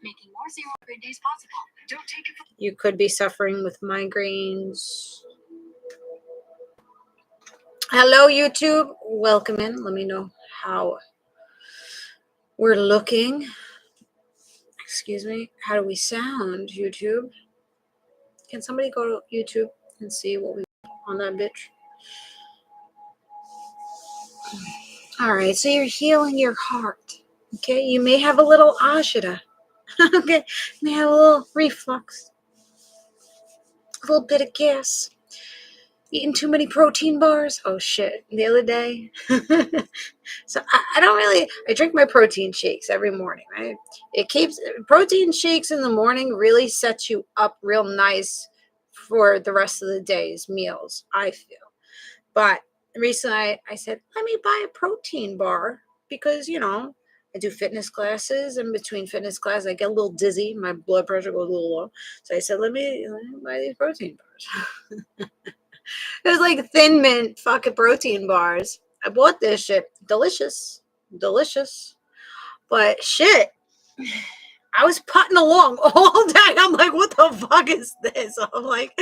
making more zero grid days possible. Don't take it. You could be suffering with migraines. Hello, YouTube. Welcome in. Let me know how we're looking. Excuse me. How do we sound, YouTube? Can somebody go to YouTube and see what we got on that bitch? All right. So you're healing your heart. Okay. You may have a little ashita. Okay. You may have a little reflux. A little bit of gas. Eating too many protein bars. Oh shit. The other day. So I don't really, I drink my protein shakes every morning, right? It keeps, protein shakes in the morning really sets you up real nice for the rest of the day's meals, I feel. But recently I said, let me buy a protein bar because, you know, I do fitness classes, and between fitness classes I get a little dizzy. My blood pressure goes a little low. So I said, let me buy these protein bars. It was like Thin Mint fucking protein bars. I bought this shit. Delicious. But shit, I was putting along all day. I'm like, what the fuck is this? I'm like,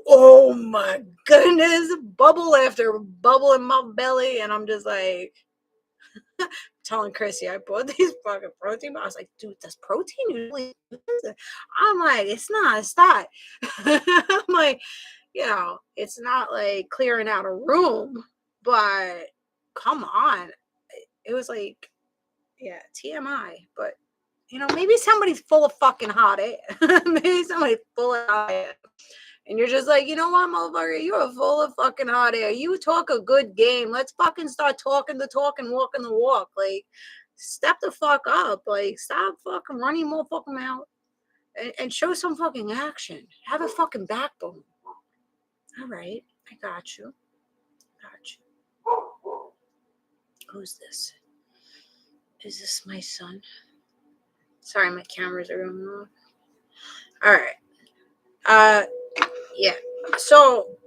oh my goodness. Bubble after bubble in my belly. And I'm just like, telling Chrissy, I bought these fucking protein bars. I was like, dude, does protein usually do this? I'm like, it's not. I'm like, you know, it's not like clearing out a room, but come on. It was like, yeah, TMI. But, you know, maybe somebody's full of fucking hot air. Maybe somebody's full of hot air. And you're just like, you know what, motherfucker? You're full of fucking hot air. You talk a good game. Let's fucking start talking the talk and walking the walk. Like, step the fuck up. Like, stop fucking running more fucking mouth. And show some fucking action. Have a fucking backbone. All right, I got you. Who's this? Is this my son? Sorry, my cameras are going off. All right. Yeah. So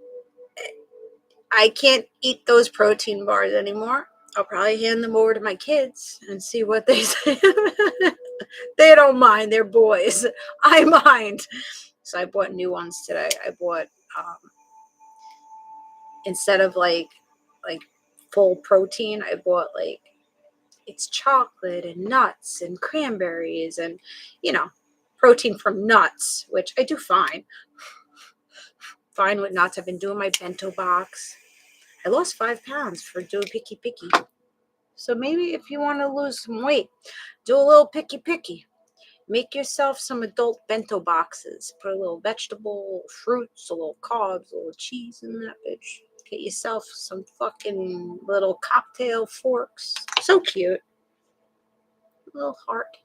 I can't eat those protein bars anymore. I'll probably hand them over to my kids and see what they say. They don't mind. They're boys. I mind. So I bought new ones today. I bought instead of like full protein, I bought like it's chocolate and nuts and cranberries and, you know, protein from nuts, which I do fine with nuts. I've been doing my bento box. I lost 5 pounds for doing picky. So maybe if you want to lose some weight, do a little picky. Make yourself some adult bento boxes. Put a little vegetable, fruits, a little carbs, a little cheese in that bitch. Get yourself some fucking little cocktail forks. So cute. A little heart.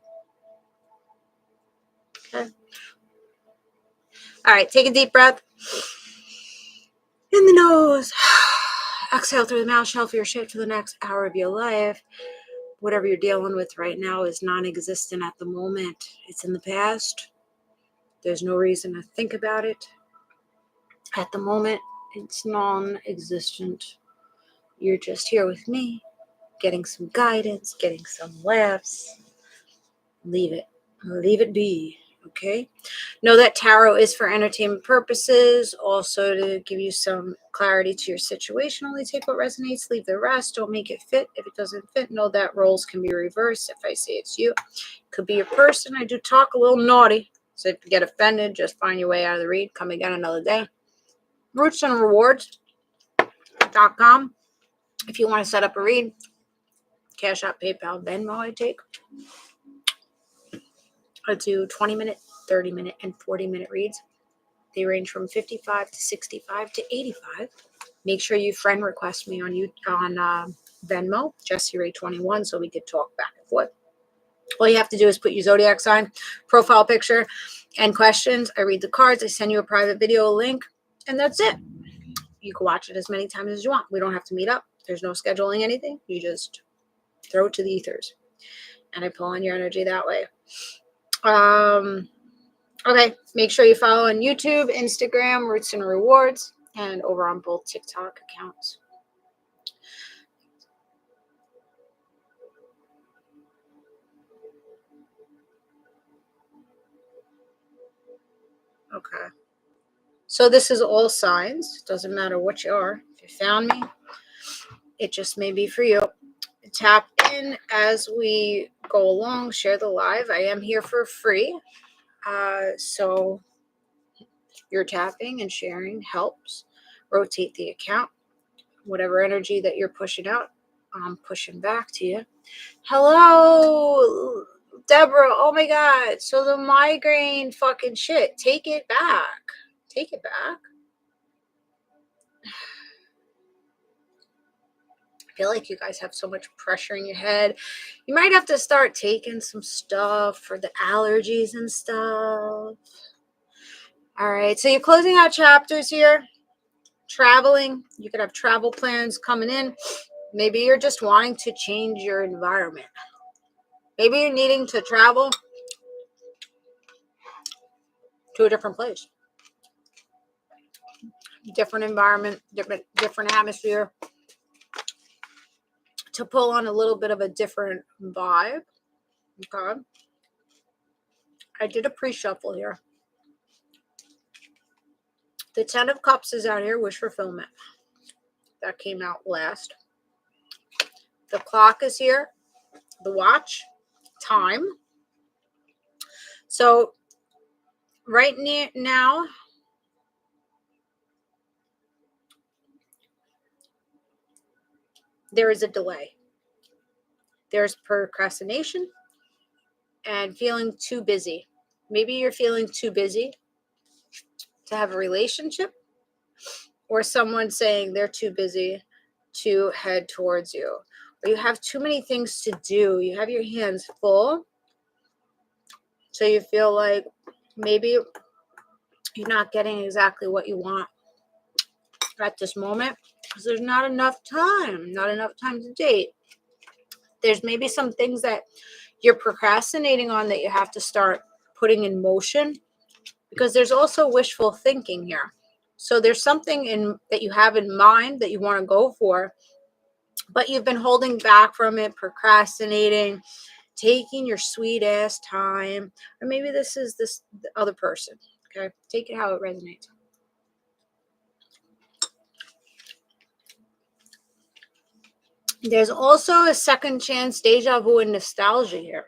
Okay. All right, take a deep breath. In the nose. Exhale through the mouth. Shelf your shit for the next hour of your life. Whatever you're dealing with right now is non-existent at the moment. It's in the past. There's no reason to think about it. At the moment, it's non-existent. You're just here with me, getting some guidance, getting some laughs. Leave it be, okay? Know that tarot is for entertainment purposes, also to give you some clarity to your situation. Only take what resonates, leave the rest. Don't make it fit. If it doesn't fit, know that roles can be reversed. If I say it's you, could be your person. I do talk a little naughty, so if you get offended, just find your way out of the read. Come again another day. rootsandrewards.com. If you want to set up a read, Cashapp, PayPal, Venmo, I take. I do 20-minute, 30-minute, and 40-minute reads. They range from 55 to 65 to 85. Make sure you friend request me on Venmo, Jessieray21, so we could talk back and forth. All you have to do is put your Zodiac sign, profile picture, and questions. I read the cards. I send you a private video link, and that's it. You can watch it as many times as you want. We don't have to meet up. There's no scheduling anything. You just throw it to the ethers, and I pull on your energy that way. Okay, make sure you follow on YouTube, Instagram, Roots and Rewards, and over on both TikTok accounts. Okay. So this is all signs. Doesn't matter what you are. If you found me, it just may be for you. Tap in as we go along. Share the live. I am here for free. So your tapping and sharing helps rotate the account. Whatever energy that you're pushing out, I'm pushing back to you. Hello, Deborah. Oh my God. So the migraine fucking shit. Take it back. Take it back. I feel like you guys have so much pressure in your head. You might have to start taking some stuff for the allergies and stuff. All right. So you're closing out chapters here. Traveling. You could have travel plans coming in. Maybe you're just wanting to change your environment. Maybe you're needing to travel to a different place. Different environment, different atmosphere, to pull on a little bit of a different vibe. Okay. I did a pre-shuffle here. The 10 of Cups is out here, wish fulfillment. That came out last. The clock is here, the watch, time. So right now, there is a delay. There's procrastination and feeling too busy. Maybe you're feeling too busy to have a relationship, or someone saying they're too busy to head towards you, or you have too many things to do. You have your hands full. So you feel like maybe you're not getting exactly what you want at this moment because there's not enough time to date. There's maybe some things that you're procrastinating on that you have to start putting in motion, because there's also wishful thinking here. So there's something that you have in mind that you want to go for, but you've been holding back from it, procrastinating, taking your sweet ass time. Or maybe this is the other person. Okay, take it how it resonates. There's also a second chance, deja vu, and nostalgia here.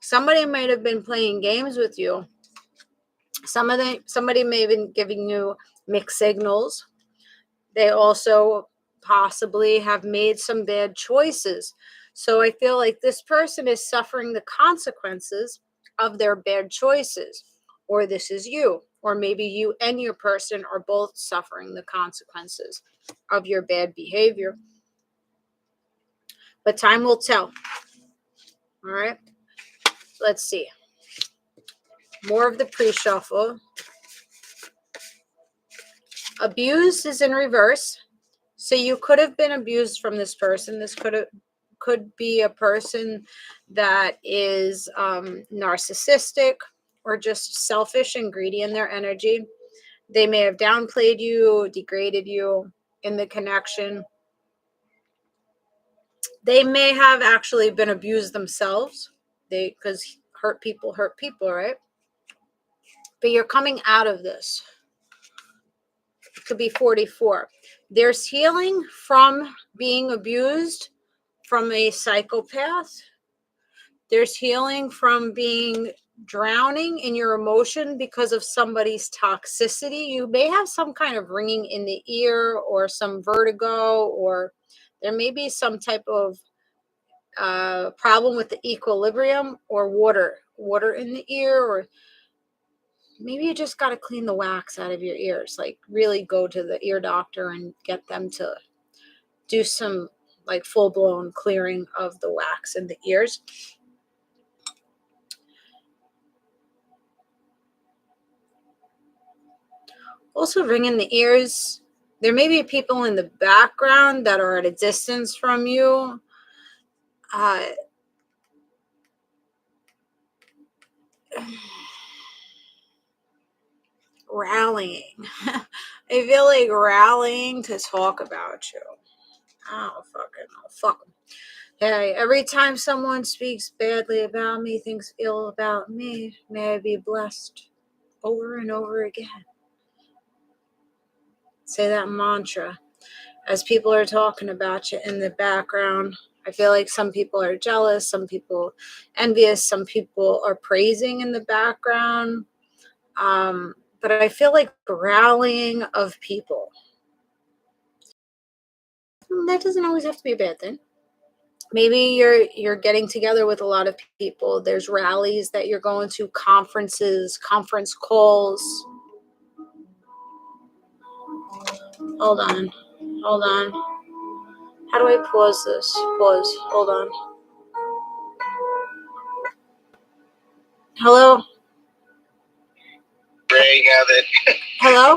Somebody might have been playing games with you. Somebody may have been giving you mixed signals. They also possibly have made some bad choices. So I feel like this person is suffering the consequences of their bad choices. Or this is you. Or maybe you and your person are both suffering the consequences of your bad behavior. But time will tell. All right. Let's see. More of the pre-shuffle. Abused is in reverse. So you could have been abused from this person. This could be a person that is narcissistic or just selfish and greedy in their energy. They may have downplayed you, degraded you in the connection. They may have actually been abused themselves. Because hurt people, right? But you're coming out of this. It could be 44. There's healing from being abused from a psychopath. There's healing from being drowning in your emotion because of somebody's toxicity. You may have some kind of ringing in the ear or some vertigo, or there may be some type of problem with the equilibrium, or water in the ear, or maybe you just got to clean the wax out of your ears. Like really go to the ear doctor and get them to do some like full-blown clearing of the wax in the ears. Also ring in the ears. There may be people in the background that are at a distance from you. Rallying. I feel like rallying to talk about you. I don't fucking know. Fuck them. Hey, every time someone speaks badly about me, thinks ill about me, may I be blessed. over and over again. Say that mantra as people are talking about you in the background. I feel like some people are jealous, some people envious, some people are praising in the background. But I feel like rallying of people. That doesn't always have to be a bad thing. Maybe you're getting together with a lot of people. There's rallies that you're going to, conferences, conference calls. Hold on. How do I pause this? Pause. Hold on. Hello? Ray, now that... Hello?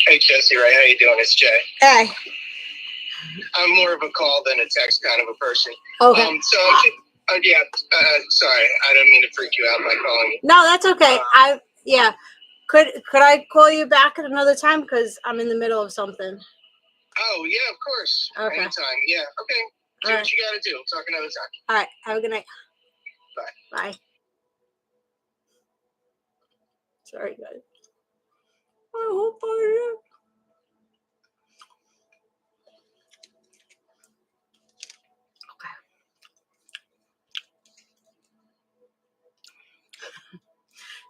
Hey, Jessie Ray, how you doing? It's Jay. Hey. I'm more of a call than a text kind of a person. Okay. Sorry, I don't mean to freak you out by calling you. No, that's okay. Could I call you back at another time? Because I'm in the middle of something. Oh, yeah, of course. Okay. Anytime. Yeah, okay. Do what you got to do. Talk another time. All right. Have a good night. Bye. Bye. Sorry, guys. I hope I am. Okay.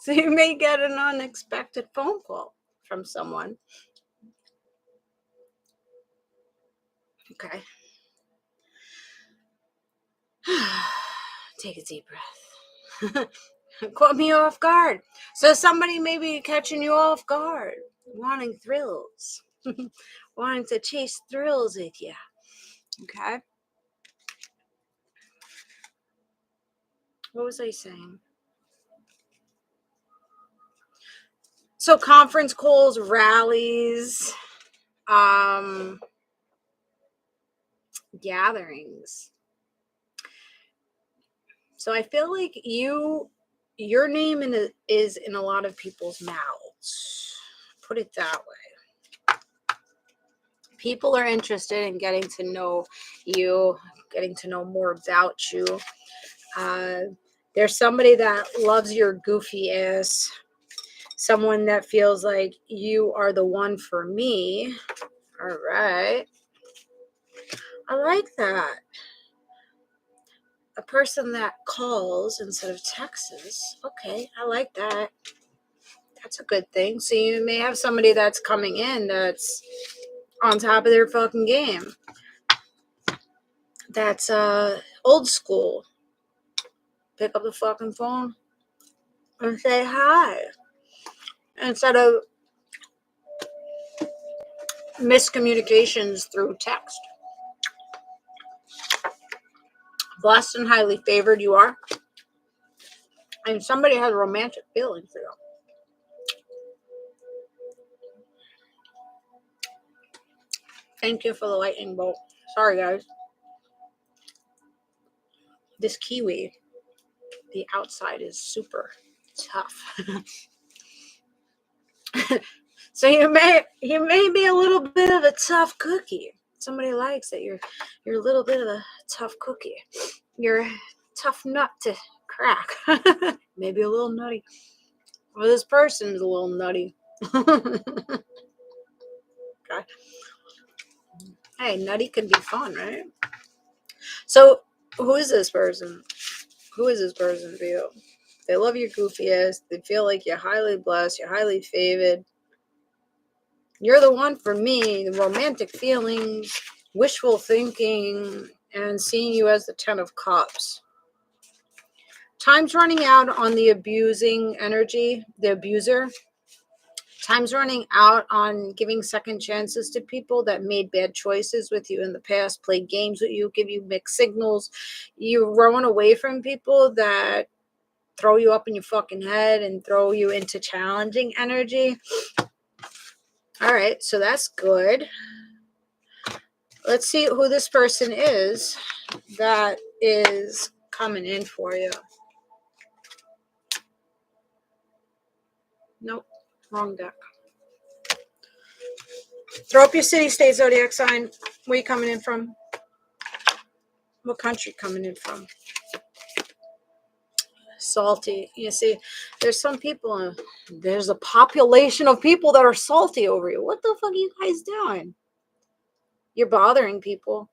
So you may get an unexpected phone call from someone. Okay. Take a deep breath. Caught me off guard. So somebody may be catching you off guard, wanting thrills, wanting to chase thrills with you. Okay. What was I saying? So conference calls, rallies, gatherings. So I feel like your name is in a lot of people's mouths. Put it that way. People are interested in getting to know you, getting to know more about you. There's somebody that loves your goofy ass. Someone that feels like you are the one for me. All right. I like that. A person that calls instead of texts. Okay, I like that. That's a good thing. So you may have somebody that's coming in that's on top of their fucking game. That's old school. Pick up the fucking phone and say hi. Instead of miscommunications through text. Blessed and highly favored you are. And somebody has a romantic feeling for you. Thank you for the lightning bolt. Sorry, guys. This kiwi, the outside is super tough. So you may be a little bit of a tough cookie. Somebody likes that you're a little bit of a tough cookie. You're a tough nut to crack. Maybe a little nutty. Well, this person is a little nutty. Okay. Hey, nutty can be fun, right? So who is this person? Who is this person for you? They love your goofy ass. They feel like you're highly blessed. You're highly favored. You're the one for me. The romantic feelings, wishful thinking, and seeing you as the 10 of Cups. Time's running out on the abusing energy, the abuser. Time's running out on giving second chances to people that made bad choices with you in the past, played games with you, give you mixed signals. You run away from people that throw you up in your fucking head and throw you into challenging energy. All right, so that's good. Let's see who this person is that is coming in for you. Nope, wrong deck. Throw up your city, state, zodiac sign. Where you coming in from? What country coming in from? Salty. You see, there's some people, there's a population of people that are salty over you. What the fuck are you guys doing? You're bothering people.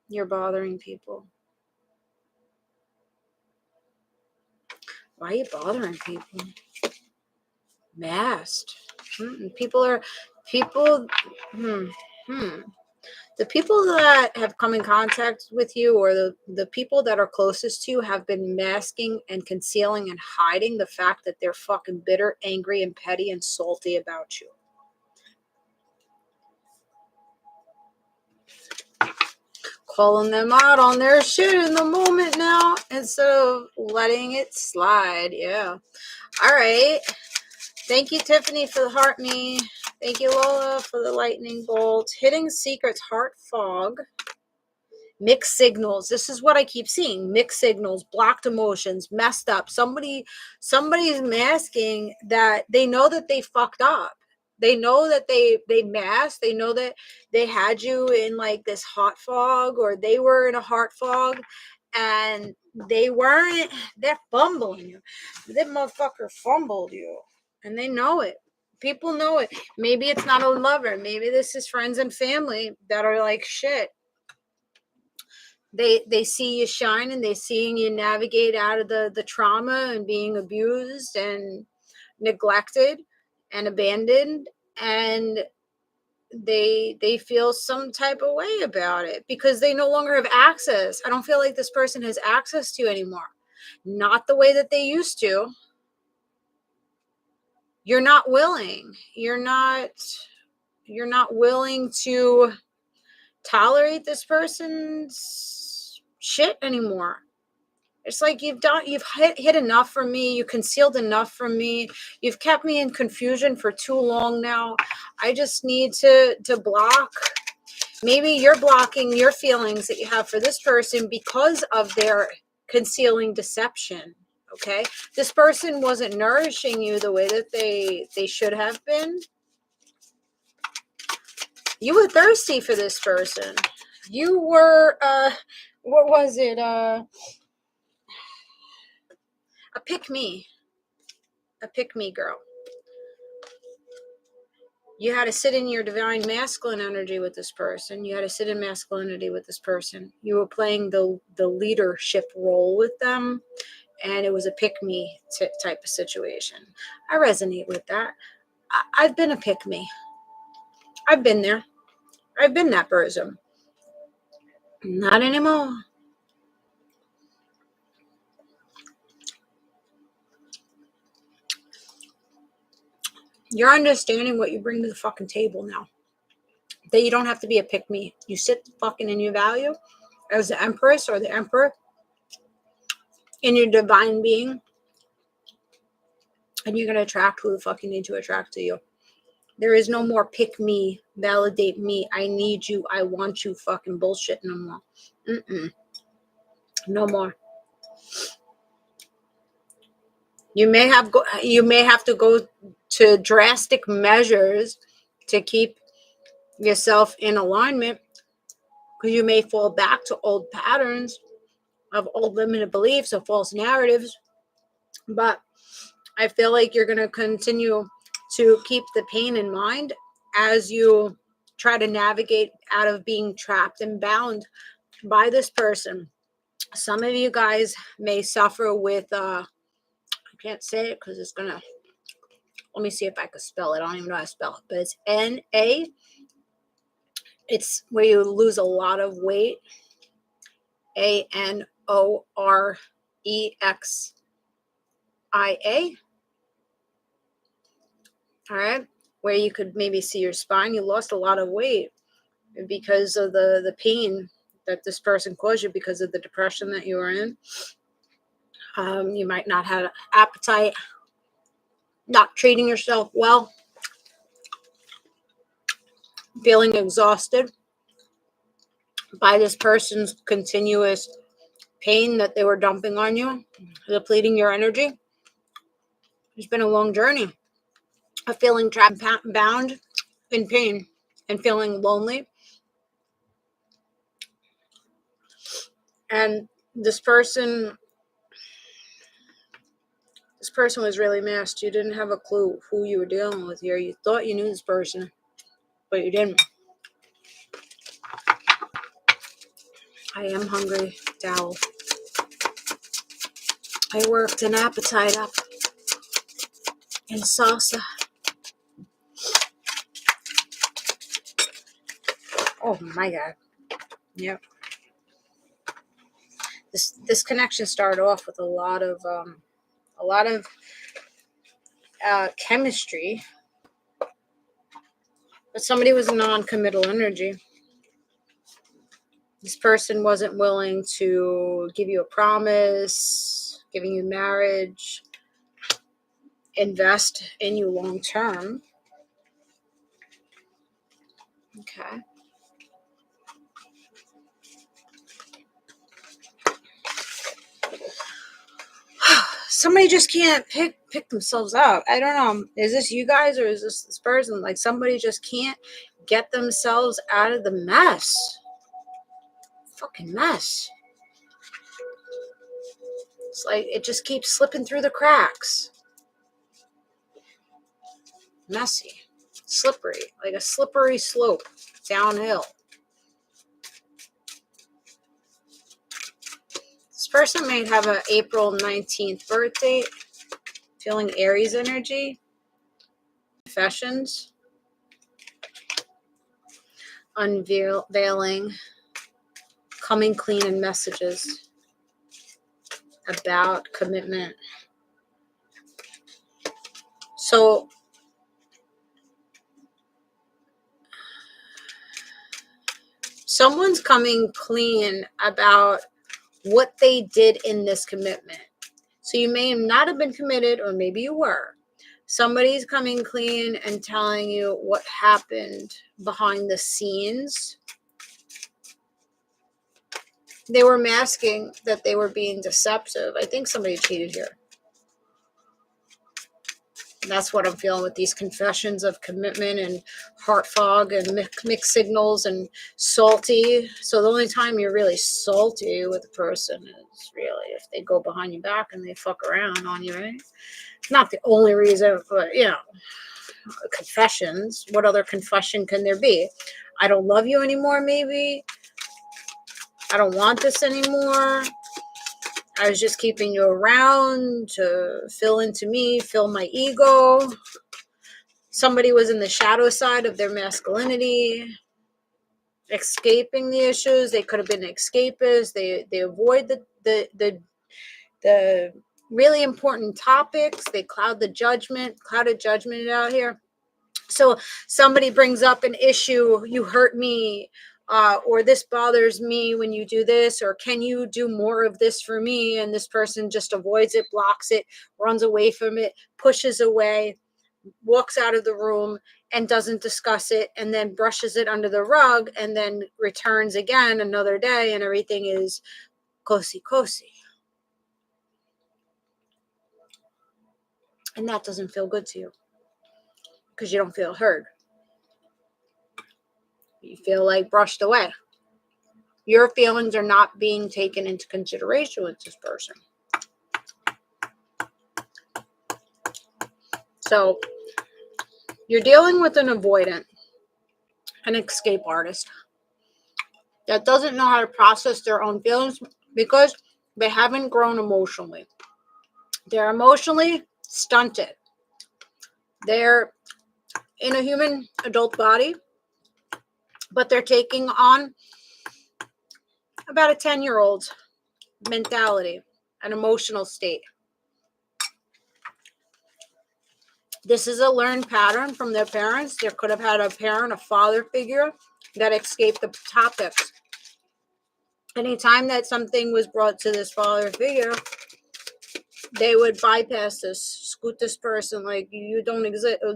You're bothering people. Why are you bothering people? Masked. People. The people that have come in contact with you, or the people that are closest to you, have been masking and concealing and hiding the fact that they're fucking bitter, angry, and petty and salty about you. Calling them out on their shit in the moment now instead of letting it slide. Yeah. All right. Thank you, Tiffany, for the heart me. Thank you, Lola, for the lightning bolt. Hitting secrets, heart fog. Mixed signals. This is what I keep seeing. Mixed signals, blocked emotions, messed up. Somebody's masking that they know that they fucked up. They know that they masked. They know that they had you in like this hot fog, or they were in a heart fog, and they weren't. They're fumbling you. That motherfucker fumbled you, and they know it. People know it. Maybe it's not a lover. Maybe this is friends and family that are like, shit. They see you shine, and they seeing you navigate out of the trauma and being abused and neglected and abandoned, and they feel some type of way about it because they no longer have access. I don't feel like this person has access to you anymore. Not the way that they used to. You're not willing. You're not willing to tolerate this person's shit anymore. It's like you've hid enough from me. You concealed enough from me. You've kept me in confusion for too long now. I just need to block. Maybe you're blocking your feelings that you have for this person because of their concealing deception. Okay? This person wasn't nourishing you the way that they should have been. You were thirsty for this person. You were, what was it? A pick-me girl. You had to sit in your divine masculine energy with this person. You had to sit in masculinity with this person. You were playing the leadership role with them, and it was a pick-me type of situation. I resonate with that. I've been a pick-me. I've been there. I've been that person. Not anymore. You're understanding what you bring to the fucking table now. That you don't have to be a pick-me. You sit fucking in your value as the empress or the emperor in your divine being, and you're going to attract who the fuck you need to attract to you. There is no more pick me, validate me, I need you, I want you fucking bullshit no more. No more. You may have to go to drastic measures to keep yourself in alignment, because you may fall back to old patterns of old limited beliefs or false narratives. But I feel like you're going to continue to keep the pain in mind as you try to navigate out of being trapped and bound by this person. Some of you guys may suffer with, I can't say it because it's going to, let me see if I can spell it. I don't even know how to spell it, but it's N-A. It's where you lose a lot of weight. A-N-O-R-E-X-I-A. All right, where you could maybe see your spine. You lost a lot of weight because of the pain that this person caused you, because of the depression that you were in. You might not have appetite, not treating yourself well, feeling exhausted by this person's continuous pain that they were dumping on you, depleting your energy. It's been a long journey of feeling trapped, bound in pain, and feeling lonely. And this person This person was really masked. You didn't have a clue who you were dealing with here. You thought you knew this person, but you didn't. I am hungry, Dowell. I worked an appetite up in salsa. Oh my God. Yep. This connection started off with a lot of chemistry, but somebody was a non-committal energy. This person wasn't willing to give you a promise, giving you marriage, invest in you long term. Okay. Somebody just can't pick themselves up. I don't know. Is this you guys or is this person? Like somebody just can't get themselves out of the mess. Fucking mess. It's like it just keeps slipping through the cracks. Messy. Slippery. Like a slippery slope downhill. This person may have an April 19th birthday. Feeling Aries energy. Confessions. Unveiling. Coming clean in messages. About commitment. So someone's coming clean about what they did in this commitment. So you may not have been committed, or maybe you were. Somebody's coming clean and telling you what happened behind the scenes. They were masking that they were being deceptive. I think somebody cheated here. That's what I'm feeling with these confessions of commitment and heart fog and mixed signals and salty. So the only time you're really salty with a person is really if they go behind your back and they fuck around on you, right? Not the only reason, but, you know, confessions. What other confession can there be? I don't love you anymore, maybe. I don't want this anymore. I was just keeping you around to fill into me, fill my ego. Somebody was in the shadow side of their masculinity, escaping the issues. They could have been escapists. They avoid the really important topics. They clouded judgment out here. So somebody brings up an issue, you hurt me, or this bothers me when you do this, or can you do more of this for me? And this person just avoids it, blocks it, runs away from it, pushes away, walks out of the room and doesn't discuss it, and then brushes it under the rug, and then returns again another day and everything is cozy. And that doesn't feel good to you because you don't feel heard. You feel like brushed away. Your feelings are not being taken into consideration with this person. So you're dealing with an avoidant, an escape artist that doesn't know how to process their own feelings because they haven't grown emotionally. They're emotionally stunted. They're in a human adult body, but they're taking on about a 10-year-old's mentality, an emotional state. This is a learned pattern from their parents. They could have had a parent, a father figure that escaped the topics. Anytime that something was brought to this father figure, they would bypass this, scoot this person like you don't exist, or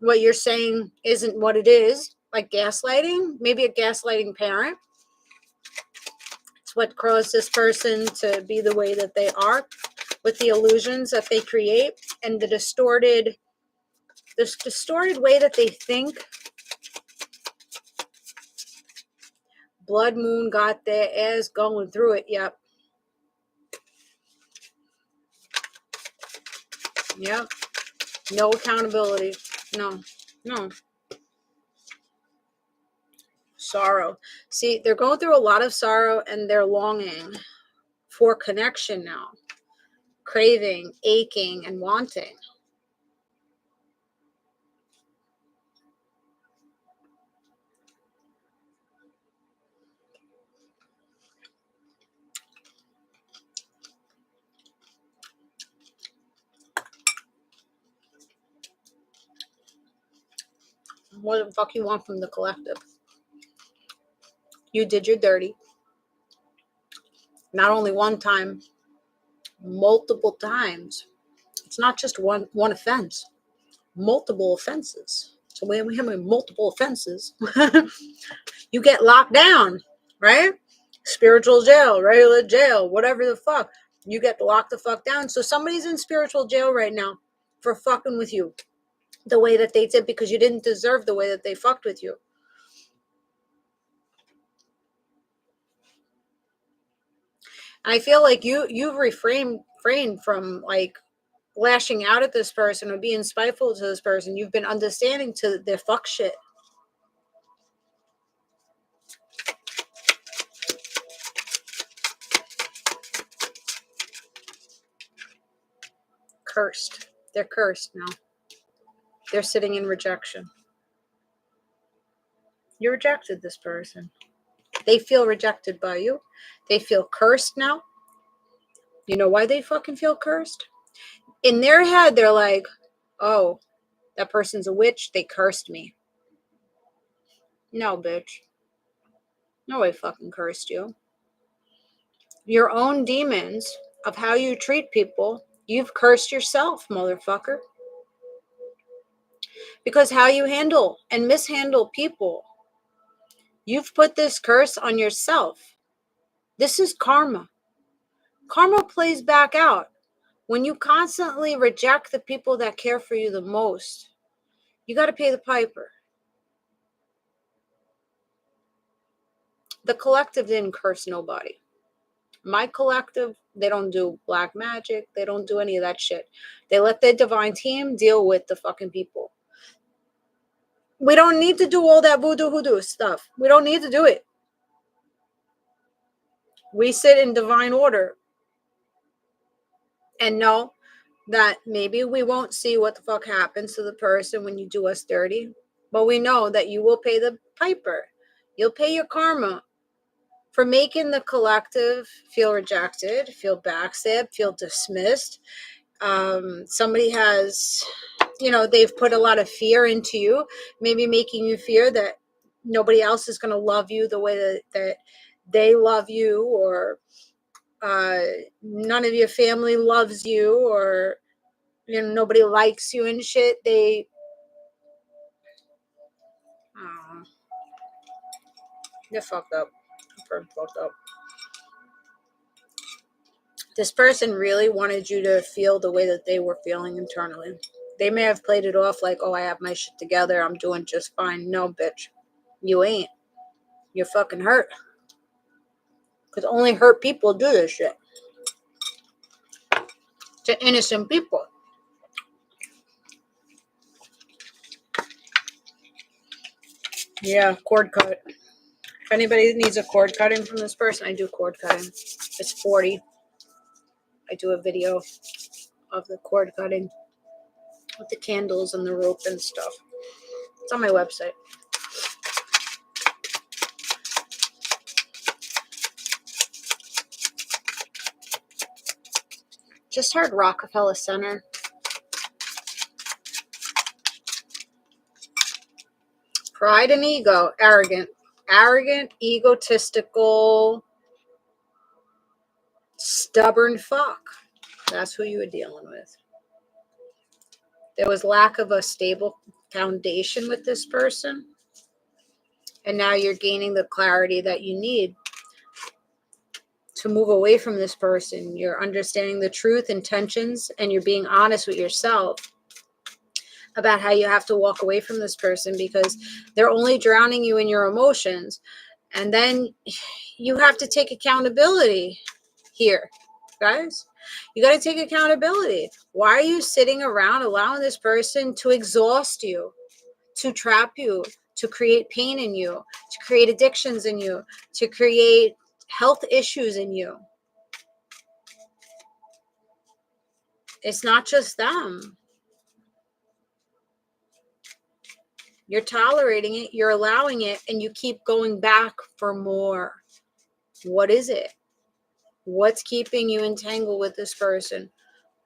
what you're saying isn't what it is, like gaslighting, maybe a gaslighting parent. It's what caused this person to be the way that they are, with the illusions that they create and the distorted way that they think. Blood moon got their ass going through it. Yep. Yep. No accountability. No. Sorrow. See, they're going through a lot of sorrow and they're longing for connection now. Craving, aching, and wanting. What the fuck you want from the collective? You did your dirty. Not only one time, multiple times. It's not just one offense. Multiple offenses. So when we have multiple offenses, you get locked down, right? Spiritual jail, regular jail, whatever the fuck. You get locked the fuck down. So somebody's in spiritual jail right now for fucking with you the way that they did because you didn't deserve the way that they fucked with you. I feel like you've refrained from like lashing out at this person or being spiteful to this person. You've been understanding to their fuck shit. Cursed. They're cursed now. They're sitting in rejection. You rejected this person. They feel rejected by you. They feel cursed now. You know why they fucking feel cursed? In their head, they're like, oh, that person's a witch. They cursed me. No, bitch. Nobody fucking cursed you. Your own demons of how you treat people, you've cursed yourself, motherfucker. Because how you handle and mishandle people, you've put this curse on yourself. This is karma. Karma plays back out. When you constantly reject the people that care for you the most, you got to pay the piper. The collective didn't curse nobody. My collective, they don't do black magic. They don't do any of that shit. They let their divine team deal with the fucking people. We don't need to do all that voodoo hoodoo stuff. We don't need to do it. We sit in divine order and know that maybe we won't see what the fuck happens to the person when you do us dirty, but we know that you will pay the piper. You'll pay your karma for making the collective feel rejected, feel backstabbed, feel dismissed. Somebody has, they've put a lot of fear into you, maybe making you fear that nobody else is going to love you the way that they love you, or none of your family loves you, or nobody likes you and shit. They're fucked up. They're fucked up. This person really wanted you to feel the way that they were feeling internally. They may have played it off like, oh, I have my shit together, I'm doing just fine. No, bitch. You ain't. You're fucking hurt. Because only hurt people do this shit. To innocent people. Yeah, cord cut. If anybody needs a cord cutting from this person, I do cord cutting. It's $40. I do a video of the cord cutting with the candles and the rope and stuff. It's on my website. Just heard Rockefeller Center. Pride and ego. Arrogant, egotistical, stubborn fuck. That's who you were dealing with. There was lack of a stable foundation with this person. And now you're gaining the clarity that you need to move away from this person. You're understanding the truth, intentions, and you're being honest with yourself about how you have to walk away from this person, because they're only drowning you in your emotions. And then you have to take accountability here, guys. You got to take accountability. Why are you sitting around allowing this person to exhaust you, to trap you, to create pain in you, to create addictions in you, to create health issues in you? It's not just them. You're tolerating it, you're allowing it, and you keep going back for more. What is it? What's keeping you entangled with this person?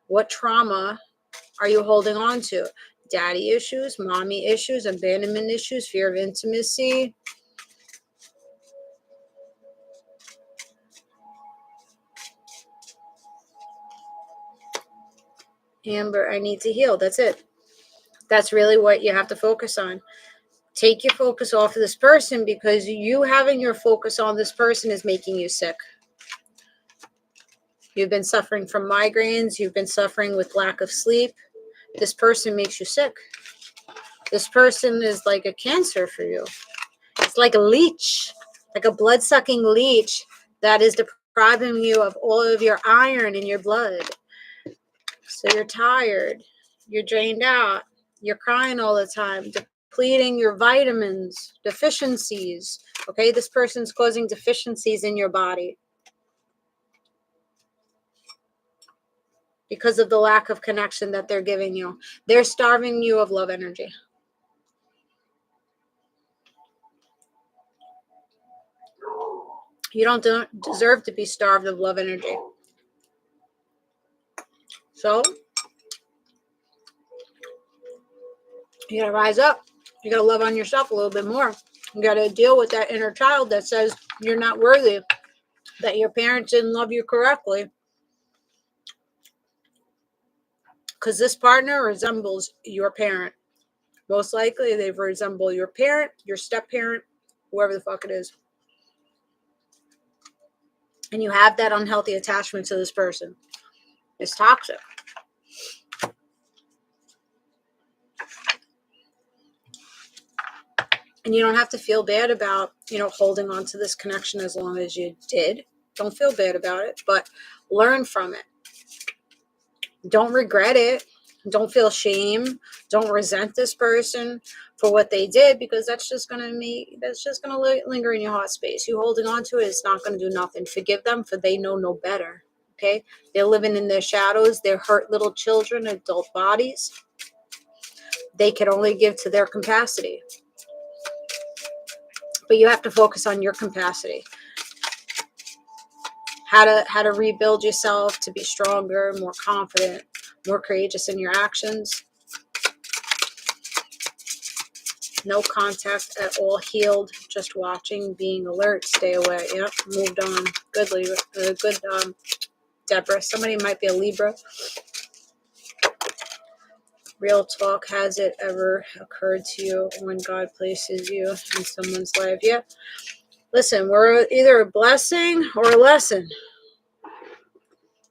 What trauma are you holding on to? Daddy issues, mommy issues, abandonment issues, fear of intimacy. Amber, I need to heal. That's it. That's really what you have to focus on. Take your focus off of this person, because you having your focus on this person is making you sick. You've been suffering from migraines. You've been suffering with lack of sleep. This person makes you sick. This person is like a cancer for you. It's like a leech, like a blood-sucking leech that is depriving you of all of your iron in your blood. So you're tired. You're drained out. You're crying all the time, depleting your vitamins, deficiencies. Okay, this person's causing deficiencies in your body because of the lack of connection that they're giving you. They're starving you of love energy. You don't deserve to be starved of love energy. So you got to rise up. You got to love on yourself a little bit more. You got to deal with that inner child that says you're not worthy, that your parents didn't love you correctly. Because this partner resembles your parent. Most likely they resemble your parent, your step-parent, whoever the fuck it is. And you have that unhealthy attachment to this person. It's toxic. And you don't have to feel bad about, holding on to this connection as long as you did. Don't feel bad about it, but learn from it. Don't regret it. Don't feel shame. Don't resent this person for what they did, because that's just going to linger in your heart space. You holding on to it is not going to do nothing. Forgive them, for they know no better. Okay? They're living in their shadows. They're hurt little children, adult bodies. They can only give to their capacity. But you have to focus on your capacity. How to rebuild yourself to be stronger, more confident, more courageous in your actions. No contact at all, healed, just watching, being alert, stay away. Yep, moved on. Good, Deborah. Somebody might be a Libra. Real talk, has it ever occurred to you when God places you in someone's life? Yeah. Listen, we're either a blessing or a lesson.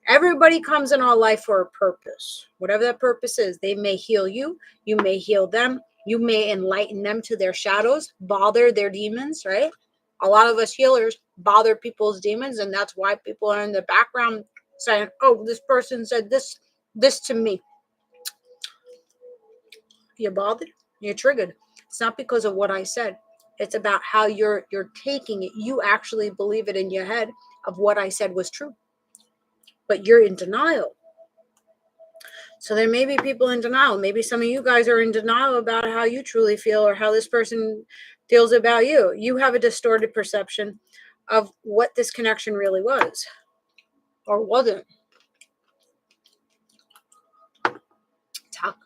Everybody comes in our life for a purpose. Whatever that purpose is, they may heal you. You may heal them. You may enlighten them to their shadows, bother their demons, right? A lot of us healers bother people's demons, and that's why people are in the background saying, oh, this person said this to me. You're bothered. You're triggered. It's not because of what I said. It's about how you're taking it. You actually believe it in your head of what I said was true. But you're in denial. So there may be people in denial. Maybe some of you guys are in denial about how you truly feel or how this person feels about you. You have a distorted perception of what this connection really was or wasn't.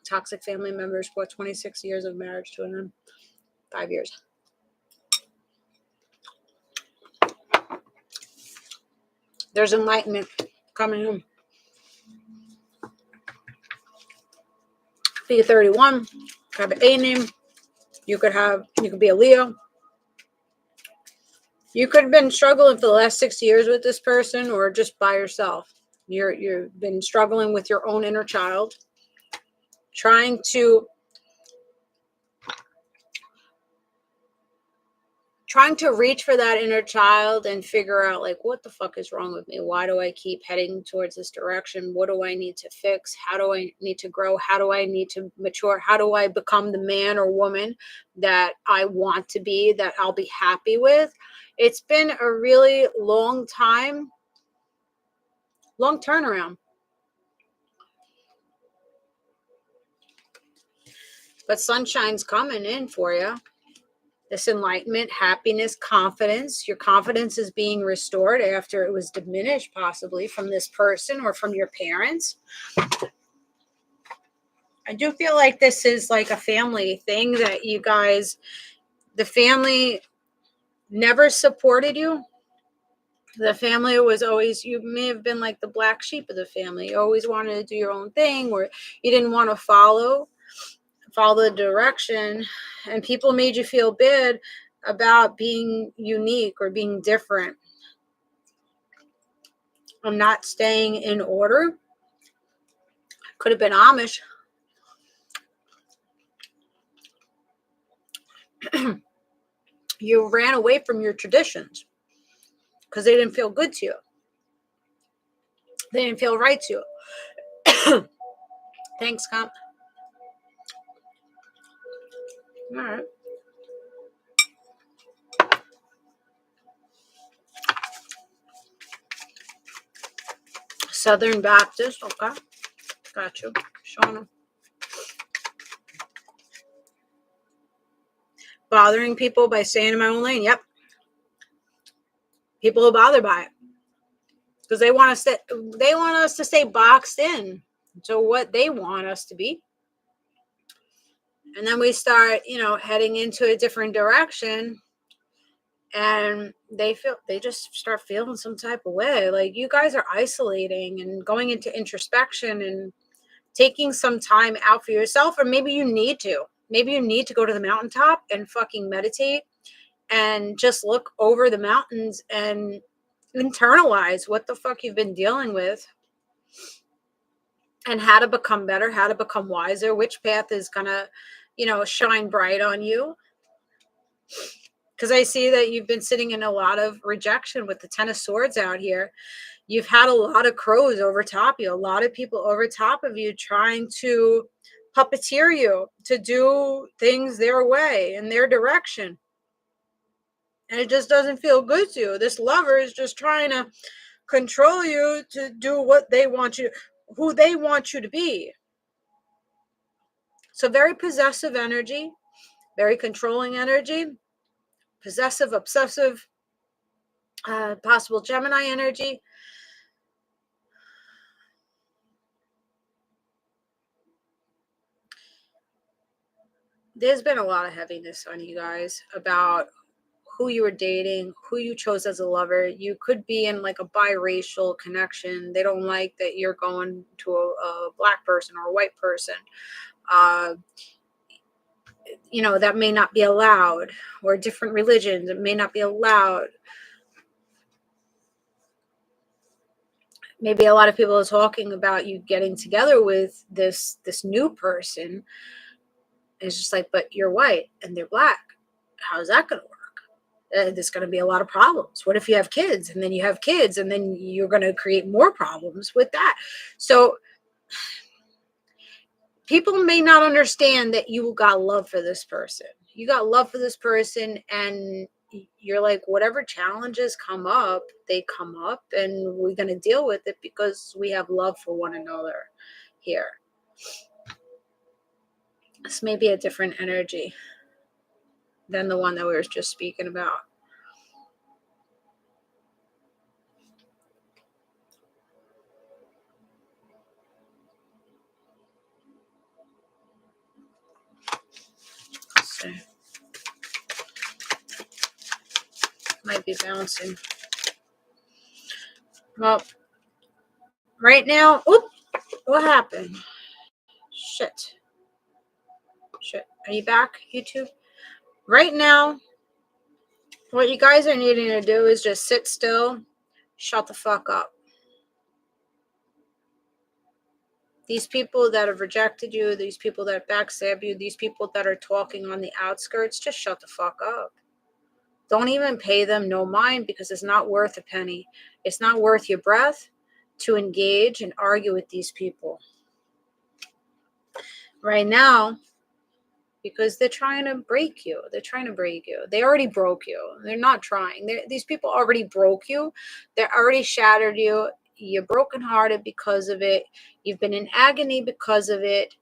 Toxic family members brought 26 years of marriage to an end. 5 years. There's enlightenment coming in. Be 31, have an A name. You could be a Leo. You could have been struggling for the last 6 years with this person, or just by yourself. You've been struggling with your own inner child, trying to trying to reach for that inner child and figure out, like, what the fuck is wrong with me? Why do I keep heading towards this direction? What do I need to fix? How do I need to grow? How do I need to mature? How do I become the man or woman that I want to be, that I'll be happy with? It's been a really long time, long turnaround. But sunshine's coming in for you. This enlightenment, happiness, confidence. Your confidence is being restored after it was diminished, possibly from this person or from your parents. I do feel like this is like a family thing, that you guys, the family never supported you. The family was always, you may have been like the black sheep of the family. You always wanted to do your own thing, or you didn't want to follow the direction, and people made you feel bad about being unique or being different. I'm not staying in order. Could have been Amish. You ran away from your traditions because they didn't feel good to you. They didn't feel right to you. Thanks, Comp. All right. Southern Baptist. Okay. Got you. Showing them. Bothering people by staying in my own lane. Yep. People are bothered by it because they want us to stay boxed in to what they want us to be. And then we start, heading into a different direction, and they just start feeling some type of way. Like, you guys are isolating and going into introspection and taking some time out for yourself. Or maybe you need to go to the mountaintop and fucking meditate and just look over the mountains and internalize what the fuck you've been dealing with, and how to become better, how to become wiser, which path is gonna, shine bright on you. Because I see that you've been sitting in a lot of rejection with the Ten of Swords out here. You've had a lot of crows over top you, a lot of people over top of you trying to puppeteer you to do things their way, in their direction. And it just doesn't feel good to you. This lover is just trying to control you to do what they want you, who they want you to be. So very possessive energy, very controlling energy, possessive, obsessive, possible Gemini energy. There's been a lot of heaviness on you guys about who you were dating, who you chose as a lover. You could be in like a biracial connection. They don't like that you're going to a black person or a white person. That may not be allowed, or different religions, it may not be allowed. Maybe a lot of people are talking about you getting together with this new person. It's just like, but you're white and they're black. How's that going to work? There's going to be a lot of problems. What if you have kids, and then you have kids, and then you're going to create more problems with that? So people may not understand that you got love for this person. You got love for this person, and you're like, whatever challenges come up, they come up, and we're going to deal with it because we have love for one another here. This may be a different energy than the one that we were just speaking about. Let's see. Might be bouncing. Well, right now, what happened? Shit. Are you back, YouTube? Right now, what you guys are needing to do is just sit still, shut the fuck up. These people that have rejected you, these people that backstab you, these people that are talking on the outskirts, just shut the fuck up. Don't even pay them no mind, because it's not worth a penny. It's not worth your breath to engage and argue with these people right now, because they're trying to break you. They're trying to break you. They already broke you. They're not trying. These people already broke you. They're already shattered you. You're brokenhearted because of it. You've been in agony because of it.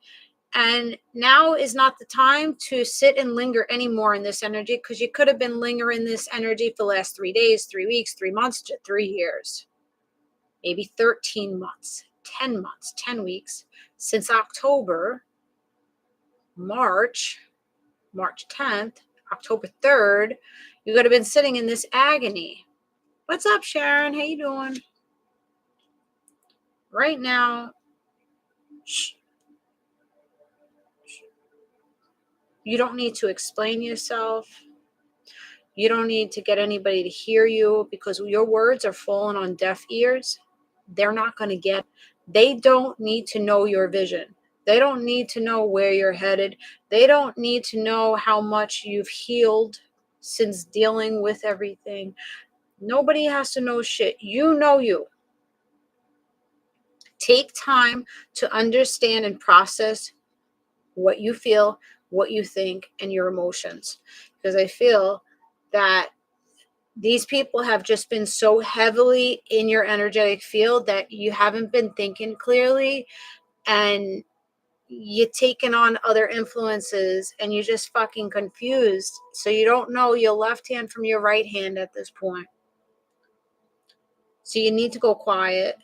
And now is not the time to sit and linger anymore in this energy, because you could have been lingering this energy for the last 3 days, 3 weeks, 3 months, to 3 years, maybe 13 months, 10 months, 10 weeks, since October, March 10th, October 3rd. You could have been sitting in this agony. What's up, Sharon? How you doing? Right now, you don't need to explain yourself. You don't need to get anybody to hear you, because your words are falling on deaf ears. They're not going to get. They don't need to know your vision. They don't need to know where you're headed. They don't need to know how much you've healed since dealing with everything. Nobody has to know shit. You know you. Take time to understand and process what you feel, what you think, and your emotions. Because I feel that these people have just been so heavily in your energetic field that you haven't been thinking clearly, and you're taking on other influences, and you're just fucking confused. So you don't know your left hand from your right hand at this point. So you need to go quiet.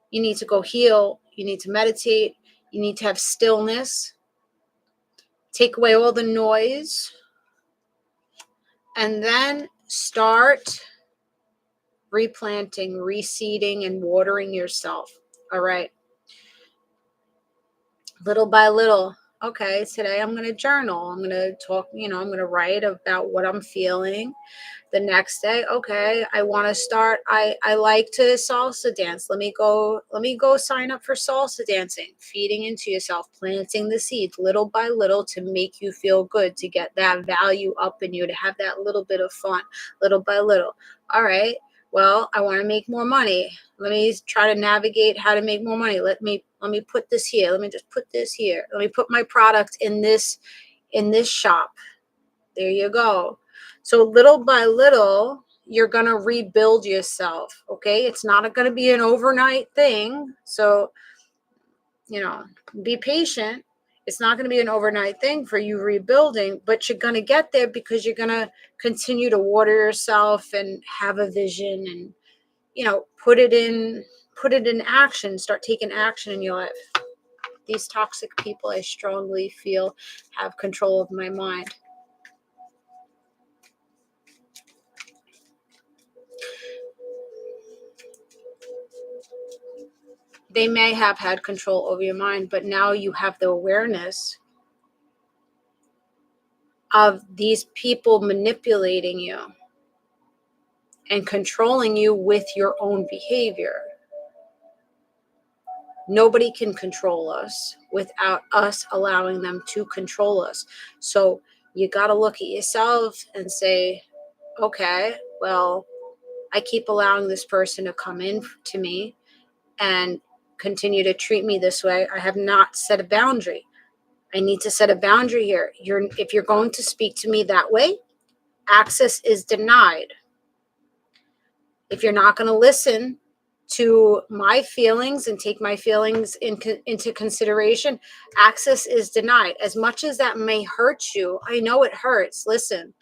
You need to go heal. You need to meditate. You need to have stillness. Take away all the noise. And then start replanting, reseeding, and watering yourself. All right. Little by little. Okay, today I'm going to journal. I'm going to talk, I'm going to write about what I'm feeling. The next day, okay, I want to start. I like to salsa dance. Let me go sign up for salsa dancing. Feeding into yourself, planting the seeds little by little to make you feel good, to get that value up in you, to have that little bit of fun, little by little. All right. Well, I want to make more money. Let me try to navigate how to make more money. Let me put this here. Let me just put this here. Let me put my product in this shop. There you go. So little by little, you're going to rebuild yourself. Okay. It's not going to be an overnight thing. So, be patient. It's not going to be an overnight thing for you rebuilding, but you're going to get there, because you're going to continue to water yourself and have a vision, and, put it in action, start taking action in your life. These toxic people, I strongly feel, have control of my mind. They may have had control over your mind, but now you have the awareness of these people manipulating you and controlling you with your own behavior. Nobody can control us without us allowing them to control us. So you got to look at yourself and say, okay, well, I keep allowing this person to come in to me and continue to treat me this way. I have not set a boundary. I need to set a boundary here. If you're going to speak to me that way, access is denied. If you're not going to listen to my feelings and take my feelings into consideration, access is denied. As much as that may hurt you, I know it hurts. Listen,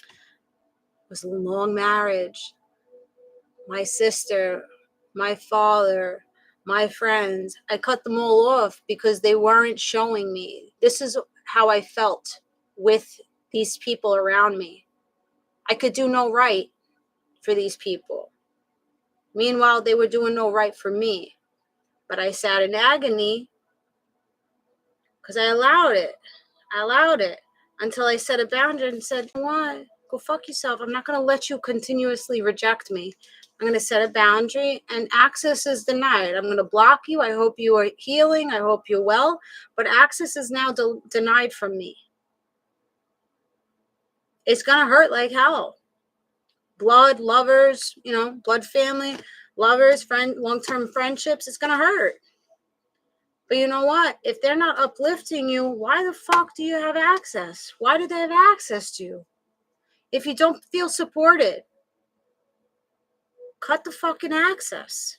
it was a long marriage. My sister, my father, my friends, I cut them all off because they weren't showing me. This is how I felt with these people around me. I could do no right for these people. Meanwhile, they were doing no right for me. But I sat in agony because I allowed it. I allowed it until I set a boundary and said, you know what? Go fuck yourself. I'm not going to let you continuously reject me. I'm going to set a boundary, and access is denied. I'm going to block you. I hope you are healing. I hope you're well. But access is now denied from me. It's going to hurt like hell. Blood, lovers, blood family, lovers, long-term friendships, it's going to hurt. But you know what? If they're not uplifting you, why the fuck do you have access? Why do they have access to you? If you don't feel supported, cut the fucking access.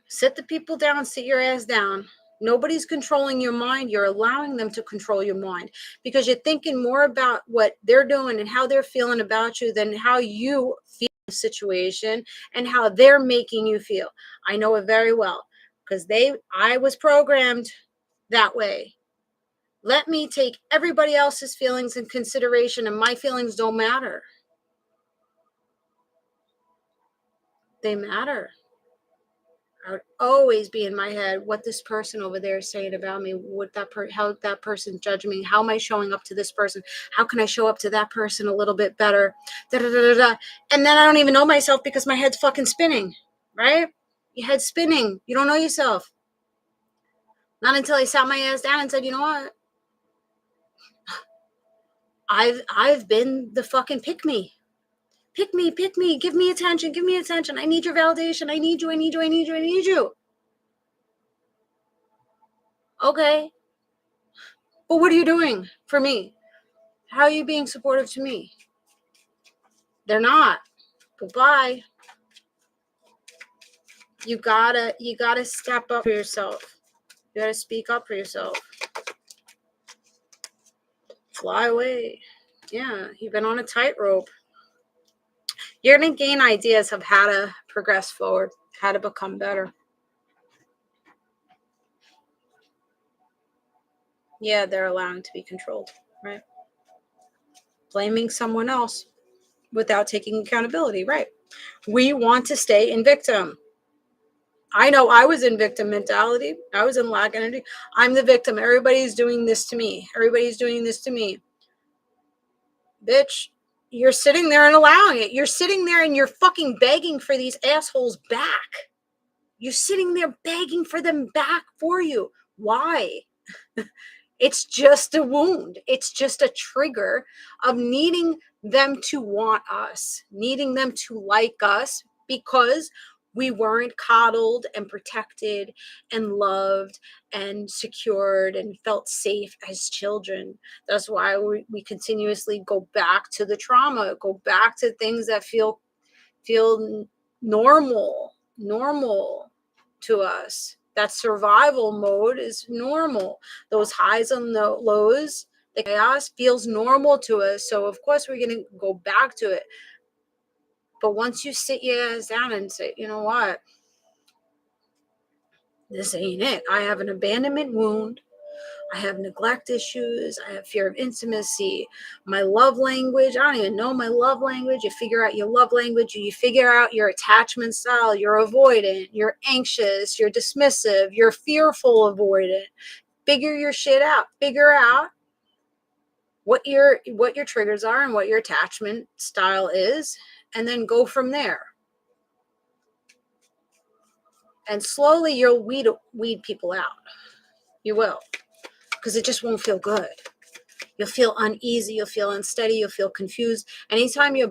Sit the people down, sit your ass down. Nobody's controlling your mind. You're allowing them to control your mind because you're thinking more about what they're doing and how they're feeling about you than how you feel the situation and how they're making you feel. I know it very well because I was programmed that way. Let me take everybody else's feelings in consideration and my feelings don't matter. They matter. I would always be in my head what this person over there is saying about me, how that person judged me, how am I showing up to this person, how can I show up to that person a little bit better, and then I don't even know myself because my head's fucking spinning, right? Your head's spinning. You don't know yourself. Not until I sat my ass down and said, you know what? I've been the fucking pick me. Pick me, give me attention. I need your validation. I need you. Okay. But what are you doing for me? How are you being supportive to me? They're not. Goodbye. You gotta step up for yourself. You gotta speak up for yourself. Fly away. Yeah, you've been on a tightrope. You're gonna gain ideas of how to progress forward, how to become better. Yeah, they're allowing to be controlled, right? Blaming someone else without taking accountability, right? We want to stay in victim. I know I was in victim mentality. I was in lack energy. I'm the victim. Everybody's doing this to me. Bitch, you're sitting there and allowing it. You're sitting there and you're fucking begging for these assholes back. You're sitting there begging for them back for you. Why? It's just a wound. It's just a trigger of needing them to want us, needing them to like us because we weren't coddled and protected and loved and secured and felt safe as children. That's why we continuously go back to the trauma, go back to things that feel normal to us. That survival mode is normal. Those highs and lows, the chaos feels normal to us. So of course we're going to go back to it. But once you sit your ass down and say, you know what? This ain't it. I have an abandonment wound. I have neglect issues. I have fear of intimacy. My love language, I don't even know my love language. You figure out your love language. You figure out your attachment style. You're avoidant. You're anxious. You're dismissive. You're fearful avoidant. Figure your shit out. Figure out what your triggers are and what your attachment style is, and then go from there. And slowly you'll weed people out. You will. Because it just won't feel good. You'll feel uneasy, you'll feel unsteady, you'll feel confused. Anytime you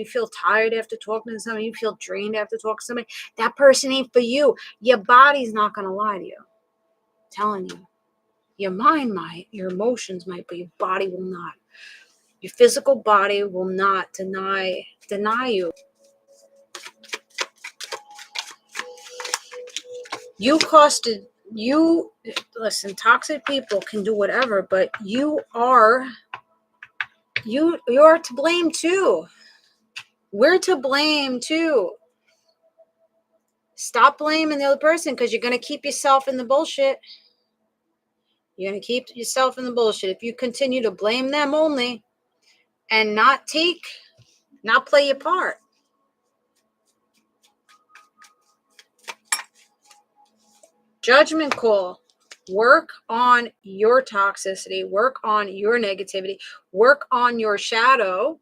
feel tired after talking to somebody, you feel drained after talking to somebody, that person ain't for you. Your body's not going to lie to you. I'm telling you. Your mind might, your emotions might, but your body will not. Your physical body will not deny you. Listen, toxic people can do whatever, but you are to blame too. We're to blame too. Stop blaming the other person because you're going to keep yourself in the bullshit. You're going to keep yourself in the bullshit. If you continue to blame them only and not play your part. Judgment call. Work on your toxicity. Work on your negativity. Work on your shadow.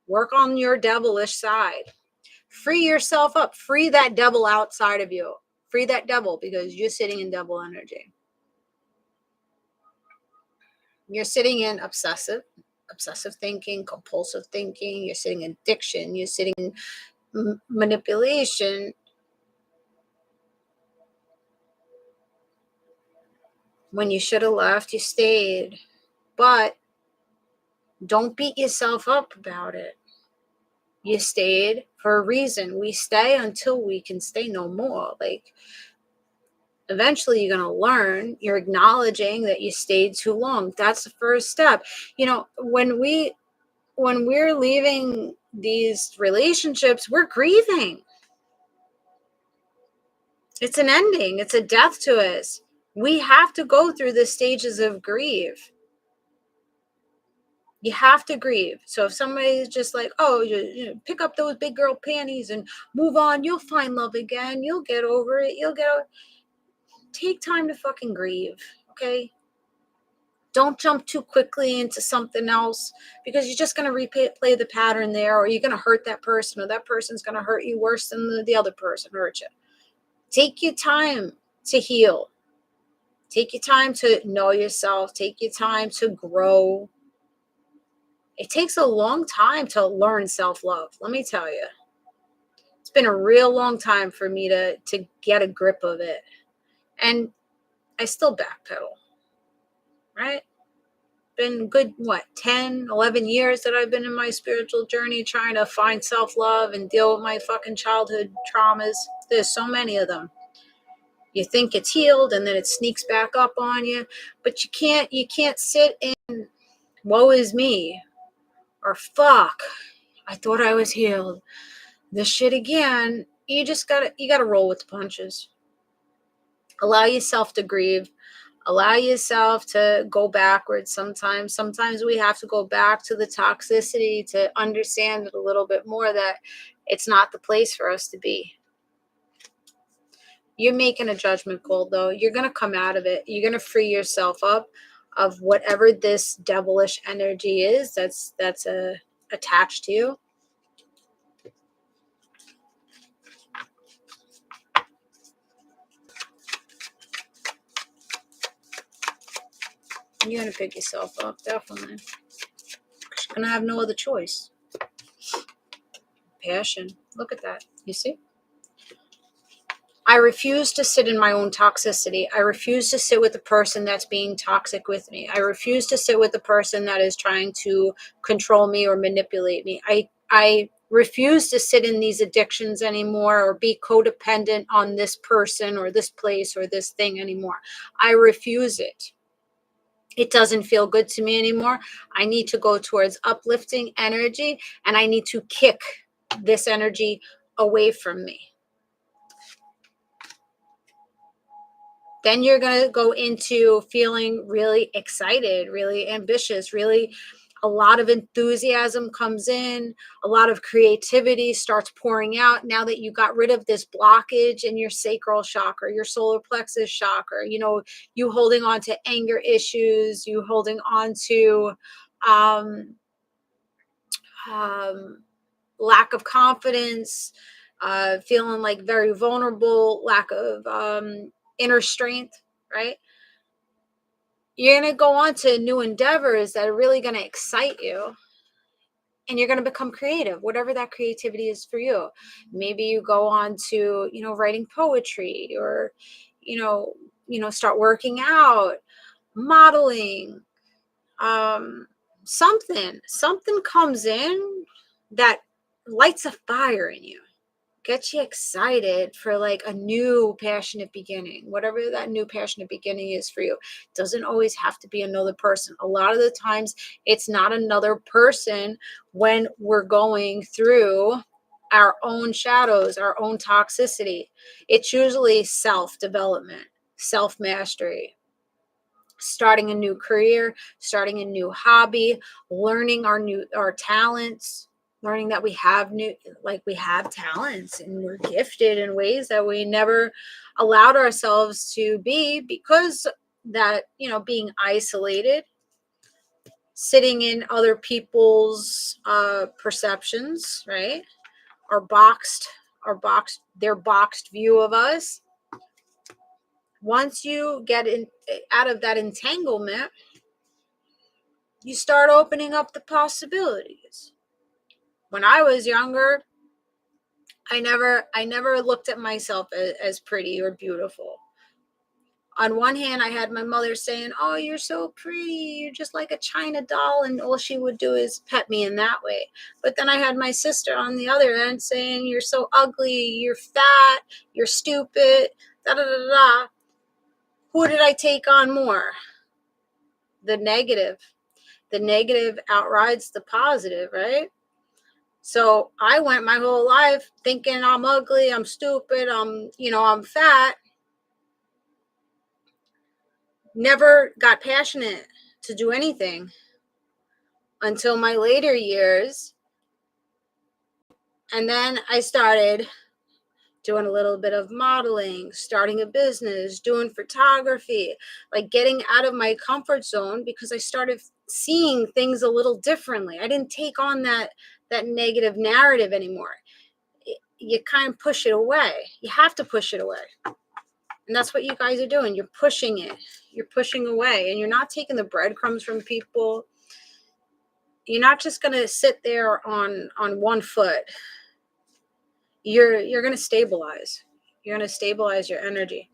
Work on your devilish side. Free yourself up. Free that devil outside of you. Free that devil because you're sitting in devil energy. You're sitting in obsessive thinking, compulsive thinking. You're sitting in addiction. You're sitting in manipulation. When you should have left, you stayed. But don't beat yourself up about it. You stayed for a reason. We stay until we can stay no more. Like, eventually you're going to learn. You're acknowledging that you stayed too long. That's the first step. You know, when we're leaving these relationships, we're grieving. It's an ending. It's a death to us. We have to go through the stages of grief. You have to grieve. So if somebody's just like, oh, you pick up those big girl panties and move on, you'll find love again. You'll get over it. Take time to fucking grieve, okay? Don't jump too quickly into something else, because you're just going to replay the pattern there, or you're going to hurt that person, or that person's going to hurt you worse than the other person hurt you. Take your time to heal. Take your time to know yourself. Take your time to grow. It takes a long time to learn self-love. Let me tell you. It's been a real long time for me to get a grip of it. And I still backpedal, right? Been good, 10, 11 years that I've been in my spiritual journey trying to find self-love and deal with my fucking childhood traumas. There's so many of them. You think it's healed and then it sneaks back up on you, but you can't sit in woe is me or fuck, I thought I was healed. This shit again. You gotta roll with the punches. Allow yourself to grieve. Allow yourself to go backwards sometimes. Sometimes we have to go back to the toxicity to understand it a little bit more, that it's not the place for us to be. You're making a judgment call, though. You're going to come out of it. You're going to free yourself up of whatever this devilish energy is that's attached to you. You're going to pick yourself up, definitely. You're going to have no other choice. Passion. Look at that. You see? I refuse to sit in my own toxicity. I refuse to sit with the person that's being toxic with me. I refuse to sit with the person that is trying to control me or manipulate me. I refuse to sit in these addictions anymore or be codependent on this person or this place or this thing anymore. I refuse it. It doesn't feel good to me anymore. I need to go towards uplifting energy, and I need to kick this energy away from me. Then you're going to go into feeling really excited, really ambitious, really a lot of enthusiasm comes in, a lot of creativity starts pouring out now that you got rid of this blockage in your sacral chakra, your solar plexus chakra, you holding on to anger issues, you holding on to lack of confidence, feeling like very vulnerable, lack of inner strength, right? You're going to go on to new endeavors that are really going to excite you, and you're going to become creative, whatever that creativity is for you. Maybe you go on to, writing poetry, or, start working out, modeling, something comes in that lights a fire in you. Get you excited for like a new passionate beginning, whatever that new passionate beginning is for you. It doesn't always have to be another person. A lot of the times it's not another person when we're going through our own shadows, our own toxicity. It's usually self-development, self-mastery, starting a new career, starting a new hobby, learning our talents, learning that we have talents and we're gifted in ways that we never allowed ourselves to be, because that, being isolated, sitting in other people's perceptions, right? Their boxed view of us. Once you get out of that entanglement, you start opening up the possibilities. When I was younger, I never looked at myself as pretty or beautiful. On one hand, I had my mother saying, "Oh, you're so pretty. You're just like a China doll." And all she would do is pet me in that way. But then I had my sister on the other end saying, "You're so ugly. You're fat. You're stupid. Da da da da." Who did I take on more? The negative. The negative outrides the positive, right? So I went my whole life thinking I'm ugly, I'm stupid, I'm fat. Never got passionate to do anything until my later years. And then I started doing a little bit of modeling, starting a business, doing photography, like getting out of my comfort zone because I started seeing things a little differently. I didn't take on that negative narrative anymore. You kind of push it away. You have to push it away. And that's what you guys are doing. You're pushing it. You're pushing away. And you're not taking the breadcrumbs from people. You're not just going to sit there on one foot. You're going to stabilize. You're going to stabilize your energy.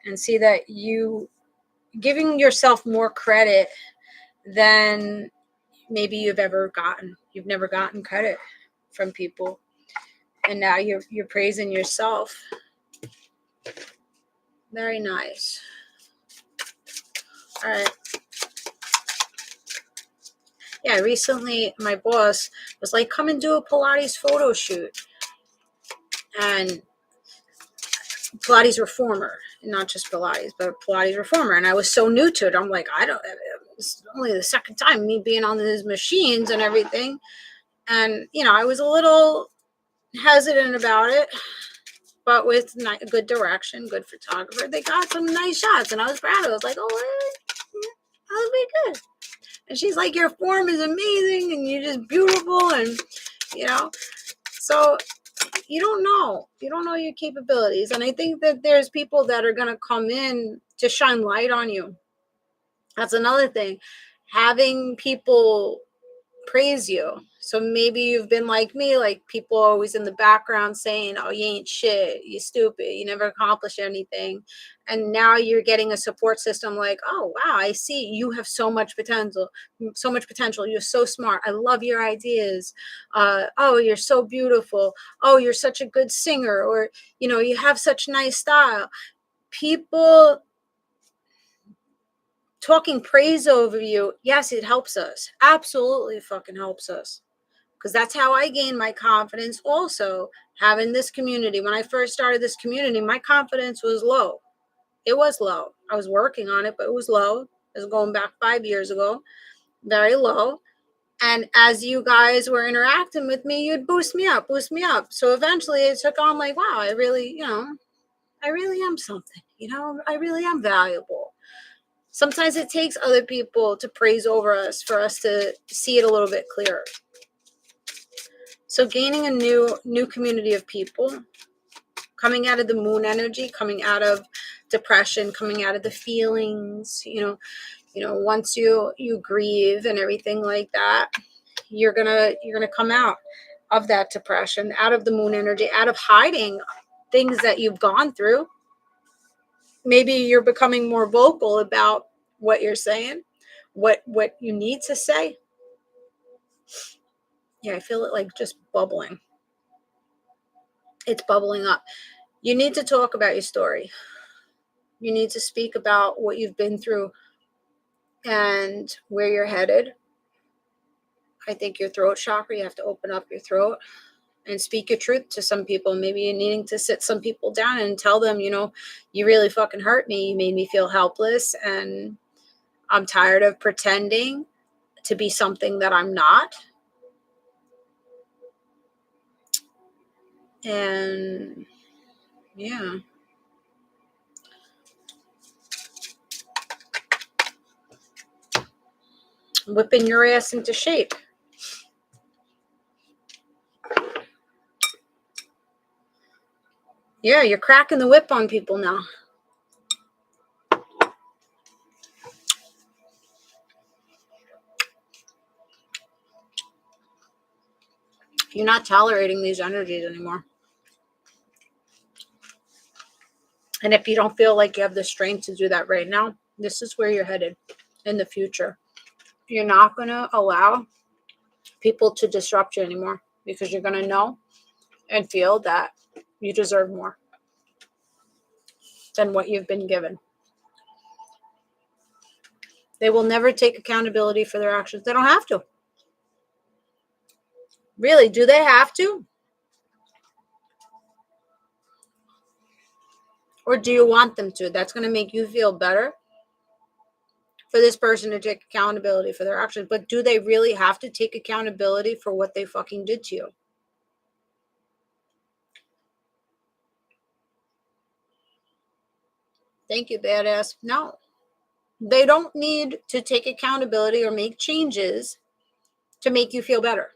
And see that you giving yourself more credit than maybe you've ever gotten. You've never gotten credit from people. And now you're praising yourself. Very nice. All right. Yeah, recently my boss was like, "Come and do a Pilates photo shoot." And Pilates reformer, not just Pilates, but Pilates reformer. And I was so new to it. I'm like, it's only the second time me being on these machines and everything. And, I was a little hesitant about it. But with good direction, good photographer, they got some nice shots. And I was proud. I was like, oh, that'll be good. And she's like, "Your form is amazing and you're just beautiful." And, so you don't know your capabilities. And I think that there's people that are going to come in to shine light on you. That's another thing. Having people praise you. So maybe you've been like me, like people always in the background saying, "Oh, you ain't shit, you stupid, you never accomplish anything." And now you're getting a support system like, "Oh, wow, I see you have so much potential. You're so smart. I love your ideas. Oh, you're so beautiful. Oh, you're such a good singer," or, "You have such nice style." People talking praise over you, yes, it helps us. Absolutely fucking helps us. Because that's how I gained my confidence also, having this community. When I first started this community, my confidence was low. It was low. I was working on it, but it was low. It was going back 5 years ago. Very low. And as you guys were interacting with me, you'd boost me up. So eventually it took on like, wow, I really am something. I really am valuable. Sometimes it takes other people to praise over us for us to see it a little bit clearer. So gaining a new community of people, coming out of the moon energy, coming out of depression, coming out of the feelings, once you grieve and everything like that, you're gonna come out of that depression, out of the moon energy, out of hiding things that you've gone through. Maybe you're becoming more vocal about what you're saying, what you need to say. Yeah, I feel it like just bubbling. It's bubbling up. You need to talk about your story. You need to speak about what you've been through and where you're headed. I think your throat chakra, you have to open up your throat and speak your truth to some people. Maybe you're needing to sit some people down and tell them, you really fucking hurt me. You made me feel helpless, and I'm tired of pretending to be something that I'm not. And yeah. Whipping your ass into shape. Yeah, you're cracking the whip on people now. You're not tolerating these energies anymore. And if you don't feel like you have the strength to do that right now, this is where you're headed in the future. You're not going to allow people to disrupt you anymore because you're going to know and feel that you deserve more than what you've been given. They will never take accountability for their actions. They don't have to. Really, do they have to? Or do you want them to? That's going to make you feel better for this person to take accountability for their actions. But do they really have to take accountability for what they fucking did to you? Thank you, badass. No. They don't need to take accountability or make changes to make you feel better.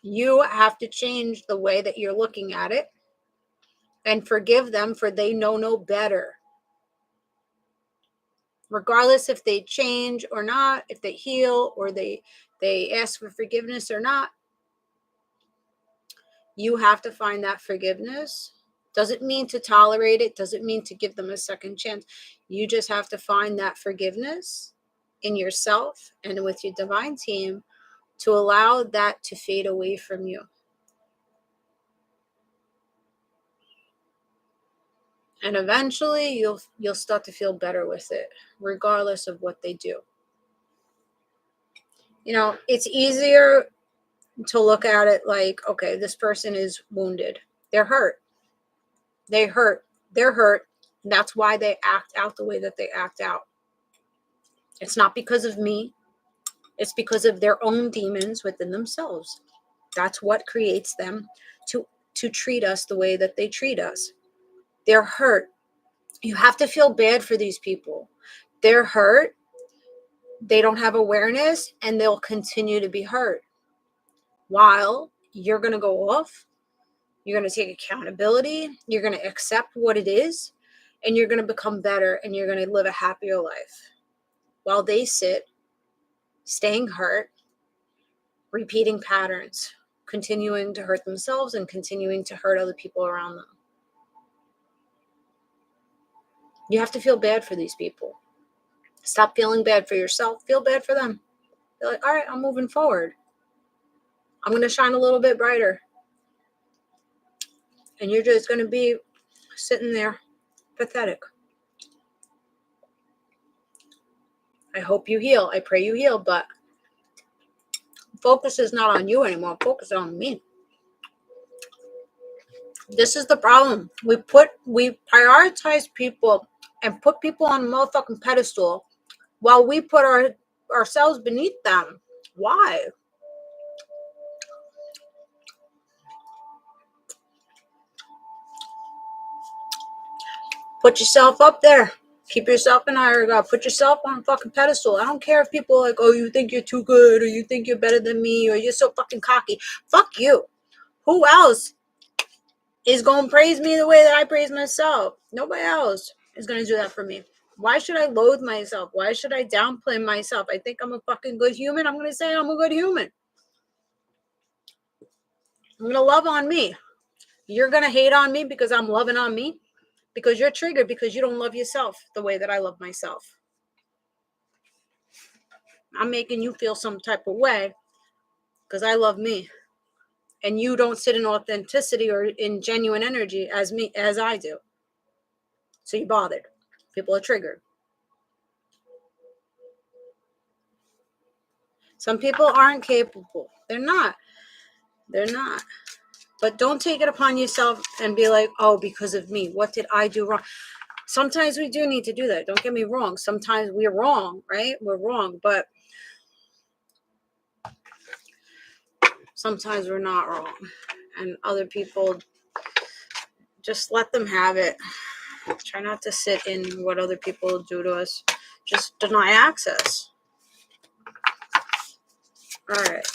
You have to change the way that you're looking at it and forgive them, for they know no better. Regardless if they change or not, if they heal or they ask for forgiveness or not, you have to find that forgiveness. Doesn't mean to tolerate it, doesn't mean to give them a second chance. You just have to find that forgiveness in yourself and with your divine team to allow that to fade away from you. And eventually you'll start to feel better with it, regardless of what they do. You know, it's easier to look at it like, okay, this person is wounded. They're hurt. They're hurt. That's why they act out the way that they act out. It's not because of me. It's because of their own demons within themselves. That's what creates them to treat us the way that they treat us. They're hurt. You have to feel bad for these people. They're hurt. They don't have awareness, and they'll continue to be hurt. While you're going to go off, you're going to take accountability, you're going to accept what it is, and you're going to become better, and you're going to live a happier life. While they sit, staying hurt, repeating patterns, continuing to hurt themselves and continuing to hurt other people around them. You have to feel bad for these people. Stop feeling bad for yourself. Feel bad for them. Be like, all right, I'm moving forward. I'm going to shine a little bit brighter. And you're just going to be sitting there pathetic. I hope you heal. I pray you heal, but focus is not on you anymore. Focus on me. This is the problem. We prioritize people and put people on a motherfucking pedestal while we put ourselves beneath them. Why? Put yourself up there. Keep yourself in higher regard. Put yourself on a fucking pedestal. I don't care if people are like, oh, you think you're too good, or you think you're better than me, or you're so fucking cocky. Fuck you. Who else is going to praise me the way that I praise myself? Nobody else is going to do that for me. Why should I loathe myself? Why should I downplay myself? I think I'm a fucking good human. I'm going to say I'm a good human. I'm going to love on me. You're going to hate on me because I'm loving on me? Because you're triggered because you don't love yourself the way that I love myself. I'm making you feel some type of way because I love me. And you don't sit in authenticity or in genuine energy as I do. So you're bothered. People are triggered. Some people aren't capable. They're not. But don't take it upon yourself and be like, oh, because of me. What did I do wrong? Sometimes we do need to do that. Don't get me wrong. Sometimes we're wrong, right? We're wrong. But sometimes we're not wrong. And other people, just let them have it. Try not to sit in what other people do to us. Just deny access. All right.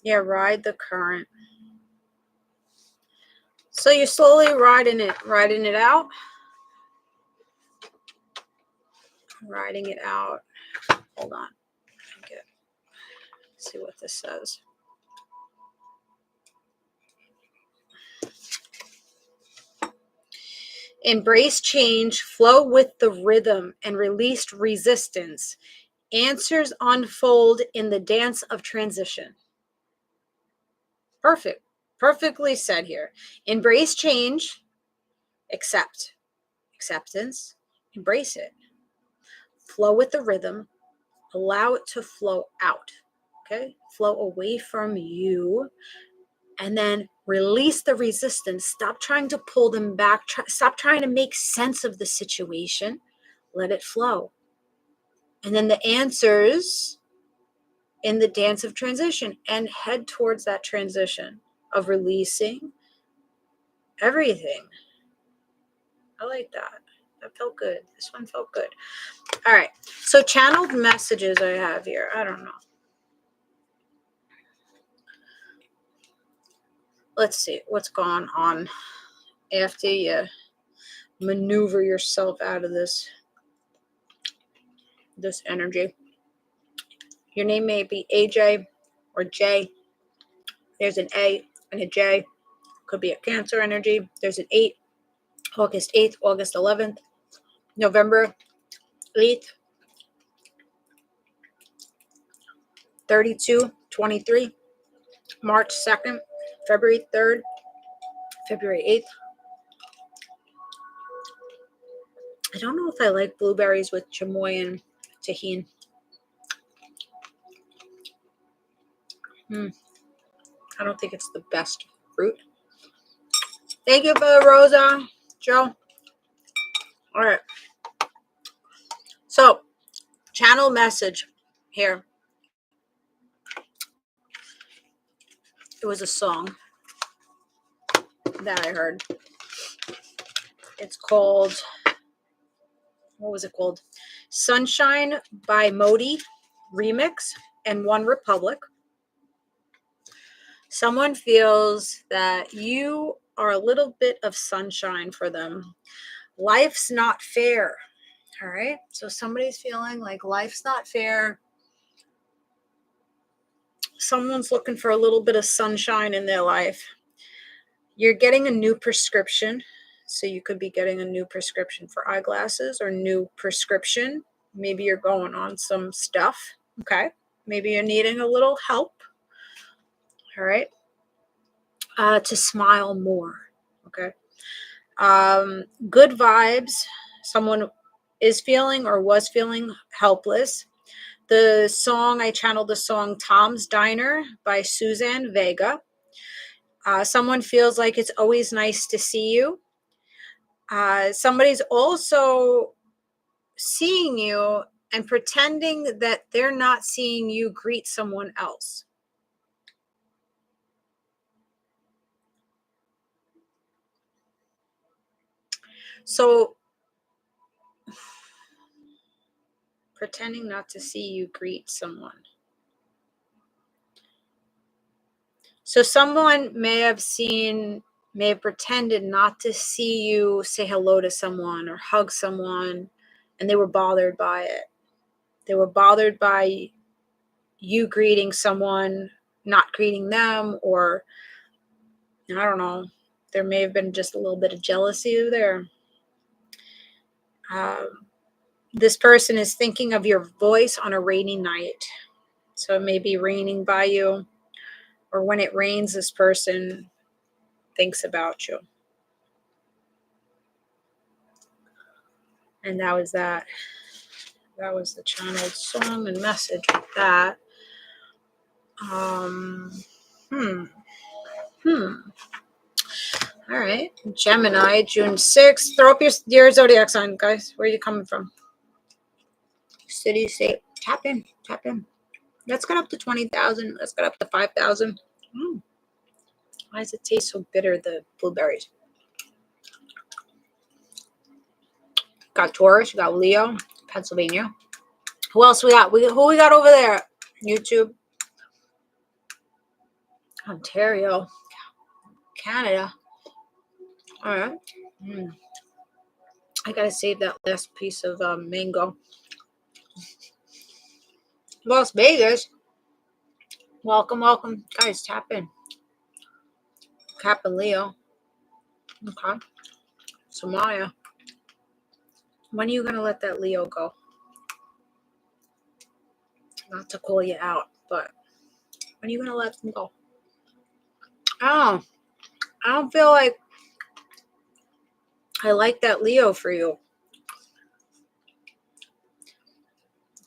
Yeah, ride the current. So you're slowly riding it out. Riding it out. Hold on. See what this says. Embrace change, flow with the rhythm, and release resistance. Answers unfold in the dance of transition. Perfect. Perfectly said here. Embrace change, accept. Acceptance, embrace it. Flow with the rhythm, allow it to flow out. Okay? Flow away from you, and then release the resistance. Stop trying to pull them back. Stop trying to make sense of the situation. Let it flow. And then the answers in the dance of transition, and head towards that transition of releasing everything. I like that. That felt good. This one felt good. All right. So channeled messages I have here. I don't know. Let's see what's going on after you maneuver yourself out of this energy. Your name may be AJ or J. There's an A and a J. Could be a Cancer energy. There's an 8, August 8th, August 11th, November 8th, 32-23, March 2nd, February 3rd, February 8th. I don't know if I like blueberries with chamoy and tahini. I don't think it's the best fruit. Thank you for the Rosa, Joe. All right. So, channel message here. It was a song that I heard. It's called, what was it called? Sunshine by Modi Remix and One Republic. Someone feels that you are a little bit of sunshine for them. Life's not fair. All right. So somebody's feeling like life's not fair. Someone's looking for a little bit of sunshine in their life. You're getting a new prescription. So you could be getting a new prescription for eyeglasses or new prescription. Maybe you're going on some stuff. Okay. Maybe you're needing a little help. All right. To smile more. Okay. Good vibes. Someone is feeling or was feeling helpless. The song, I channeled the song Tom's Diner by Suzanne Vega. Someone feels like it's always nice to see you. Somebody's also seeing you and pretending that they're not seeing you greet someone else. So, pretending not to see you greet someone. So someone may have pretended not to see you say hello to someone or hug someone, and they were bothered by it. They were bothered by you greeting someone, not greeting them, or I don't know. There may have been just a little bit of jealousy there. This person is thinking of your voice on a rainy night. So it may be raining by you, or when it rains, this person thinks about you. And that was that. That was the channeled song and message with that. All right. Gemini, June 6th. Throw up your zodiac sign, guys. Where are you coming from? City, state. Tap in. Tap in. Let's get up to 20,000. Let's get up to 5,000. Why does it taste so bitter, the blueberries? Got Taurus. You got Leo. Pennsylvania. Who else we got? Who we got over there? YouTube. Ontario. Canada. All right. I gotta save that last piece of mango. Las Vegas. Welcome, welcome. Guys, tap in. Cap and Leo. Okay. Somalia. When are you going to let that Leo go? Not to call you out, but when are you going to let them go? I don't feel like I like that Leo for you.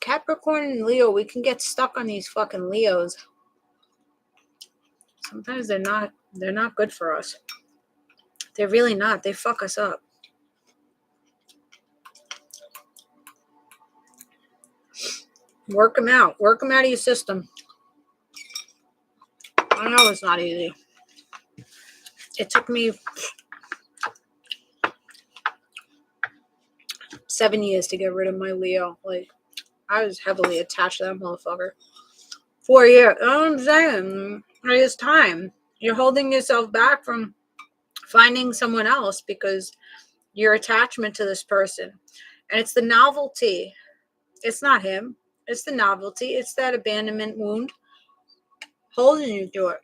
Capricorn and Leo, we can get stuck on these fucking Leos. Sometimes they're not good for us. They're really not. They fuck us up. Work them out. Work them out of your system. I know it's not easy. It took me 7 years to get rid of my Leo. Like, I was heavily attached to that motherfucker. 4 years. You know what I'm saying? It's time. You're holding yourself back from finding someone else because your attachment to this person. And it's the novelty. It's not him. It's the novelty. It's that abandonment wound holding you to it.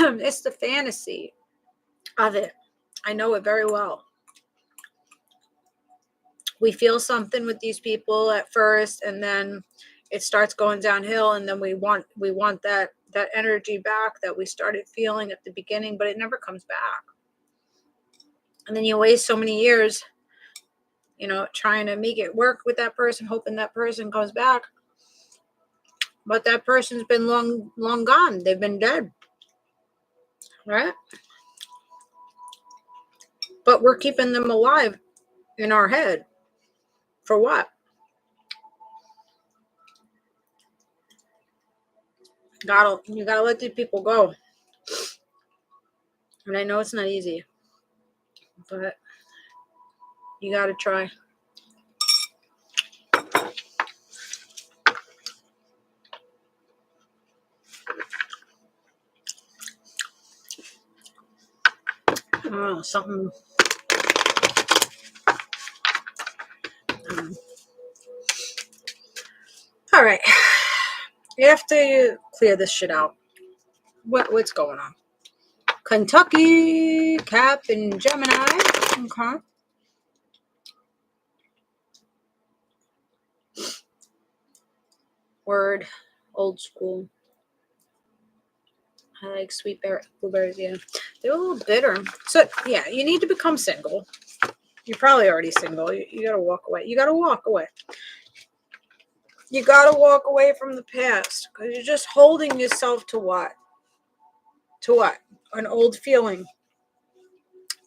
It's the fantasy of it. I know it very well. We feel something with these people at first, and then it starts going downhill, and then we want that energy back that we started feeling at the beginning, but it never comes back. And then you waste so many years, trying to make it work with that person, hoping that person comes back. But that person's been long gone. They've been dead. Right? But we're keeping them alive in our head. For what? You gotta let these people go. And I know it's not easy, but you gotta try. Oh, something. All right. You have to clear this shit out. What's going on? Kentucky, Cap, and Gemini. Okay. Word. Old school. I like sweet blueberries, yeah. They're a little bitter. So, yeah, you need to become single. You're probably already single. You gotta walk away. You gotta walk away. You gotta walk away from the past. Because you're just holding yourself to what? To what? An old feeling.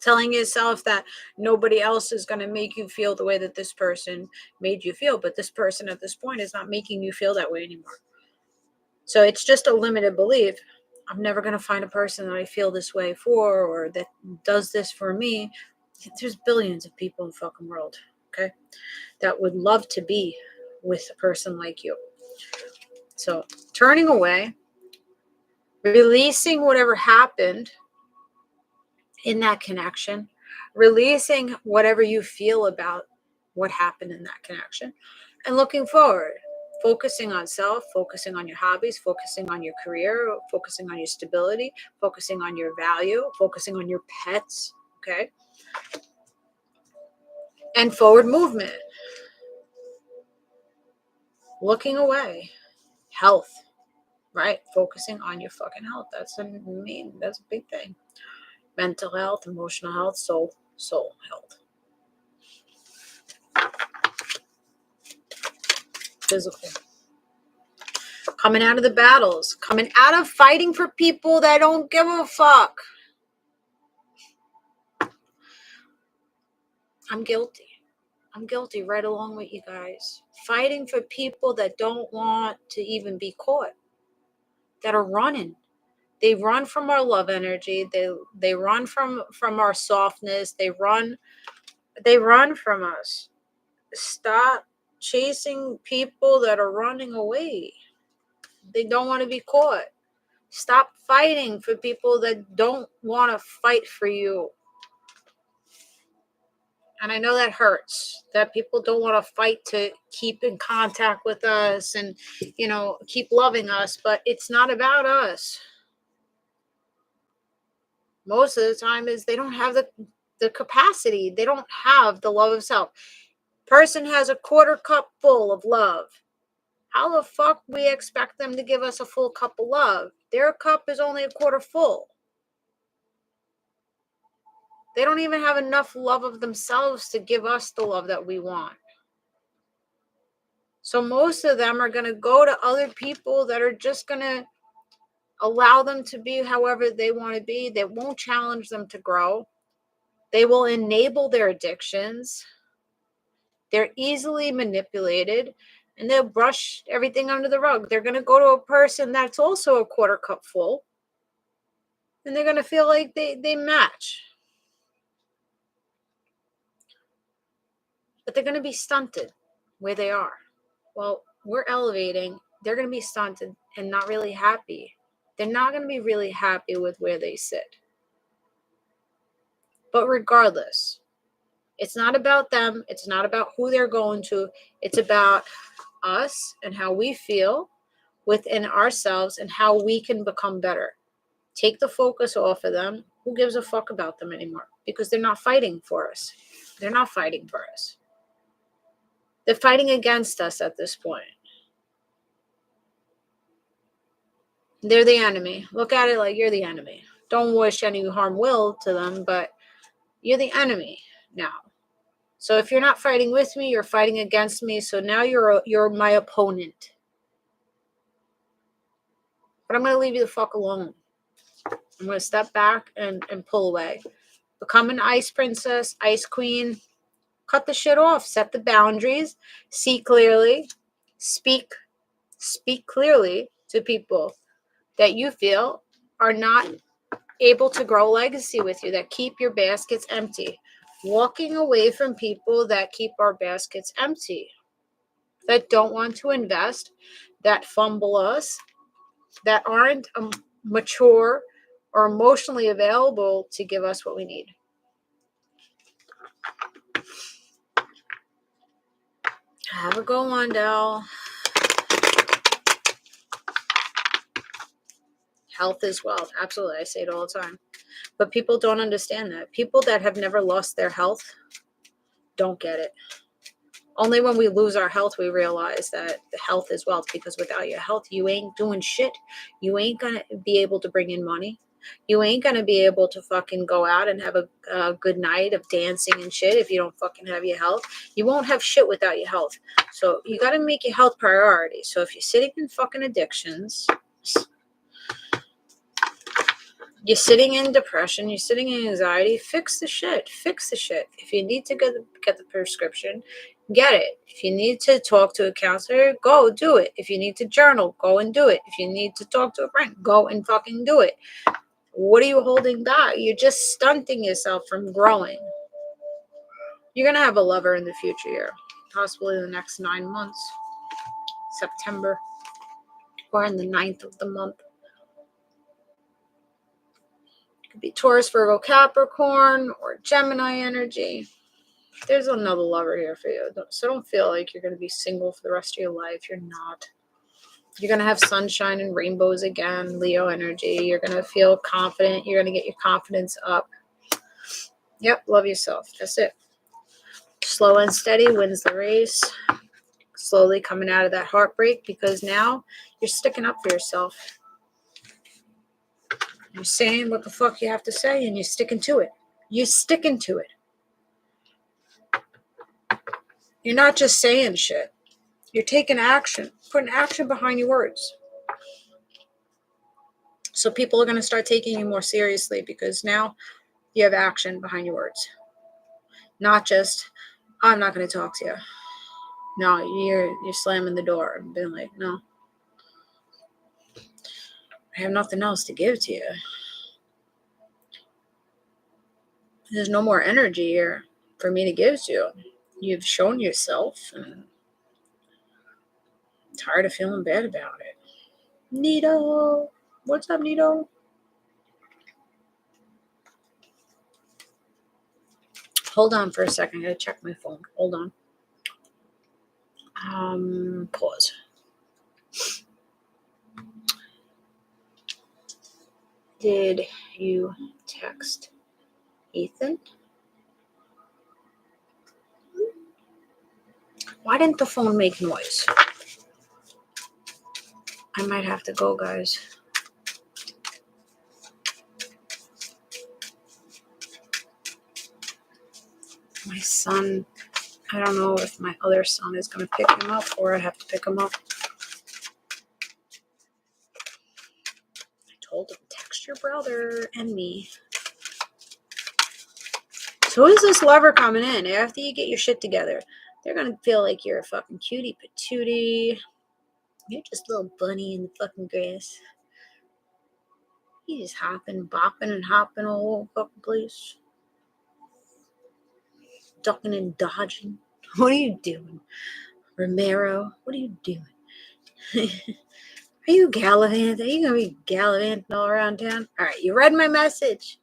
Telling yourself that nobody else is going to make you feel the way that this person made you feel. But this person at this point is not making you feel that way anymore. So it's just a limited belief. I'm never going to find a person that I feel this way for or that does this for me. There's billions of people in the fucking world, okay, that would love to be with a person like you. So turning away, releasing whatever happened in that connection, releasing whatever you feel about what happened in that connection, and looking forward, focusing on self, focusing on your hobbies, focusing on your career, focusing on your stability, focusing on your value, focusing on your pets, okay? And forward movement. Looking away. Health, right? Focusing on your fucking health. That's a big thing. Mental health, emotional health, soul health. Physical. Coming out of the battles. Coming out of fighting for people that don't give a fuck. I'm guilty. I'm guilty right along with you guys. Fighting for people that don't want to even be caught. That are running. They run from our love energy. They run from our softness. They run from us. Stop chasing people that are running away. They don't want to be caught. Stop fighting for people that don't want to fight for you. And I know that hurts, that people don't want to fight to keep in contact with us and, keep loving us, but it's not about us. Most of the time is they don't have the capacity. They don't have the love of self. Person has a quarter cup full of love. How the fuck we expect them to give us a full cup of love? Their cup is only a quarter full. They don't even have enough love of themselves to give us the love that we want. So most of them are going to go to other people that are just going to allow them to be however they want to be. They won't challenge them to grow. They will enable their addictions. They're easily manipulated, and they'll brush everything under the rug. They're going to go to a person that's also a quarter cup full, and they're going to feel like they match. But they're going to be stunted where they are. Well, we're elevating. They're going to be stunted and not really happy. They're not going to be really happy with where they sit. But regardless, it's not about them. It's not about who they're going to. It's about us and how we feel within ourselves and how we can become better. Take the focus off of them. Who gives a fuck about them anymore? Because they're not fighting for us. They're not fighting for us. They're fighting against us at this point. They're the enemy. Look at it like you're the enemy. Don't wish any harm will to them, but you're the enemy now. So if you're not fighting with me, you're fighting against me. So now you're my opponent. But I'm going to leave you the fuck alone. I'm going to step back and pull away. Become an ice princess, ice queen. Cut the shit off. Set the boundaries. See clearly. Speak clearly to people that you feel are not able to grow legacy with you, that keep your baskets empty. Walking away from people that keep our baskets empty, that don't want to invest, that fumble us, that aren't mature or emotionally available to give us what we need. Have a good one, Del. Health is wealth. Absolutely. I say it all the time. But people don't understand that. People that have never lost their health don't get it. Only when we lose our health, we realize that the health is wealth, because without your health, you ain't doing shit. You ain't going to be able to bring in money. You ain't going to be able to fucking go out and have a good night of dancing and shit if you don't fucking have your health. You won't have shit without your health. So you got to make your health priority. So if you're sitting in fucking addictions, you're sitting in depression, you're sitting in anxiety, fix the shit. Fix the shit. If you need to get the prescription, get it. If you need to talk to a counselor, go do it. If you need to journal, go and do it. If you need to talk to a friend, go and fucking do it. What are you holding back? You're just stunting yourself from growing. You're going to have a lover in the future year, possibly in the next 9 months, September, or in the 9th of the month. Could be Taurus, Virgo, Capricorn, or Gemini energy. There's another lover here for you. So don't feel like you're going to be single for the rest of your life. You're not. You're going to have sunshine and rainbows again, Leo energy. You're going to feel confident. You're going to get your confidence up. Yep, love yourself. That's it. Slow and steady wins the race. Slowly coming out of that heartbreak, because now you're sticking up for yourself. You're saying what the fuck you have to say, and you're sticking to it. You're sticking to it. You're not just saying shit. You're taking action. Putting action behind your words. So people are going to start taking you more seriously, because now you have action behind your words. Not just, I'm not going to talk to you. No, you're slamming the door and being like, no. I have nothing else to give to you. There's no more energy here for me to give to you. You've shown yourself, and I'm tired of feeling bad about it. Nito. What's up, Nito? Hold on for a second. I gotta check my phone. Hold on. Pause. Did you text Ethan? Why didn't the phone make noise? I might have to go, guys. My son, I don't know if my other son is going to pick him up or I have to pick him up. I told him, text your brother and me. So who is this lover coming in? After you get your shit together, they're going to feel like you're a fucking cutie patootie. You're just a little bunny in the fucking grass. You just hopping, bopping, and hopping all over the fucking place. Ducking and dodging. What are you doing? Romero, what are you doing? Are you gallivanting? Are you going to be gallivanting all around town? All right, you read my message.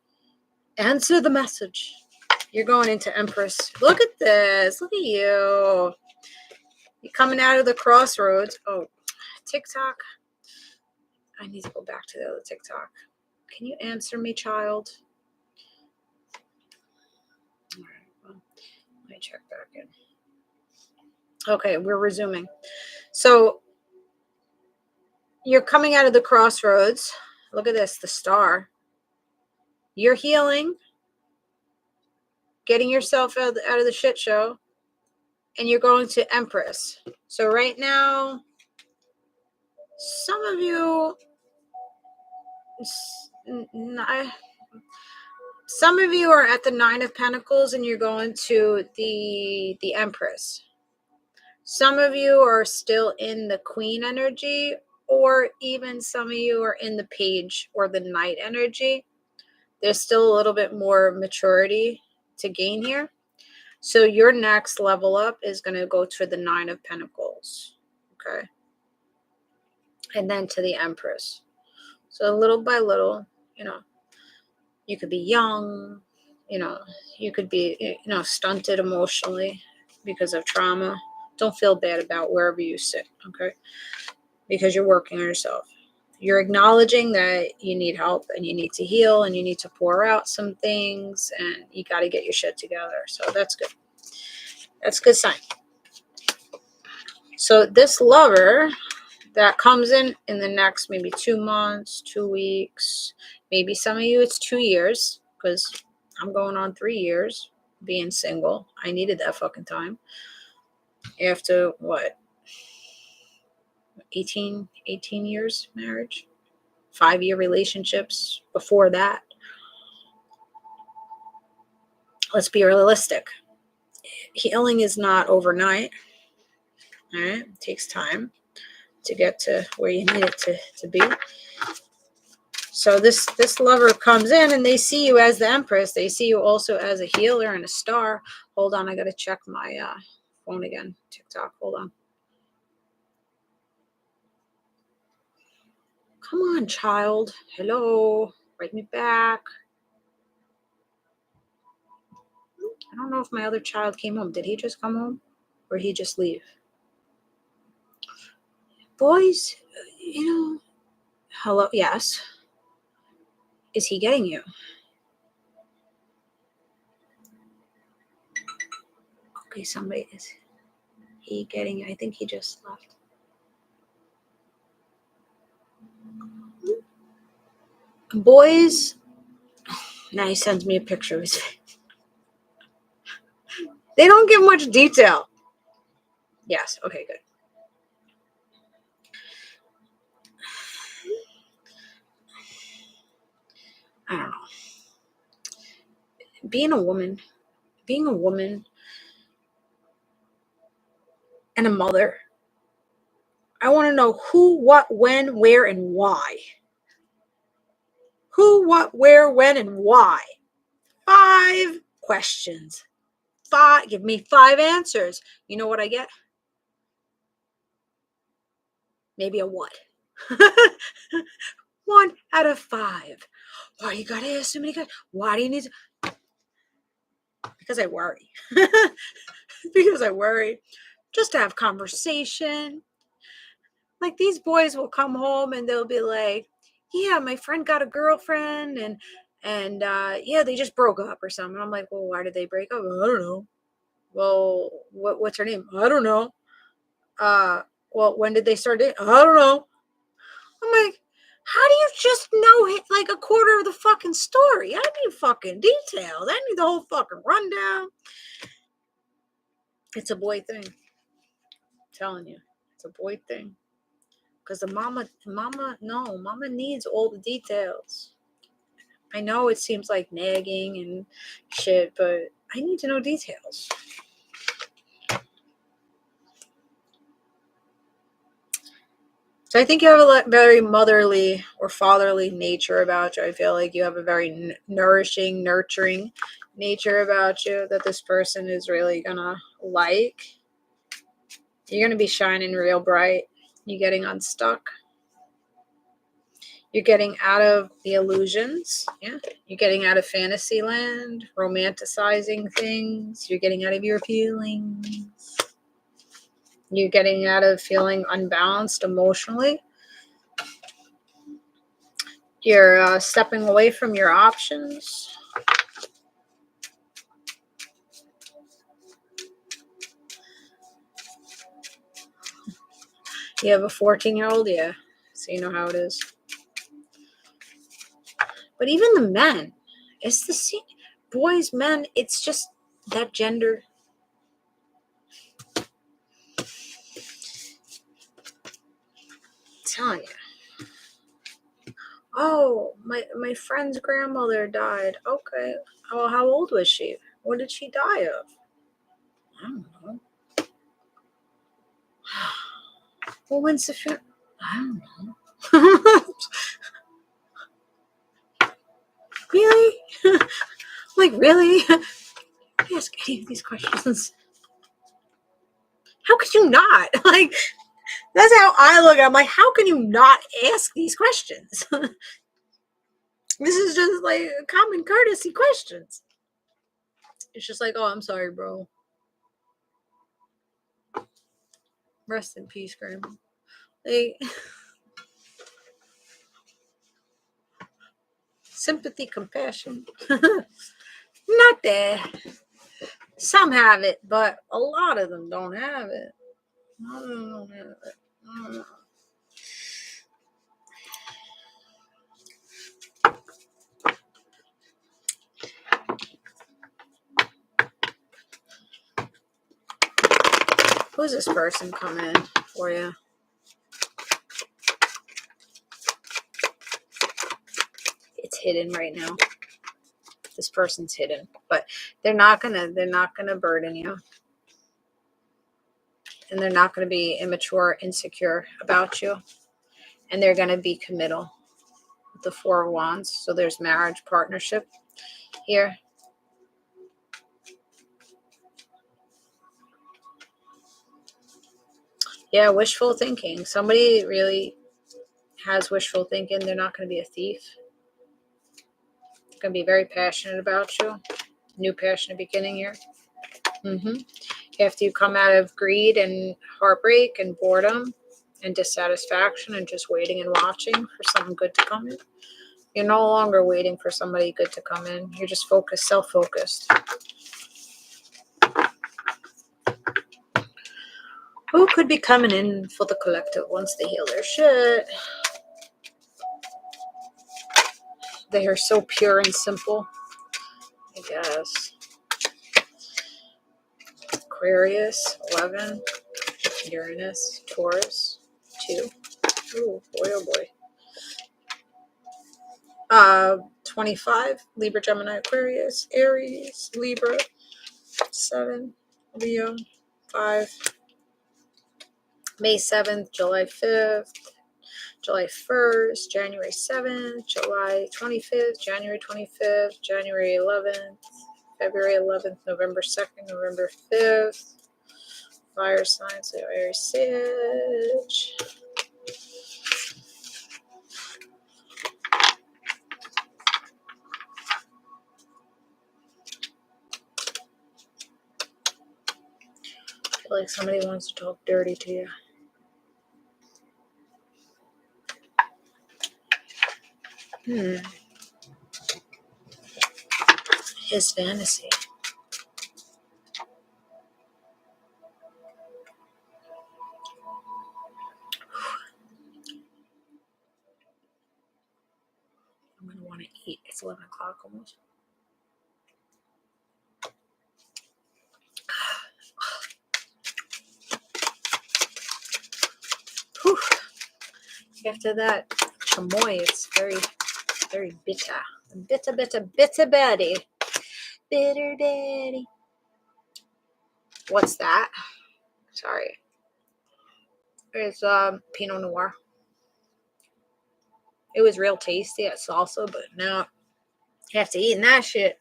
Answer the message. You're going into Empress. Look at this. Look at you. You're coming out of the crossroads. Oh, TikTok. I need to go back to the other TikTok. Can you answer me, child? All right, well, let me check back in. Okay, we're resuming. So you're coming out of the crossroads. Look at this, the star. You're healing, getting yourself out of the shit show, and you're going to Empress. So right now, some of you are at the Nine of Pentacles and you're going to the Empress. Some of you are still in the Queen energy, or even some of you are in the Page or the Knight energy. There's still a little bit more maturity to gain here. So your next level up is going to go to the Nine of Pentacles. Okay. And then to the Empress. So little by little, you could be young, you could be, stunted emotionally because of trauma. Don't feel bad about wherever you sit, okay? Because you're working on yourself. You're acknowledging that you need help and you need to heal and you need to pour out some things and you got to get your shit together. So that's good. That's a good sign. So this lover that comes in the next maybe 2 months, 2 weeks, maybe some of you it's 2 years, because I'm going on 3 years being single. I needed that fucking time. After what? 18 years marriage, 5-year relationships before that. Let's be realistic. Healing is not overnight. All right, it takes time to get to where you need it to be. So this lover comes in and they see you as the Empress. They see you also as a healer and a star. Hold on, I got to check my phone again. TikTok, hold on. Come on, child. Hello. Write me back. I don't know if my other child came home. Did he just come home or did he just leave? Boys, hello, yes. Is he getting you? Okay, somebody is he getting you? I think he just left. Boys, now he sends me a picture of his face. They don't give much detail. Yes, okay, good. I don't know. Being a woman and a mother, I want to know who, what, when, where, and why. Who, what, where, when, and why. 5 questions. Give me 5 answers. You know what I get? Maybe a what? 1 out of 5. Why you gotta ask so many questions? Why do you need to? because I worry. Because I worry. Just to have conversation. Like these boys will come home and they'll be like, yeah, my friend got a girlfriend and yeah, they just broke up or something. I'm like, well, why did they break up? I don't know. Well, what's her name? I don't know. Well, when did they start dating? I don't know. I'm like, how do you just know like a quarter of the fucking story? I need fucking details. I need the whole fucking rundown. It's a boy thing. I'm telling you, it's a boy thing. Because the mama needs all the details. I know it seems like nagging and shit, but I need to know details. So I think you have a very motherly or fatherly nature about you. I feel like you have a very nourishing, nurturing nature about you that this person is really gonna like. You're gonna be shining real bright. You're getting unstuck. You're getting out of the illusions. Yeah. You're getting out of fantasy land, romanticizing things. You're getting out of your feelings. You're getting out of feeling unbalanced emotionally. You're stepping away from your options. You have a 14-year-old, yeah. So you know how it is. But even the men, it's the same. Boys, men, it's just that gender. I'm telling you. Oh, my friend's grandmother died. Okay. Oh, how old was she? What did she die of? I don't know. Well, when's the funeral? I don't know. Really? Like, really? Ask any of these questions. How could you not? Like, that's how I look at it. I'm like, how can you not ask these questions? This is just like common courtesy questions. It's just like, oh, I'm sorry, bro. Rest in peace, Grandma. Like, sympathy, compassion. Not there. Some have it, but a lot of them don't have it. A lot of them don't have it. I don't know. Who's this person coming in for you? It's hidden right now. This person's hidden, but they're not gonna burden you, and they're not gonna be immature, insecure about you, and they're gonna be committal with the Four of Wands. So there's marriage, partnership here. Yeah, wishful thinking. Somebody really has wishful thinking. They're not going to be a thief. They're going to be very passionate about you. New passionate beginning here. After you come out of greed and heartbreak and boredom and dissatisfaction and just waiting and watching for something good to come in, you're no longer waiting for somebody good to come in. You're just focused, self-focused. Who could be coming in for the collective once they heal their shit? They are so pure and simple, I guess. Aquarius, 11. Uranus, Taurus, 2. Ooh, boy, oh boy. 25. Libra, Gemini, Aquarius, Aries, Libra, 7. Leo, 5. May 7th, July 5th, July 1st, January 7th, July 25th, January 25th, January 11th, February 11th, November 2nd, November 5th. Fire signs, so Aries, Sage. feel like somebody wants to talk dirty to you. His fantasy. I'm going to want to eat. It's 11 o'clock almost. Whew. After that chamoy, it's very, very bitter. Bitter, bitty. Bitter daddy. What's that? Sorry. It's Pinot Noir. It was real tasty at salsa, but now you have to eat that shit.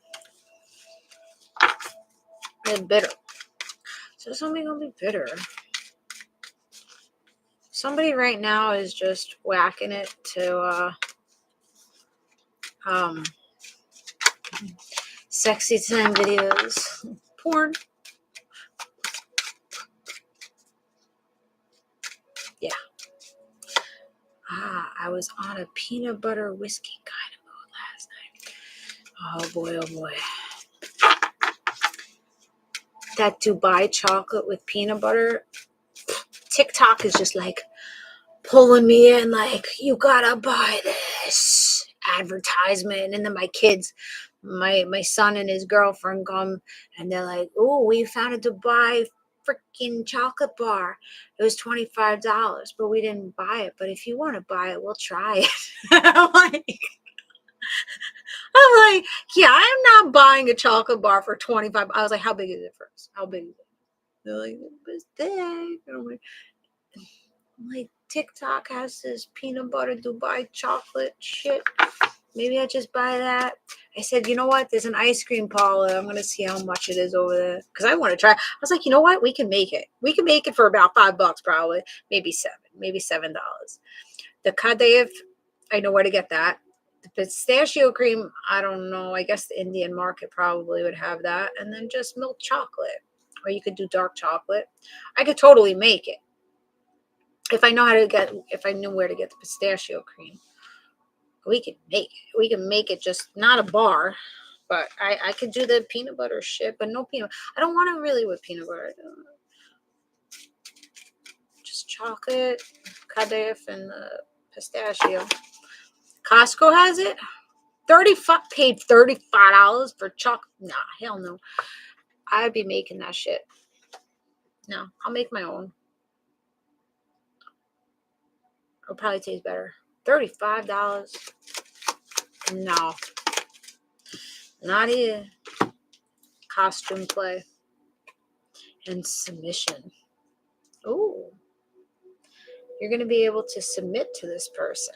It's bitter. So somebody gonna be bitter. Somebody right now is just whacking it to sexy time videos. Porn. Yeah. I was on a peanut butter whiskey kind of mood last night. Oh boy. That Dubai chocolate with peanut butter. TikTok is just like pulling me in like, you gotta buy this advertisement. And then my kids, my son and his girlfriend come and they're like, oh, we found a Dubai freaking chocolate bar. It was $25, but we didn't buy it. But if you want to buy it, we'll try it. I'm like, yeah, I'm not buying a chocolate bar for $25. I was like, how big is it first? How big is it? They're like, it's big. I'm like, TikTok has this peanut butter Dubai chocolate shit. Maybe I just buy that. I said, you know what? There's an ice cream parlor. I'm going to see how much it is over there. Because I want to try. I was like, you know what? We can make it. We can make it for about $5 probably. Maybe $7. The Kadayif, I know where to get that. The pistachio cream, I don't know. I guess the Indian market probably would have that. And then just milk chocolate. Or you could do dark chocolate. I could totally make it. If I knew where to get the pistachio cream, we can make it. We can make it just not a bar, but I could do the peanut butter shit, but no peanut. I don't want it really with peanut butter. Just chocolate, Kadayif, and pistachio. Costco has it. Paid $35 for chocolate. Nah, hell no. I'd be making that shit. No, I'll make my own. It'll probably taste better. $35. No. Not here. Costume play. And submission. Ooh. You're going to be able to submit to this person.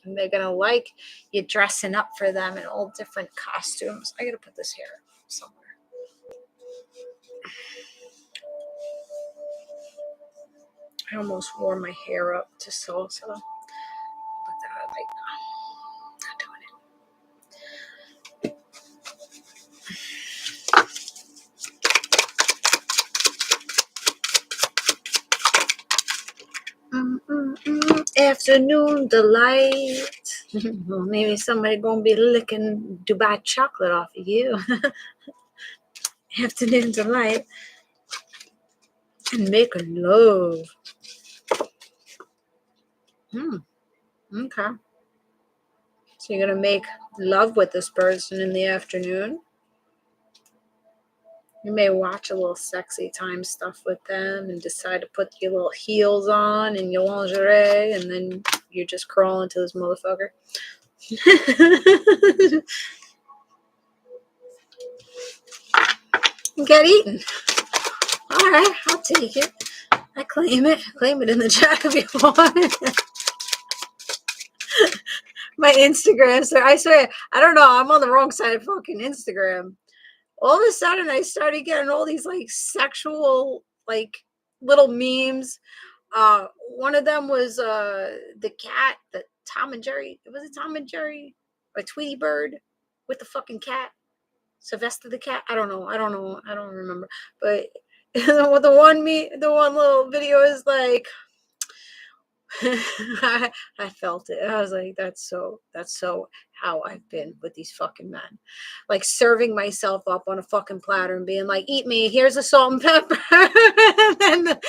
And they're going to like you dressing up for them in all different costumes. I got to put this here somewhere. I almost wore my hair up to salsa. But I'm like, no, not doing it. Afternoon delight. Well, maybe somebody gonna be licking Dubai chocolate off of you. Afternoon delight. And making love. Okay. So you're gonna make love with this person in the afternoon. You may watch a little sexy time stuff with them and decide to put your little heels on and your lingerie, and then you're just crawling to this motherfucker. Get eaten. All right, I'll take it. I claim it. Claim it in the chat if you want. My Instagram, so I swear, I don't know. I'm on the wrong side of fucking Instagram. All of a sudden, I started getting all these like sexual, like little memes. One of them was the cat, the Tom and Jerry. Was it Tom and Jerry or Tweety Bird with the fucking cat? Sylvester the cat? I don't know. I don't remember. But the one little video is like, I felt it. I was like, that's so how I've been with these fucking men. Like serving myself up on a fucking platter and being like, eat me, here's a salt and pepper. And then,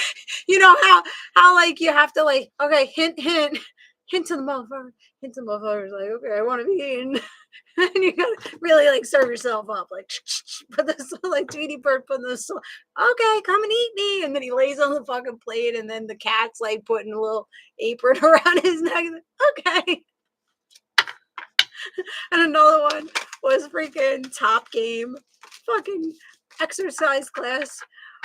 you know how like you have to like, okay, hint to the motherfucker. Hint to the motherfucker. Like, okay, I want to be eaten. And you gotta really like serve yourself up, like put this like Tweety Bird putting this. Okay, come and eat me, and then he lays on the fucking plate, and then the cat's like putting a little apron around his neck. Okay. And another one was freaking Top Game, fucking exercise class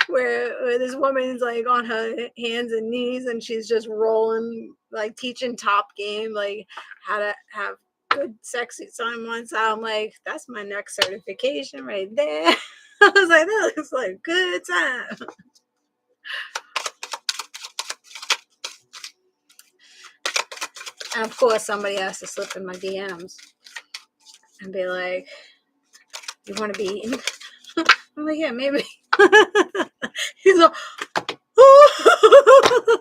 where this woman's like on her hands and knees and she's just rolling, like teaching Top Game, like how to have good sexy time on side. I'm like, that's my next certification right there. I was like, that looks like a good time. And of course somebody has to slip in my DMs and be like, you want to be eaten? I'm like, yeah, maybe. He's like, oh.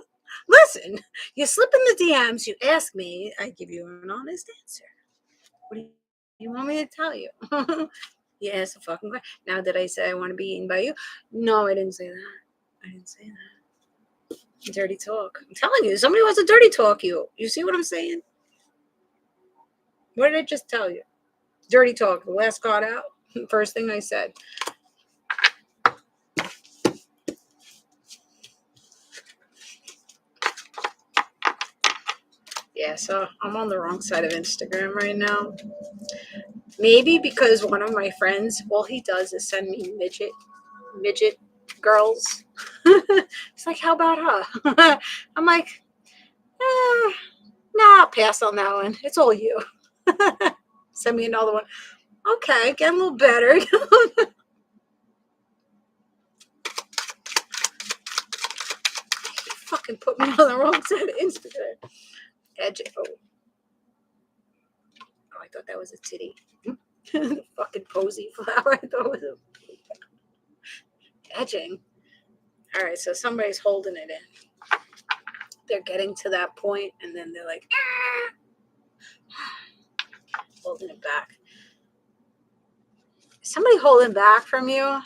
Listen, you slip in the DMs, you ask me, I give you an honest answer. What do you want me to tell you? You asked a fucking question. Now, did I say I want to be eaten by you? No, I didn't say that. I didn't say that. Dirty talk. I'm telling you, somebody wants to dirty talk you. You see what I'm saying? What did I just tell you? Dirty talk. The last card out. First thing I said. Yeah, so I'm on the wrong side of Instagram right now. Maybe because one of my friends, all he does is send me midget girls. It's like, how about her? I'm like, nah, I'll pass on that one. It's all you. Send me another one. Okay, get a little better. Fucking put me on the wrong side of Instagram. Edge. Oh, I thought that was a titty. Fucking posy flower. I thought it was a edging. All right, so somebody's holding it in. They're getting to that point, and then they're like, holding it back. Is somebody holding back from you?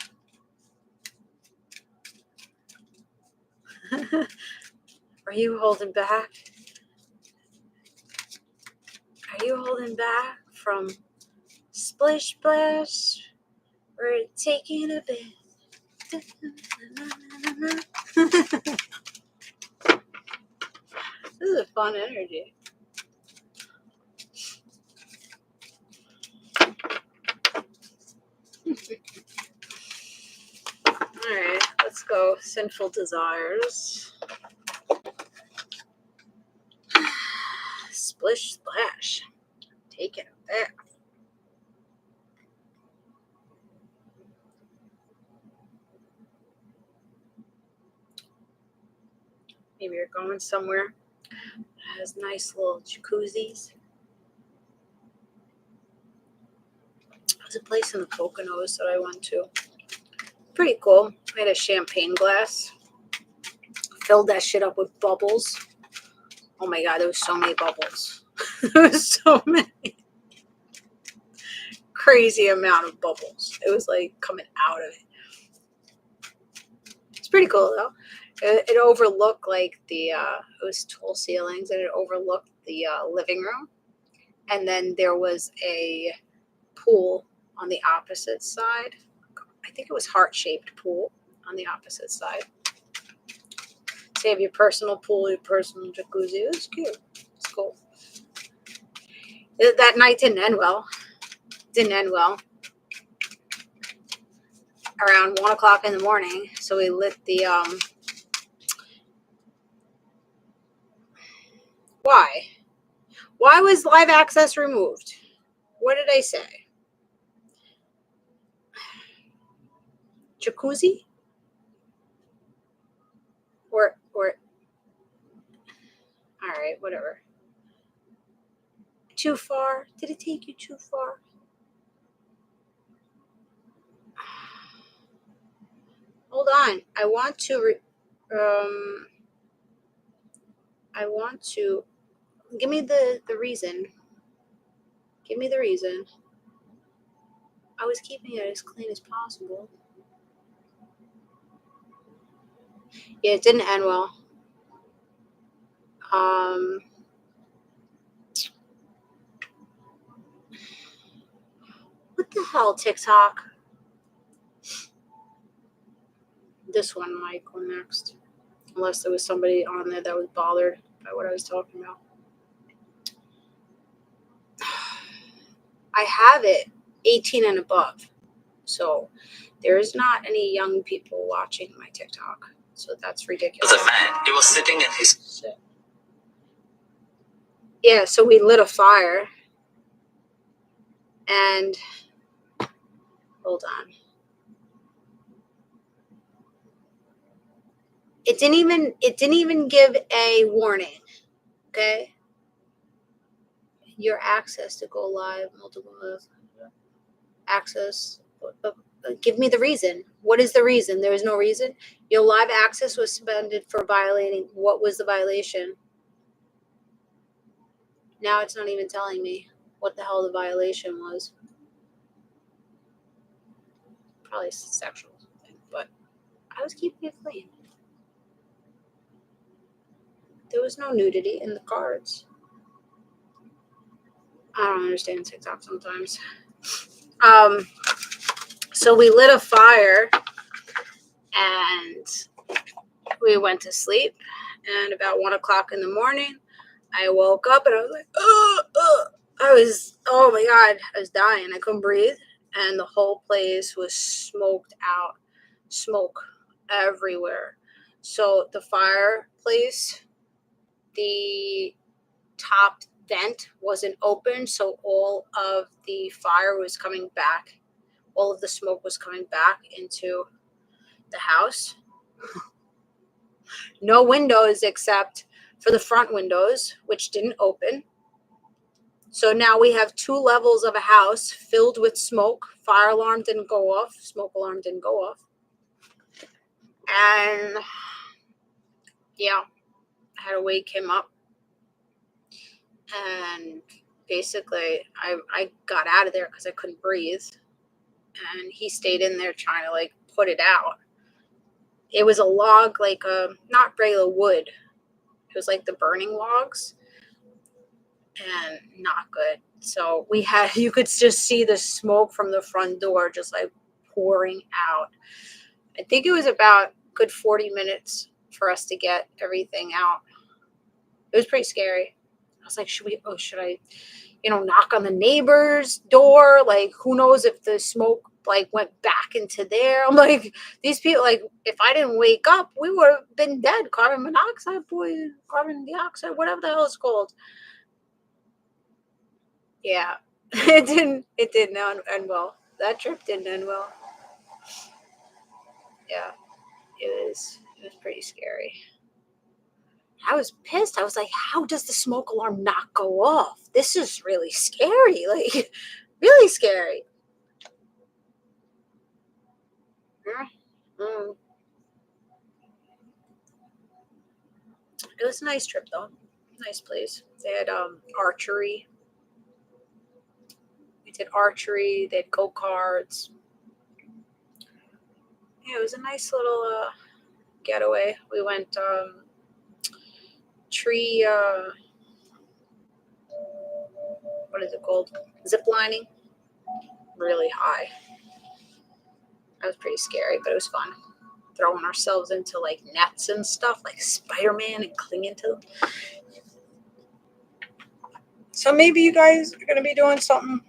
Are you holding back? Are you holding back from splish splash or taking a bit? This is a fun energy. All right, let's go. Sinful desires. Splish splash. Taking a bath. Maybe you're going somewhere that has nice little jacuzzis. There's a place in the Poconos that I went to. Pretty cool. I had a champagne glass. Filled that shit up with bubbles. Oh my God, there was so many bubbles. There was so many. Crazy amount of bubbles. It was like coming out of it. It's pretty cool though. It overlooked like it was tall ceilings and it overlooked the living room. And then there was a pool on the opposite side. I think it was heart-shaped pool on the opposite side. So you have your personal pool, your personal jacuzzi. It was cute. It's cool. That night didn't end well. Around 1 o'clock in the morning. So we lit the Why was live access removed? What did I say? Jacuzzi? Or all right, whatever. Too far? Did it take you too far? Hold on. I want to give me the reason. Give me the reason. I was keeping it as clean as possible. Yeah, it didn't end well. What the hell, TikTok? This one might go next. Unless there was somebody on there that was bothered by what I was talking about. I have it 18 and above. So there's not any young people watching my TikTok. So that's ridiculous. The man, he was sitting in his... Yeah, so we lit a fire. And hold on. It didn't even give a warning. Okay? Your access to go live, multiple access. Give me the reason. What is the reason? There is no reason. Your live access was suspended for violating. What was the violation? Now it's not even telling me what the hell the violation was. Probably sexual something, but I was keeping it clean. There was no nudity in the cards. I don't understand TikTok sometimes. So we lit a fire and we went to sleep. And about 1 o'clock in the morning, I woke up and I was like, oh my God, I was dying. I couldn't breathe. And the whole place was smoked out. Smoke everywhere. So the fireplace, the top vent wasn't open. So all of the fire was coming back. All of the smoke was coming back into the house. No windows except for the front windows, which didn't open. So now we have 2 levels of a house filled with smoke. Fire alarm didn't go off. Smoke alarm didn't go off. And yeah, I had to wake him up. And basically, I got out of there because I couldn't breathe. And he stayed in there trying to like put it out. It was a log, like not regular wood. It was like the burning logs. And not good. So you could just see the smoke from the front door just like pouring out. I think it was about good 40 minutes for us to get everything out. It was pretty scary. I was like, should I, knock on the neighbor's door? Like, who knows if the smoke like went back into there? I'm like, these people, like, if I didn't wake up, we would have been dead. Carbon monoxide poison, carbon dioxide, whatever the hell it's called. Yeah, it didn't end well. That trip didn't end well. Yeah, it was pretty scary. I was pissed. I was like, how does the smoke alarm not go off? This is really scary. Like, really scary. Mm. It was a nice trip, though. Nice place. They had archery. We did archery. They had go-karts. Yeah, it was a nice little getaway. We went tree, what is it called? Zip lining. Really high. That was pretty scary, but it was fun. Throwing ourselves into like nets and stuff, like Spider-Man, and clinging to them. So maybe you guys are going to be doing something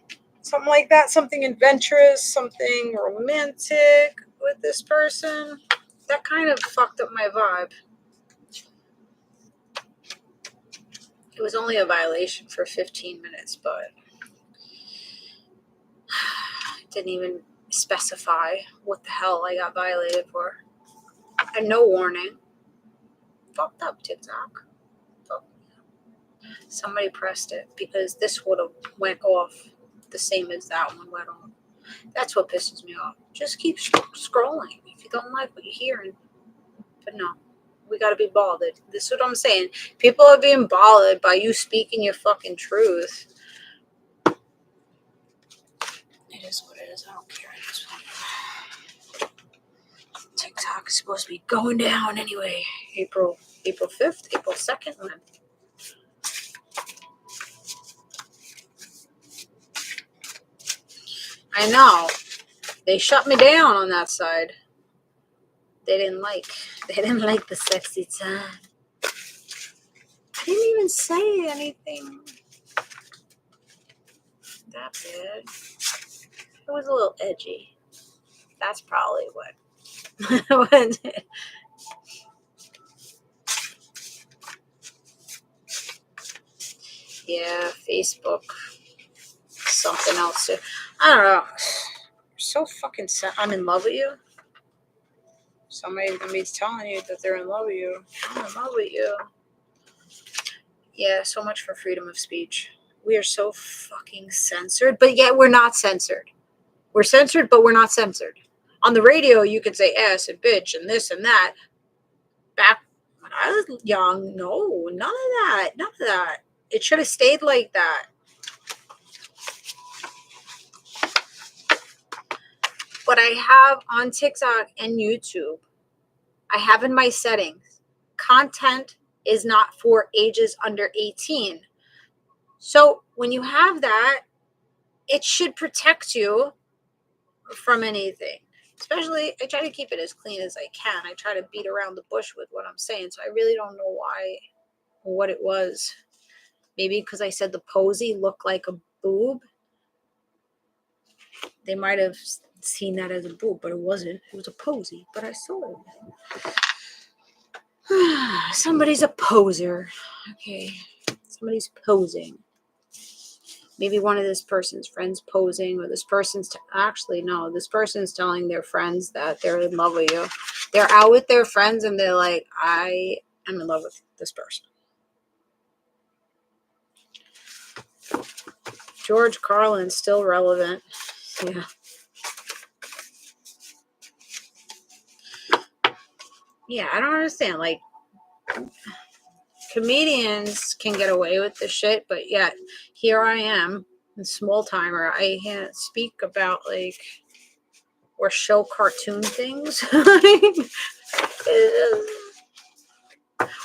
like that, something adventurous, something romantic with this person. That kind of fucked up my vibe. It was only a violation for 15 minutes, but it didn't even specify what the hell I got violated for. And no warning. Fucked up, TikTok. Somebody pressed it because this would have went off the same as that one went on. That's what pisses me off. Just keep scrolling if you don't like what you're hearing. But no, we got to be bothered. This is what I'm saying. People are being bothered by you speaking your fucking truth. It is what it is. I don't care. TikTok is supposed to be going down anyway. April 5th, April 2nd. When? I know. They shut me down on that side. They didn't like the sexy time. I didn't even say anything that bad. It was a little edgy. That's probably what. Yeah, Facebook. Something else too. I don't know. You're so fucking I'm in love with you. Somebody's telling you that they're in love with you. I'm in love with you. Yeah, so much for freedom of speech. We are so fucking censored, but yet we're not censored. We're censored, but we're not censored. On the radio, you could say ass and bitch and this and that. Back when I was young, no, none of that. None of that. It should have stayed like that. But I have on TikTok and YouTube, I have in my settings, content is not for ages under 18. So when you have that, it should protect you from anything. Especially, I try to keep it as clean as I can. I try to beat around the bush with what I'm saying. So I really don't know why or what it was. Maybe because I said the posy looked like a boob. They might have seen that as a boob, but it wasn't. It was a posy, but I saw it. Somebody's a poser. Okay. Somebody's posing. Maybe one of this person's friends posing, or this person's this person's telling their friends that they're in love with you. They're out with their friends and they're like, I am in love with this person. George Carlin's still relevant. Yeah. Yeah, I don't understand. Like, comedians can get away with the shit, but yet here I am, a small timer. I can't speak about or show cartoon things.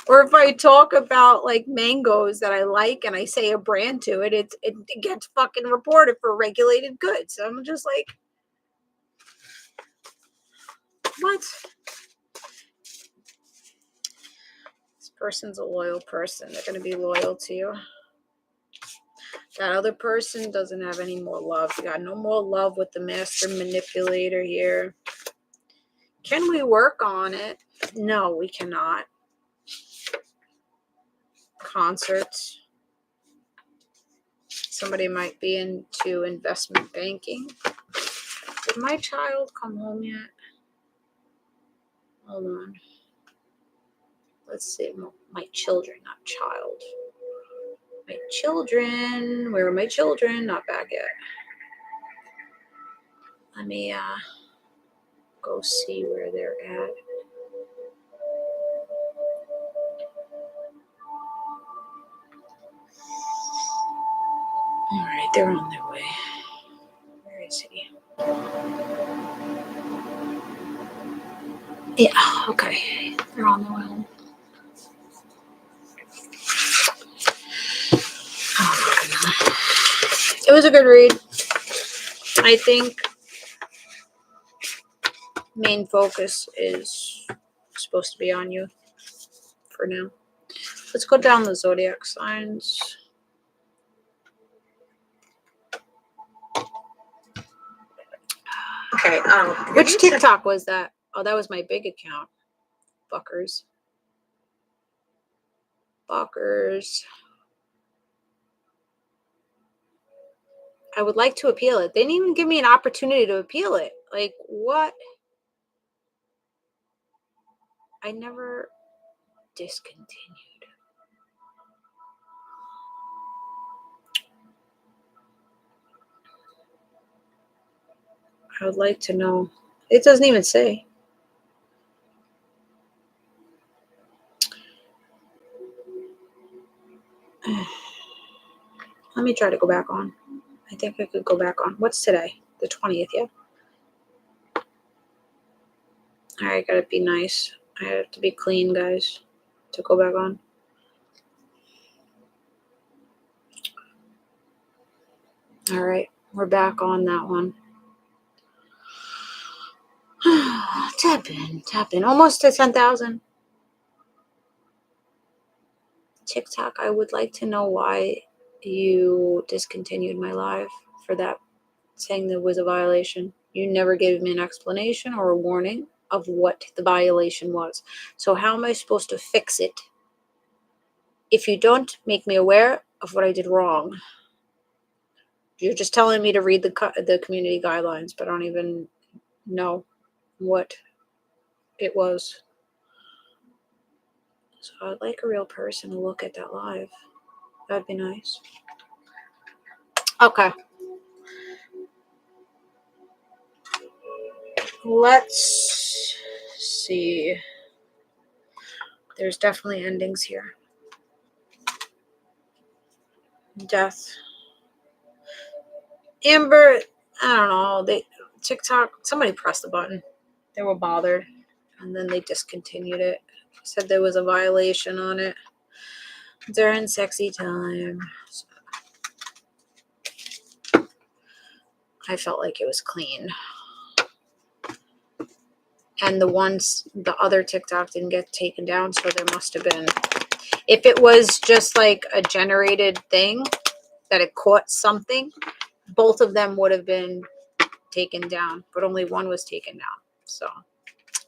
Or if I talk about mangoes that I like and I say a brand to it, it gets fucking reported for regulated goods. So I'm just like, what? This person's a loyal person. They're going to be loyal to you. That other person doesn't have any more love. You got no more love with the master manipulator here. Can we work on it? No, we cannot. Concerts. Somebody might be into investment banking. Did my child come home yet? Hold on. Let's see. My children, not child. My children. Where are my children? Not back yet. Let me go see where they're at. All right, they're on their way. Where is he? Yeah, okay. They're on the way home. Oh, it was a good read. I think main focus is supposed to be on you for now. Let's go down the Zodiac signs. Okay. Which TikTok was that? Oh, that was my big account. Fuckers. I would like to appeal it. They didn't even give me an opportunity to appeal it. Like, what? I never discontinued. I would like to know. It doesn't even say. Let me try to go back on. I think I could go back on. What's today? The 20th, yeah? Alright, gotta be nice. I have to be clean, guys, to go back on. Alright, we're back on that one. Tap in. Almost to 10,000. TikTok, I would like to know why you discontinued my live for that, saying there was a violation. You never gave me an explanation or a warning of what the violation was. So how am I supposed to fix it if you don't make me aware of what I did wrong? You're just telling me to read the community guidelines, but I don't even know what it was. So I'd like a real person to look at that live. That'd be nice. Okay. Let's see. There's definitely endings here. Death. Amber, I don't know. TikTok, somebody pressed the button. They were bothered. And then they discontinued it. Said there was a violation on it during sexy time. So I felt like it was clean. And the other TikTok didn't get taken down, so there must have been. If it was just like a generated thing, that it caught something, both of them would have been taken down, but only one was taken down. So,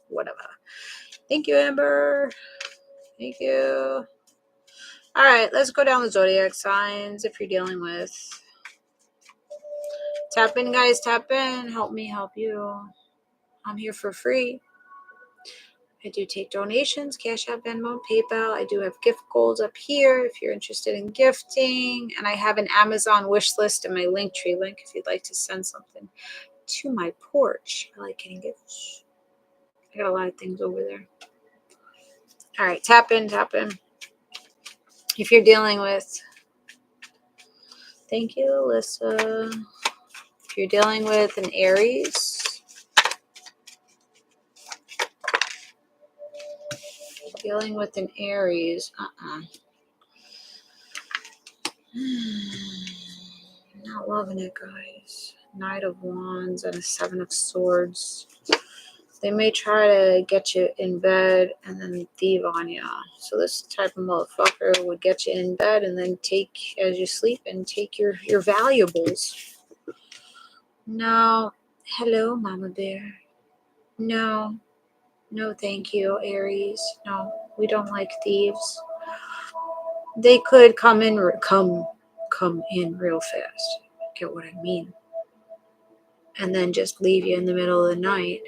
whatever. Thank you, Amber. Thank you. All right, let's go down the zodiac signs if you're dealing with. Tap in, guys. Tap in. Help me help you. I'm here for free. I do take donations, Cashapp, Venmo, PayPal. I do have gift goals up here if you're interested in gifting. And I have an Amazon wish list in my Linktree link if you'd like to send something to my porch. I like getting gifts. I got a lot of things over there. All right, tap in. If you're dealing with, thank you, Alyssa. If you're dealing with an Aries, not loving it, guys. Knight of Wands and a Seven of Swords. They may try to get you in bed and then thieve on you. So this type of motherfucker would get you in bed and then take, as you sleep, and take your valuables. No. Hello, Mama Bear. No, thank you, Aries. No, we don't like thieves. They could come in real fast. Get what I mean? And then just leave you in the middle of the night.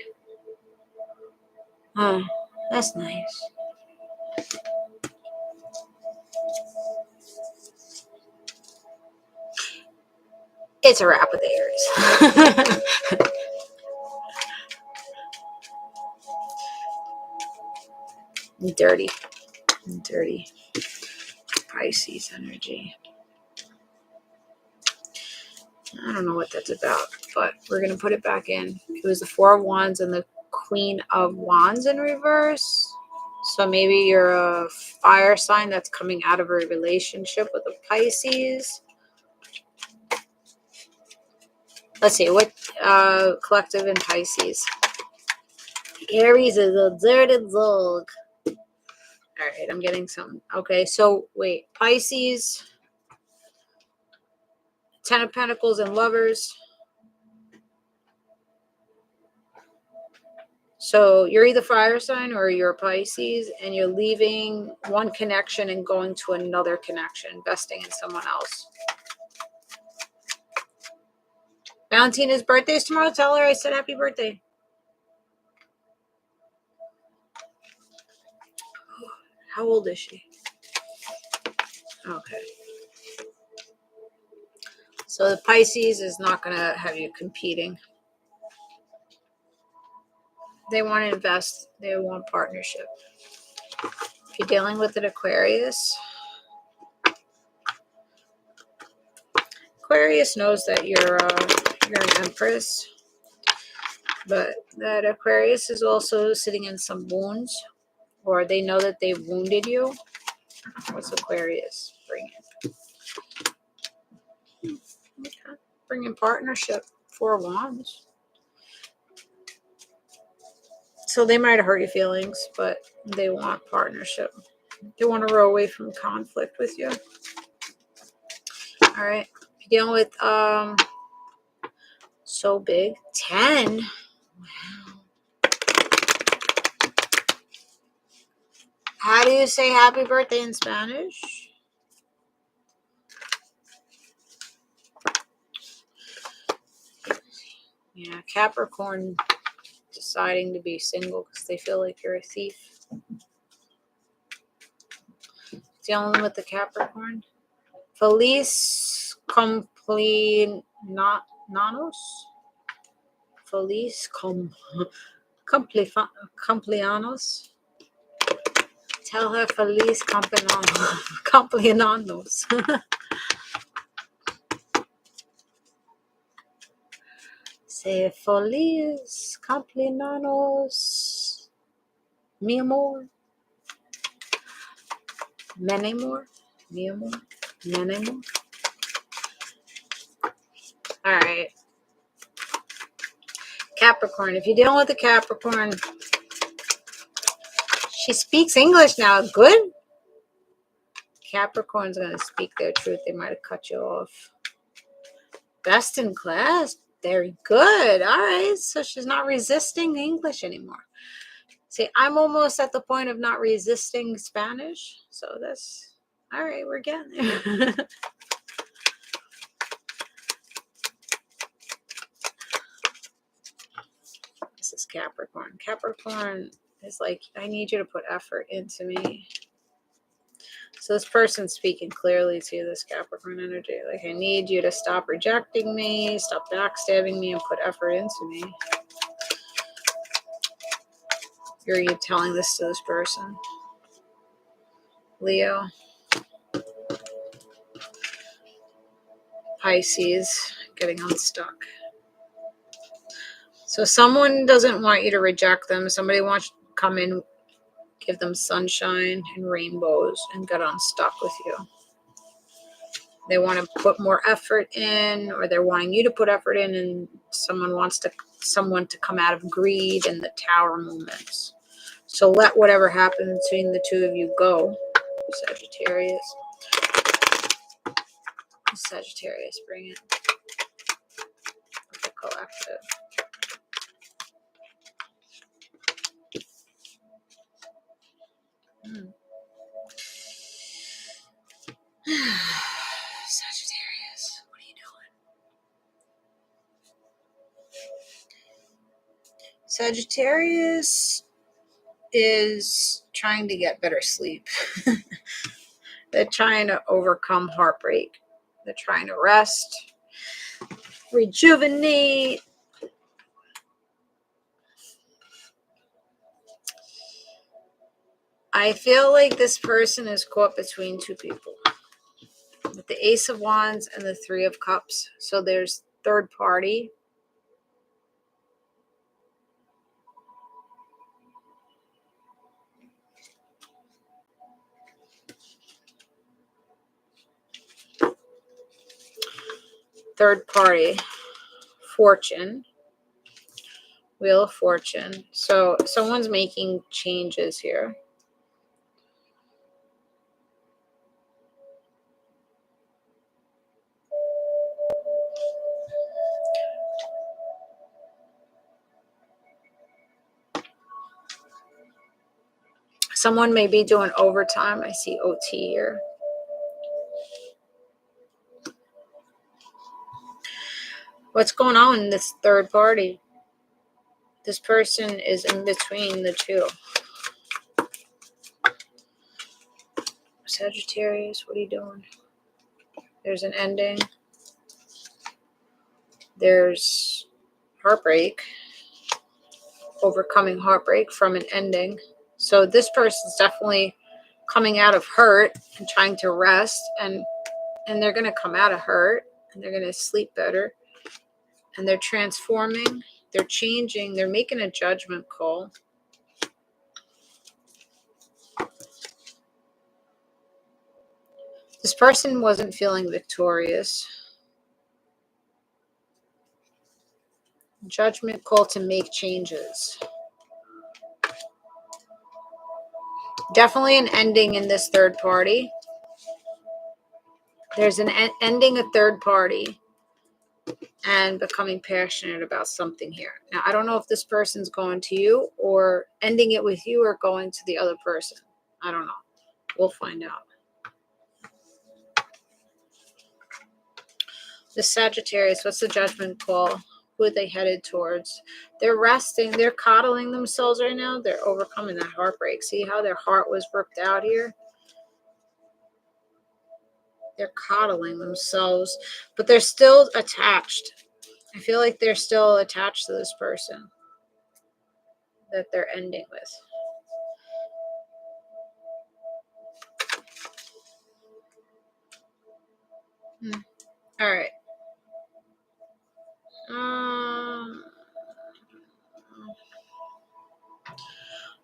Oh, that's nice. It's a wrap with the Aries. Dirty. Pisces energy. I don't know what that's about, but we're going to put it back in. It was the Four of Wands and the Queen of Wands in reverse. So maybe you're a fire sign that's coming out of a relationship with a Pisces. Let's see, what collective in Pisces? Aries is a dirty dog. All right, I'm getting some. Okay, so wait, Pisces, Ten of Pentacles and Lovers. So you're either fire sign or you're a Pisces, and you're leaving one connection and going to another connection, investing in someone else. Valentina's birthday is tomorrow. Tell her I said happy birthday. How old is she? Okay. So the Pisces is not going to have you competing. They want to invest. They want partnership. If you're dealing with an Aquarius, Aquarius knows that you're an Empress, but that Aquarius is also sitting in some wounds, or they know that they wounded you. What's Aquarius bringing? Okay. Bringing partnership. 4 of Wands. So they might hurt your feelings, but they want partnership. They want to row away from conflict with you. All right. If you're dealing with so big, 10. Wow. How do you say happy birthday in Spanish? Yeah, Capricorn deciding to be single because they feel like you're a thief. Dealing with the Capricorn. Feliz cumpleaños. Feliz cumpleaños. Tell her feliz cumpleaños. Say feliz cumpleaños. Mi amor. Many more. Mi amor. Many more. All right. Capricorn. If you're dealing with a Capricorn, she speaks English now. Good. Capricorn's going to speak their truth. They might have cut you off. Best in class. Very good. All right. So she's not resisting English anymore. See, I'm almost at the point of not resisting Spanish. So that's all right. We're getting there. This is Capricorn. Capricorn is like, I need you to put effort into me. So this person's speaking clearly to you, this Capricorn energy. Like, I need you to stop rejecting me, stop backstabbing me, and put effort into me. Are you telling this to this person? Leo. Pisces, getting unstuck. So someone doesn't want you to reject them. Somebody wants you to come in, give them sunshine and rainbows, and get unstuck with you. They want to put more effort in, or they're wanting you to put effort in, and someone wants someone to come out of greed and the Tower moments. So let whatever happens between the two of you go, Sagittarius. Sagittarius, bring it. The collective. Sagittarius, what are you doing? Sagittarius is trying to get better sleep. They're trying to overcome heartbreak. They're trying to rest, rejuvenate. I feel like this person is caught between two people. With the Ace of Wands and the Three of Cups. So there's third party. Third party. Fortune. Wheel of Fortune. So someone's making changes here. Someone may be doing overtime. I see OT here. What's going on in this third party? This person is in between the two. Sagittarius, what are you doing? There's an ending. There's heartbreak. overcoming heartbreak from an ending. So this person's definitely coming out of hurt and trying to rest, and they're going to come out of hurt and they're going to sleep better, and they're transforming, they're changing, they're making a judgment call. This person wasn't feeling victorious. Judgment call to make changes. Definitely an ending in this third party. There's an ending a third party and becoming passionate about something here. Now, I don't know if this person's going to you or ending it with you or going to the other person. I don't know. We'll find out. The Sagittarius, what's the judgment call? Who are they headed towards? They're resting. They're coddling themselves right now. They're overcoming that heartbreak. See how their heart was ripped out here? They're coddling themselves, but they're still attached. I feel like they're still attached to this person that they're ending with. All right.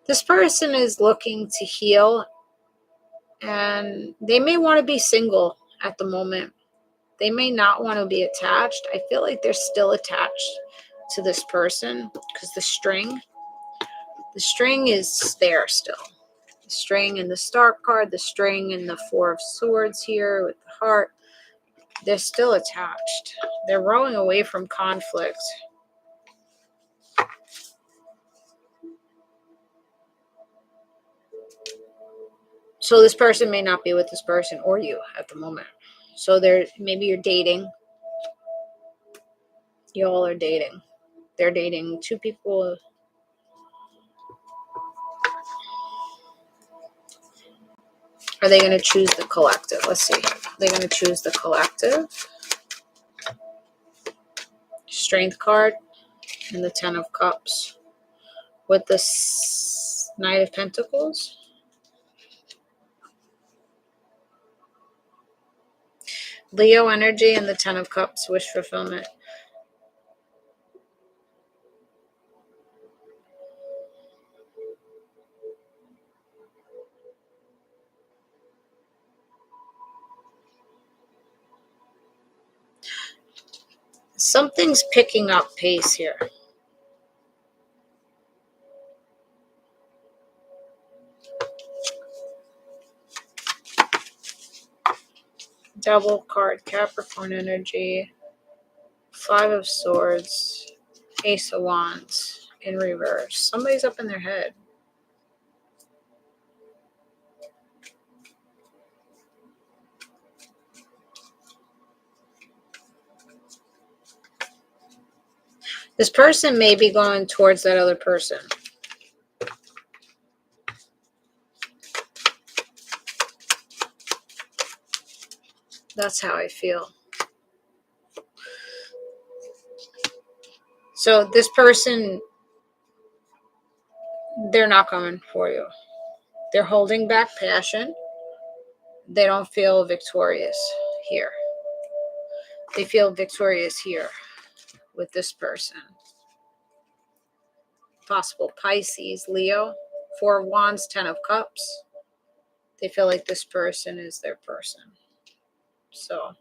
This person is looking to heal, and they may want to be single at the moment. They may not want to be attached. I feel like they're still attached to this person because the string is there still. The string in the Star card, the string in the Four of Swords here with the heart. They're still attached. They're rowing away from conflict. So this person may not be with this person or you at the moment. So maybe you're dating. You all are dating. They're dating two people. Are they going to choose the collective? Let's see. They're going to choose the collective. Strength card and the Ten of Cups with the Knight of Pentacles. Leo energy and the Ten of Cups, wish fulfillment. Something's picking up pace here. Double card, Capricorn energy, Five of Swords, Ace of Wands in reverse. Somebody's up in their head. This person may be going towards that other person. That's how I feel. So this person, they're not coming for you. They're holding back passion. They don't feel victorious here. They feel victorious here with this person. Possible Pisces, Leo, Four of Wands, Ten of Cups. They feel like this person is their person. So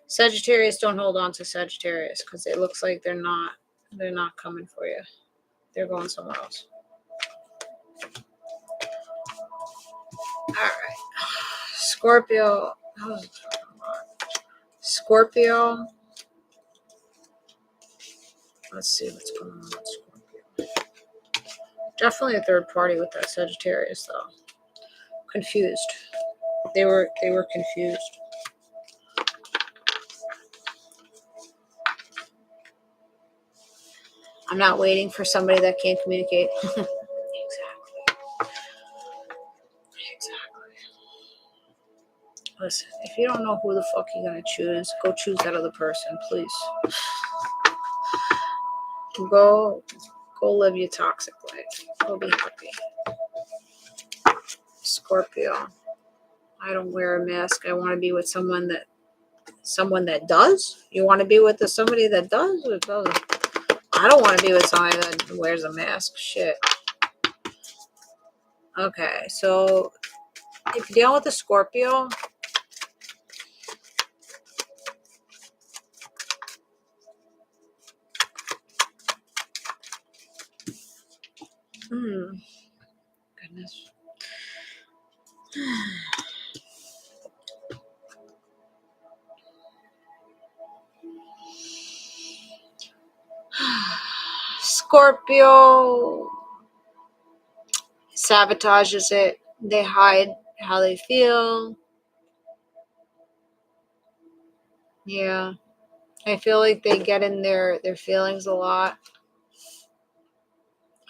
Sagittarius, don't hold on to Sagittarius because it looks like they're not coming for you. They're going somewhere else. All right. Scorpio. Scorpio. Let's see what's going on with Scorpio. Definitely a third party with that Sagittarius, though. Confused. They were confused. I'm not waiting for somebody that can't communicate. Exactly. Listen, if you don't know who the fuck you're going to choose, go choose that other person, please. Go Go live your toxic life. Go be happy. Scorpio. I don't wear a mask. I want to be with someone that does. You want to be with somebody that does or doesn't? I don't want to be with somebody that wears a mask. Shit. Okay, so if you're dealing with a Scorpio, goodness. Scorpio sabotages it. They hide how they feel. Yeah. I feel like they get in their feelings a lot.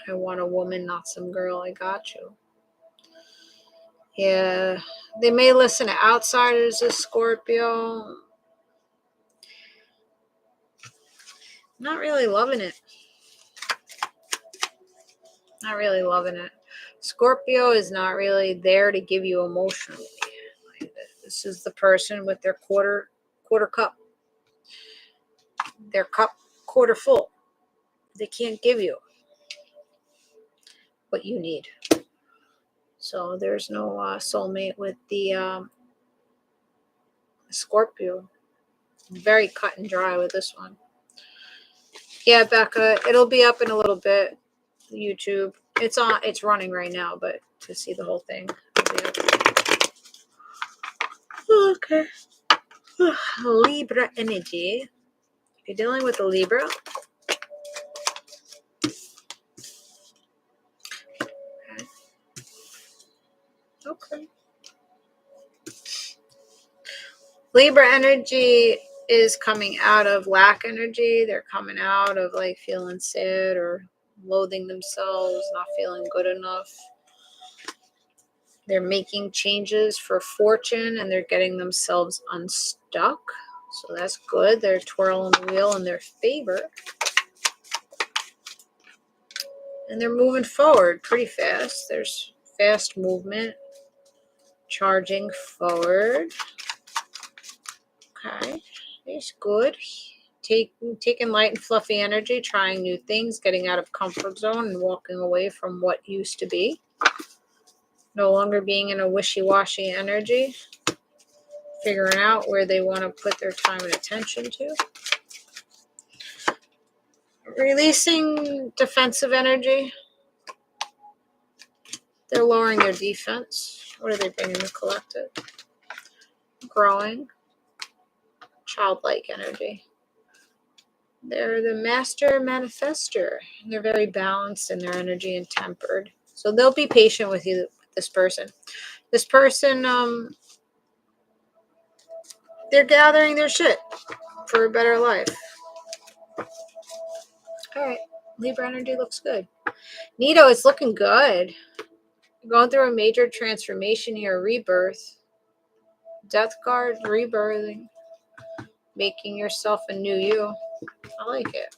I want a woman, not some girl. I got you. Yeah. They may listen to outsiders as Scorpio. Not really loving it. Not really loving it. Scorpio is not really there to give you emotionally. This is the person with their quarter cup. Their cup quarter full. They can't give you what you need. So there's no soulmate with the Scorpio. Very cut and dry with this one. Yeah, Becca, it'll be up in a little bit. YouTube. It's running right now, but to see the whole thing. Okay. Libra energy. If you're dealing with a Libra. Okay. Libra energy is coming out of lack energy. They're coming out of like feeling sad or loathing themselves, not feeling good enough. They're making changes for fortune and they're getting themselves unstuck. So that's good. They're twirling the wheel in their favor. And they're moving forward pretty fast. There's fast movement. Charging forward. Okay. It's good. Taking light and fluffy energy, trying new things, getting out of comfort zone and walking away from what used to be. No longer being in a wishy-washy energy. Figuring out where they want to put their time and attention to. Releasing defensive energy. They're lowering their defense. What are they bringing the collective? Growing. Childlike energy. They're the master manifester. They're very balanced in their energy and tempered. So they'll be patient with you, this person. This person, they're gathering their shit for a better life. All right. Libra energy looks good. Nito, it's looking good. Going through a major transformation here, rebirth. Death card, rebirthing. Making yourself a new you. I like it.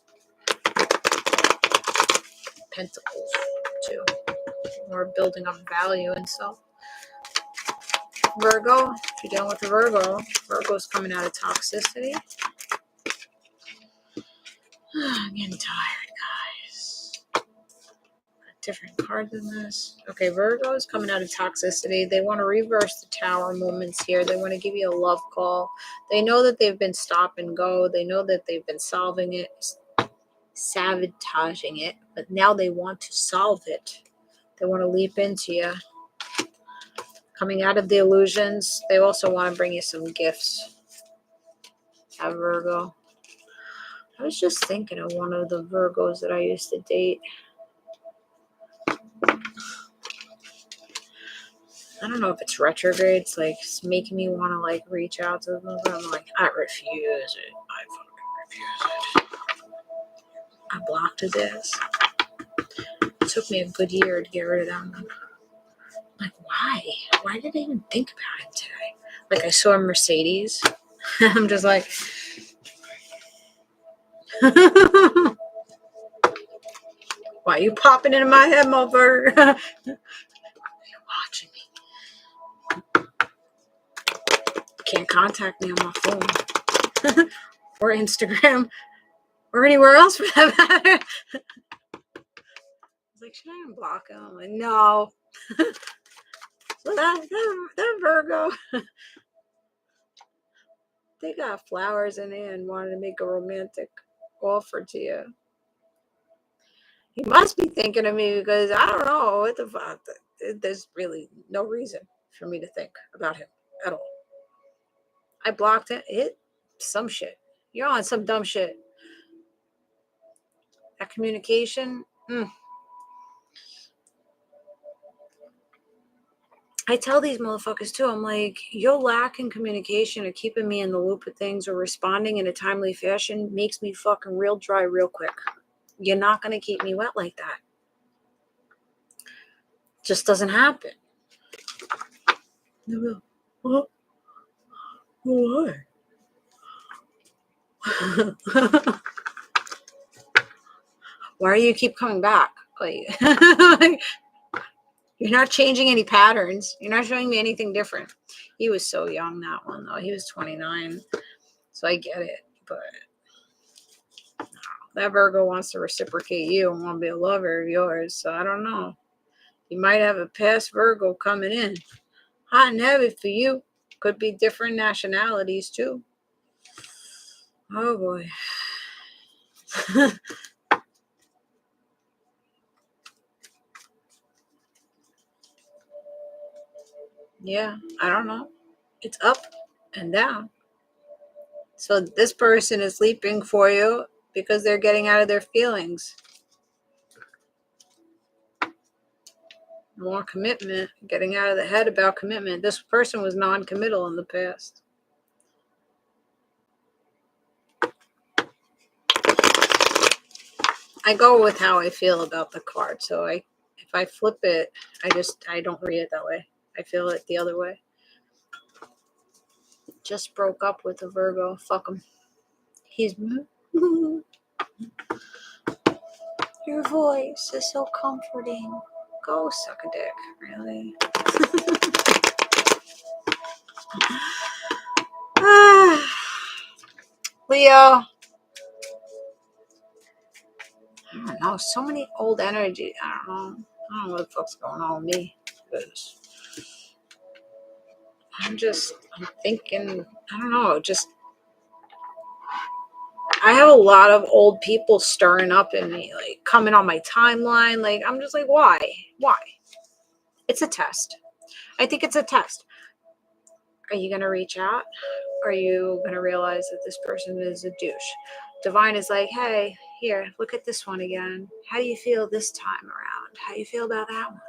Pentacles, too. More building up value and self. Virgo, if you're dealing with a Virgo, Virgo's coming out of toxicity. I'm getting tired, guys. Got different cards in this. Okay, Virgo's coming out of toxicity. They want to reverse the tower moments here. They want to give you a love call. They know that they've been stop and go. They know that they've been solving it, sabotaging it, but now they want to solve it. They want to leap into you. Coming out of the illusions, they also want to bring you some gifts. Have Virgo. I was just thinking of one of the Virgos that I used to date. I don't know if it's retrograde. It's like it's making me want to like reach out to them. But I'm like, I refuse it. I fucking refuse it. I blocked his ass. It took me a good year to get rid of them. Like, why? Why did I even think about him today? Like, I saw a Mercedes. I'm just like, Why are you popping into my head, motherfucker? You're watching me. Can't contact me on my phone. Or Instagram. Or anywhere else for that matter. I was like, should I unblock him? I'm like, no. So that Virgo, they got flowers in it and wanted to make a romantic offer to you. He must be thinking of me because I don't know what the fuck. There's really no reason for me to think about him at all. I blocked it. Some shit. You're on some dumb shit. That communication. I tell these motherfuckers too, I'm like, your lack in communication or keeping me in the loop of things or responding in a timely fashion makes me fucking real dry real quick. You're not going to keep me wet like that. Just doesn't happen. What? Why? Why do you keep coming back? Like, you're not changing any patterns. You're not showing me anything different. He was so young, that one, though. He was 29. So I get it. But no, that Virgo wants to reciprocate you and want to be a lover of yours. So I don't know. You might have a past Virgo coming in. Hot and heavy for you. Could be different nationalities, too. Oh, boy. Yeah, I don't know. It's up and down. So this person is leaping for you because they're getting out of their feelings. More commitment, getting out of the head about commitment. This person was non-committal in the past. I go with how I feel about the card. So if I flip it, I don't read it that way. I feel it the other way. Just broke up with a Virgo. Fuck him. He's... Your voice is so comforting. Go suck a dick, really. Leo. I don't know. So many old energy. I don't know what the fuck's going on with me. I'm thinking, I don't know, I have a lot of old people stirring up in me, like coming on my timeline. Like, I'm just like, why? Why? It's a test. I think it's a test. Are you going to reach out? Are you going to realize that this person is a douche? Divine is like, hey, here, look at this one again. How do you feel this time around? How do you feel about that one?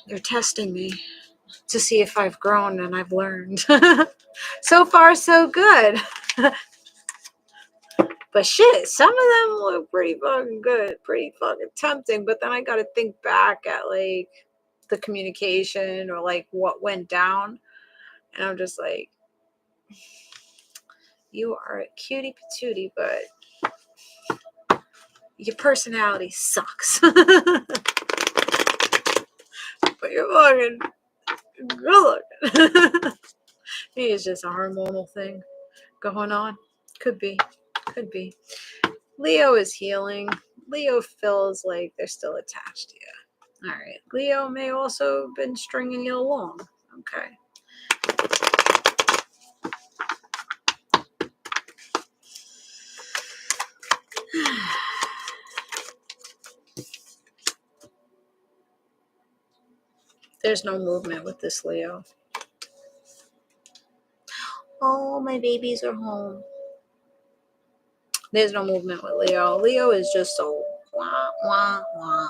They're testing me to see if I've grown and I've learned. So far, so good. But shit, some of them look pretty fucking good, pretty fucking tempting. But then I got to think back at like the communication or like what went down. And I'm just like, you are a cutie patootie, but your personality sucks. But you're fucking good looking. Maybe it's just a hormonal thing going on. Could be. Leo is healing. Leo feels like they're still attached to you. All right. Leo may also have been stringing you along. Okay. There's no movement with this Leo. Oh, my babies are home. There's no movement with Leo. Leo is just so wah, wah, wah.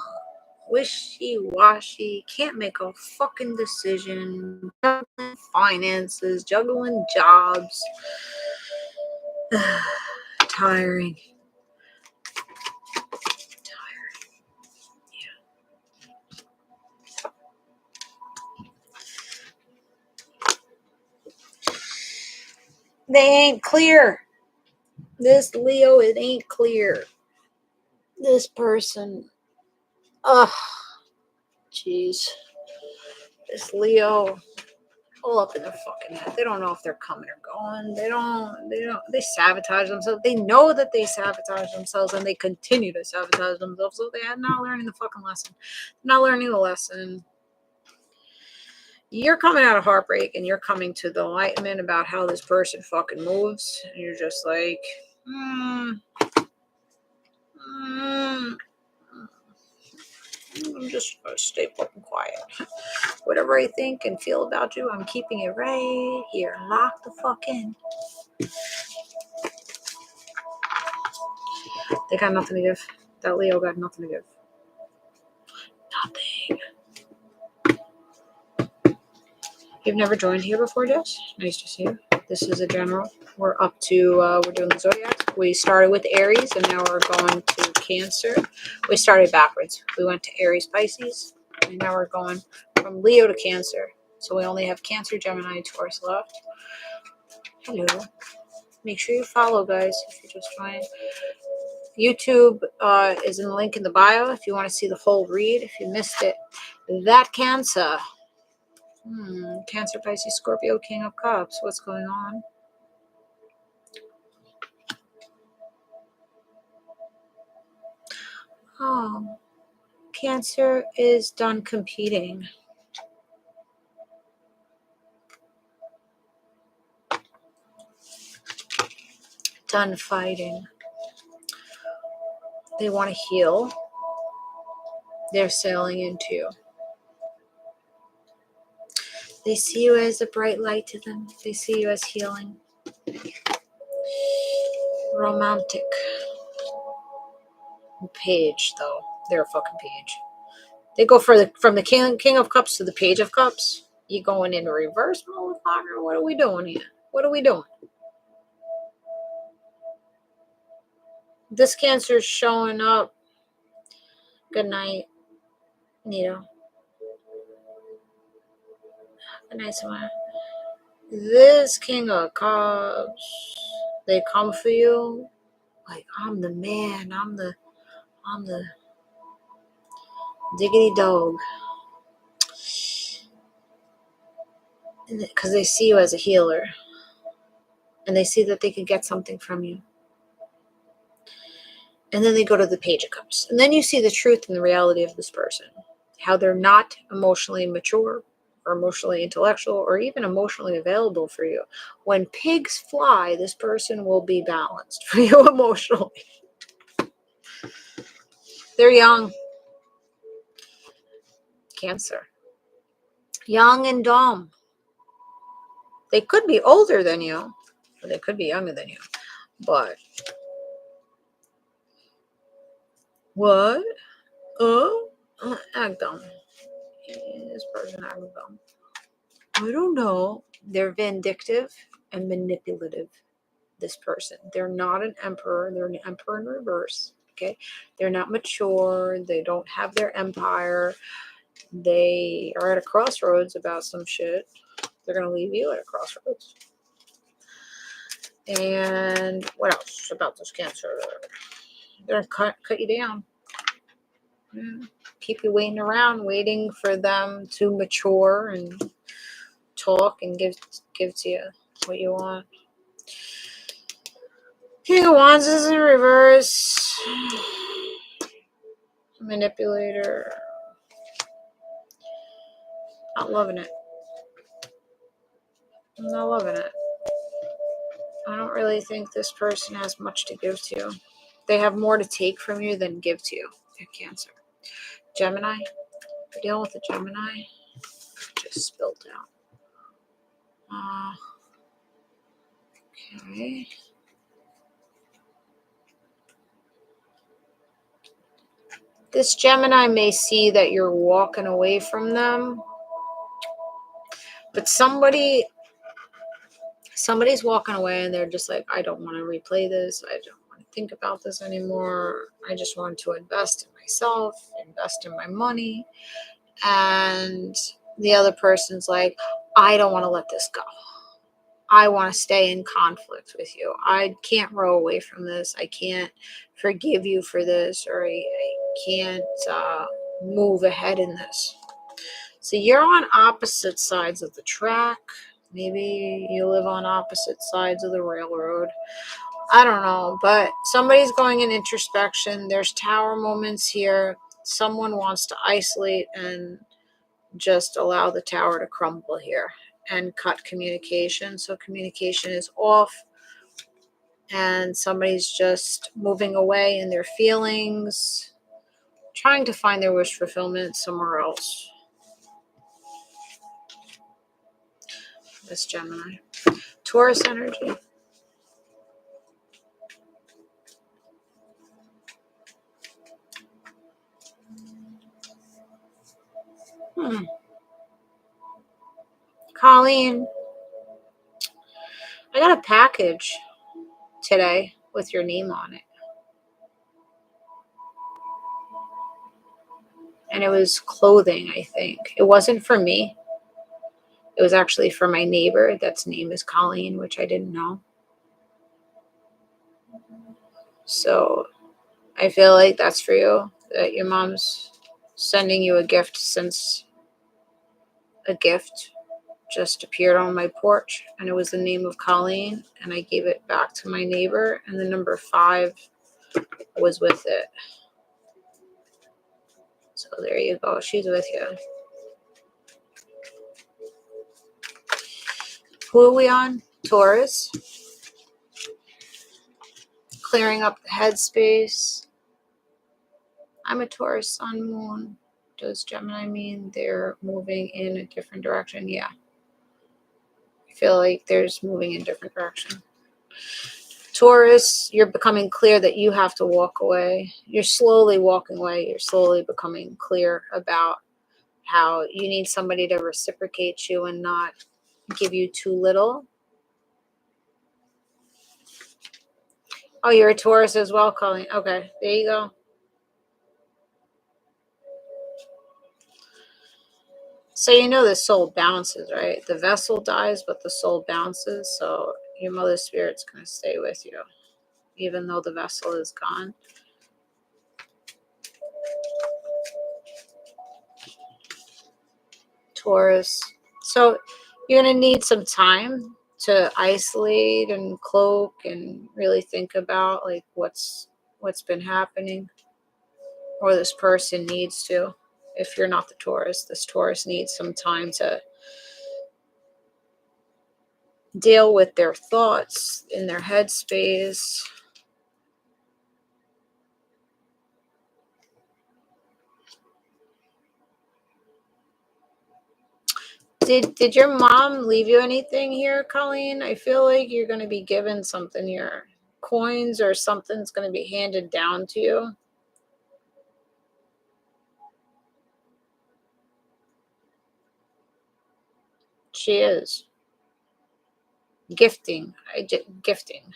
Wishy-washy. Can't make a fucking decision. Juggling finances. Juggling jobs. Tiring. They ain't clear. This Leo, it ain't clear. This person, ugh, jeez. This Leo, all up in their fucking head. They don't know if they're coming or going. They sabotage themselves. They know that they sabotage themselves and they continue to sabotage themselves. So they're not learning the fucking lesson. Not learning the lesson. You're coming out of heartbreak and you're coming to the enlightenment about how this person fucking moves. And you're just like, I'm just gonna stay fucking quiet. Whatever I think and feel about you, I'm keeping it right here. Lock the fuck in. They got nothing to give. That Leo got nothing to give. Nothing. You've never joined here before, Jess? Nice to see you. This is a general. We're up to, we're doing the Zodiac. We started with Aries and now we're going to Cancer. We started backwards. We went to Aries, Pisces, and now we're going from Leo to Cancer. So we only have Cancer, Gemini, Taurus left. Hello. Make sure you follow, guys, if you just joined. YouTube is in the link in the bio if you want to see the whole read. If you missed it, that Cancer. Cancer, Pisces, Scorpio, King of Cups. What's going on? Oh, Cancer is done competing. Done fighting. They want to heal. They're sailing into you. They see you as a bright light to them. They see you as healing. Romantic. Page, though. They're a fucking page. They go from the King of Cups to the Page of Cups. You going into reverse, motherfucker? What are we doing here? What are we doing? This Cancer's showing up. Good night, Nito. Good night, Samaya. This King of Cups, they come for you like I'm the man. I'm the diggity dog. Because they see you as a healer. And they see that they can get something from you. And then they go to the Page of Cups. And then you see the truth and the reality of this person. How they're not emotionally mature or emotionally intellectual or even emotionally available for you. When pigs fly, this person will be balanced for you emotionally. They're young. Cancer. Young and dumb. They could be older than you. Or they could be younger than you. But what? Oh? Act dumb. This person act dumb. I don't know. They're vindictive and manipulative. This person. They're not an emperor. They're an emperor in reverse. Okay? They're not mature. They don't have their empire. They are at a crossroads about some shit. They're going to leave you at a crossroads. And what else about this Cancer? They're going to cut you down. Keep you waiting around, waiting for them to mature and talk and give to you what you want. King of Wands is in reverse. Manipulator. Not loving it. I'm not loving it. I don't really think this person has much to give to you. They have more to take from you than give to you. They're Cancer. Gemini. We're dealing with a Gemini. Just spilled out. Okay. This Gemini may see that you're walking away from them. But somebody's walking away and they're just like, I don't want to replay this. I don't want to think about this anymore. I just want to invest in myself, invest in my money. And the other person's like, I don't want to let this go. I want to stay in conflict with you. I can't row away from this. I can't forgive you for this, or I can't move ahead in this. So you're on opposite sides of the track. Maybe you live on opposite sides of the railroad. I don't know, but somebody's going in introspection. There's tower moments here. Someone wants to isolate and just allow the tower to crumble here and cut communication. So communication is off and somebody's just moving away in their feelings, trying to find their wish fulfillment somewhere else. This Gemini. Taurus energy. Colleen, I got a package today with your name on it. And it was clothing, I think. It wasn't for me. It was actually for my neighbor that's name is Colleen, which I didn't know. So I feel like that's for you, that your mom's sending you a gift, since a gift just appeared on my porch and it was the name of Colleen, and I gave it back to my neighbor, and the number 5 was with it. So there you go. She's with you. Who are we on? Taurus. Clearing up the headspace. I'm a Taurus sun moon. Does Gemini mean they're moving in a different direction? Yeah. I feel like there's moving in different direction. Taurus, you're becoming clear that you have to walk away. You're slowly walking away. You're slowly becoming clear about how you need somebody to reciprocate you and not give you too little. Oh, you're a Taurus as well, Colleen. Okay, there you go. So you know the soul bounces, right? The vessel dies, but the soul bounces. So your mother spirit's going to stay with you, even though the vessel is gone. Taurus. So you're going to need some time to isolate and cloak and really think about like what's been happening, or this person needs to. If you're not the Taurus, this Taurus needs some time to deal with their thoughts in their headspace. Did your mom leave you anything here, Colleen? I feel like you're going to be given something here. Coins or something's going to be handed down to you. She is. Gifting. Gifting.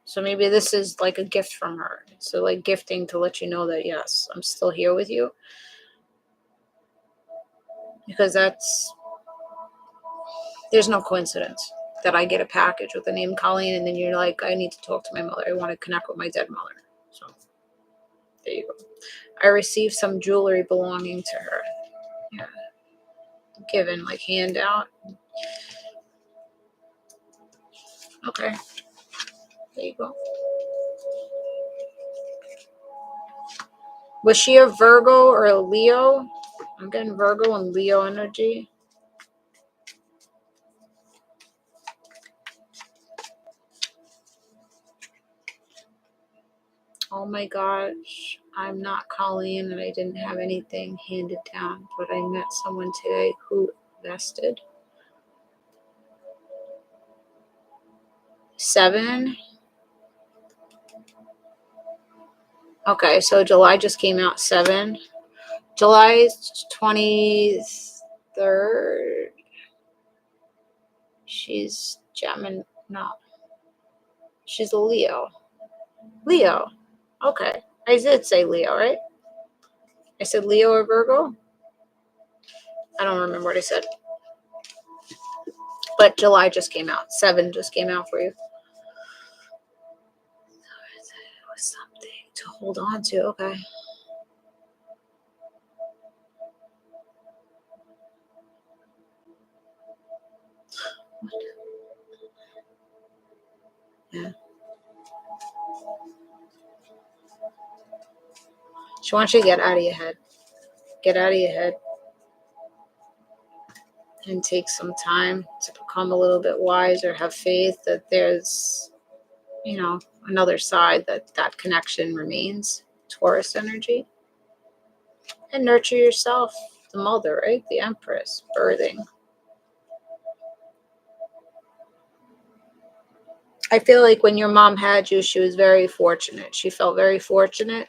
So maybe this is like a gift from her. So like gifting to let you know that, yes, I'm still here with you. Because there's no coincidence that I get a package with the name Colleen and then you're like, I need to talk to my mother. I want to connect with my dead mother. So there you go. I received some jewelry belonging to her. Yeah. Given, like handout. Okay. There you go. Was she a Virgo or a Leo? I'm getting Virgo and Leo energy. Oh my gosh. I'm not Colleen and I didn't have anything handed down, but I met someone today who vested. 7. Okay, so July just came out 7. July 23rd. She's Gemini. No. She's a Leo. Leo. Okay. I did say Leo, right? I said Leo or Virgo? I don't remember what I said. But July just came out. 7 just came out for you. It was something to hold on to. Okay. Yeah. She wants you to get out of your head. Get out of your head. And take some time to become a little bit wiser. Have faith that there's, another side, that connection remains. Taurus energy. And nurture yourself. The mother, right? The Empress. Birthing. I feel like when your mom had you, she was very fortunate. She felt very fortunate.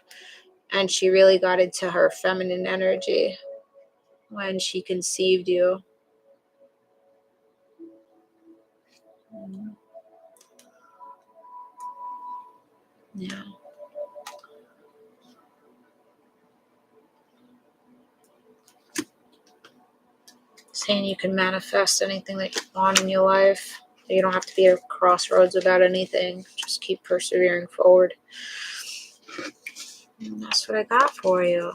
And she really got into her feminine energy when she conceived you. Yeah. Saying you can manifest anything that you want in your life. You don't have to be at a crossroads about anything. Just keep persevering forward. And that's what I got for you.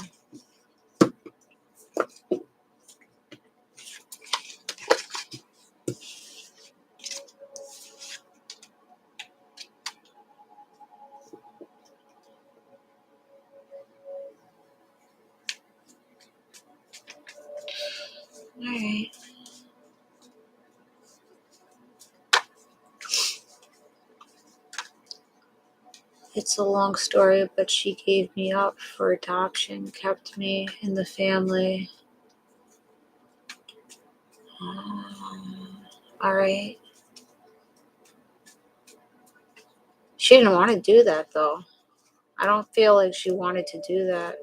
All right. It's a long story, but she gave me up for adoption, kept me in the family. All right. She didn't want to do that, though. I don't feel like she wanted to do that.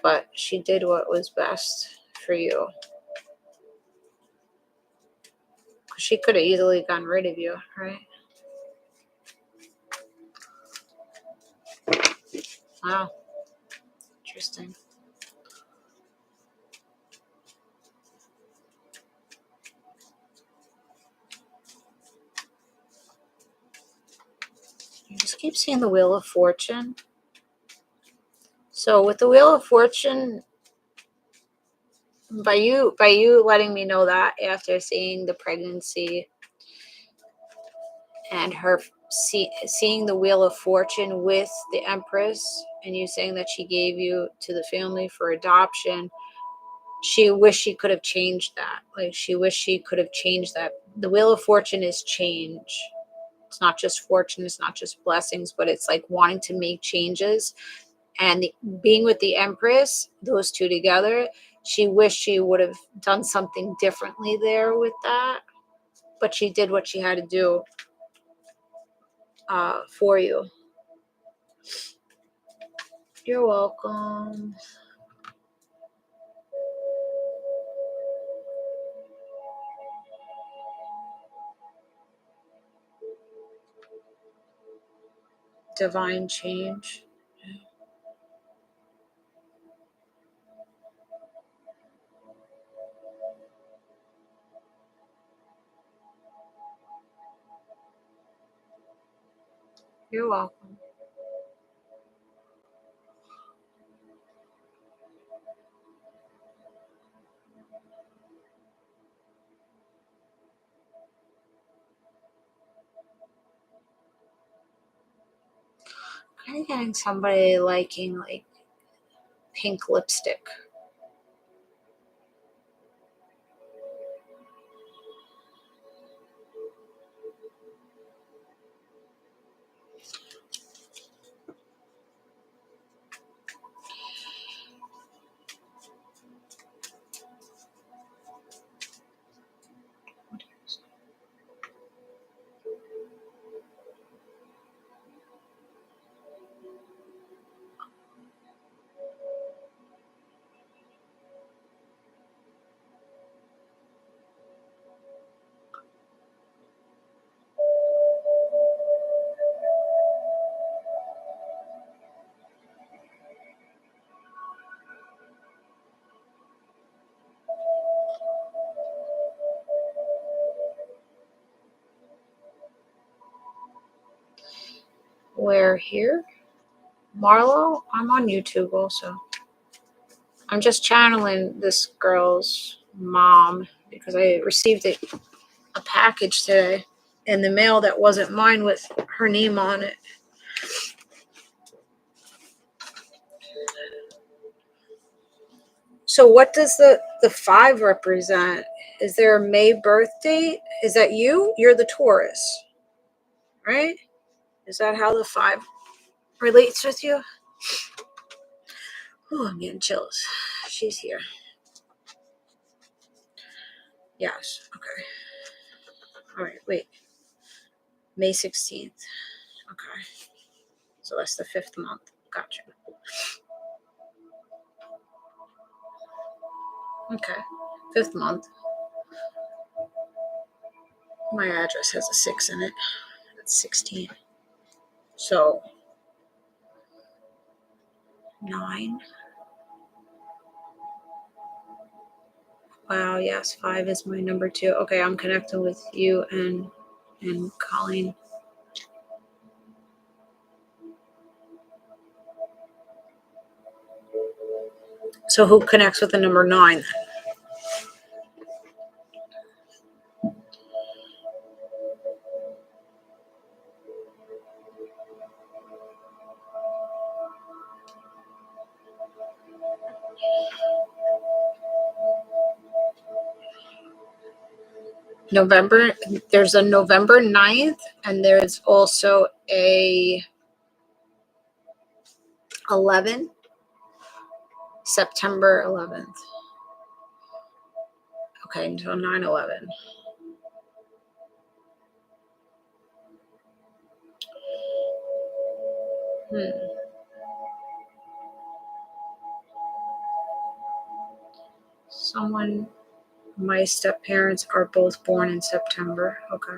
But she did what was best for you. She could have easily gotten rid of you, right? Wow. Interesting. You just keep seeing the Wheel of Fortune. So with the Wheel of Fortune, by you letting me know that after seeing the pregnancy and her seeing the Wheel of Fortune with the Empress, and you saying that she gave you to the family for adoption, she wished she could have changed that. Like, she wished she could have changed that. The Wheel of Fortune is change. It's not just fortune, it's not just blessings, but it's like wanting to make changes. And being with the Empress, those two together, she wished she would have done something differently there with that. But she did what she had to do for you. You're welcome. Divine change. You're welcome. Kind of getting somebody liking like pink lipstick. Where here? Marlo? I'm on YouTube also. I'm just channeling this girl's mom because I received a package today in the mail that wasn't mine with her name on it. So what does the 5 represent? Is there a May birth date? Is that you? You're the Taurus, right? Is that how the 5 relates with you? Oh, I'm getting chills. She's here. Yes. Okay. All right. Wait. May 16th. Okay. So that's the 5th month. Gotcha. Okay. 5th month. My address has a 6 in it. That's 16. So 9. Wow. Yes. 5 is my number 2. Okay. I'm connecting with you and Colleen. So who connects with the number 9? November, there's a November 9th, and there's also a 11, September 11th. Okay, until 9/11. Someone, my step parents are both born in September. Okay.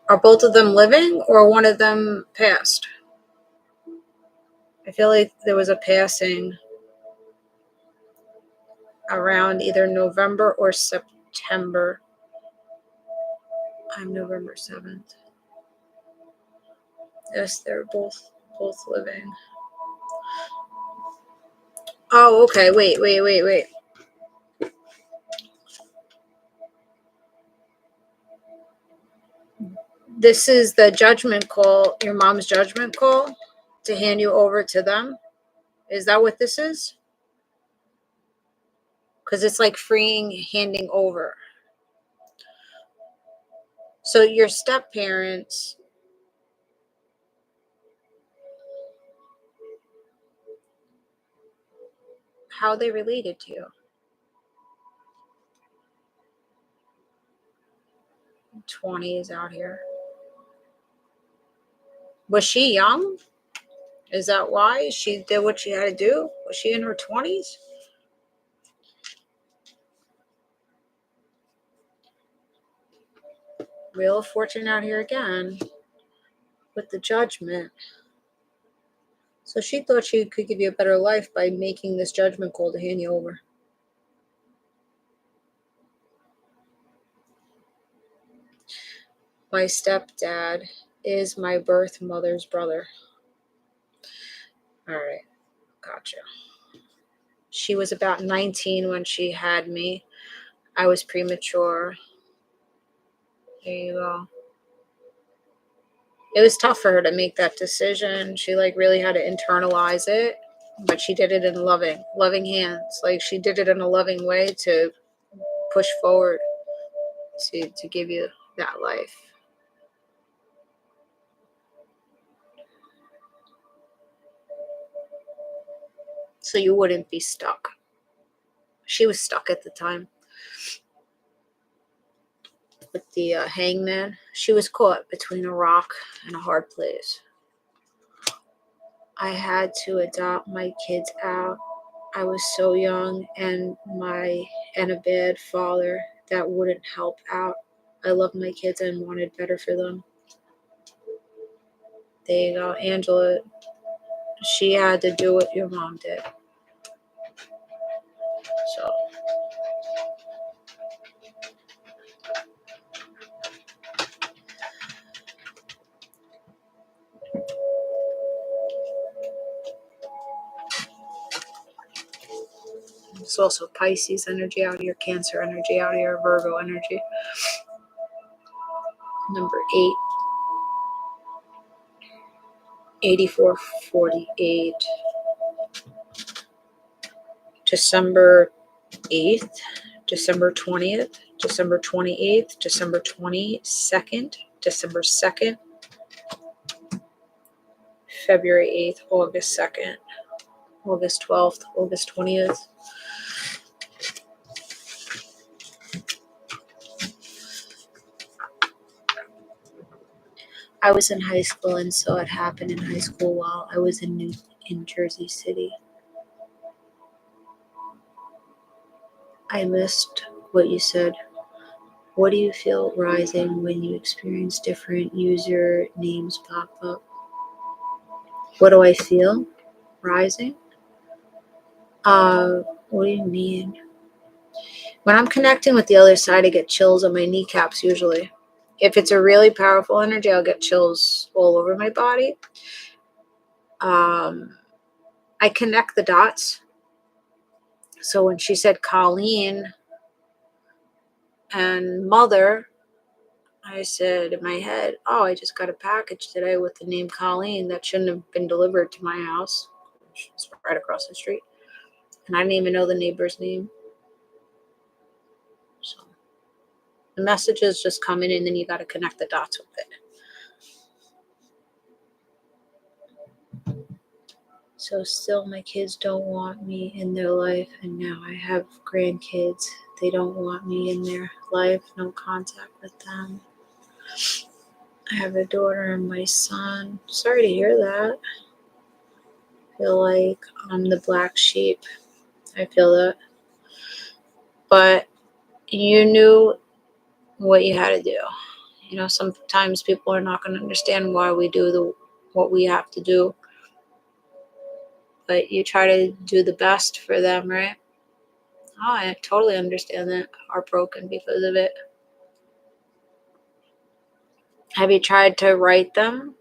Are both of them living or one of them passed? I feel like there was a passing around either November or September. I'm November 7th. Yes, they're both living. Oh, okay. Wait. This is the judgment call, your mom's judgment call to hand you over to them. Is that what this is? Because it's like freeing, handing over. So your step parents, how are they related to you? 20 is out here. Was she young? Is that why she did what she had to do? Was she in her 20s? Wheel of Fortune out here again with the judgment. So she thought she could give you a better life by making this judgment call to hand you over. My stepdad is my birth mother's brother. All right, gotcha. She was about 19 when she had me. I was premature. There you go. It was tough for her to make that decision. She really had to internalize it, but she did it in loving hands. She did it in a loving way to push forward to give you that life. So you wouldn't be stuck. She was stuck at the time with the hangman. She was caught between a rock and a hard place. I had to adopt my kids out. I was so young and a bad father that wouldn't help out. I loved my kids and wanted better for them. There you go, Angela. She had to do what your mom did. So There's also Pisces energy out here, Cancer energy out here, Virgo energy. Number 8. 8448. December 8th, December 20th, December 28th, December 22nd, December 2nd, February 8th, August 2nd, August 12th, August 20th. I was in high school and saw it happen in high school while I was in Jersey City. I missed what you said. What do you feel rising when you experience different user names pop up? What do I feel rising? What do you mean? When I'm connecting with the other side, I get chills on my kneecaps usually. If it's a really powerful energy, I'll get chills all over my body. I connect the dots. So when she said Colleen and mother, I said in my head, oh, I just got a package today with the name Colleen that shouldn't have been delivered to my house. It's right across the street. And I didn't even know the neighbor's name. So the messages just come in and then you got to connect the dots with it. So still my kids don't want me in their life, and now I have grandkids. They don't want me in their life, no contact with them. I have a daughter and my son. Sorry to hear that. I feel like I'm the black sheep. I feel that. But you knew what you had to do. You know, sometimes people are not going to understand why we do what we have to do. But you try to do the best for them, right? Oh, I totally understand that. Heartbroken because of it. Have you tried to write them?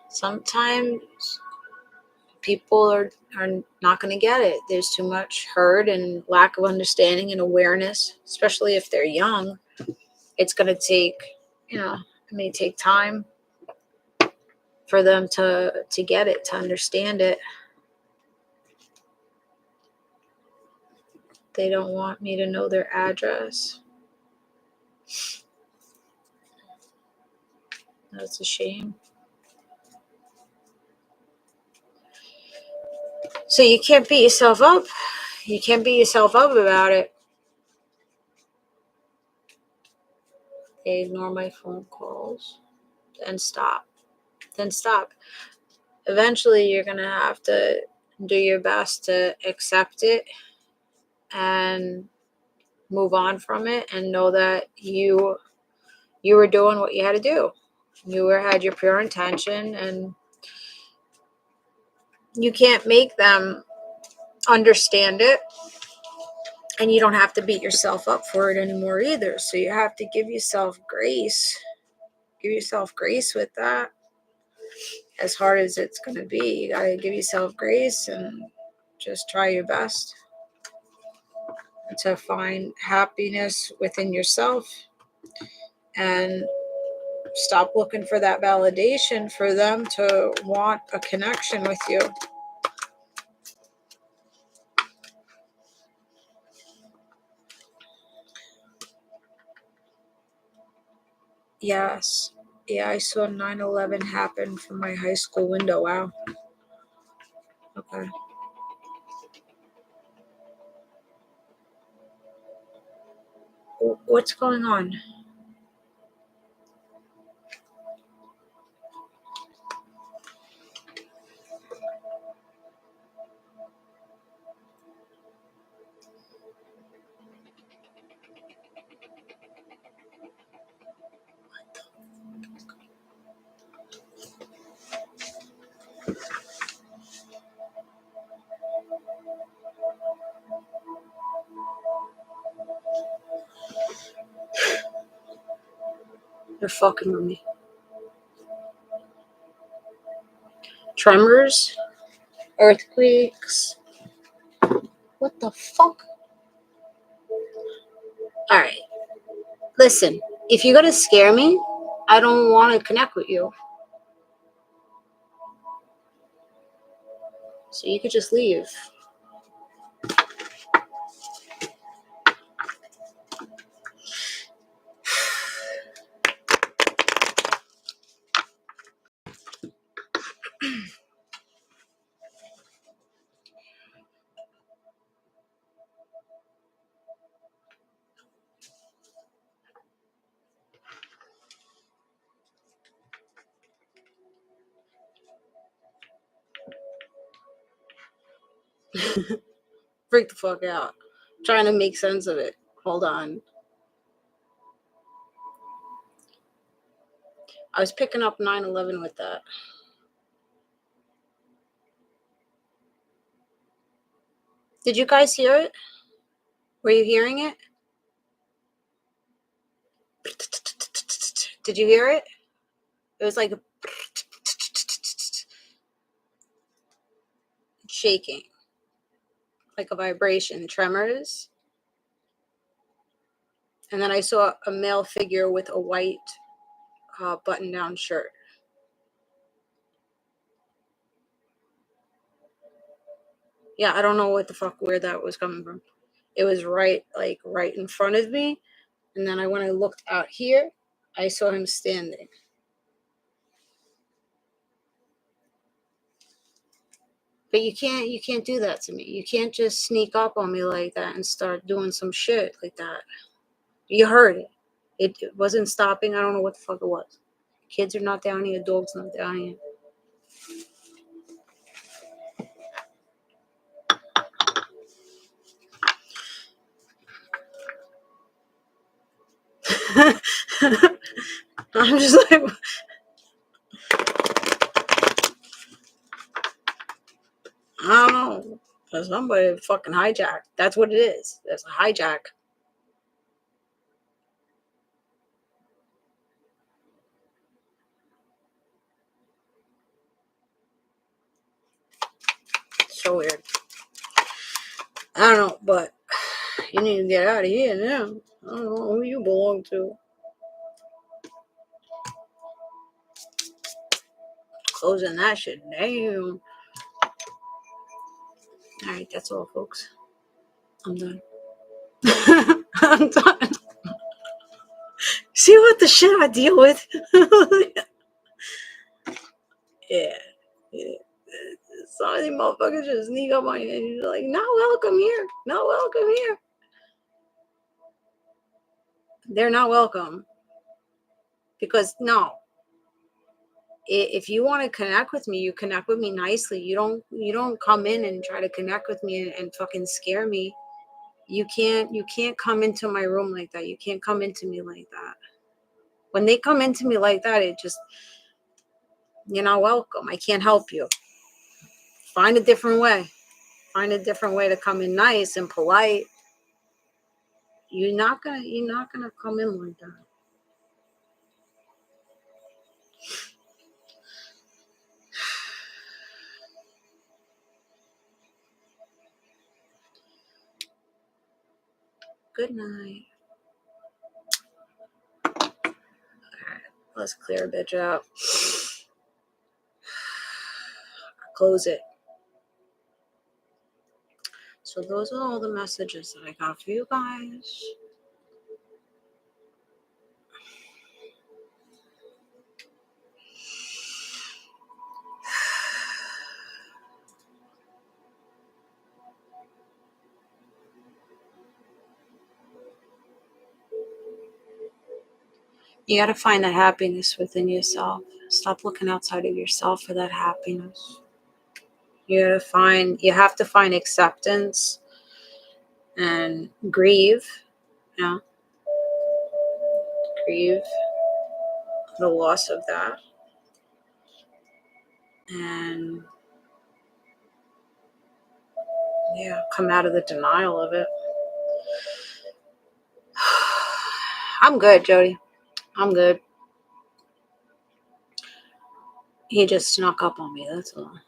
Sometimes people are not going to get it. There's too much hurt and lack of understanding and awareness, especially if they're young. It's going to take, it may take time for them to get it, to understand it. They don't want me to know their address. That's a shame. So you can't beat yourself up. You can't beat yourself up about it. They ignore my phone calls. Then stop. Eventually, you're going to have to do your best to accept it and move on from it and know that you were doing what you had to do. You had your pure intention, and you can't make them understand it, and you don't have to beat yourself up for it anymore either. So you have to give yourself grace. Give yourself grace with that. As hard as it's going to be, you got to give yourself grace and just try your best to find happiness within yourself and stop looking for that validation for them to want a connection with you. Yes. Yeah, I saw 9/11 happen from my high school window. Wow. Okay. What's going on? They're fucking with me. tremors, earthquakes. What the fuck? All right. Listen, if you're going to scare me, I don't want to connect with you. So you could just leave. Freak the fuck out. I'm trying to make sense of it. Hold on. I was picking up 9/11 with that. Did you guys hear it? Were you hearing it? Did you hear it? It was like a shaking, like a vibration, tremors. And then I saw a male figure with a white button-down shirt. Yeah, I don't know what the fuck, where that was coming from. It was right in front of me. And then when I looked out here, I saw him standing. But you can't do that to me. You can't just sneak up on me like that and start doing some shit like that. You heard it. It wasn't stopping. I don't know what the fuck it was. Kids are not down here. Dogs not down here. I'm just like, I don't know. Somebody fucking hijacked. That's what it is. That's a hijack. So weird. I don't know, but you need to get out of here now. I don't know who you belong to. Closing that shit down. Alright, that's all, folks. I'm done. I'm done. See what the shit I deal with? Yeah. Some of these motherfuckers just sneak up on you and you're like, not welcome here. Not welcome here. They're not welcome. Because no. If you want to connect with me, you connect with me nicely. You don't come in and try to connect with me and fucking scare me. You can't come into my room like that. You can't come into me like that. When they come into me like that, it just, you're not welcome. I can't help you. Find a different way. Find a different way to come in nice and polite. You're not gonna come in like that. Good night. Alright, let's clear a bitch out. Close it. So those are all the messages that I got for you guys. You got to find that happiness within yourself. Stop looking outside of yourself for that happiness. You have to find acceptance and grieve. Yeah. Grieve the loss of that. And yeah, come out of the denial of it. I'm good, Jody. I'm good. He just snuck up on me, that's all.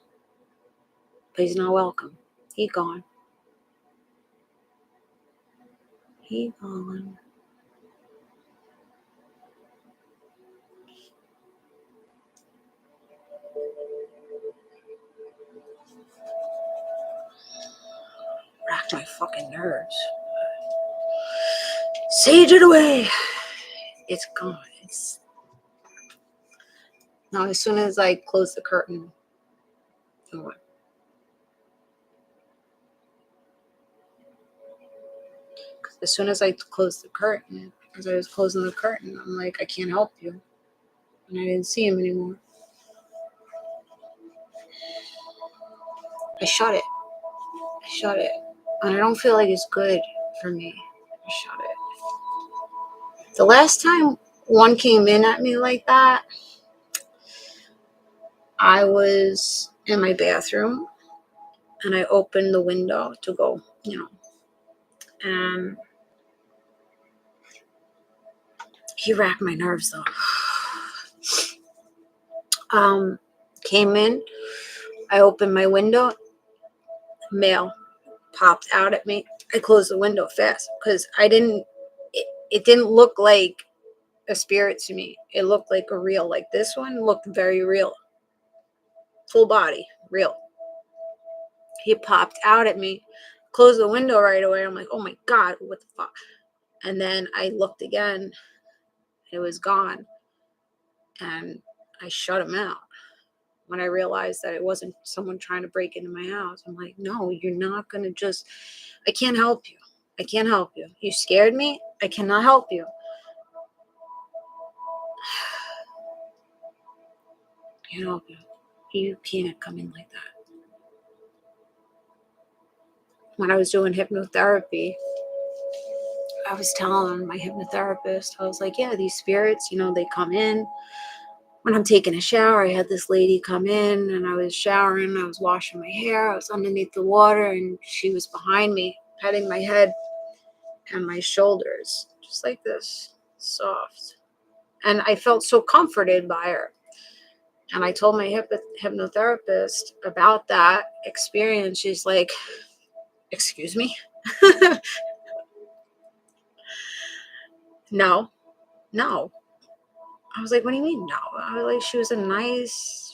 But he's not welcome. He gone. He gone. Racked my fucking nerves. Sage it away. It's gone. Now, as soon as I close the curtain, as soon as I closed the curtain, as I was closing the curtain, I'm like, I can't help you. And I didn't see him anymore. I shut it. And I don't feel like it's good for me. I shut it. The last time one came in at me like that, I was in my bathroom and I opened the window to go, and he racked my nerves though. Came in, I opened my window, mail popped out at me. I closed the window fast because it didn't look like a spirit to me. It looked like a real, like this one looked very real. Full body, real. He popped out at me, closed the window right away. I'm like, oh my God, what the fuck? And then I looked again, it was gone. And I shut him out. When I realized that it wasn't someone trying to break into my house, I'm like, no, you're not going to just, I can't help you. I can't help you. You scared me. I cannot help you. I can't help you. You can't come in like that. When I was doing hypnotherapy, I was telling my hypnotherapist, I was like, yeah, these spirits, they come in. When I'm taking a shower, I had this lady come in and I was showering. I was washing my hair. I was underneath the water and she was behind me, petting my head and my shoulders, just like this, soft. And I felt so comforted by her. And I told my hypnotherapist about that experience. She's like, excuse me? No. I was like, what do you mean no? I was like, she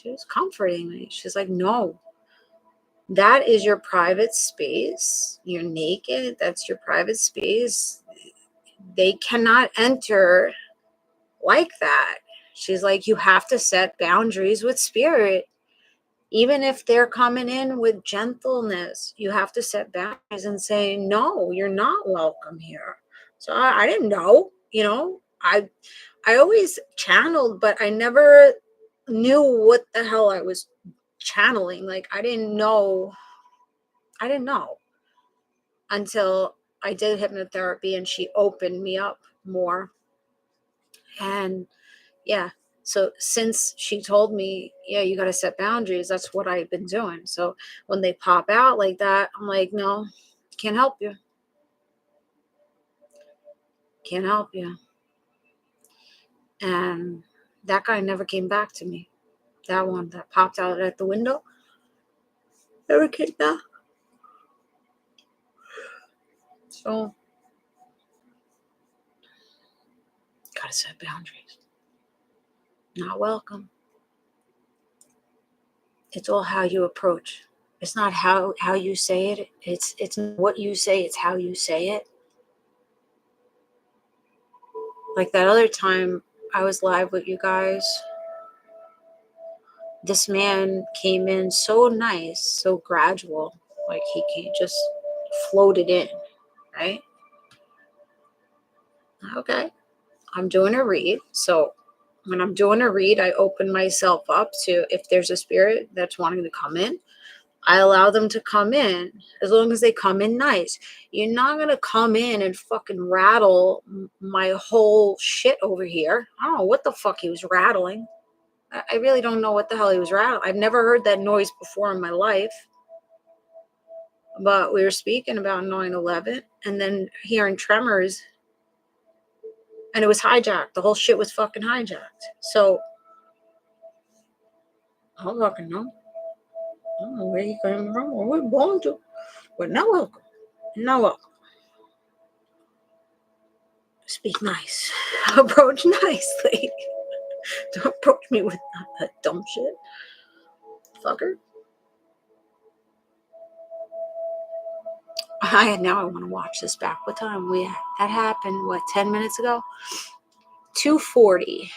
was comforting me. She's like, no. That is your private space. You're naked. That's your private space. They cannot enter like that. She's like, you have to set boundaries with spirit. Even if they're coming in with gentleness, you have to set boundaries and say, no, you're not welcome here. So I didn't know, I always channeled, but I never knew what the hell I was channeling. Like, I didn't know until I did hypnotherapy and she opened me up more. And yeah, so since she told me, yeah, you got to set boundaries, that's what I've been doing. So when they pop out like that, I'm like, no, can't help you. Can't help you. And that guy never came back to me. That one that popped out at the window never came back. So, gotta set boundaries. Not welcome. It's all how you approach. It's not how you say it. It's what you say. It's how you say it. Like that other time I was live with you guys. This man came in so nice, so gradual. Like he just floated in, right? Okay. I'm doing a read. So when I'm doing a read, I open myself up to, if there's a spirit that's wanting to come in, I allow them to come in as long as they come in nice. You're not going to come in and fucking rattle my whole shit over here. I don't know what the fuck he was rattling. I really don't know what the hell he was rattling. I've never heard that noise before in my life. But we were speaking about 9/11 and then hearing tremors. And it was hijacked. The whole shit was fucking hijacked. So I don't fucking know. I don't know where he came from or where he belonged to. But not welcome. Not welcome. Speak nice. Approach nicely. Don't approach me with that dumb shit. Fucker. Now I want to watch this back. What time that happened? What, 10 minutes ago? 2:40.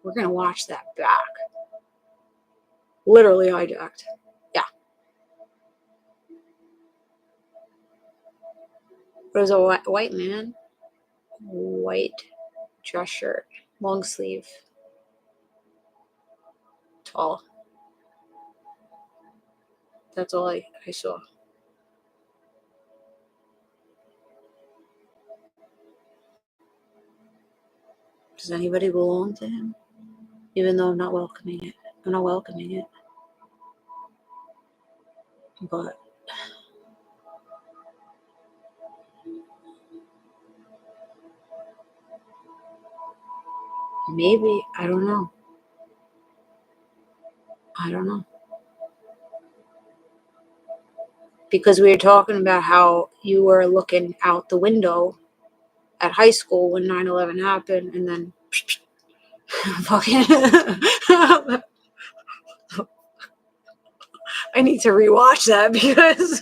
We're gonna watch that back. Literally hijacked. Yeah. It was a white man. White dress shirt. Long sleeve. Tall. That's all I saw. Does anybody belong to him? Even though I'm not welcoming it. I'm not welcoming it. But maybe, I don't know. I don't know. Because we were talking about how you were looking out the window at high school when 9/11 happened, and then fucking I need to rewatch that because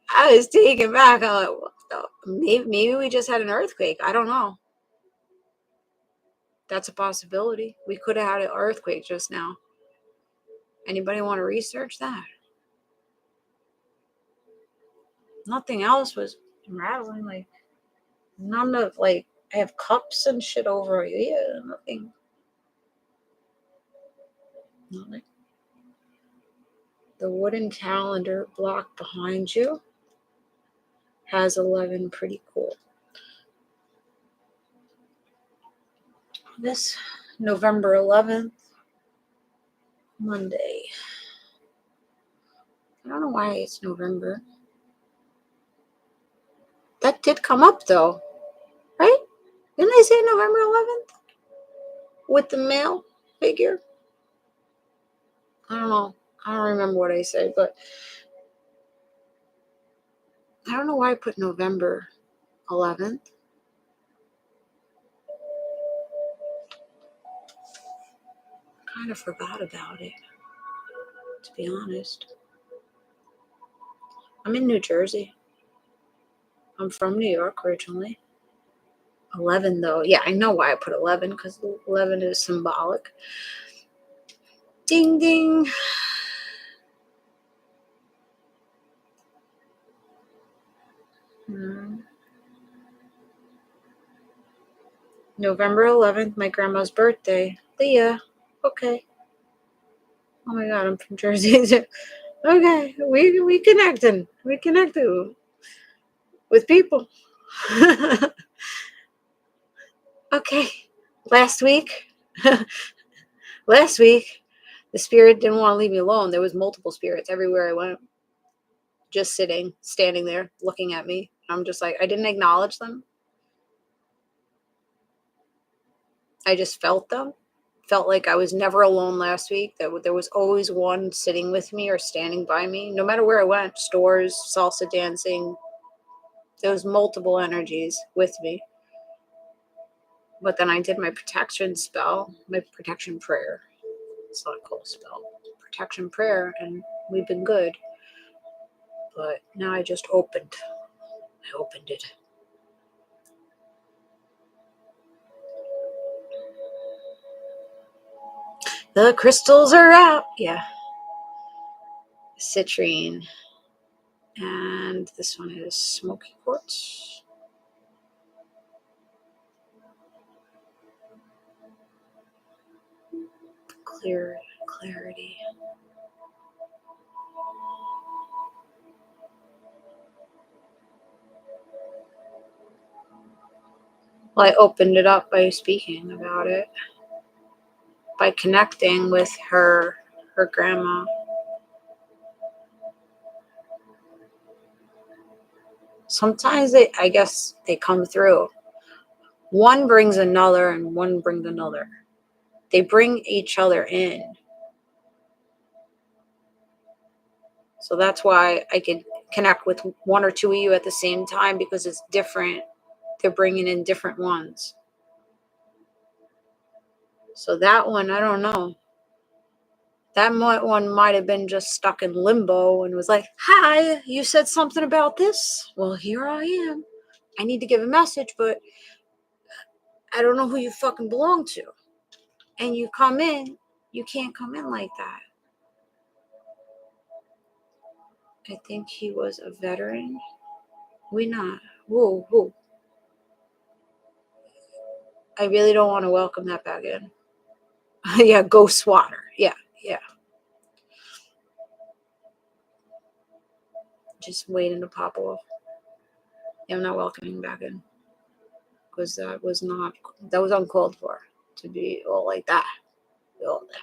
I was taken back. I'm like, what the? Maybe we just had an earthquake. I don't know. That's a possibility. We could have had an earthquake just now. Anybody want to research that? Nothing else was rattling. Like, none of, like, I have cups and shit over here. Yeah, nothing. Nothing. The wooden calendar block behind you has 11. Pretty cool. This November 11th, Monday. I don't know why it's November. That did come up though, right? Didn't I say November 11th? With the male figure? I don't know. I don't remember what I said, but I don't know why I put November 11th. I kind of forgot about it, to be honest. I'm in New Jersey. I'm from New York originally. 11 though. Yeah, I know why I put 11 because 11 is symbolic. Ding ding. November 11th, my grandma's birthday. Leah. Okay. Oh my god, I'm from Jersey. Okay, we connected. We connected with people. Okay. Last week, the spirit didn't want to leave me alone. There was multiple spirits everywhere I went. Just standing there, looking at me. I'm just like, I didn't acknowledge them. I just felt them. Felt like I was never alone last week. That there was always one sitting with me or standing by me, no matter where I went. Stores, salsa dancing. There was multiple energies with me. But then I did my protection spell, my protection prayer. It's not called a spell. Protection prayer, and we've been good. But now I just opened. I opened it. The crystals are out. Yeah. Citrine. And this one is smoky quartz. Clarity. Well, I opened it up by speaking about it, by connecting with her grandma. Sometimes I guess they come through. One brings another and one brings another. They bring each other in. So that's why I could connect with one or two of you at the same time, because it's different. They're bringing in different ones. So that one, I don't know. That one might have been just stuck in limbo and was like, hi, you said something about this? Well, here I am. I need to give a message, but I don't know who you fucking belong to. And you come in, you can't come in like that. I think he was a veteran. We not. Whoa. I really don't want to welcome that back in. Yeah, go swatter. Yeah. Just waiting to pop off. Yeah, I'm not welcoming back in. Because that was uncalled for to be all like that. All that.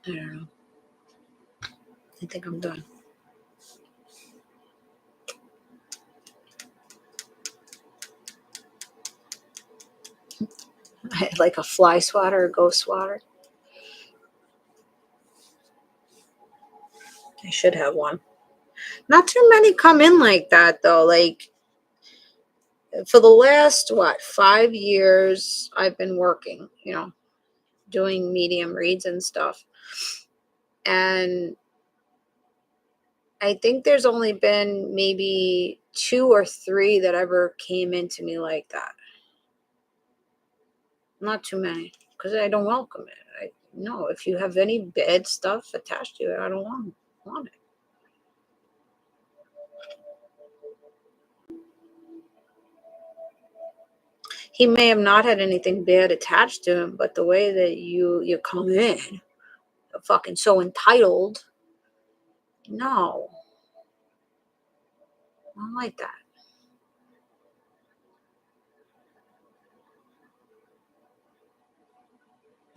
I don't know. I think I'm done. Like a fly swatter or ghost swatter. I should have one. Not too many come in like that though. Like for the last 5 years I've been working, doing medium reads and stuff. And I think there's only been maybe 2 or 3 that ever came into me like that. Not too many, because I don't welcome it. No, if you have any bad stuff attached to it, I don't want it. He may have not had anything bad attached to him, but the way that you come in, fucking so entitled, no. I don't like that.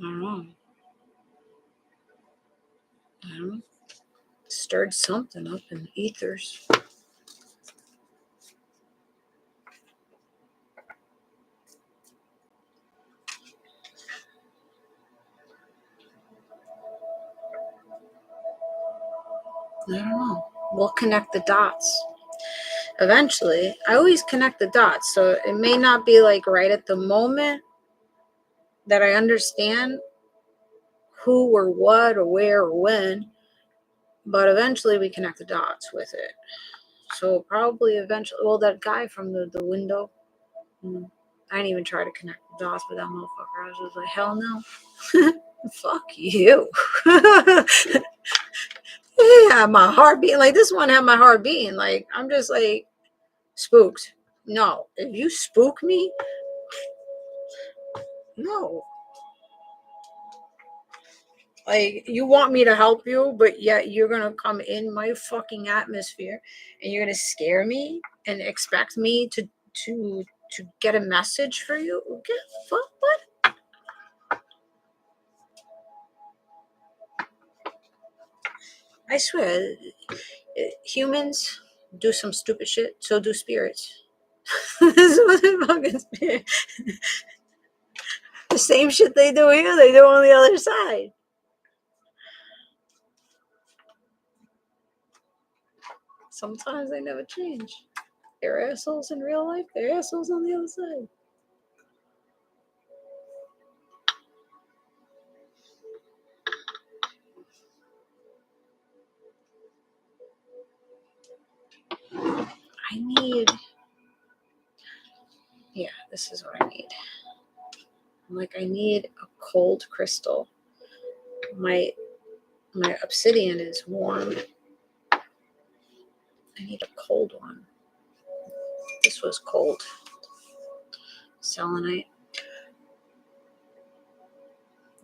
I don't know. Stirred something up in the ethers. I don't know. We'll connect the dots. Eventually, I always connect the dots. So it may not be like right at the moment that I understand who or what or where or when, but eventually we connect the dots with it. So probably eventually, well, that guy from the window, I didn't even try to connect the dots with that motherfucker. I was just like, hell no. Fuck you. Yeah, my heart beating. Like this one had my heart beating. Like I'm just like spooked. No, if you spook me, no. Like you want me to help you, but yet you're gonna come in my fucking atmosphere and you're gonna scare me and expect me to get a message for you. Get fuck what? I swear, humans do some stupid shit, so do spirits. This is what the fucking spirit. The same shit they do here, they do on the other side. Sometimes they never change. They're assholes in real life, they're assholes on the other side. I need, yeah, this is what I need. Like I need a cold crystal. My obsidian is warm. I need a cold one. This was cold. Selenite.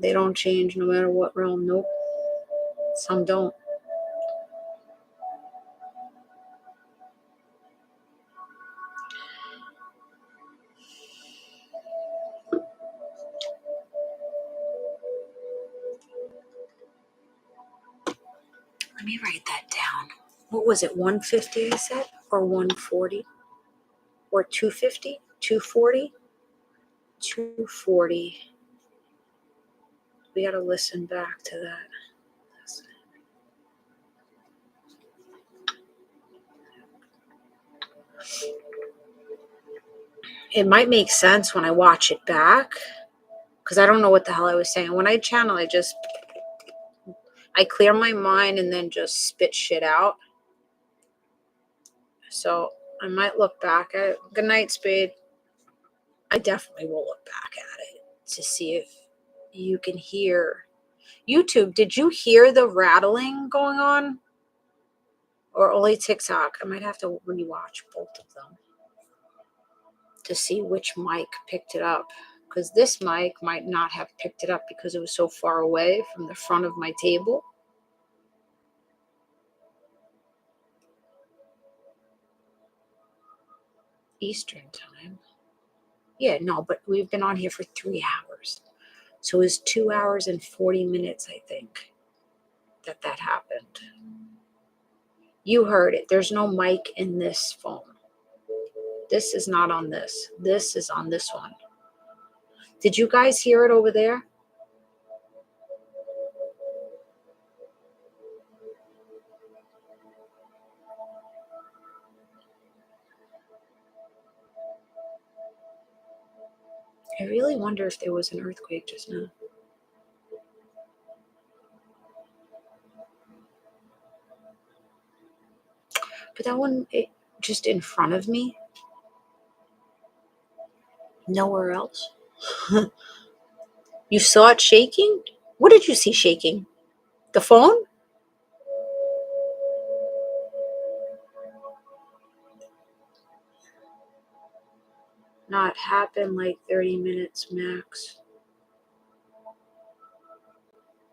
They don't change no matter what realm. Nope. Some don't. Let me write that down. What was it, 150 I said? Or 140? Or 250? 240? 240. We got to listen back to that. It might make sense when I watch it back, because I don't know what the hell I was saying. When I channel, I clear my mind and then just spit shit out. So I might look back at it. Good night, Spade. I definitely will look back at it to see if you can hear. YouTube, did you hear the rattling going on? Or only TikTok? I might have to rewatch both of them to see which mic picked it up. Because this mic might not have picked it up because it was so far away from the front of my table. Eastern time. Yeah, no, but we've been on here for 3 hours. So it was 2 hours and 40 minutes, I think, that happened. You heard it. There's no mic in this phone. This is not on this. This is on this one. Did you guys hear it over there? I really wonder if there was an earthquake just now. But that one, just in front of me. Nowhere else. You saw it shaking? What did you see shaking? The phone? Not happen like 30 minutes max.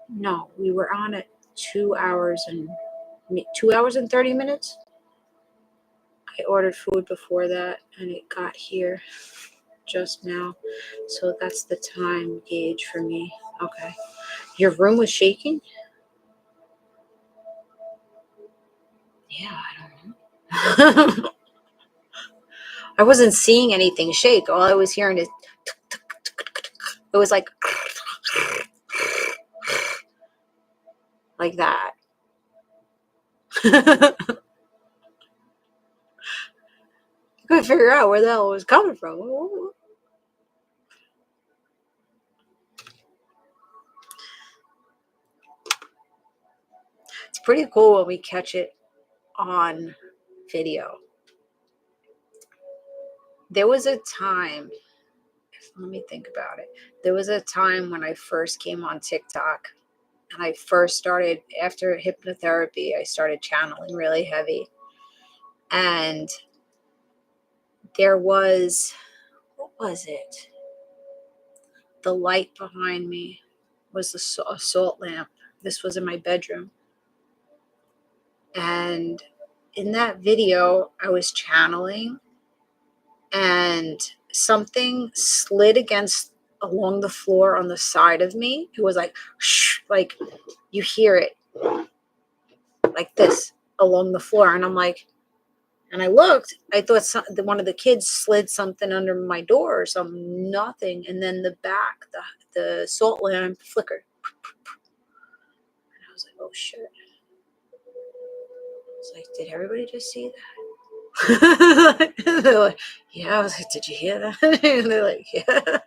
No, we were on at 2 hours and 30 minutes. I ordered food before that and it got here just now. So that's the time gauge for me. Okay. Your room was shaking? Yeah, I don't know. I wasn't seeing anything shake. All I was hearing is it was like that. I couldn't figure out where the hell it was coming from. It's pretty cool when we catch it on video. There was a time, let me think about it. There was a time when I first came on TikTok and I first started, after hypnotherapy, I started channeling really heavy. And there was, what was it? The light behind me was a salt lamp. This was in my bedroom. And in that video, I was channeling and something slid along the floor on the side of me. It was like, shh, like you hear it like this along the floor. And I'm like, and I looked, I thought one of the kids slid something under my door or something, nothing. And then the salt lamp flickered. And I was like, oh shit. I was like, did everybody just see that? They're like, yeah. I was like, did you hear that? And they're like, yeah.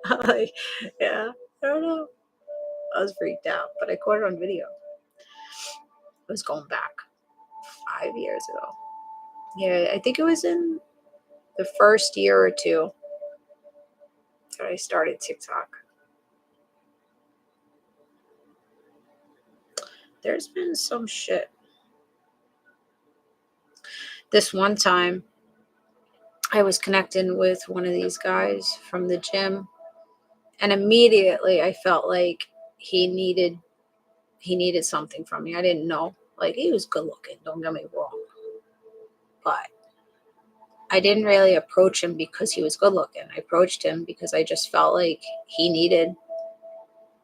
I'm like, yeah, I don't know. I was freaked out, but I caught it on video. It was going back 5 years ago. Yeah, I think it was in the first year or two that I started TikTok. There's been some shit. This one time, I was connecting with one of these guys from the gym, and immediately I felt like he needed something from me. I didn't know. Like, he was good looking, don't get me wrong. But I didn't really approach him because he was good looking. I approached him because I just felt like he needed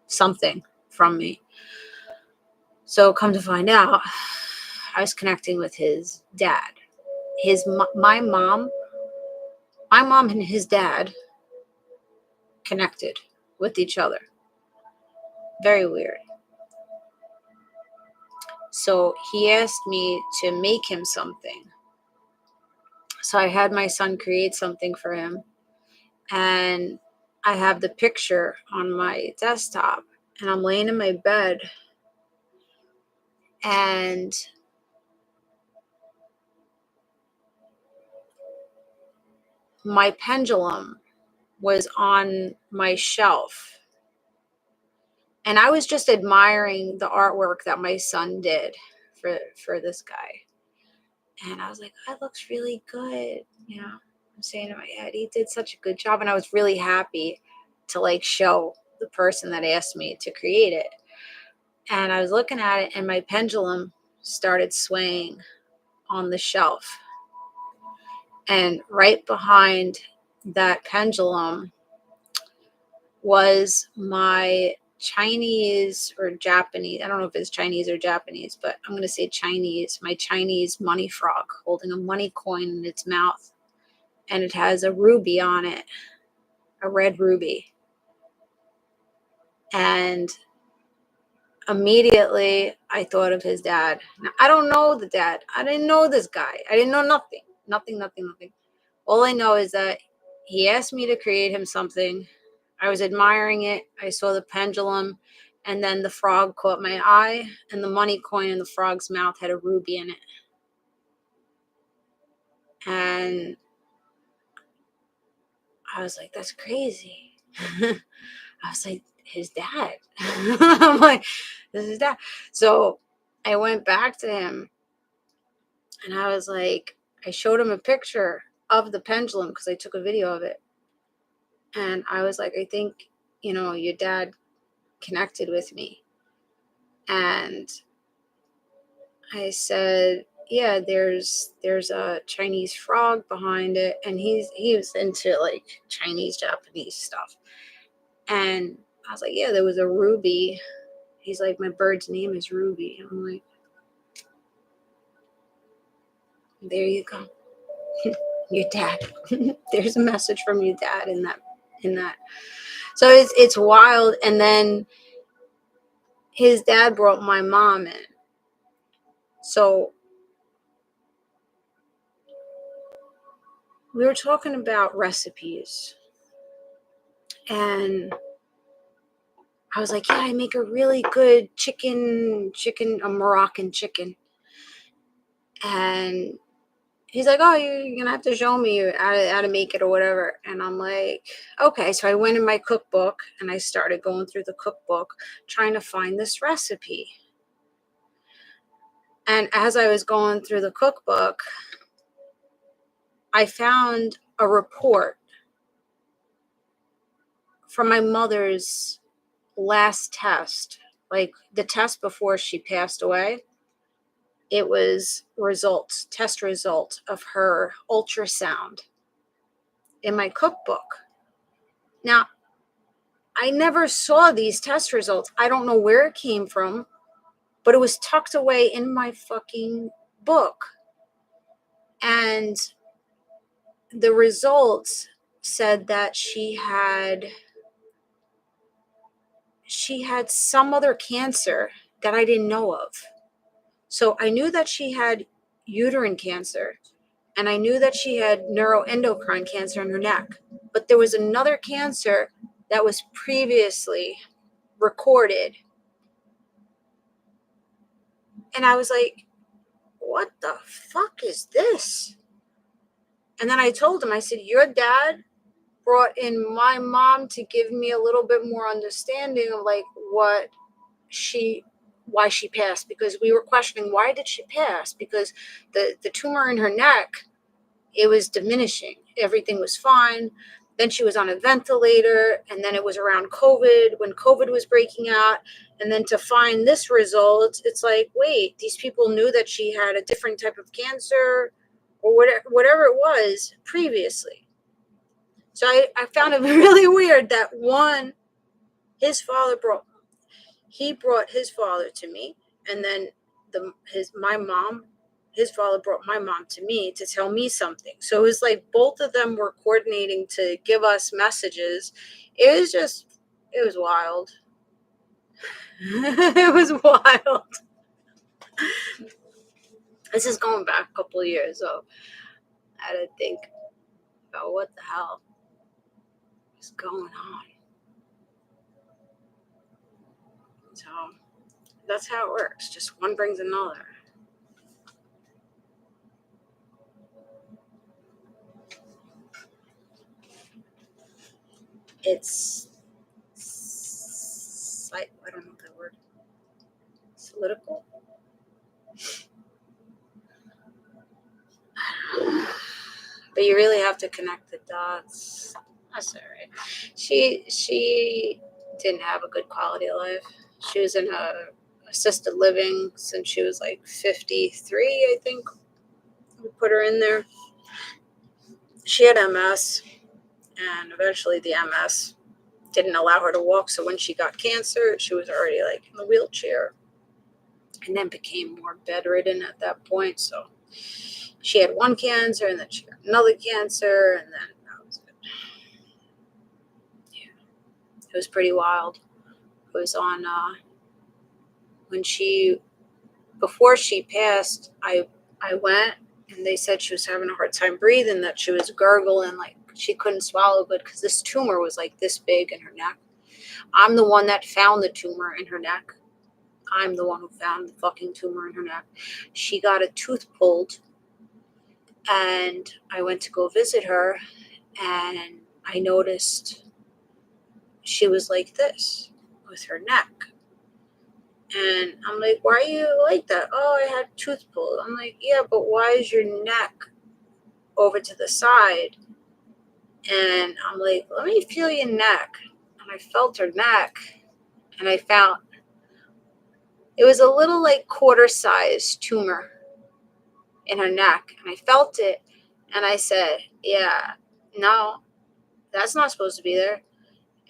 something from me. So come to find out, I was connecting with his dad. My mom and his dad connected with each other. Very weird. So he asked me to make him something. So I had my son create something for him. And I have the picture on my desktop. And I'm laying in my bed. And my pendulum was on my shelf. And I was just admiring the artwork that my son did for this guy. And I was like, that looks really good. You know, I'm saying in my head, he did such a good job. And I was really happy to like show the person that asked me to create it. And I was looking at it and my pendulum started swaying on the shelf. And right behind that pendulum was my Chinese or Japanese, I don't know if it's Chinese or Japanese, but I'm going to say Chinese, my Chinese money frog holding a money coin in its mouth. And it has a ruby on it, a red ruby. And immediately I thought of his dad. Now, I don't know the dad. I didn't know this guy. I didn't know nothing. Nothing. All I know is that he asked me to create him something. I was admiring it. I saw the pendulum, and then the frog caught my eye, and the money coin in the frog's mouth had a ruby in it. And I was like, that's crazy. I was like, his dad. I'm like, this is dad. So I went back to him, and I was like, I showed him a picture of the pendulum because I took a video of it. And I was like, I think, you know, your dad connected with me. And I said, yeah, there's a Chinese frog behind it. And he was into like Chinese, Japanese stuff. And I was like, yeah, there was a ruby. He's like, my bird's name is Ruby. I'm like, there you go. Your dad. There's a message from your dad in that. So it's wild. And then his dad brought my mom in. So we were talking about recipes. And I was like, yeah, I make a really good chicken, a Moroccan chicken. And he's like, oh, you're going to have to show me how to make it or whatever. And I'm like, okay. So I went in my cookbook and I started going through the cookbook trying to find this recipe. And as I was going through the cookbook, I found a report from my mother's last test, like the test before she passed away. It was test result of her ultrasound in my cookbook. Now, I never saw these test results. I don't know where it came from, but it was tucked away in my fucking book. And the results said that she had some other cancer that I didn't know of. So I knew that she had uterine cancer, and I knew that she had neuroendocrine cancer in her neck. But there was another cancer that was previously recorded. And I was like, what the fuck is this? And then I told him, I said, your dad brought in my mom to give me a little bit more understanding of like why she passed, because we were questioning, why did she pass? Because the tumor in her neck, it was diminishing. Everything was fine. Then she was on a ventilator, and then it was around COVID, when COVID was breaking out. And then to find this result, it's like, wait, these people knew that she had a different type of cancer or whatever it was previously. So I found it really weird that his father brought his father to me, And then his father brought my mom to me to tell me something. So it was like both of them were coordinating to give us messages. It was wild. It was wild. This is going back a couple of years, so I had to think about what the hell is going on. So that's how it works. Just one brings another. I don't know that word. Solidical. But you really have to connect the dots. That's all right. She didn't have a good quality of life. She was in a assisted living since she was like 53, I think. We put her in there. She had MS, and eventually the MS didn't allow her to walk. So when she got cancer, she was already like in the wheelchair, and then became more bedridden at that point. So she had one cancer, and then she got another cancer, and then that was it. Yeah, it was pretty wild. It was on before she passed. I went, and they said she was having a hard time breathing, that she was gurgling, like she couldn't swallow good because this tumor was like this big in her neck. I'm the one that found the tumor in her neck. I'm the one who found the fucking tumor in her neck. She got a tooth pulled, and I went to go visit her, and I noticed she was like this with her neck. And I'm like, why are you like that? Oh, I had tooth pulled. I'm like, yeah, but why is your neck over to the side? And I'm like, let me feel your neck. And I felt her neck, and I found it was a little like quarter-sized tumor in her neck. And I felt it, and I said, yeah, no, that's not supposed to be there.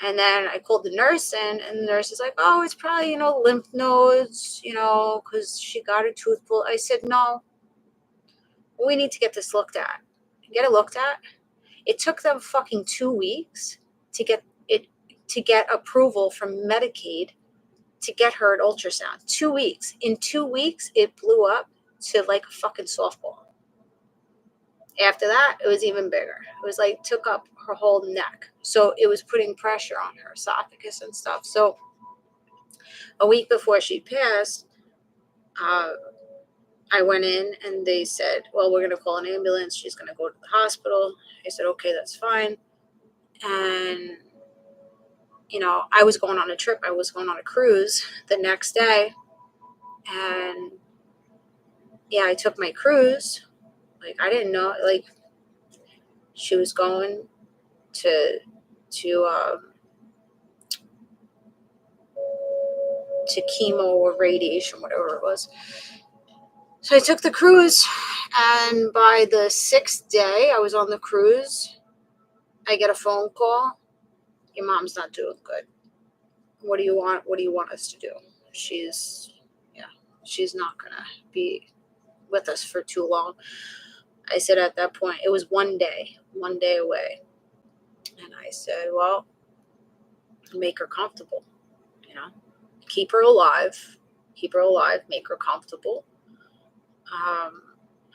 And then I called the nurse in, and the nurse is like, oh, it's probably, lymph nodes, because she got her tooth pulled. I said, no, we need to get this looked at. Get it looked at. It took them fucking 2 weeks to get approval from Medicaid to get her an ultrasound. 2 weeks. In 2 weeks, it blew up to like a fucking softball. After that, it was even bigger. It was like took up her whole neck. So it was putting pressure on her esophagus and stuff. So a week before she passed, I went in, and they said, well, we're going to call an ambulance. She's going to go to the hospital. I said, okay, that's fine. And, I was going on a trip. I was going on a cruise the next day. And, yeah, I took my cruise. Like, I didn't know, like, she was going to chemo or radiation, whatever it was. So I took the cruise, and by the 6th day I was on the cruise, I get a phone call. Your mom's not doing good. What do you want? What do you want us to do? She's not gonna be with us for too long. I said at that point, it was one day away. And I said, well, make her comfortable, keep her alive, make her comfortable.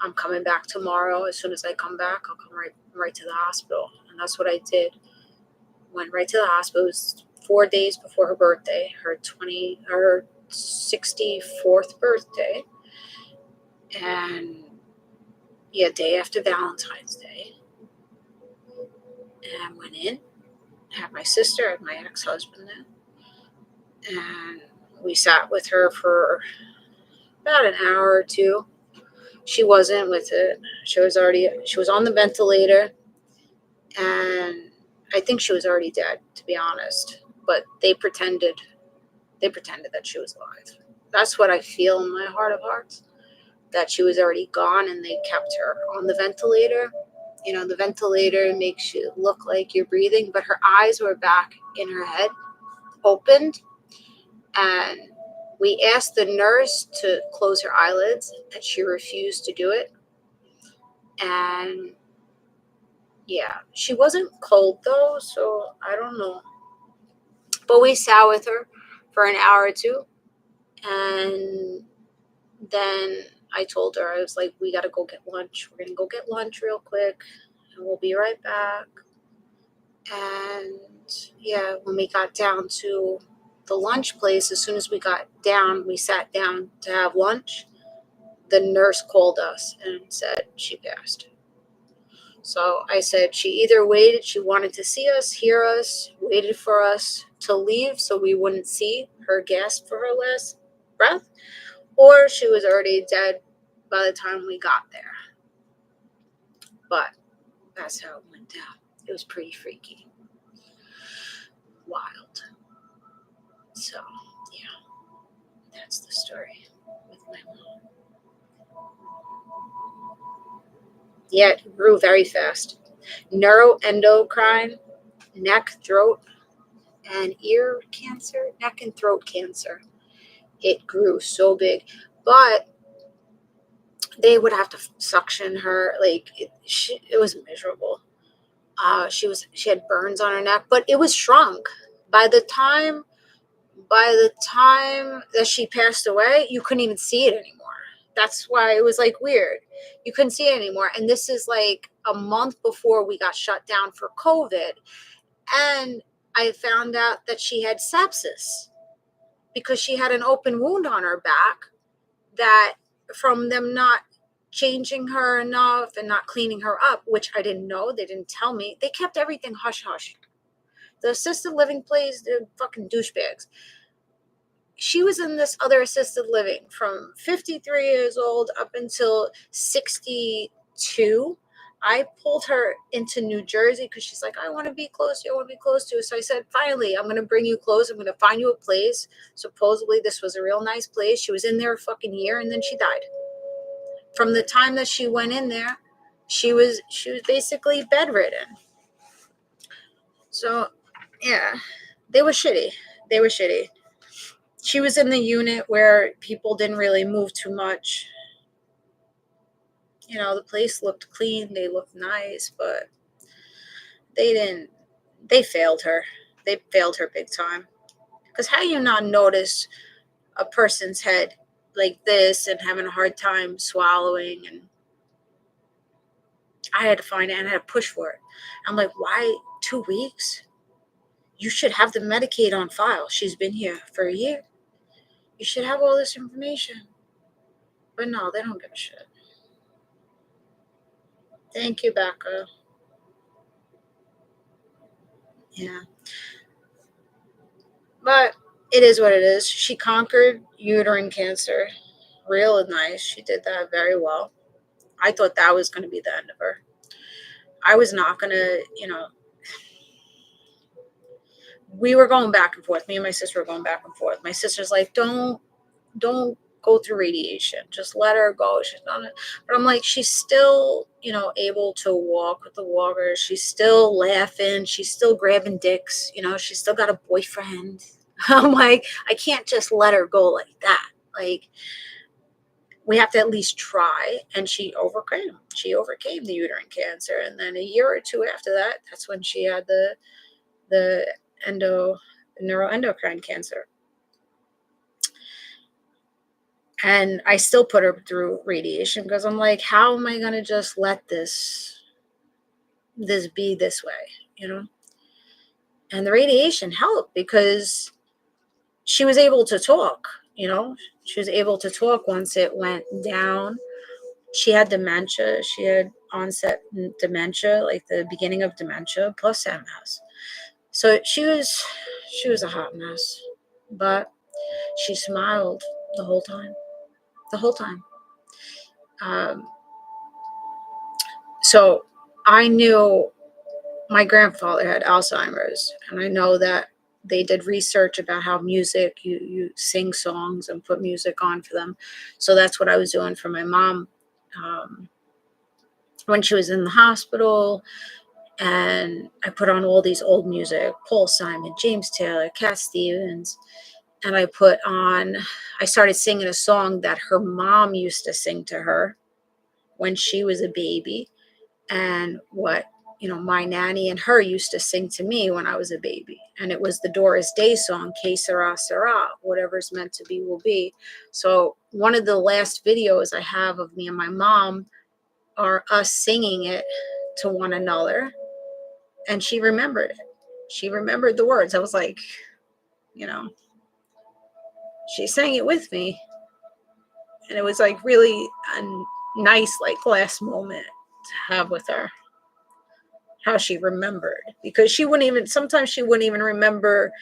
I'm coming back tomorrow. As soon as I come back, I'll come right to the hospital. And that's what I did. Went right to the hospital. It was 4 days before her birthday, her 64th birthday. And yeah, day after Valentine's Day. And I went in, had my sister, had my ex-husband there. And we sat with her for about an hour or two. She wasn't with it. She was on the ventilator, and I think she was already dead, to be honest. But they pretended that she was alive. That's what I feel in my heart of hearts, that she was already gone, and they kept her on the ventilator. The ventilator makes you look like you're breathing, but her eyes were back in her head, opened, and We asked the nurse to close her eyelids, and she refused to do it. And yeah, she wasn't cold though, so I don't know. But we sat with her for an hour or two, and then I told her, I was like, we got to go get lunch. We're going to go get lunch real quick, and we'll be right back. And yeah, when we got down to the lunch place, as soon as we got down, we sat down to have lunch. The nurse called us and said she passed. So I said she either waited, she wanted to see us, hear us, waited for us to leave so we wouldn't see her gasp for her last breath, or she was already dead by the time we got there. But that's how it went down. It was pretty freaky. Wild. So, yeah, that's the story with my mom. Yeah, it grew very fast. Neuroendocrine, neck, throat, and ear cancer, neck and throat cancer. It grew so big, but they would have to suction her. Like it was miserable. She had burns on her neck, but it was shrunk. By the time that she passed away, you couldn't even see it anymore. That's why it was like weird. You couldn't see it anymore. And this is like a month before we got shut down for COVID. And I found out that she had sepsis because she had an open wound on her back that from them not changing her enough and not cleaning her up, which I didn't know. They didn't tell me. They kept everything hush-hush. The assisted living place, they're fucking douchebags. She was in this other assisted living from 53 years old up until 62. I pulled her into New Jersey because she's like, I want to be close to you. I want to be close to you. So I said, finally, I'm going to bring you close. I'm going to find you a place. Supposedly this was a real nice place. She was in there a fucking year and then she died. From the time that she went in there, she was basically bedridden. So yeah, they were shitty. She was in the unit where people didn't really move too much. You know, the place looked clean. They looked nice, but they failed her. They failed her big time. Because how do you not notice a person's head like this and having a hard time swallowing? And I had to find it and I had to push for it. I'm like, why 2 weeks? You should have the Medicaid on file. She's been here for a year. You should have all this information. But no, they don't give a shit. Thank you, Becca. Yeah. But it is what it is. She conquered uterine cancer. Real nice. She did that very well. I thought that was going to be the end of her. I was not going to, we were going back and forth. Me and my sister were going back and forth. My sister's like, don't go through radiation. Just let her go. She's not. But I'm like, she's still, able to walk with the walker. She's still laughing. She's still grabbing dicks. She's still got a boyfriend. I'm like, I can't just let her go like that. Like, we have to at least try. And she overcame the uterine cancer. And then a year or two after that, that's when she had the neuroendocrine cancer. And I still put her through radiation because I'm like, how am I going to just let this be this way, And the radiation helped because she was able to talk, She was able to talk once it went down. She had dementia. She had onset dementia, like the beginning of dementia, plus MS. So she was a hot mess, but she smiled the whole time. So I knew my grandfather had Alzheimer's, and I know that they did research about how music, you sing songs and put music on for them. So that's what I was doing for my mom when she was in the hospital. And I put on all these old music, Paul Simon, James Taylor, Cat Stevens. and I started singing a song that her mom used to sing to her when she was a baby, and what, my nanny and her used to sing to me when I was a baby. And it was the Doris Day song, Que Sera, Sera, whatever's meant to be will be. So one of the last videos I have of me and my mom are us singing it to one another. And she remembered it. She remembered the words. I was like, she sang it with me. And it was like really a nice, like, last moment to have with her. How she remembered. Because sometimes she wouldn't even remember,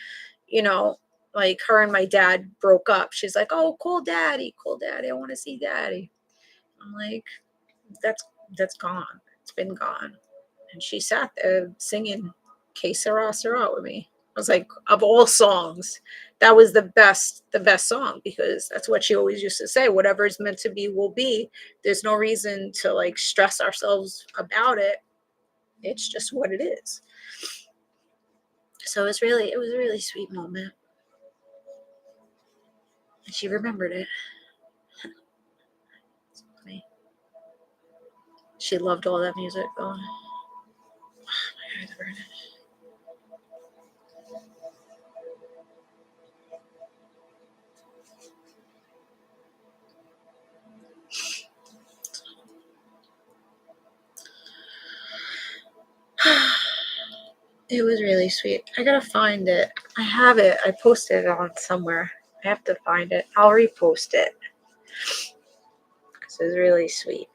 like her and my dad broke up. She's like, oh, call daddy. I want to see daddy. I'm like, that's gone. It's been gone. And she sat there singing Que Sera, Sera with me. I was like, of all songs, that was the best song, because that's what she always used to say. Whatever is meant to be will be. There's no reason to like stress ourselves about it. It's just what it is. So it was a really sweet moment. And she remembered it. It's funny. She loved all that music though. Oh, my eyes are burning. It was really sweet. I gotta find it. I have it. I posted it on somewhere. I have to find it. I'll repost it. Because it was really sweet.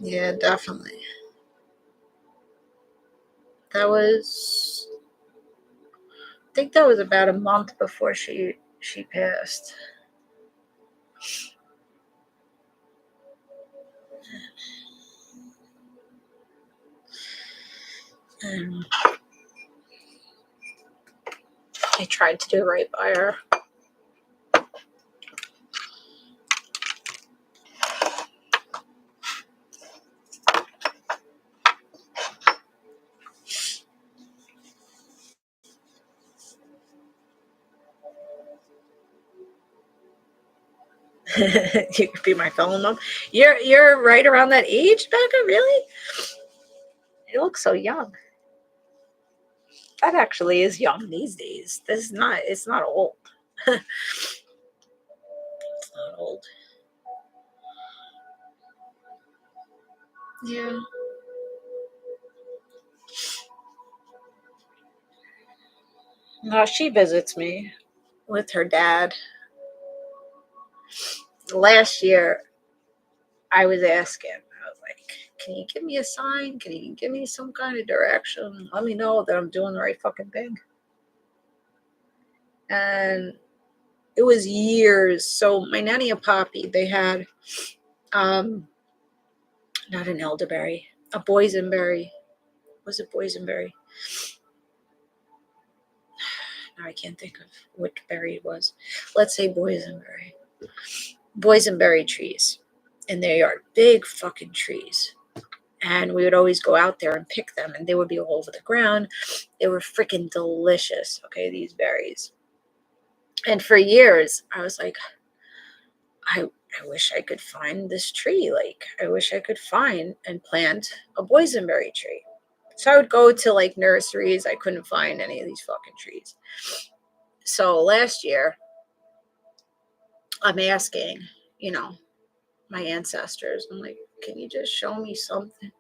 Yeah, definitely. I think that was about a month before she passed. And I tried to do right by her. You could be my fellow mom. You're right around that age, Becca? Really? You look so young. That actually is young these days. It's not old. It's not old. Yeah. No, she visits me with her dad. Last year, I was asking. I was like, can you give me a sign? Can you give me some kind of direction? Let me know that I'm doing the right fucking thing. And it was years. So my nanny and Poppy, they had, not an elderberry, a boysenberry. Was it boysenberry? Now I can't think of what berry it was. Let's say boysenberry. Boysenberry trees in their yard. Big fucking trees. And we would always go out there and pick them, and they would be all over the ground. They were freaking delicious, okay, these berries. And for years, I was like, I wish I could find this tree. Like, I wish I could find and plant a boysenberry tree. So I would go to, like, nurseries. I couldn't find any of these fucking trees. So last year, I'm asking, my ancestors. I'm like, can you just show me something?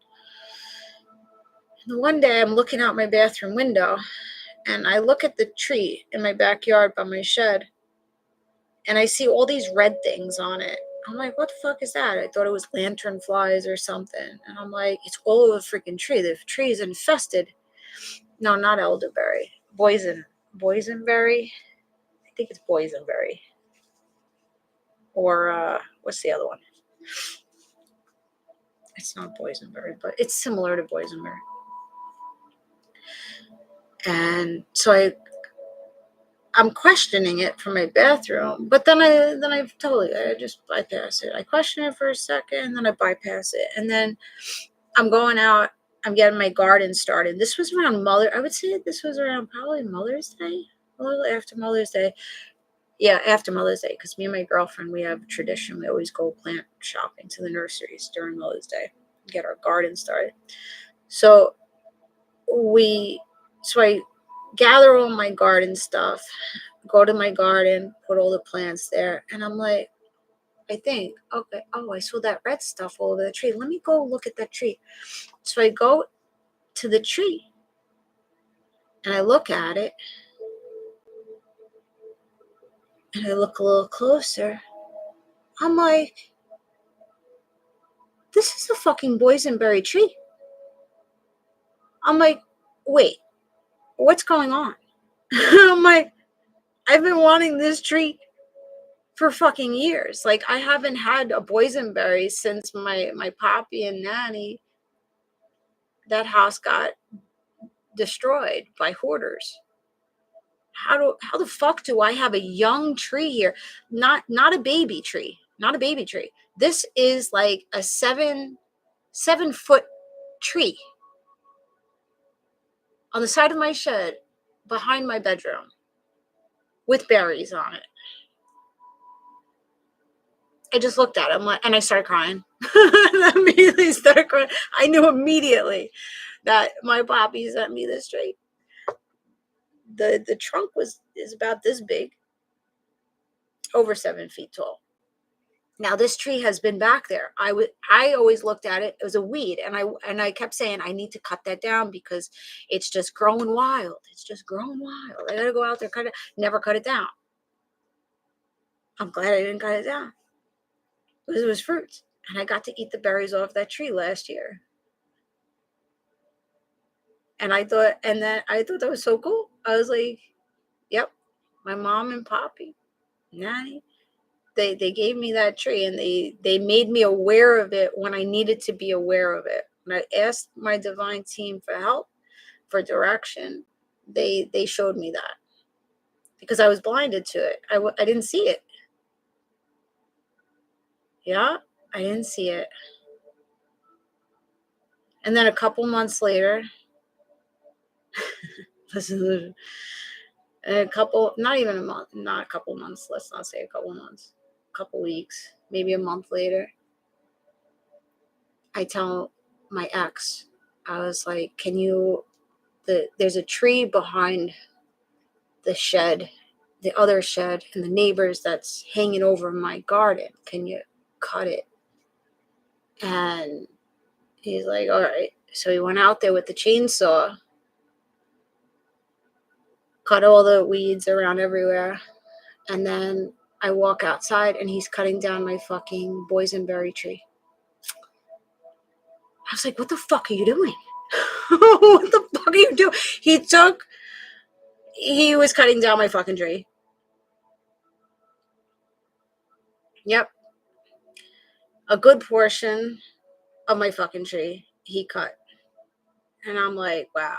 And one day I'm looking out my bathroom window, and I look at the tree in my backyard by my shed, and I see all these red things on it. I'm like, what the fuck is that? I thought it was lantern flies or something. And I'm like, it's all over the freaking tree. The tree is infested. No, not elderberry. Boysenberry. I think it's boysenberry. Or what's the other one? It's not boysenberry, but it's similar to boysenberry. And so I'm questioning it from my bathroom, but then I just bypass it. I question it for a second, and then I bypass it, and then I'm going out I'm getting my garden started. This was around I would say this was around probably Mother's Day, a little after Mother's Day. Yeah, after Mother's Day, because me and my girlfriend, we have a tradition. We always go plant shopping to the nurseries during Mother's Day, get our garden started. So I gather all my garden stuff, go to my garden, put all the plants there, and I'm like, I think, okay, oh, I saw that red stuff all over the tree. Let me go look at that tree. So I go to the tree and I look at it and I look a little closer. I'm like, this is a fucking boysenberry tree. I'm like, wait, what's going on? I'm like, I've been wanting this tree for fucking years. Like, I haven't had a boysenberry since my poppy and nanny, that house got destroyed by hoarders. How the fuck do I have a young tree here? Not a baby tree. Not a baby tree. This is like a 7-foot tree on the side of my shed behind my bedroom with berries on it. I just looked at it, and I started crying. I immediately started crying. I knew immediately that my poppy sent me this tree. The trunk is about this big, over 7 feet tall. Now this tree has been back there. I always looked at it. It was a weed, and I kept saying I need to cut that down because it's just growing wild. It's just growing wild. I gotta go out there, cut it. Never cut it down. I'm glad I didn't cut it down because it was fruits, and I got to eat the berries off that tree last year. And I thought that was so cool. I was like, yep, my mom and poppy, nanny, they gave me that tree, and they made me aware of it when I needed to be aware of it. When I asked my divine team for help, for direction, they showed me that because I was blinded to it. I didn't see it. Yeah, I didn't see it. And then a couple months later, listen, not even a month, not a couple months, let's not say a couple months, a couple weeks, maybe a month later, I tell my ex, I was like, there's a tree behind the shed, the other shed, and the neighbors that's hanging over my garden. Can you cut it? And he's like, all right. So he went out there with the chainsaw, cut all the weeds around everywhere. And then I walk outside and he's cutting down my fucking boysenberry tree. I was like, what the fuck are you doing? What the fuck are you doing? He was cutting down my fucking tree. Yep. A good portion of my fucking tree he cut. And I'm like, wow.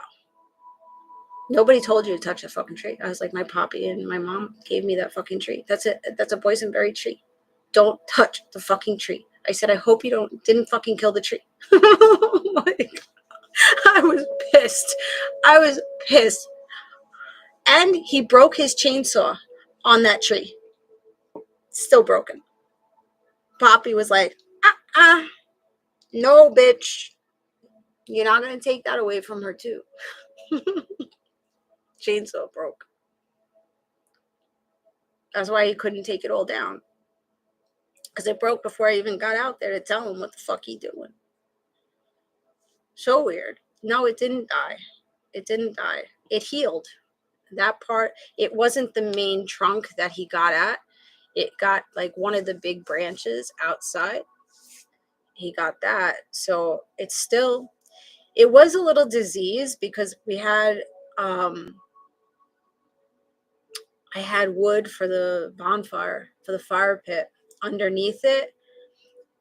Nobody told you to touch a fucking tree. I was like, my poppy and my mom gave me that fucking tree. That's it. That's a boysenberry tree. Don't touch the fucking tree. I said, I hope you didn't fucking kill the tree. Like, I was pissed. I was pissed. And he broke his chainsaw on that tree. Still broken. Poppy was like, no, bitch. You're not going to take that away from her, too. Chainsaw broke. That's why he couldn't take it all down. Because it broke before I even got out there to tell him what the fuck he doing. So weird. No, it didn't die. It didn't die. It healed. That part, it wasn't the main trunk that he got at. It got like one of the big branches outside. He got that. So it was a little diseased because we had, I had wood for the bonfire, for the fire pit underneath it.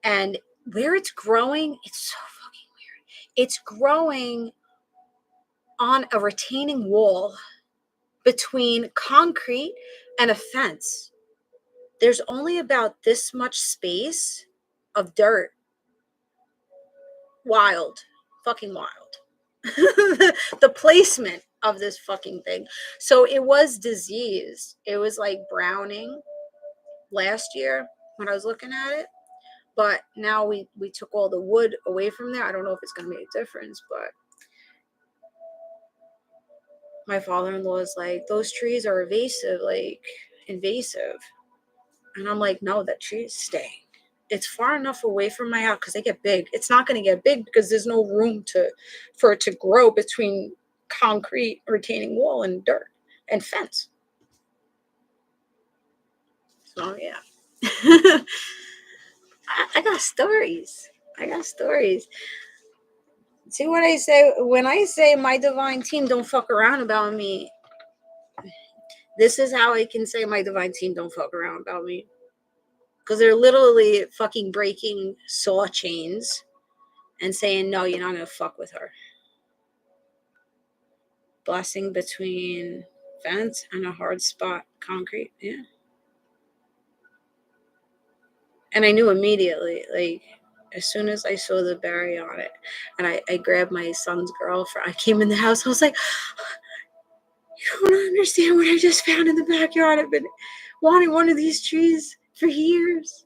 And where it's growing, it's so fucking weird. It's growing on a retaining wall between concrete and a fence. There's only about this much space of dirt. Wild. Fucking wild. the placement of this fucking thing. So it was diseased. It was like browning last year when I was looking at it. But now we took all the wood away from there. I don't know if it's going to make a difference, but my father-in-law is like, those trees are invasive. And I'm like, no, that tree is staying. It's far enough away from my house because they get big. It's not going to get big because there's no room for it to grow between concrete retaining wall and dirt and fence. So yeah. I got stories. See what I say? When I say my divine team don't fuck around about me, this is how I can say my divine team don't fuck around about me. Because they're literally fucking breaking saw chains and saying, no, you're not going to fuck with her. Blessing between fence and a hard spot concrete. Yeah. And I knew immediately, like, as soon as I saw the berry on it, and I grabbed my son's girlfriend. I came in the house. I was like, you don't understand what I just found in the backyard. I've been wanting one of these trees for years.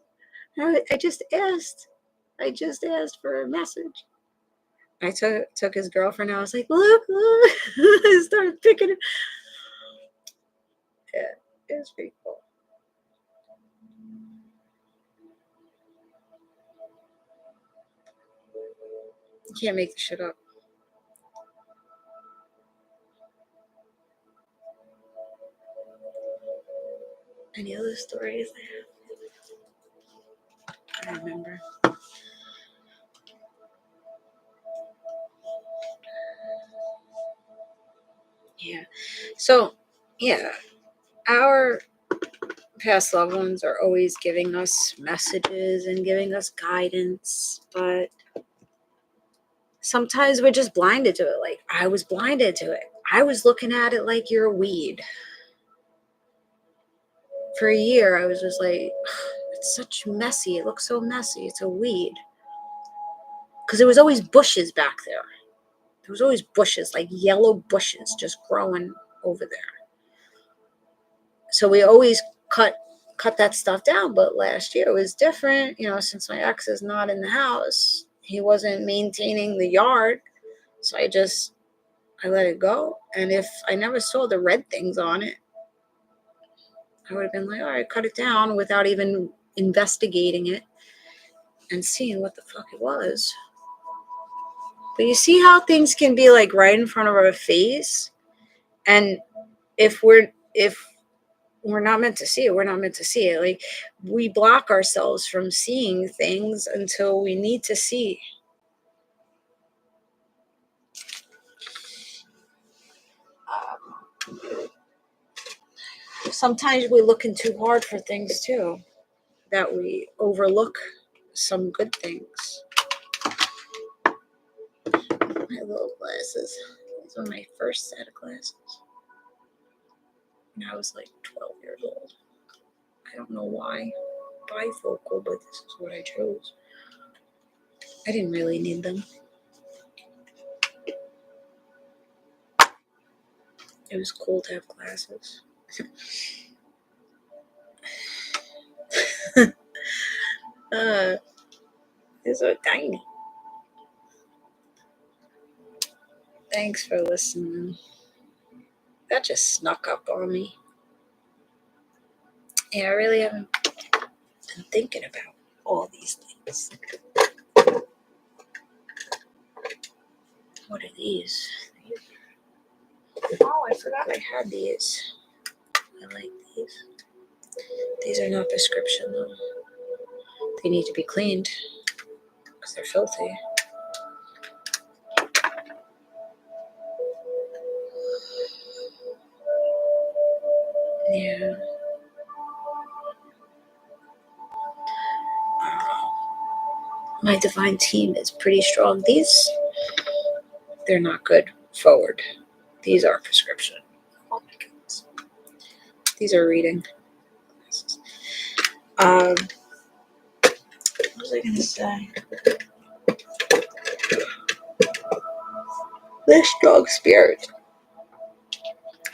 I just asked. For a message. I took his girlfriend. I was like, look. I started picking it. Yeah, it was pretty cool. You can't make this shit up. Any other stories? I don't remember. Yeah. So, yeah, our past loved ones are always giving us messages and giving us guidance, but sometimes we're just blinded to it. Like, I was blinded to it. I was looking at it like you're a weed. For a year, I was just like, it's such messy. It looks so messy. It's a weed. Because there was always bushes back there. There was always bushes, like yellow bushes just growing over there. So we always cut that stuff down. But last year it was different. Since my ex is not in the house, he wasn't maintaining the yard. So I let it go. And if I never saw the red things on it, I would have been like, all right, cut it down without even investigating it and seeing what the fuck it was. But you see how things can be like right in front of our face, and if we're not meant to see it, we're not meant to see it. Like, we block ourselves from seeing things until we need to see. Sometimes we're looking too hard for things too, that we overlook some good things. My little glasses. These are my first set of glasses. And I was like 12 years old. I don't know why. Bifocal, but this is what I chose. I didn't really need them. It was cool to have glasses. They're so tiny. Thanks for listening. That just snuck up on me. Yeah, I really haven't been thinking about all these things. What are these? Oh, I forgot I had these. I like these. These are not prescription though. They need to be cleaned because they're filthy. Yeah. My divine team is pretty strong. These, they're not good forward. These are prescription. Oh my goodness. These are reading. What was I going to say? They're strong spirits.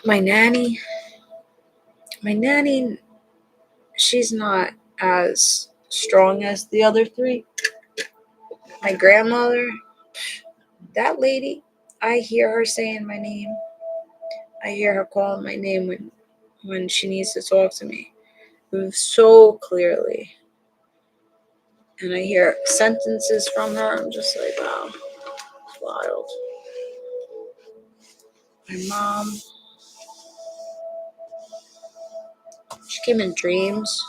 My nanny, she's not as strong as the other three. My grandmother, that lady, I hear her saying my name. I hear her calling my name when she needs to talk to me so clearly. And I hear sentences from her. I'm just like, wow, it's wild. My mom, she came in dreams.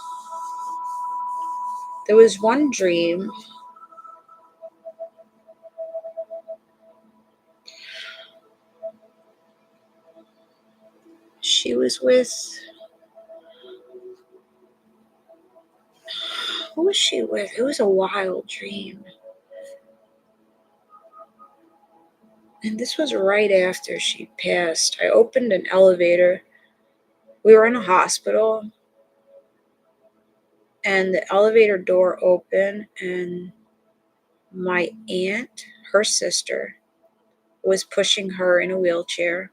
There was one dream. She was with, who was she with? It was a wild dream. And this was right after she passed. I opened an elevator. We were in a hospital. And the elevator door opened. And my aunt, her sister, was pushing her in a wheelchair.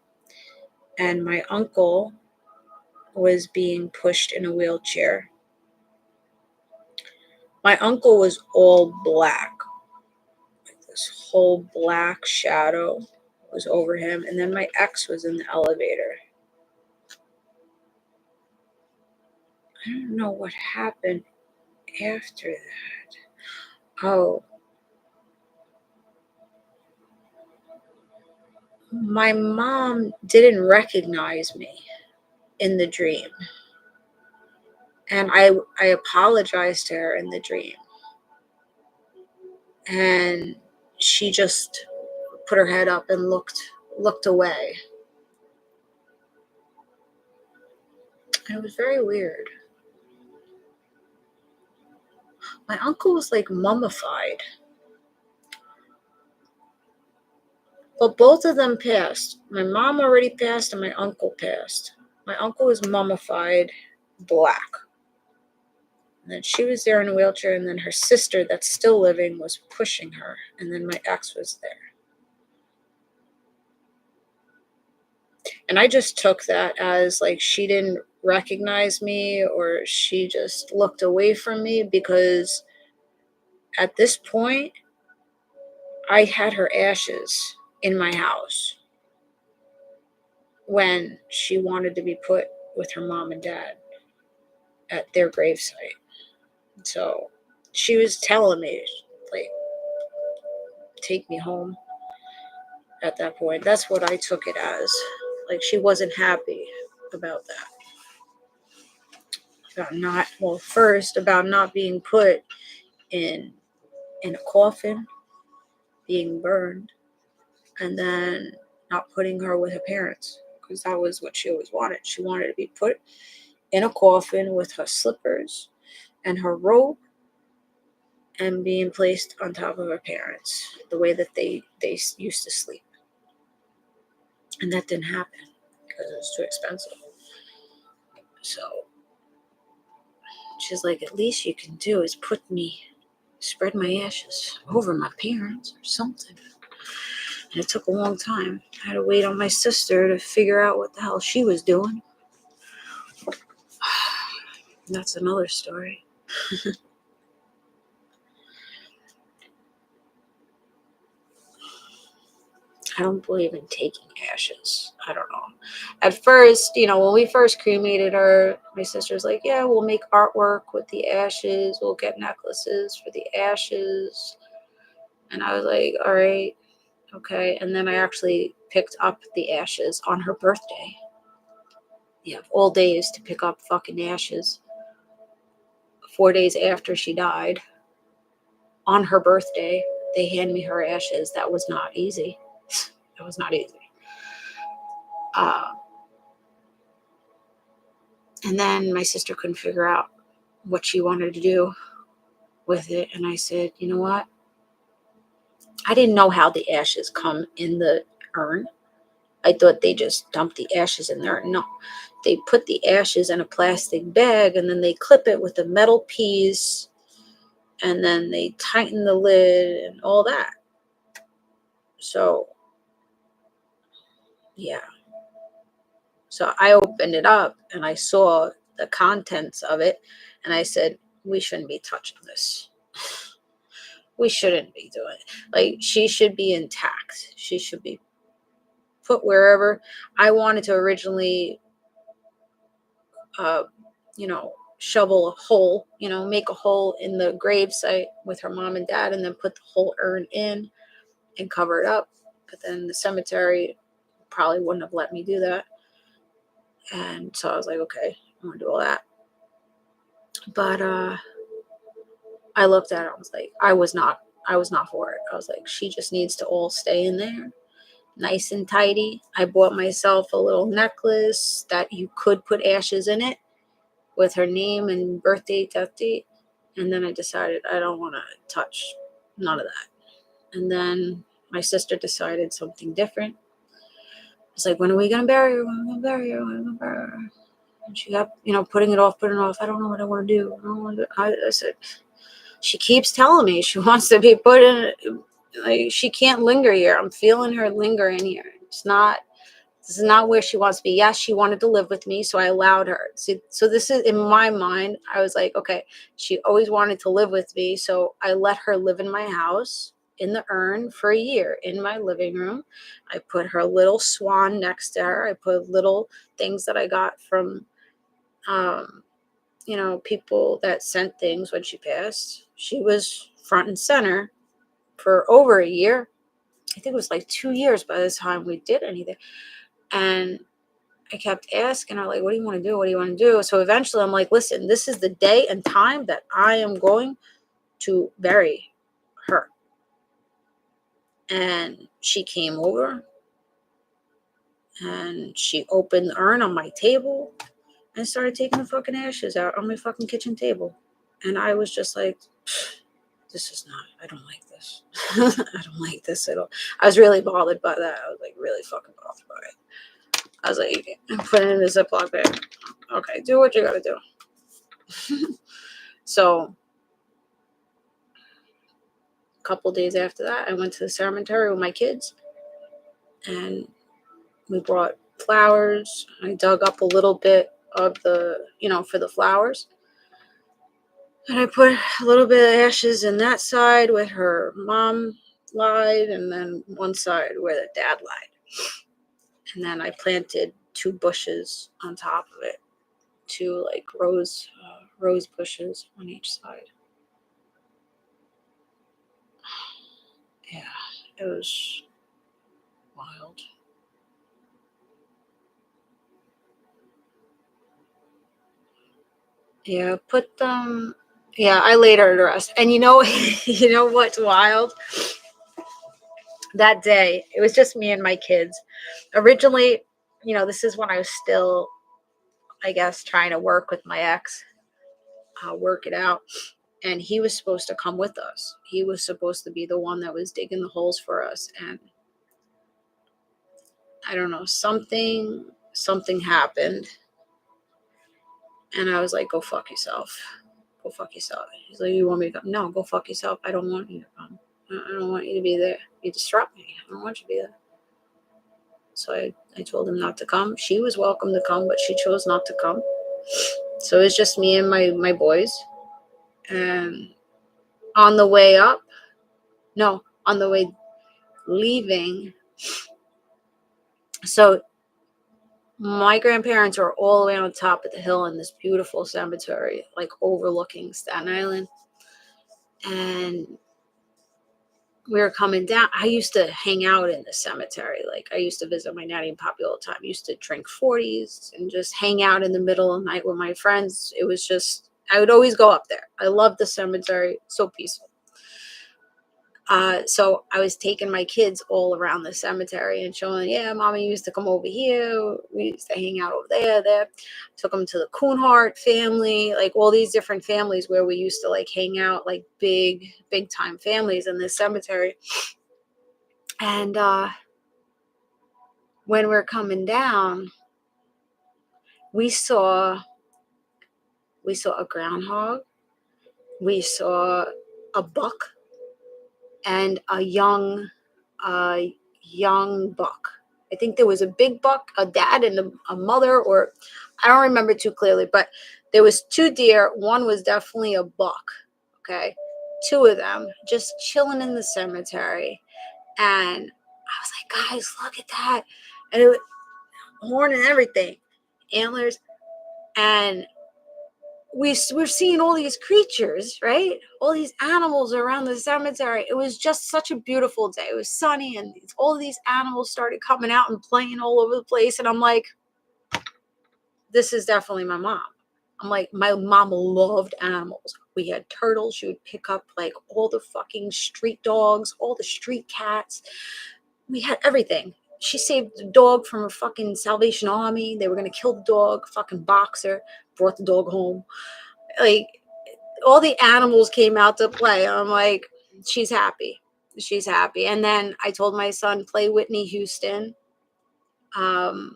And my uncle was being pushed in a wheelchair. My uncle was all black. This whole black shadow was over him. And then my ex was in the elevator. I don't know what happened after that. Oh. My mom didn't recognize me in the dream. And I apologized to her in the dream. And she just put her head up and looked away. And it was very weird. My uncle was like mummified. But both of them passed. My mom already passed and my uncle passed. My uncle was mummified, black. And then she was there in a wheelchair, and then her sister that's still living was pushing her. And then my ex was there. And I just took that as like she didn't recognize me or she just looked away from me, because at this point, I had her ashes in my house when she wanted to be put with her mom and dad at their gravesite. So she was telling me, like, take me home at that point. That's what I took it as. Like, she wasn't happy about that. About not being put in a coffin, being burned, and then not putting her with her parents, because that was what she always wanted. She wanted to be put in a coffin with her slippers and her robe and being placed on top of her parents the way that they used to sleep. And that didn't happen because it was too expensive. So she's like, at least you can do is spread my ashes over my parents or something. And it took a long time. I had to wait on my sister to figure out what the hell she was doing. That's another story. I don't believe in taking ashes. I don't know. At first, when we first cremated her, my sister's like, yeah, we'll make artwork with the ashes. We'll get necklaces for the ashes. And I was like, all right, okay. And then I actually picked up the ashes on her birthday. You have all days to pick up fucking ashes. 4 days after she died, on her birthday, they hand me her ashes. That was not easy. That was not easy. And then my sister couldn't figure out what she wanted to do with it. And I said, you know what? I didn't know how the ashes come in the urn. I thought they just dumped the ashes in there. No, they put the ashes in a plastic bag and then they clip it with a metal piece and then they tighten the lid and all that. So Yeah. So I opened it up and I saw the contents of it, and I said, we shouldn't be touching this. We shouldn't be doing it. Like, she should be intact. She should be put wherever. I wanted to originally, shovel a hole, make a hole in the gravesite with her mom and dad, and then put the whole urn in and cover it up. But then the cemetery probably wouldn't have let me do that. And so I was like, okay, I'm gonna do all that. But I looked at it, I was like, I was not for it. I was like, she just needs to all stay in there, nice and tidy. I bought myself a little necklace that you could put ashes in it with her name and birthday, death date. And then I decided I don't want to touch none of that. And then my sister decided something different. It's like, when are we going to bury her? When are we going to bury her? When are we going to bury her? And she kept, putting it off. I don't know what I want to do. I said, she keeps telling me she wants to be put in, like, she can't linger here. I'm feeling her lingering here. This is not where she wants to be. Yes, she wanted to live with me, so I allowed her. So this is, in my mind, I was like, okay, she always wanted to live with me, so I let her live in my house in the urn for a year in my living room. I put her little swan next to her. I put little things that I got from, people that sent things when she passed. She was front and center for over a year. I think it was like 2 years by the time we did anything. And I kept asking her, like, what do you want to do? What do you want to do? So eventually I'm like, listen, this is the day and time that I am going to bury her. And she came over and she opened the urn on my table and started taking the fucking ashes out on my fucking kitchen table. And I was just like, I don't like this. I don't like this at all. I was really bothered by that. I was like really fucking bothered by it. I was like, put it in a Ziploc bag. Okay, do what you gotta do. So a couple days after that, I went to the cemetery with my kids and we brought flowers. I dug up a little bit of the, for the flowers. And I put a little bit of ashes in that side where her mom lied, and then one side where the dad lied. And then I planted 2 bushes on top of it, 2 like rose bushes on each side. Yeah, it was wild. Yeah, put them. Yeah, I laid her to rest. And you know what's wild? That day, it was just me and my kids. Originally, this is when I was still, I guess, trying to work with my ex, work it out. And he was supposed to come with us. He was supposed to be the one that was digging the holes for us. And I don't know, something happened. And I was like, go fuck yourself. Go fuck yourself. He's like, you want me to come? No, go fuck yourself. I don't want you to come. I don't want you to be there. You disrupt me. I don't want you to be there. So I told him not to come. She was welcome to come, but she chose not to come. So it was just me and my boys. And on the way leaving. So my grandparents are all the way on top of the hill in this beautiful cemetery, like overlooking Staten Island. And we were coming down. I used to hang out in the cemetery. Like, I used to visit my nanny and poppy all the time. I used to drink 40s and just hang out in the middle of the night with my friends. It was just, I would always go up there. I love the cemetery. So peaceful. So I was taking my kids all around the cemetery and showing, yeah, mommy used to come over here. We used to hang out over there. Took them to the Coonhart family, like all these different families where we used to like hang out, like big time families in this cemetery. And when we're coming down, we saw a groundhog. We saw a buck and a young buck. I think there was a big buck, a dad and a mother, or I don't remember too clearly, but there was 2 deer. One was definitely a buck. Okay. 2 of them just chilling in the cemetery. And I was like, guys, look at that. And it was horn and everything, antlers. And we're seeing all these creatures, right? All these animals around the cemetery. It was just such a beautiful day. It was sunny, and all these animals started coming out and playing all over the place. And I'm like, this is definitely my mom. I'm like, my mom loved animals. We had turtles. She would pick up like all the fucking street dogs, all the street cats. We had everything. She saved the dog from a fucking Salvation Army. They were going to kill the dog. Fucking boxer. Brought the dog home. Like, all the animals came out to play. I'm like, she's happy. She's happy. And then I told my son, play Whitney Houston. Play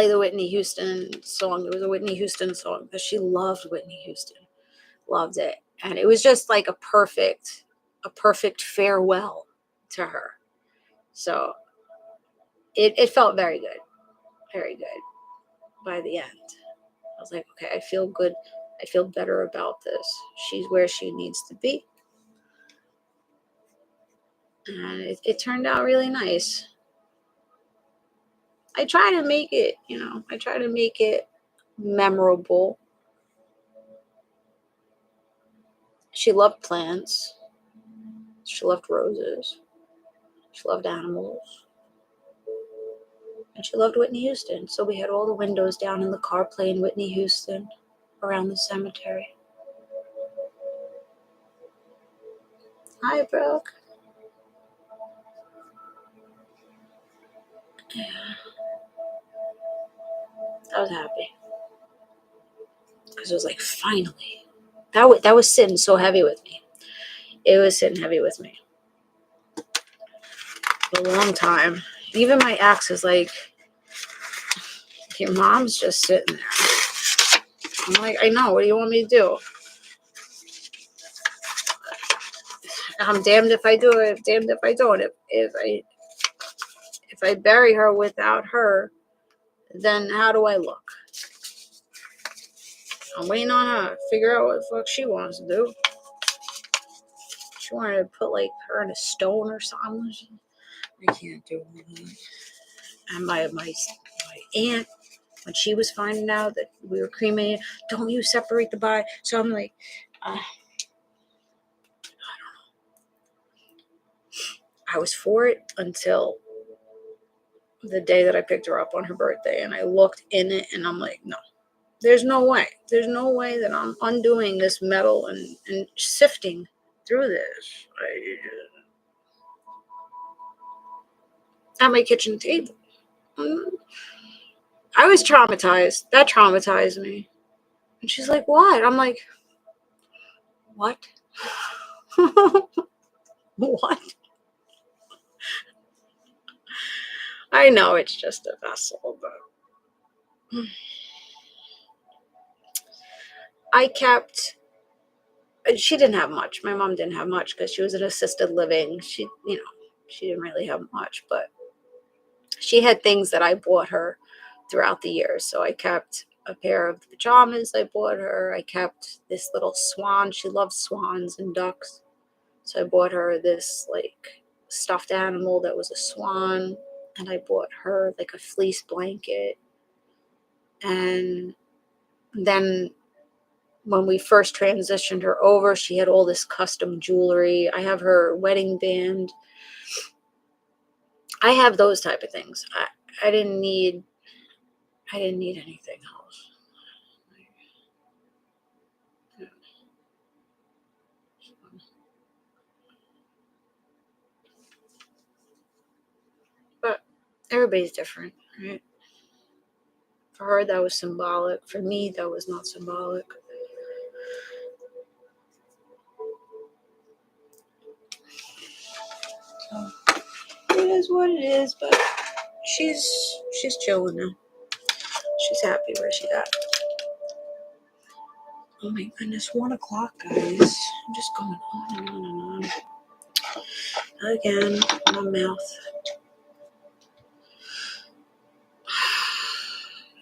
the Whitney Houston song. It was a Whitney Houston song because she loved Whitney Houston. Loved it. And it was just like a perfect farewell to her. So it felt very good. Very good by the end. I was like, okay, I feel good. I feel better about this. She's where she needs to be. And it turned out really nice. I try to make it, I try to make it memorable. She loved plants. She loved roses. She loved animals. And she loved Whitney Houston. So we had all the windows down in the car playing Whitney Houston around the cemetery. Hi, Brooke. Yeah. I was happy. Because it was like, finally. That was sitting so heavy with me. It was sitting heavy with me. For a long time. Even my ex is like, your mom's just sitting there. I'm like, I know. What do you want me to do? I'm damned if I do it, damned if I don't. If I bury her without her, then how do I look? I'm waiting on her to figure out what the fuck she wants to do. She wanted to put like her in a stone or something. I can't do that. And my aunt, when she was finding out that we were cremated, don't you separate the body. So I'm like, I don't know. I was for it until the day that I picked her up on her birthday, and I looked in it, and I'm like, no, there's no way. There's no way that I'm undoing this metal and sifting through this. At my kitchen table. I was traumatized. That traumatized me. And she's like, what? I'm like, what? What? I know it's just a vessel, but I kept, she didn't have much. My mom didn't have much because she was in assisted living. She didn't really have much, but she had things that I bought her throughout the years. So I kept a pair of pajamas I bought her. I kept this little swan. She loved swans and ducks. So I bought her this like stuffed animal that was a swan. And I bought her like a fleece blanket. And then when we first transitioned her over, she had all this custom jewelry. I have her wedding band. I have those type of things. I didn't need anything else. But everybody's different, right? For her, that was symbolic. For me, that was not symbolic. So it is what it is, but she's chilling now. She's happy where she's at. Oh my goodness, 1 o'clock, guys. I'm just going on and on and on. Again, my mouth.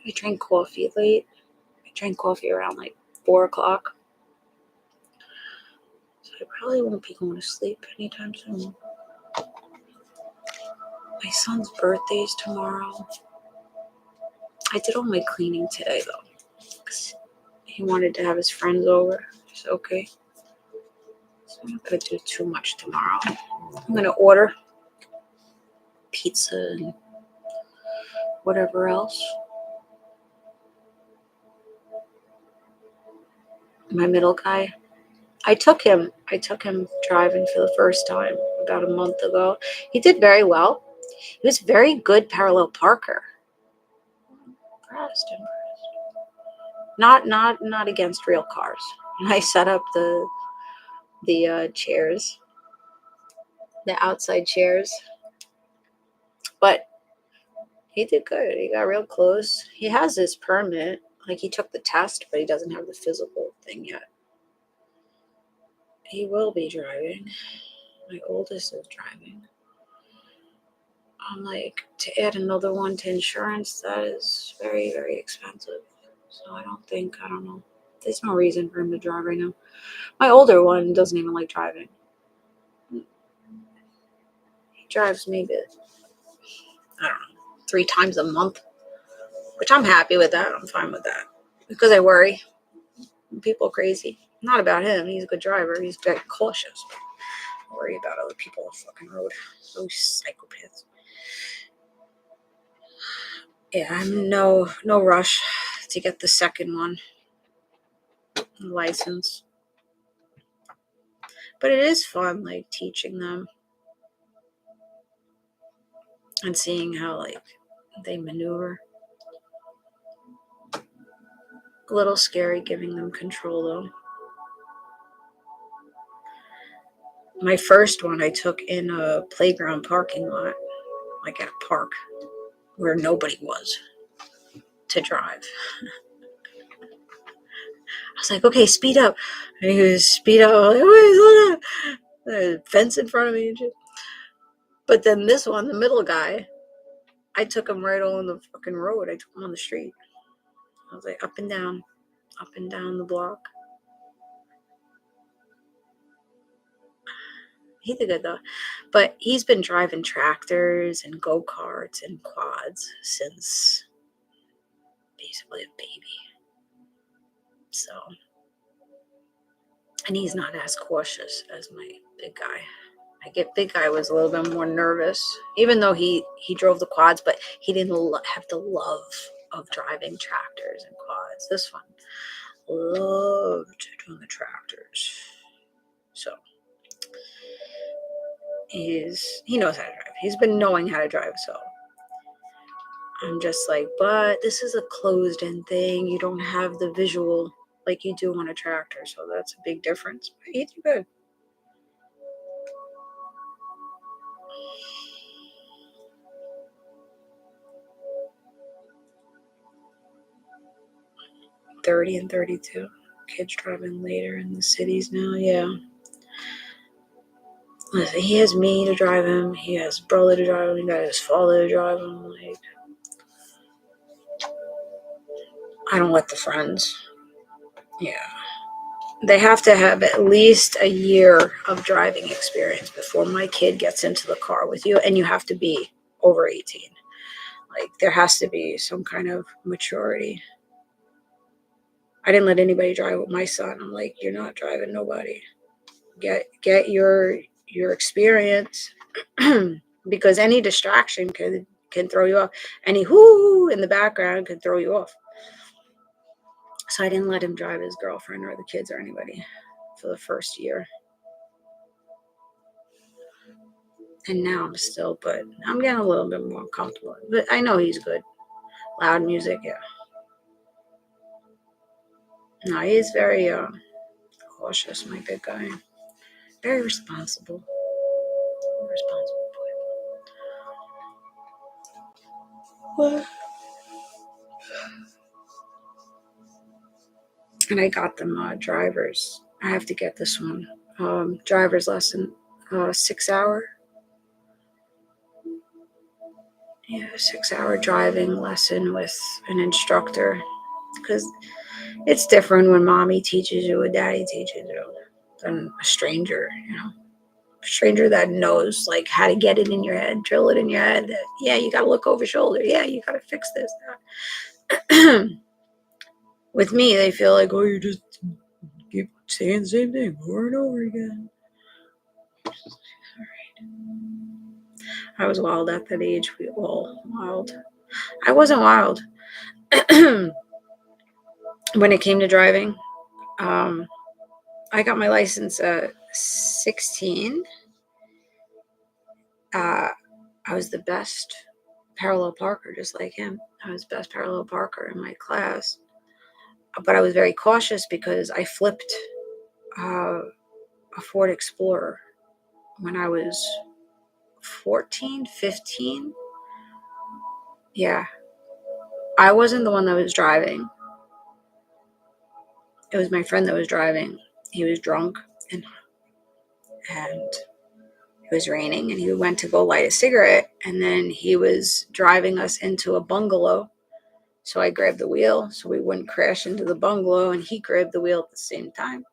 I drank coffee late. I drank coffee around like 4 o'clock. So I probably won't be going to sleep anytime soon. My son's birthday's tomorrow. I did all my cleaning today though, because he wanted to have his friends over. It's okay. So I'm not going to do too much tomorrow. I'm going to order pizza and whatever else. My middle guy, I took him driving for the first time about a month ago. He did very well. He was a very good parallel parker. Impressed. Not against real cars. I set up the chairs, the outside chairs, but he did good. He got real close. He has his permit. Like, he took the test, but he doesn't have the physical thing yet. He will be driving. My oldest is driving. I'm like, to add another one to insurance, that is very, very expensive. So I don't know. There's no reason for him to drive right now. My older one doesn't even like driving. He drives maybe, I don't know, 3 times a month, which I'm happy with that. I'm fine with that because I worry. People are crazy. Not about him. He's a good driver. He's very cautious. I worry about other people on the fucking road. Those psychopaths. Yeah, I'm no rush to get the second one license. But it is fun, like, teaching them and seeing how, like, they maneuver. A little scary giving them control, though. My first one I took in a playground parking lot, like at a park where nobody was to drive. I was like, okay, speed up. And he was speed up. I'm like, wait, hold on. There's a fence in front of me and shit. But then this one, the middle guy, I took him right on the fucking road. I took him on the street. I was like, up and down the block. He did good though. But he's been driving tractors and go-karts and quads since basically a baby. So, and he's not as cautious as my big guy. Big guy was a little bit more nervous, even though he drove the quads, but he didn't have the love of driving tractors and quads. This one loved doing the tractors. So he knows how to drive. He's been knowing how to drive, so I'm just like, but this is a closed-in thing. You don't have the visual like you do on a tractor, so that's a big difference. But he did good. $30 and $32. Kids driving later in the cities now, yeah. Listen, he has me to drive him. He has his brother to drive him. He got his father to drive him. Like, I don't let the friends. Yeah. They have to have at least a year of driving experience before my kid gets into the car with you, and you have to be over 18. Like, there has to be some kind of maturity. I didn't let anybody drive with my son. I'm like, you're not driving nobody. Get your experience, because any distraction can throw you off. Any whoo in the background can throw you off. So I didn't let him drive his girlfriend or the kids or anybody for the first year. And now but I'm getting a little bit more comfortable. But I know he's good. Loud music, yeah. No, he's very cautious, my big guy. Very responsible. Responsible boy. What? And I got them drivers. I have to get this one. Driver's lesson, 6 hour. Yeah, a 6-hour driving lesson with an instructor. Because it's different when mommy teaches you or daddy teaches you than a stranger, you know. A stranger that knows like how to get it in your head, drill it in your head that, yeah, you got to look over your shoulder. Yeah, you got to fix this. With me, they feel like, oh, you just keep saying the same thing over and over again. All right. I was wild at that age. We all wild. I wasn't wild. When it came to driving, I got my license at 16. I was the best parallel parker, just like him. I was best parallel parker in my class. But I was very cautious because I flipped a Ford Explorer when I was 14, 15. Yeah. I wasn't the one that was driving. It was my friend that was driving. He was drunk and it was raining and he went to go light a cigarette and then he was driving us into a bungalow. So I grabbed the wheel so we wouldn't crash into the bungalow and he grabbed the wheel at the same time.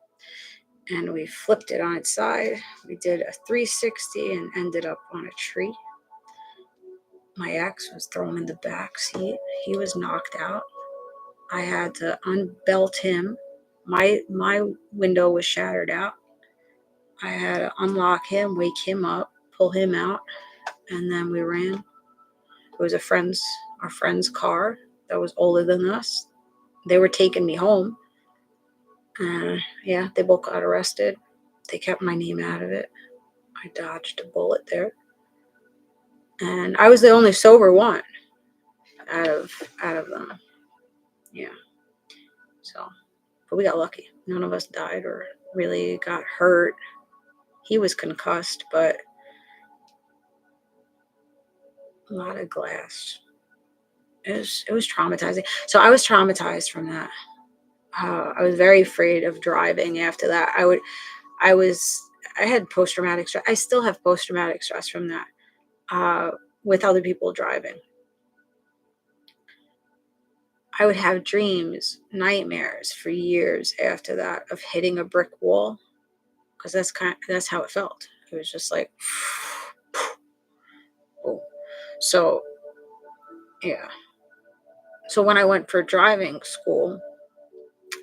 And we flipped it on its side. We did a 360 and ended up on a tree. My ex was thrown in the back seat. He was knocked out. I had to unbelt him. My window was shattered out. I had to unlock him, wake him up, pull him out, and then we ran. It was our friend's car that was older than us. They were taking me home. Yeah, they both got arrested. They kept my name out of it. I dodged a bullet there. And I was the only sober one out of them. Yeah. So, but we got lucky. None of us died or really got hurt. He was concussed, but a lot of glass. It was traumatizing. So I was traumatized from that. I was very afraid of driving after that. I had post-traumatic stress. I still have post-traumatic stress from that. With other people driving. I would have dreams, nightmares for years after that of hitting a brick wall, because that's how it felt. It was just like, oh. So, yeah. So when I went for driving school,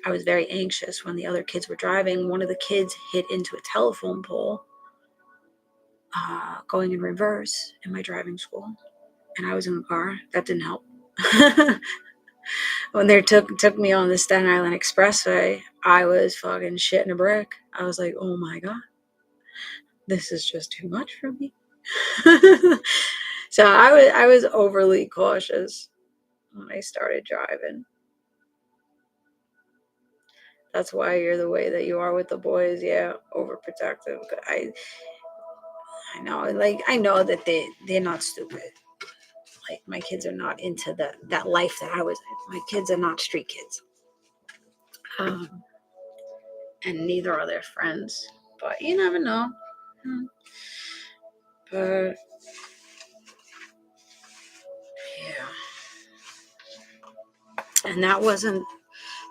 I was very anxious when the other kids were driving. One of the kids hit into a telephone pole, going in reverse in my driving school, and I was in the car. That didn't help. When they took me on the Staten Island Expressway, I was fucking shitting a brick. I was like, oh my God, this is just too much for me. So I was overly cautious when I started driving. That's why you're the way that you are with the boys. Yeah, overprotective. I know, like, I know that they're not stupid. Like, my kids are not into that life that I was in. My kids are not street kids. And neither are their friends. But you never know. But yeah. And that wasn't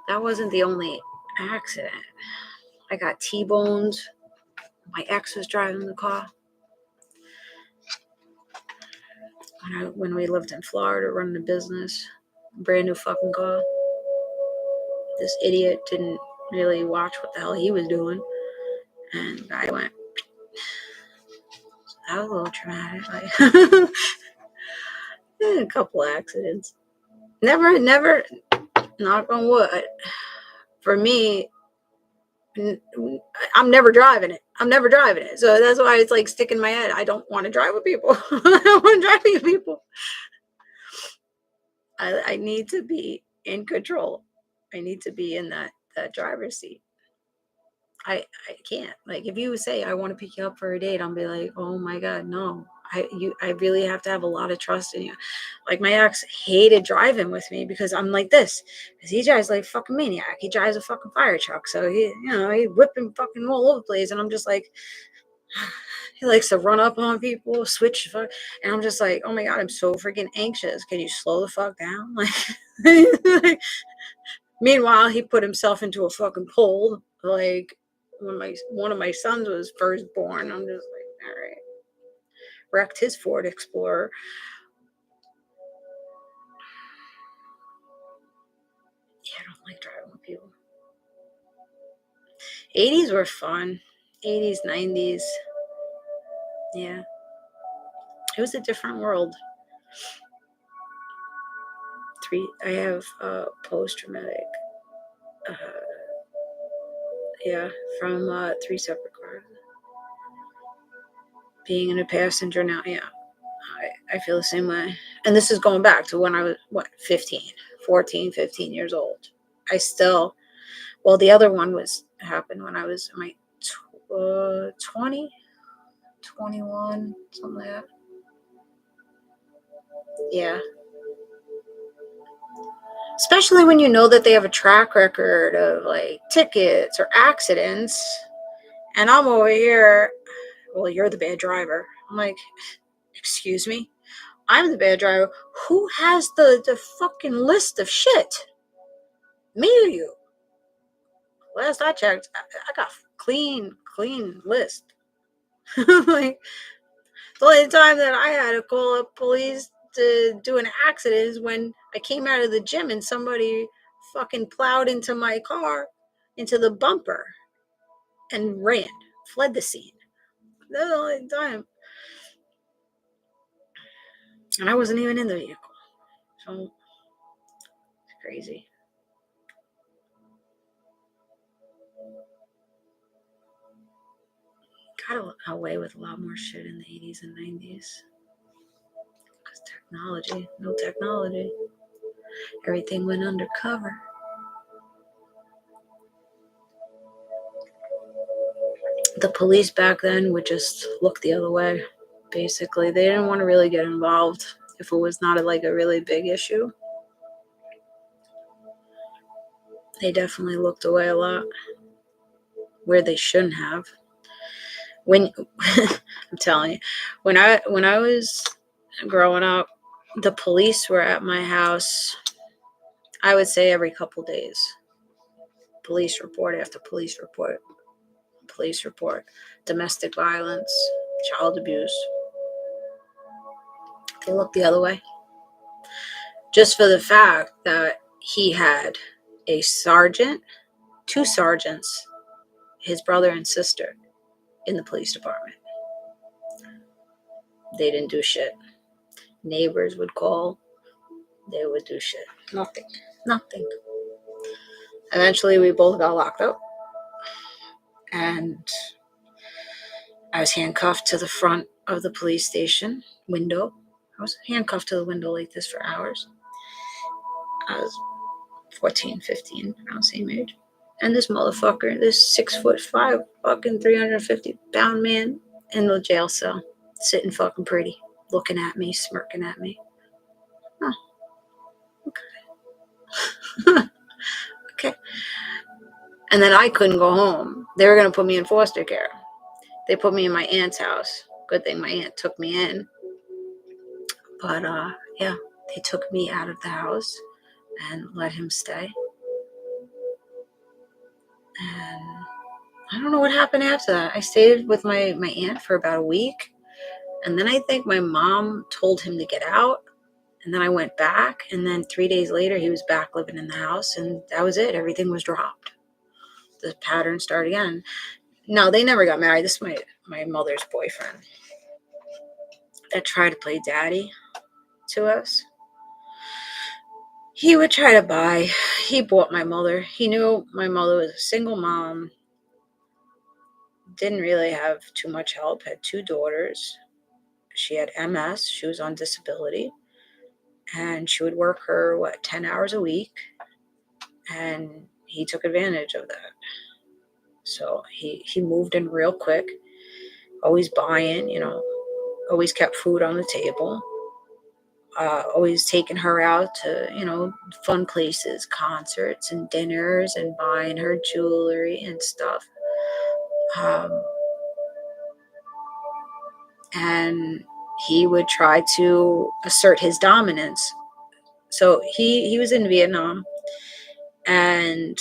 the only accident. I got T-boned. My ex was driving the car. When we lived in Florida running a business, brand new fucking car. This idiot didn't really watch what the hell he was doing, and I went. That was a little traumatic. Like, a couple accidents. Never, knock on wood. For me, I'm never driving it. So that's why it's like stick in my head. I don't want to drive with people. I don't want to drive with people. I need to be in control. I need to be in that driver's seat. I can't. Like, if you say I want to pick you up for a date, I'll be like, oh my God, no. I really have to have a lot of trust in you. Like, my ex hated driving with me because I'm like this. Because he drives like a fucking maniac. He drives a fucking fire truck. So he whipping fucking all over the place. And I'm just like, He likes to run up on people, switch, and I'm just like, oh my God, I'm so freaking anxious. Can you slow the fuck down? Like, meanwhile, he put himself into a fucking pole. Like, when one of my sons was first born, I'm just like, all right. Wrecked his Ford Explorer. Yeah, I don't like driving with people. 80s were fun. 80s, 90s. Yeah. It was a different world. I have post-traumatic. From 3 separate cars. Being in a passenger now, yeah. I feel the same way. And this is going back to when I was, 14, 15 years old. I still, well, the other one happened when I was in my 20, 21, something like that. Yeah. Especially when you know that they have a track record of like tickets or accidents. And I'm over here, well, you're the bad driver. I'm like, excuse me? I'm the bad driver. Who has the fucking list of shit? Me or you? Last I checked, I got clean list. Like, the only time that I had to call up police to do an accident is when I came out of the gym and somebody fucking plowed into my car, into the bumper, and fled the scene. That's the only time. And I wasn't even in the vehicle. So, it's crazy. Got away with a lot more shit in the 80s and 90s. Because no technology. Everything went undercover. The police back then would just look the other way. Basically, they didn't want to really get involved if it was not like a really big issue. They definitely looked away a lot, where they shouldn't have. I'm telling you, when I was growing up, the police were at my house, I would say every couple days. Police report after police report. Police report. Domestic violence, child abuse. They looked the other way. Just for the fact that he had a sergeant, 2 sergeants, his brother and sister, in the police department. They didn't do shit. Neighbors would call. They would do shit. Nothing. Eventually, we both got locked up. And I was handcuffed to the front of the police station window. I was handcuffed to the window like this for hours. I was 14, 15, around the same age. And this motherfucker, this 6'5", fucking 350-pound man in the jail cell, sitting fucking pretty, looking at me, smirking at me. Oh, okay. Okay. And then I couldn't go home. They were going to put me in foster care. They put me in my aunt's house. Good thing my aunt took me in. But, yeah, they took me out of the house and let him stay. And I don't know what happened after that. I stayed with my aunt for about a week. And then I think my mom told him to get out. And then I went back. And then 3 days later, he was back living in the house. And that was it. Everything was dropped. The pattern started again. No, they never got married. This is my mother's boyfriend that tried to play daddy to us. He would try to buy. He bought my mother. He knew my mother was a single mom. Didn't really have too much help. Had 2 daughters. She had MS. She was on disability. And she would work her, 10 hours a week. And he took advantage of that. So he moved in real quick. Always buying, always kept food on the table. Always taking her out to, fun places, concerts and dinners, and buying her jewelry and stuff. and he would try to assert his dominance. So he was in Vietnam, and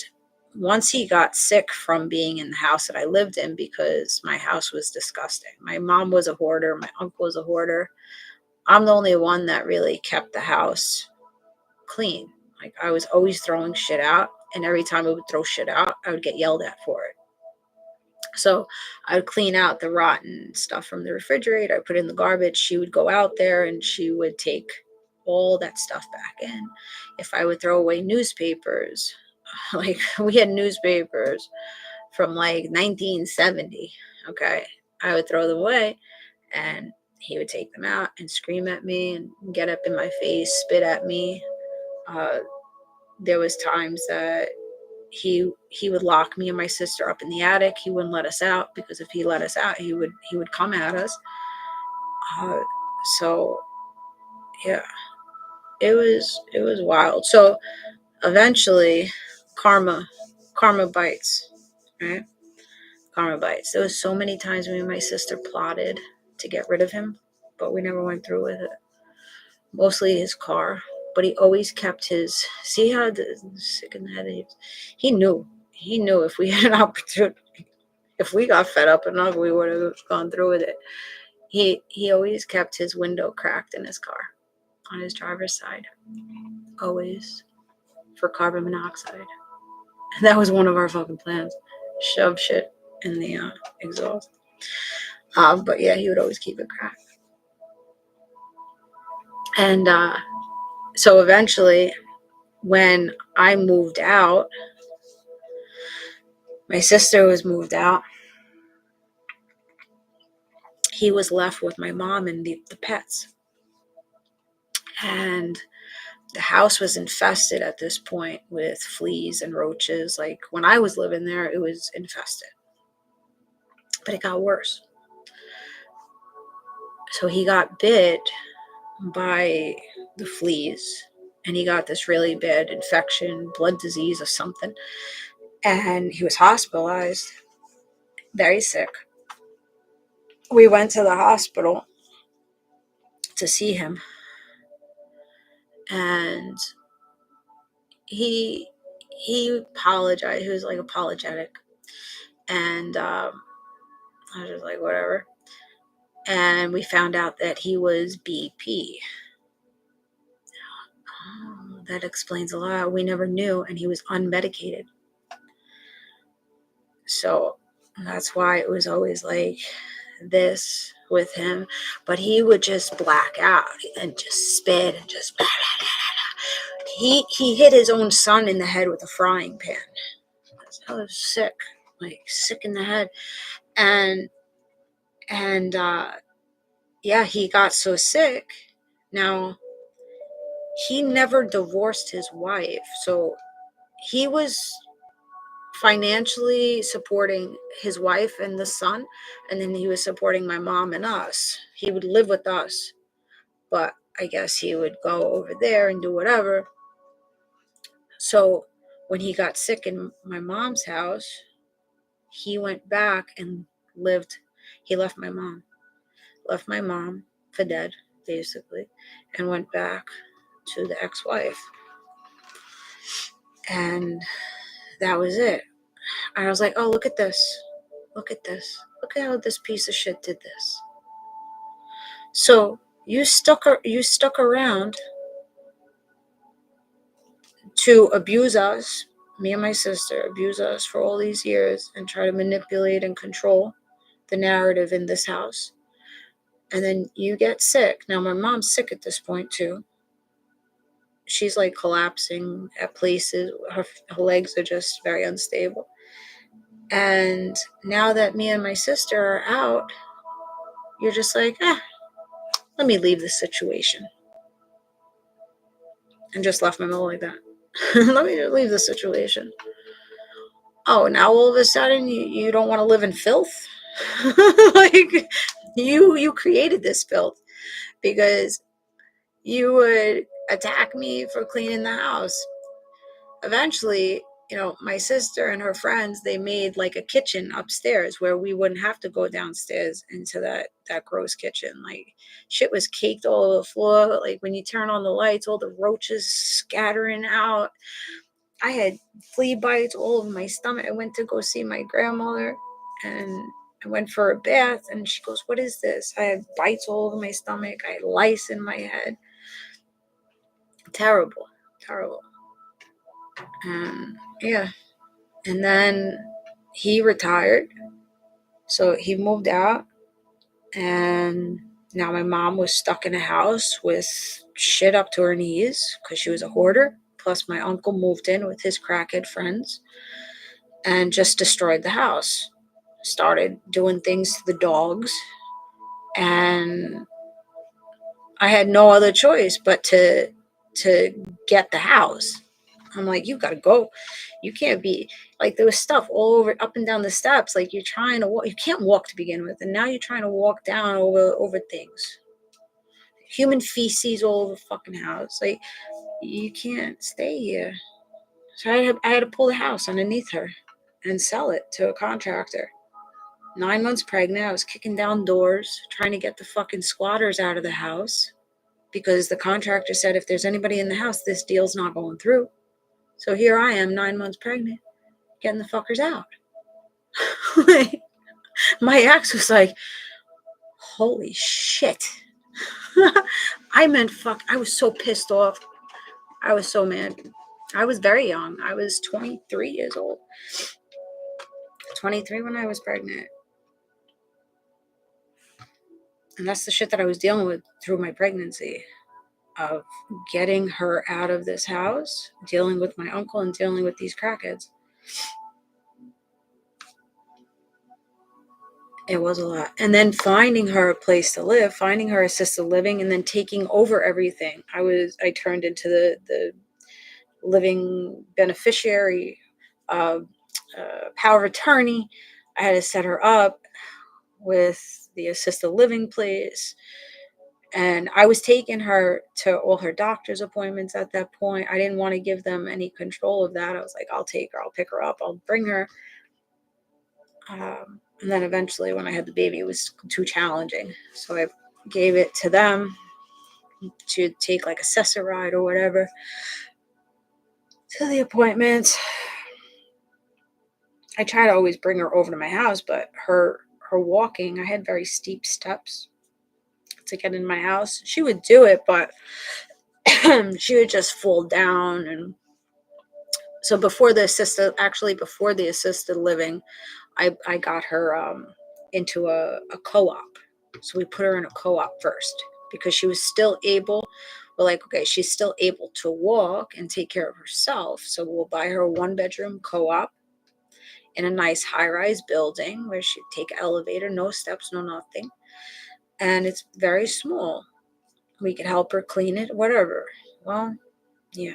once he got sick from being in the house that I lived in, because my house was disgusting. My mom was a hoarder. My uncle was a hoarder. I'm the only one that really kept the house clean. Like, I was always throwing shit out, and every time I would throw shit out, I would get yelled at for it. So I would clean out the rotten stuff from the refrigerator. I put it in the garbage. She would go out there and she would take all that stuff back in. If I would throw away newspapers, like, we had newspapers from like 1970, okay, I would throw them away, and he would take them out and scream at me and get up in my face, spit at me. There was times that he would lock me and my sister up in the attic. He wouldn't let us out, because if he let us out, he would come at us. So yeah, it was wild. So eventually, karma bites, right? Karma bites. There was so many times me and my sister plotted to get rid of him, but we never went through with it. Mostly his car, but he always kept his. See how sick in the head he knew. He knew if we had an opportunity, if we got fed up enough, we would have gone through with it. He always kept his window cracked in his car, on his driver's side, always, for carbon monoxide. And that was one of our fucking plans. Shove shit in the exhaust. But yeah, he would always keep it cracked. And so eventually, when I moved out, my sister was moved out. He was left with my mom and the pets. And the house was infested at this point with fleas and roaches. Like, when I was living there, it was infested. But it got worse. So he got bit by the fleas, and he got this really bad infection, blood disease or something. And he was hospitalized, very sick. We went to the hospital to see him, and he apologized. He was like apologetic, and I was just like, whatever. And we found out that he was BP. Oh, that explains a lot. We never knew, and he was unmedicated. So that's why it was always like this with him. But he would just black out and just spit and just blah, blah, blah, blah. He hit his own son in the head with a frying pan. I was sick, like sick in the head. And yeah, he got so sick. Now, he never divorced his wife, so he was financially supporting his wife and the son, and then he was supporting my mom and us. He would live with us, but I guess he would go over there and do whatever. So when he got sick in my mom's house, he went back and lived. He left my mom for dead, basically, and went back to the ex-wife. And that was it. I was like, oh, look at this. Look at this. Look at how this piece of shit did this. So you stuck around to abuse us, me and my sister, abuse us for all these years and try to manipulate and control the narrative in this house. And then you get sick. Now, my mom's sick at this point, too. She's like collapsing at places. Her legs are just very unstable. And now that me and my sister are out, you're just like, let me leave this situation. And just left my mom like that. Let me leave the situation. Oh, now all of a sudden you don't want to live in filth? Like, you created this filth because you would attack me for cleaning the house. Eventually, my sister and her friends, they made like a kitchen upstairs where we wouldn't have to go downstairs into that gross kitchen. Like shit was caked all over the floor. Like when you turn on the lights, all the roaches scattering out. I had flea bites all over my stomach. I went to go see my grandmother and I went for a bath and she goes, "What is this?" I had bites all over my stomach. I had lice in my head. Terrible. Yeah. And then he retired. So he moved out. And now my mom was stuck in a house with shit up to her knees because she was a hoarder. Plus my uncle moved in with his crackhead friends and just destroyed the house. Started doing things to the dogs. And I had no other choice but to get the house. I'm like, you gotta go. You can't be like, there was stuff all over, up and down the steps. Like you're trying to walk, you can't walk to begin with, and now you're trying to walk down over things. Human feces all over the fucking house. Like you can't stay here. So I had to pull the house underneath her and sell it to a contractor. 9 months pregnant, I was kicking down doors, trying to get the fucking squatters out of the house because the contractor said if there's anybody in the house, this deal's not going through. So here I am, 9 months pregnant, getting the fuckers out. My ex was like, holy shit. I meant fuck. I was so pissed off. I was so mad. I was very young. I was 23 years old. 23 when I was pregnant. And that's the shit that I was dealing with through my pregnancy. Of getting her out of this house, dealing with my uncle, and dealing with these crackheads. It was a lot. And then finding her a place to live, finding her assisted living, and then taking over everything. I turned into the living beneficiary, power of attorney. I had to set her up with the assisted living place. And I was taking her to all her doctor's appointments at that point. I didn't want to give them any control of that. I was like, I'll take her, I'll pick her up, I'll bring her. And then eventually when I had the baby, it was too challenging. So I gave it to them to take like a Cessa ride or whatever to the appointments. I try to always bring her over to my house, but her walking, I had very steep steps to get in my house. She would do it, but she would just fall down. And so before the assisted living, I got her into a co-op. So we put her in a co-op first because she was still able. We're like, okay, she's still able to walk and take care of herself. So we'll buy her a 1-bedroom co-op in a nice high-rise building where she'd take an elevator, no steps, no nothing. And it's very small. We could help her clean it, whatever. Well, yeah.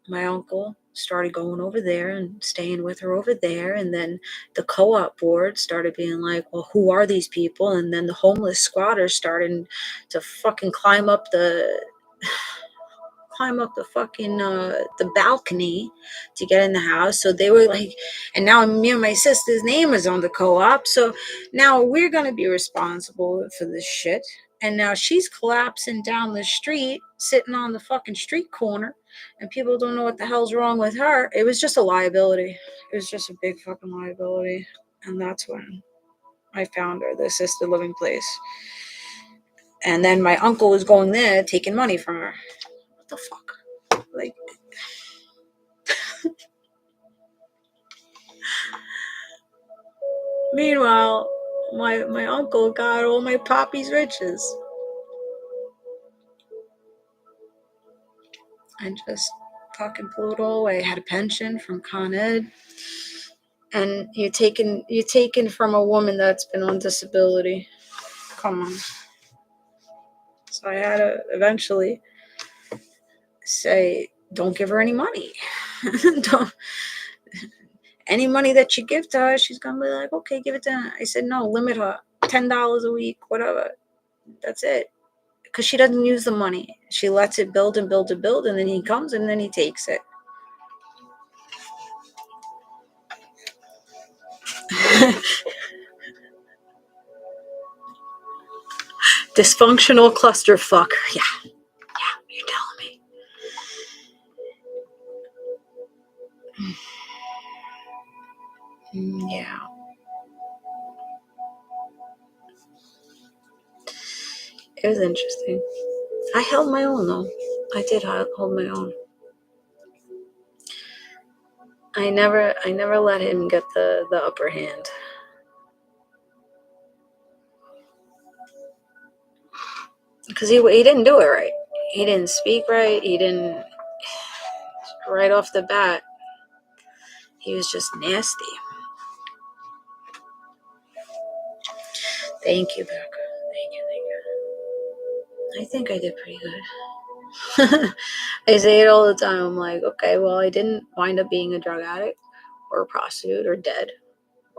My uncle started going over there and staying with her over there. And then the co-op board started being like, well, who are these people? And then the homeless squatters started to fucking climb up the fucking the balcony to get in the house. So they were like, and now me and my sister's name is on the co-op, so now we're gonna be responsible for this shit. And now she's collapsing down the street, sitting on the fucking street corner, and people don't know what the hell's wrong with her. It was just a liability. It was just a big fucking liability. And that's when I found her, the assisted living place. And then my uncle was going there taking money from her. What the fuck? Like, meanwhile, my uncle got all my poppy's riches. I just fucking blew it all away. I had a pension from Con Ed. And you're taken from a woman that's been on disability. Come on. So I had to eventually say, don't give her any money. Don't. Any money that you give to her, she's gonna be like, okay, give it to her. I said, no, limit her. $10 a week, whatever. That's it. Because she doesn't use the money. She lets it build and build and build, and then he comes and then he takes it. Dysfunctional clusterfuck. Yeah, you're telling me. Yeah. It was interesting. I held my own, though. I did hold my own. I never let him get the upper hand. Because he didn't do it right. He didn't speak right. He didn't, right off the bat, he was just nasty. Thank you, Becca. Thank you. I think I did pretty good. I say it all the time. I'm like, okay, well, I didn't wind up being a drug addict or a prostitute or dead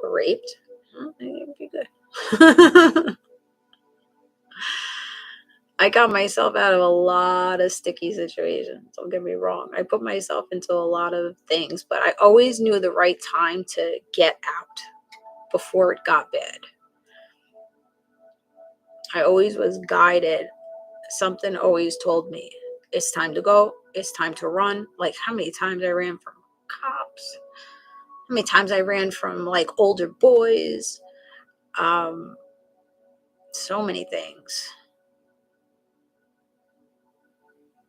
or raped. I think it'd be good. I got myself out of a lot of sticky situations. Don't get me wrong. I put myself into a lot of things, but I always knew the right time to get out before it got bad. I always was guided. Something always told me, it's time to go. It's time to run. Like, how many times I ran from cops? How many times I ran from, like, older boys? So many things.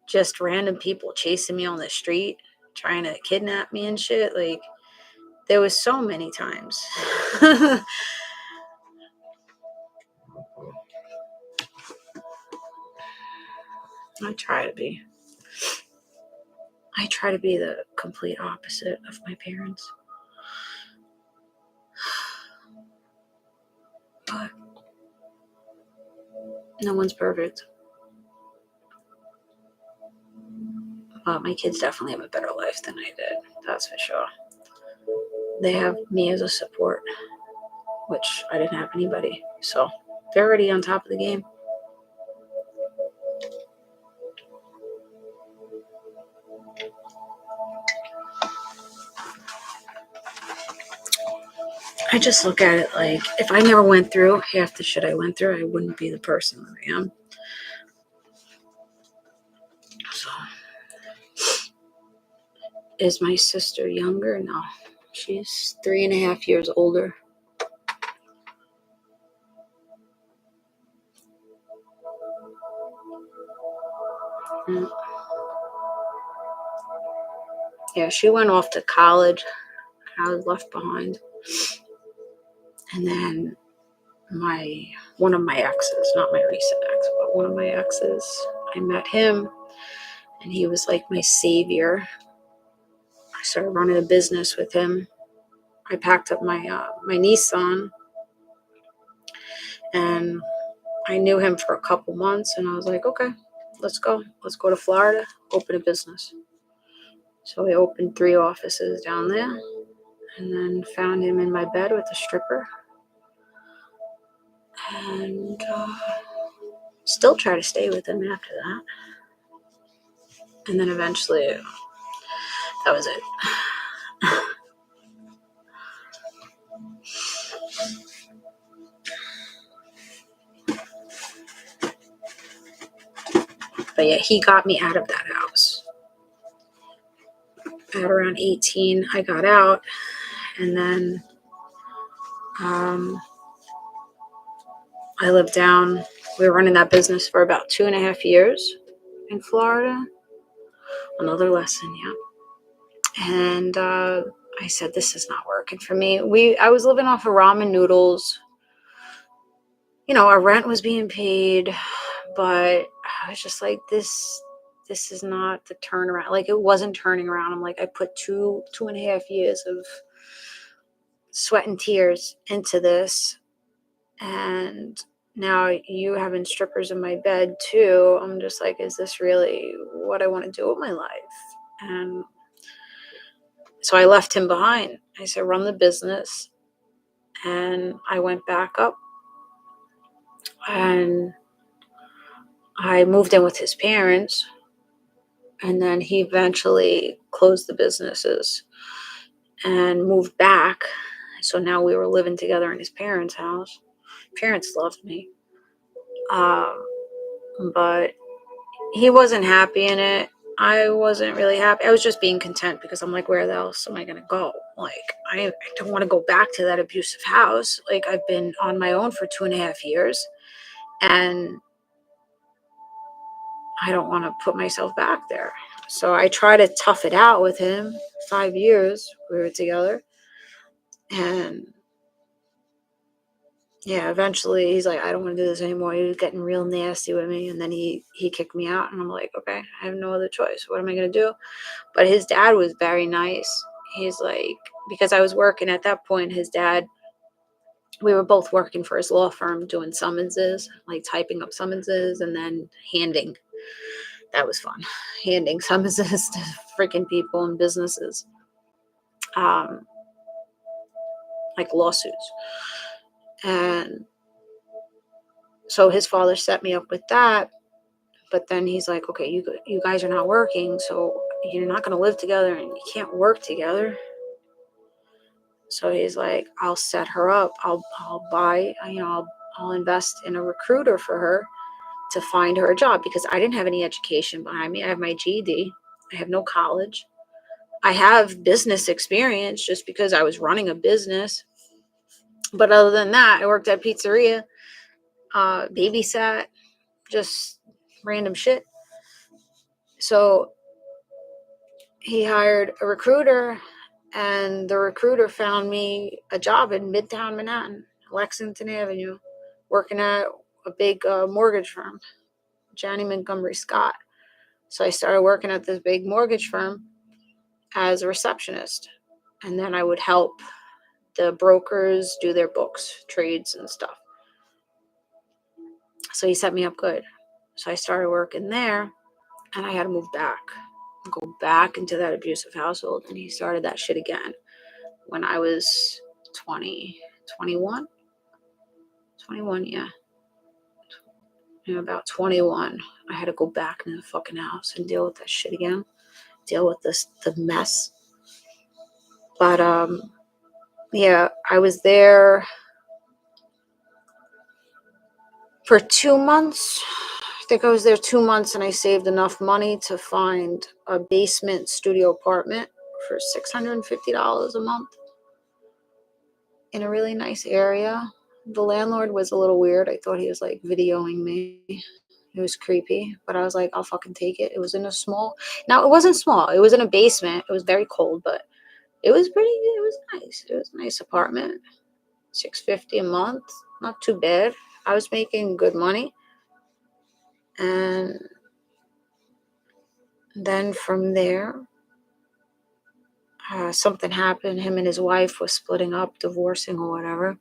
Just random people chasing me on the street, trying to kidnap me and shit. Like, there was so many times. I try to be the complete opposite of my parents. But no one's perfect. But my kids definitely have a better life than I did. That's for sure. They have me as a support, which I didn't have anybody. So they're already on top of the game. I just look at it like, if I never went through half the shit I went through, I wouldn't be the person that I am. So, is my sister younger? No. She's 3.5 years older. Yeah, she went off to college. I was left behind. And then one of my exes, not my recent ex, but one of my exes, I met him, and he was like my savior. I started running a business with him. I packed up my Nissan, and I knew him for a couple months, and I was like, okay, let's go to Florida, open a business. So we opened 3 offices down there, and then found him in my bed with a stripper, and still try to stay with him after that. And then eventually, that was it. But yeah, he got me out of that house. At around 18, I got out, and then I lived down. We were running that business for about 2.5 years in Florida. Another lesson, yeah. And I said, this is not working for me. I was living off of ramen noodles. You know, our rent was being paid, but I was just like, this is not the turnaround. Like, it wasn't turning around. I'm like, I put 2.5 years of sweat and tears into this, and now you having strippers in my bed too. I'm just like, is this really what I want to do with my life? And so I left him behind. I said, run the business. And I went back up, and I moved in with his parents, and then he eventually closed the businesses and moved back. So now we were living together in his parents' house. Parents loved me. But he wasn't happy in it. I wasn't really happy. I was just being content because I'm like, where else am I going to go? Like, I don't want to go back to that abusive house. Like, I've been on my own for 2.5 years, and I don't want to put myself back there. So I try to tough it out with him. 5 years we were together. And yeah, eventually he's like, I don't want to do this anymore. He was getting real nasty with me. And then he kicked me out. And I'm like, okay, I have no other choice. What am I going to do? But his dad was very nice. He's like, because I was working at that point, his dad, we were both working for his law firm doing summonses, like typing up summonses and then handing. That was fun. Handing summonses to freaking people and businesses. Like lawsuits. And so his father set me up with that. But then he's like, okay, you guys are not working, so you're not going to live together and you can't work together. So he's like, I'll set her up. I'll buy, I'll invest in a recruiter for her to find her a job, because I didn't have any education behind me. I have my GED. I have no college. I have business experience just because I was running a business. But other than that, I worked at a pizzeria, babysat, just random shit. So he hired a recruiter, and the recruiter found me a job in Midtown Manhattan, Lexington Avenue, working at a big mortgage firm, Janney Montgomery Scott. So I started working at this big mortgage firm as a receptionist. And then I would help the brokers do their books, trades and stuff. So he set me up good. So I started working there, and I had to move back, go back into that abusive household. And he started that shit again when I was 21, yeah. About 21, I had to go back in the fucking house and deal with that shit again, deal with the mess. But yeah, I was there for 2 months. I think I was there 2 months, and I saved enough money to find a basement studio apartment for $650 a month in a really nice area. The landlord was a little weird. I thought he was like videoing me. It was creepy, but I was like, I'll fucking take it. It was in a small, now it wasn't small. It was in a basement. It was very cold, but it was nice. It was a nice apartment. $650 a month. Not too bad. I was making good money. And then from there, something happened. Him and his wife was splitting up, divorcing or whatever.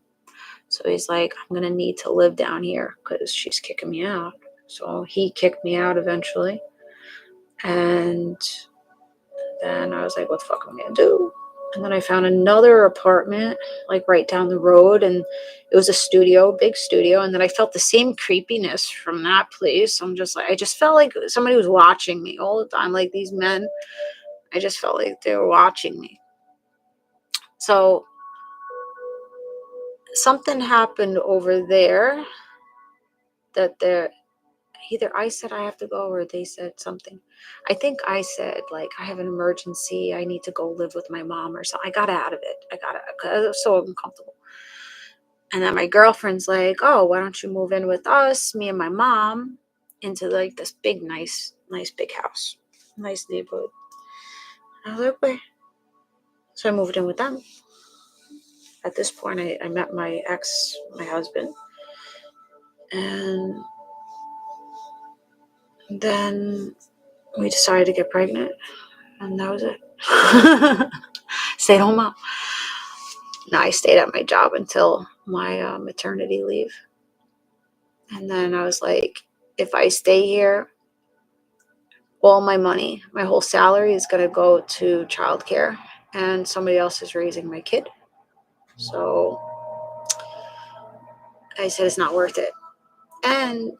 So he's like, I'm going to need to live down here because she's kicking me out. So he kicked me out eventually. And then I was like, what the fuck am I going to do? And then I found another apartment, like right down the road. And it was a studio, big studio. And then I felt the same creepiness from that place. I'm just like, I just felt like somebody was watching me all the time. Like these men, I just felt like they were watching me. So something happened over there that either I said I have to go or they said something. I think I said, like, I have an emergency. I need to go live with my mom or something. I got out of it. Because I was so uncomfortable. And then my girlfriend's like, oh, why don't you move in with us, me and my mom, into like this big, nice big house. Nice neighborhood. I was like, okay. So I moved in with them. At this point, I met my ex, my husband. And then we decided to get pregnant. And that was it. Stayed home mom. No, I stayed at my job until my maternity leave. And then I was like, if I stay here, all my money, my whole salary is going to go to childcare. And somebody else is raising my kid. So I said, it's not worth it. And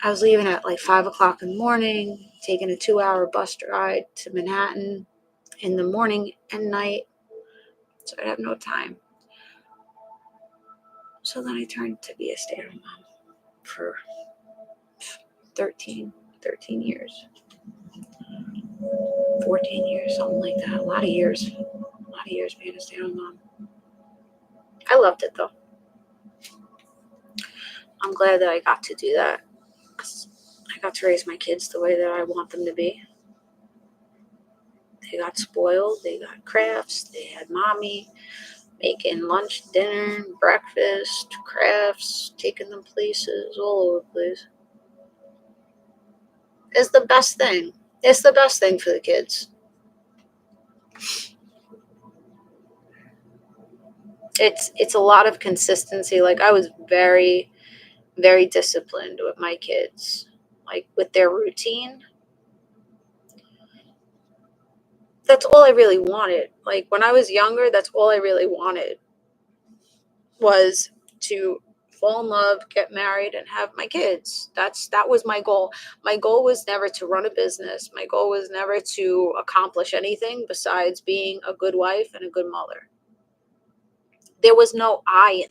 I was leaving at like 5 o'clock in the morning, taking a 2-hour bus ride to Manhattan in the morning and night. So I'd have no time. So then I turned to be a stay-at-home mom for 13 years. 14 years, something like that. A lot of years being a stay-at-home mom. I loved it though. I'm glad that I got to do that. I got to raise my kids the way that I want them to be. They got spoiled. They got crafts. They had mommy making lunch, dinner, breakfast, crafts, taking them places, all over the place. It's the best thing. It's the best thing for the kids. It's a lot of consistency. Like I was very, very disciplined with my kids, like with their routine. That's all I really wanted. Like when I was younger, that's all I really wanted was to fall in love, get married, and have my kids. That was my goal. My goal was never to run a business. My goal was never to accomplish anything besides being a good wife and a good mother. There was no I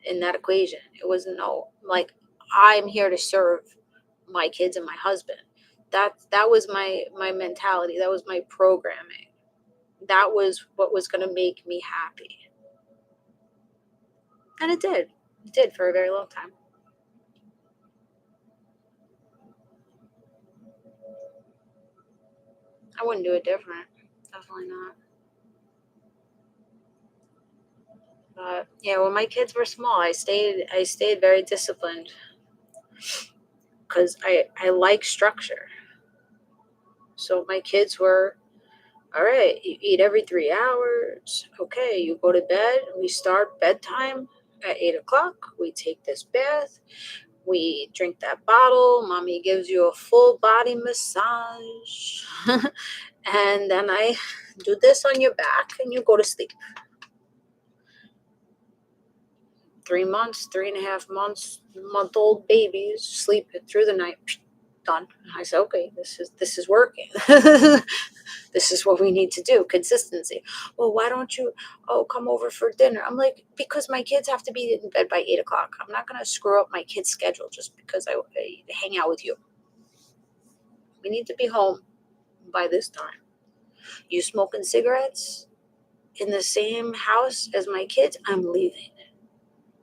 in that equation. It was no, like, I'm here to serve my kids and my husband. That was my mentality. That was my programming. That was what was going to make me happy. And it did. It did for a very long time. I wouldn't do it different. Definitely not. But yeah, when my kids were small, I stayed very disciplined because I like structure. So my kids were, all right, you eat every 3 hours. Okay, you go to bed. We start bedtime at 8 o'clock. We take this bath. We drink that bottle. Mommy gives you a full body massage. And then I do this on your back and you go to sleep. 3 months, 3.5 months, month-old babies sleep through the night. Done. I said, okay, this is working. This is what we need to do. Consistency. Well, why don't you come over for dinner? I'm like, because my kids have to be in bed by 8 o'clock. I'm not gonna screw up my kids' schedule just because I hang out with you. We need to be home by this time. You smoking cigarettes in the same house as my kids, I'm leaving.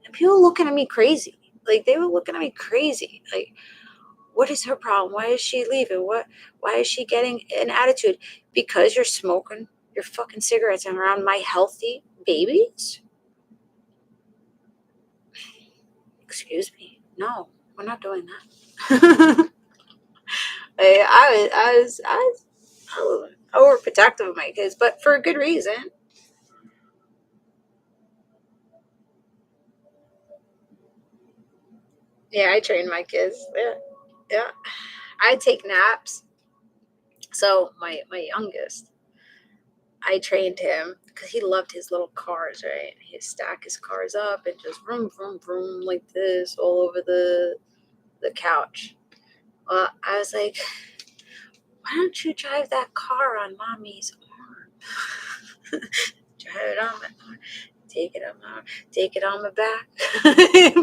And people looking at me crazy. Like they were looking at me crazy. Like, what is her problem? Why is she leaving? Why is she getting an attitude? Because you're smoking your fucking cigarettes around my healthy babies? Excuse me. No, we're not doing that. I was overprotective of my kids, but for a good reason. Yeah, I train my kids. Yeah. I take naps. So my youngest, I trained him because he loved his little cars, right? He'd stack his cars up and just vroom, vroom, vroom like this all over the couch. Well, I was like, why don't you drive that car on mommy's arm? Drive it on my arm. Take it on my back.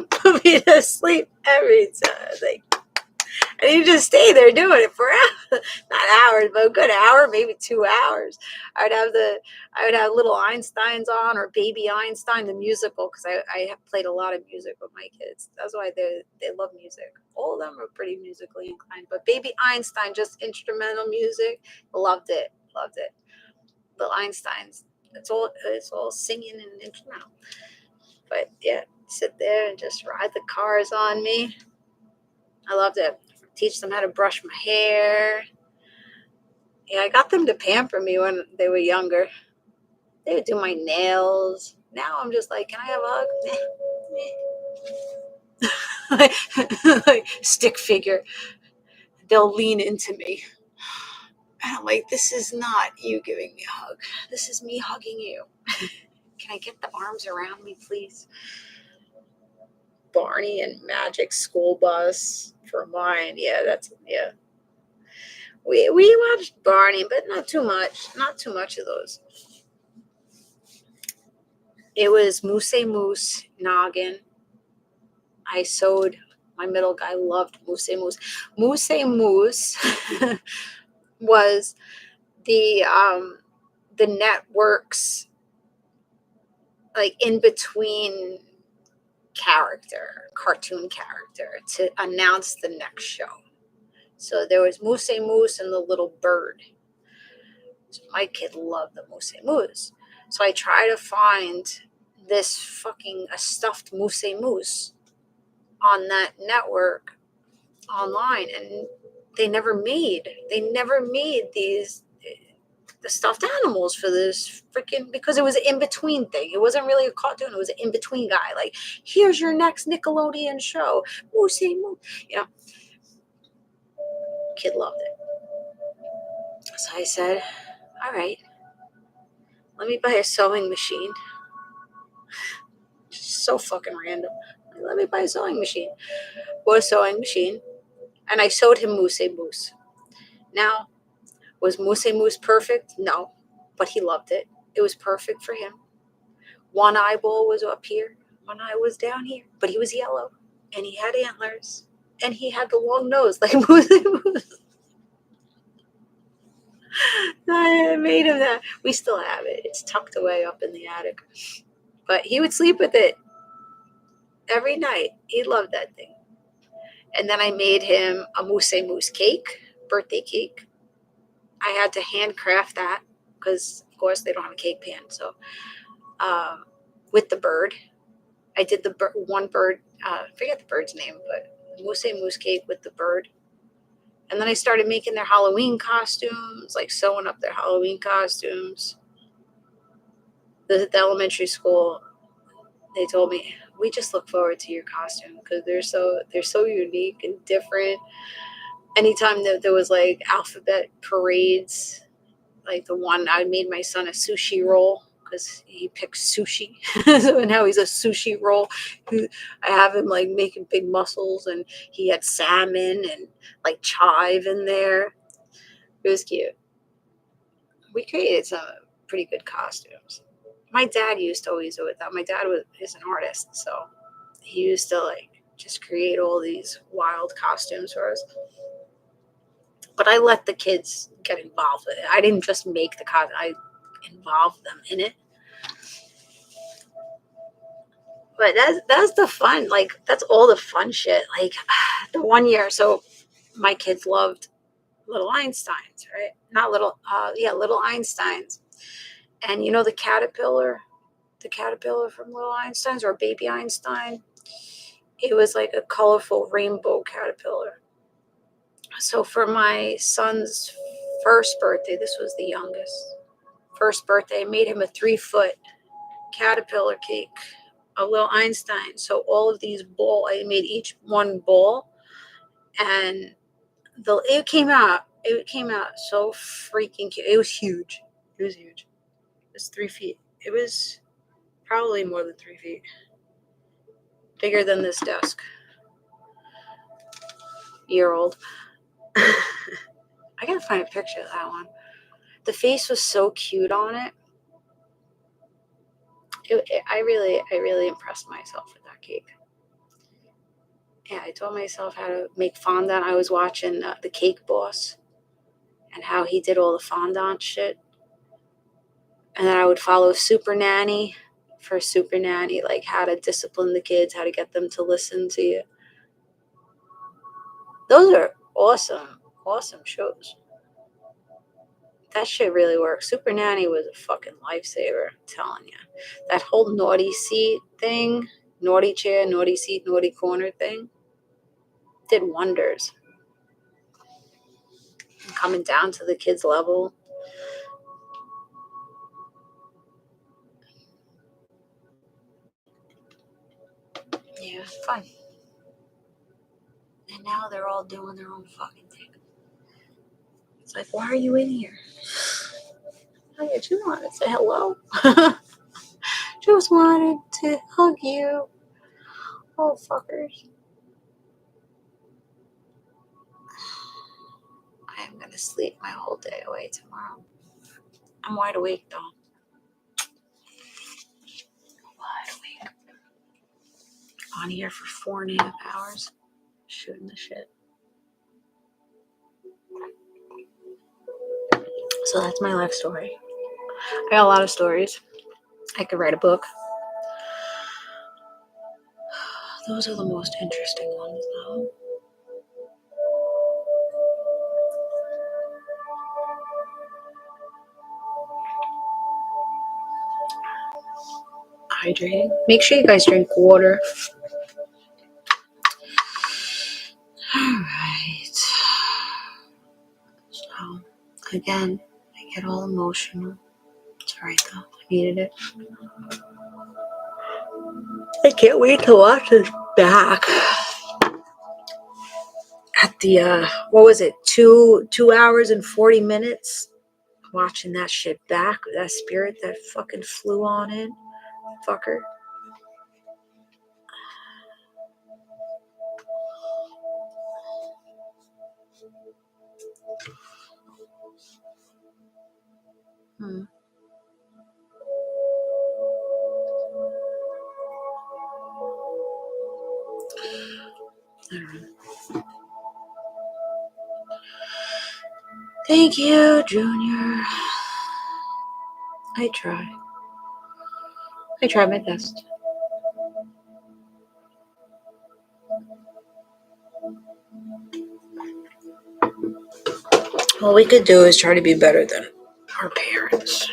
Put me to sleep every time. I was like, and you just stay there doing it for hours. Not hours, but a good hour, maybe 2 hours. I would have little Einsteins on, or Baby Einstein, the musical, because I have played a lot of music with my kids. That's why they love music. All of them are pretty musically inclined, but Baby Einstein, just instrumental music, loved it. The Einsteins, it's all singing and instrumental. But yeah, sit there and just ride the cars on me. I loved it. Teach them how to brush my hair. Yeah, I got them to pamper me when they were younger. They would do my nails. Now I'm just like, can I have a hug? Like stick figure. They'll lean into me. And I'm like, this is not you giving me a hug. This is me hugging you. Can I get the arms around me, please? Barney and Magic School Bus for mine. Yeah. We watched Barney, but not too much. Not too much of those. It was Moose Noggin. I sewed. My middle guy loved Moose. Moose was the network's like in between cartoon character to announce the next show. So there was Moose and the little bird. So my kid loved the Moose. So I try to find this fucking a stuffed Moose on that network online, and they never made these the stuffed animals for this freaking, because it was an in-between thing. It wasn't really a cartoon, it was an in-between guy. Like, here's your next Nickelodeon show. Moose. You know, kid loved it. So I said, all right, let me buy a sewing machine. So fucking random. Let me buy a sewing machine. Bought a sewing machine, and I sewed him Moose. Now, was Moose perfect? No, but he loved it. It was perfect for him. One eyeball was up here, one eye was down here, but he was yellow, and he had antlers, and he had the long nose like Moose. I made him that. We still have it. It's tucked away up in the attic. But he would sleep with it every night. He loved that thing. And then I made him a Moose cake, birthday cake. I had to handcraft that because, of course, they don't have a cake pan. So with the bird, I did the one bird. I forget the bird's name, but Moose cake with the bird. And then I started making their Halloween costumes, like sewing up their Halloween costumes. The elementary school, they told me, we just look forward to your costume because they're so unique and different. Anytime that there was like alphabet parades, like the one I made my son a sushi roll because he picked sushi. So now he's a sushi roll. I have him like making big mussels, and he had salmon and like chive in there. It was cute. We created some pretty good costumes. My dad used to always do it. That my dad is an artist, so he used to like just create all these wild costumes for us. But I let the kids get involved with it. I didn't just make the costume; I involved them in it. But that's the fun. Like, that's all the fun shit. Like, the one year, so my kids loved little Einsteins, right? Not little, little Einsteins. And you know the caterpillar from Little Einsteins, or Baby Einstein? It was like a colorful rainbow caterpillar. So for my son's first birthday, this was the youngest, first birthday, I made him a 3-foot caterpillar cake, a little Einstein. So all of these I made each one ball, and it came out so freaking cute. It was huge. It was 3 feet. It was probably more than 3 feet. Bigger than this desk. Year-old. I gotta find a picture of that one. The face was so cute on it. I really impressed myself with that cake. Yeah, I told myself how to make fondant. I was watching The Cake Boss and how he did all the fondant shit. And then I would follow Super Nanny for Super Nanny, like how to discipline the kids, how to get them to listen to you. Those are awesome shows. That shit really works. Super Nanny was a fucking lifesaver, I'm telling you. That whole naughty seat thing, naughty chair, naughty seat, naughty corner thing, did wonders. And coming down to the kids' level. Yeah, fun. And now they're all doing their own fucking thing. It's like, why are you in here? I just wanted to say hello. Just wanted to hug you. Oh, fuckers. I am going to sleep my whole day away tomorrow. I'm wide awake, though. on here for 4.5 hours shooting the shit. So that's my life story. I got a lot of stories. I could write a book. Those are the most interesting ones, though. Hydrating. Make sure you guys drink water. Alright. So, again, I get all emotional. It's alright though. I needed it. I can't wait to watch this back. At the, what was it? 2 hours and 40 minutes? Watching that shit back. That spirit that fucking flew on in. Fucker. Thank you, Junior. I try. I try my best. All we could do is try to be better than our parents.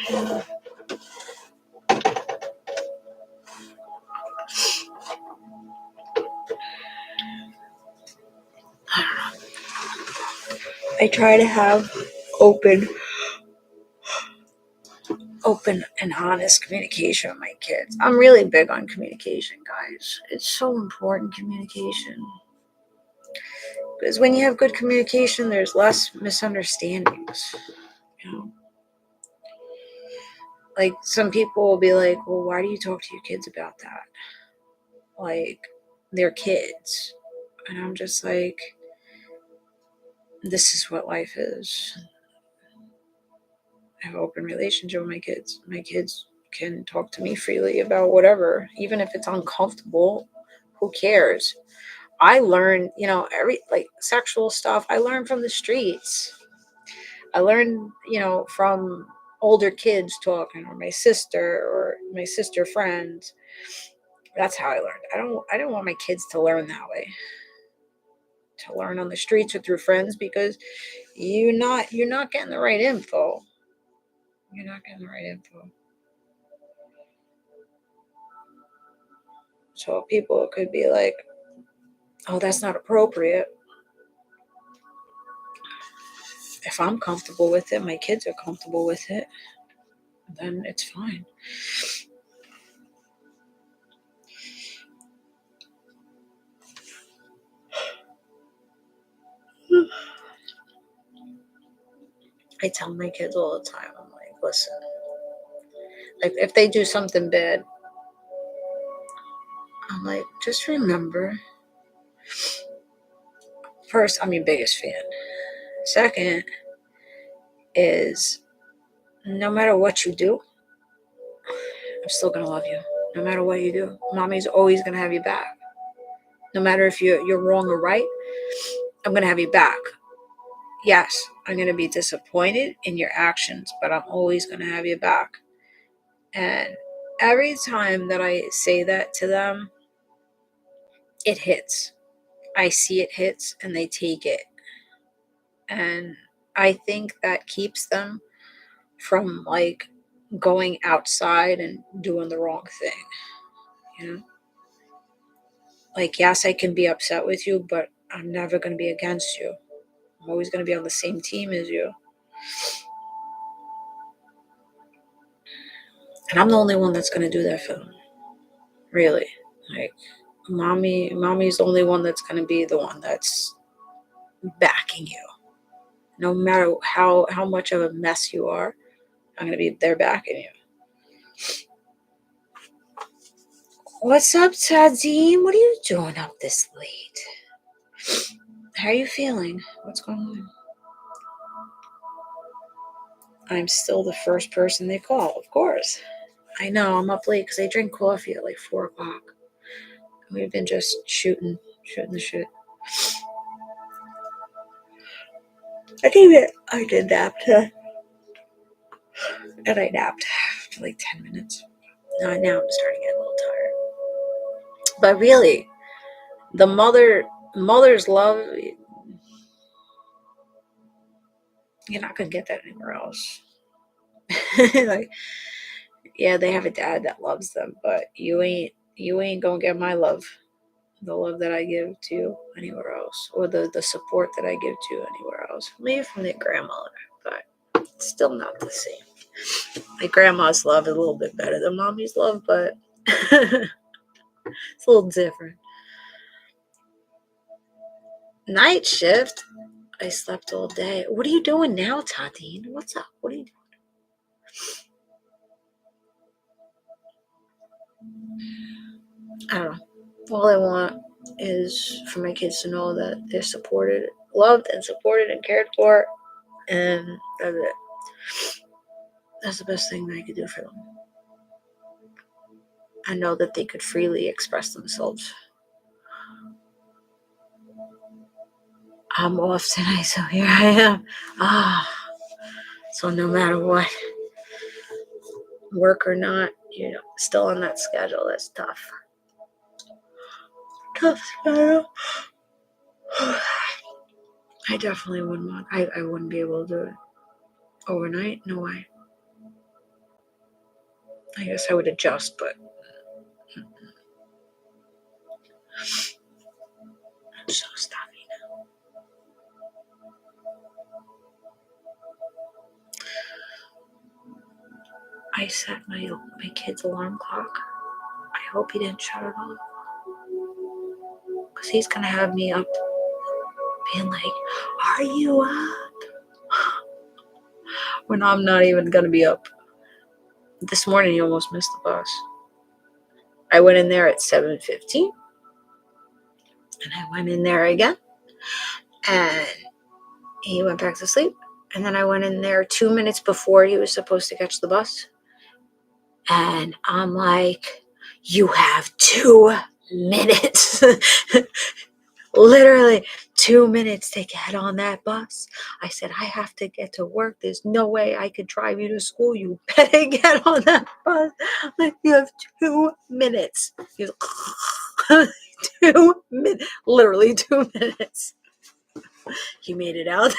I try to have open and honest communication with my kids. I'm really big on communication, guys. It's so important, communication. Because when you have good communication, there's less misunderstandings. You know? Like, some people will be like, well, why do you talk to your kids about that? Like, they're kids. And I'm just like, this is what life is. I have an open relationship with my kids. My kids can talk to me freely about whatever, even if it's uncomfortable. Who cares? I learned, like sexual stuff, I learned from the streets. I learned, from older kids talking, or my sister friends. That's how I learned. I don't want my kids to learn that way. To learn on the streets or through friends, because you're not getting the right info. You're not getting the right info. So people could be like, oh, that's not appropriate. If I'm comfortable with it, my kids are comfortable with it, then it's fine. I tell my kids all the time, I'm like, listen, like if they do something bad, I'm like, just remember, first, I'm your biggest fan. Second is, no matter what you do, I'm still going to love you. No matter what you do, mommy's always going to have you back. No matter if you're wrong or right, I'm going to have you back. Yes, I'm going to be disappointed in your actions, but I'm always going to have you back. And every time that I say that to them, it hits. I see it hits and they take it. And I think that keeps them from like going outside and doing the wrong thing. Like, yes, I can be upset with you, but I'm never going to be against you. I'm always going to be on the same team as you. And I'm the only one that's going to do that for them. Really. Like, mommy's the only one that's going to be the one that's backing you. No matter how much of a mess you are, I'm going to be there backing you. What's up, Tadim? What are you doing up this late? How are you feeling? What's going on? I'm still the first person they call, of course. I know, I'm up late because I drink coffee at like 4 o'clock. We've been just shooting the shit. I think that I did nap today. And I napped for like 10 minutes. Now I'm starting to get a little tired. But really, the mother's love, you're not gonna get that anywhere else. Like, yeah, they have a dad that loves them, but you ain't gonna get my love, the love that I give to you anywhere else, or the support that I give to you anywhere else. Maybe from their grandmother, but it's still not the same. My grandma's love is a little bit better than mommy's love, but it's a little different. Night shift. I slept all day. What are you doing now, Tatine? What's up? What are you doing? I don't know. All I want is for my kids to know that they're supported, loved and supported and cared for, and that's it. That's the best thing that I could do for them. I know that they could freely express themselves. I'm off tonight, so here I am. So no matter what, work or not, still on that schedule. That's tough. Tough schedule. I definitely wouldn't want. I wouldn't be able to do it overnight. No way. I guess I would adjust, but I'm so stuffy now. I set my kid's alarm clock. I hope he didn't shut it off, because he's gonna have me up, being like, "Are you up?" When I'm not even gonna be up. This morning, he almost missed the bus. I went in there at 7:15, and I went in there again, and he went back to sleep. And then I went in there 2 minutes before he was supposed to catch the bus, and I'm like, "You have 2 minutes." Literally 2 minutes to get on that bus. I said, "I have to get to work. There's no way I could drive you to school. You better get on that bus. Like, you have 2 minutes." He was 2 minutes. Literally 2 minutes. He made it out.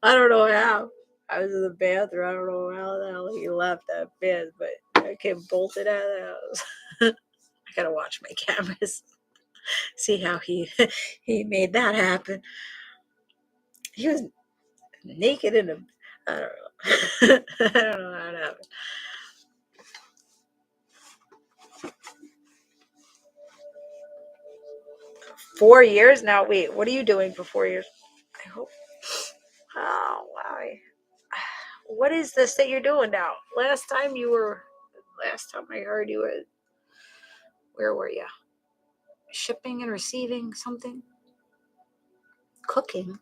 I don't know how. I was in the bathroom. I don't know how the hell he left that bed, but I came bolted out of the house. I gotta watch my cameras. See how he made that happen. He was naked in a, I don't know. I don't know how it happened. Four years now. Wait, what are you doing for 4 years? I hope. Oh, wow. What is this that you're doing now? Last time I heard you were, where were you? Shipping and receiving something? Cooking?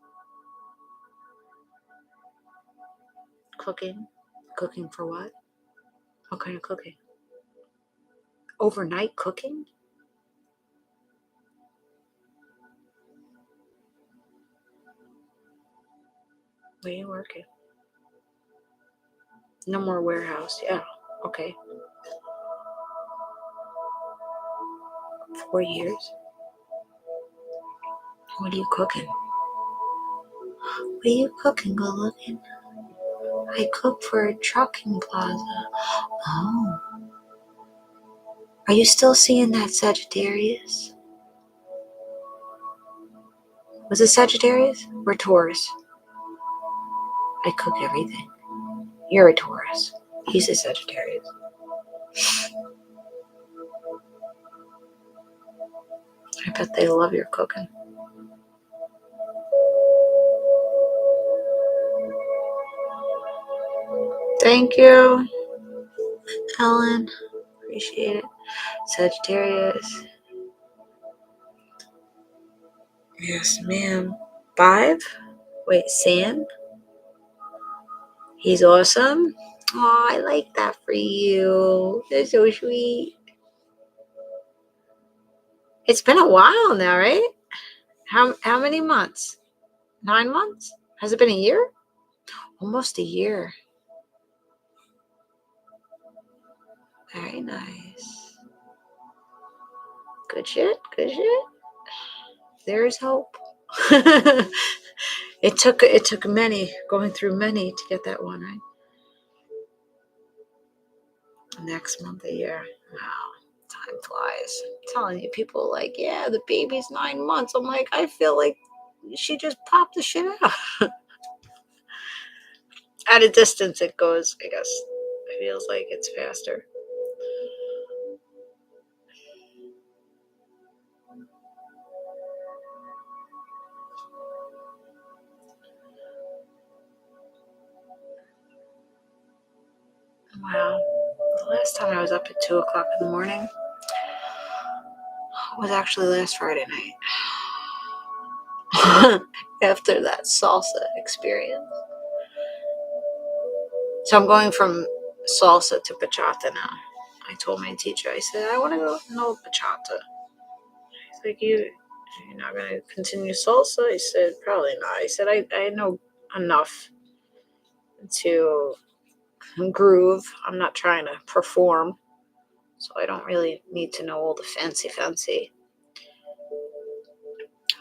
Cooking for what? What kind of cooking? Overnight cooking? Where are you working? No more warehouse. Yeah. Okay. 4 years. What are you cooking? What are you cooking, good looking? I cook for a trucking plaza. Oh. Are you still seeing that Sagittarius? Was it Sagittarius or Taurus? I cook everything. You're a Taurus. He's a Sagittarius. I bet they love your cooking. Thank you, Ellen. Appreciate it. Sagittarius. Yes, ma'am. 5? Wait, Sam? He's awesome. Oh, I like that for you. That's so sweet. It's been a while now, right? How many months? 9 months? Has it been a year? Almost a year. Very nice. Good shit. Good shit. There's hope. It took many, going through many to get that one, right? Next month, a year. Wow. Time flies. I'm telling you, people are like, yeah, the baby's 9 months. I'm like, I feel like she just popped the shit out. At a distance, it goes, I guess. It feels like it's faster. Wow. The last time I was up at 2 o'clock in the morning was actually last Friday night. After that salsa experience. So I'm going from salsa to bachata now. I told my teacher, I said, I want to go no bachata. He's like, you're not going to continue salsa? I said, probably not. I said, I know enough to groove. I'm not trying to perform. So I don't really need to know all the fancy.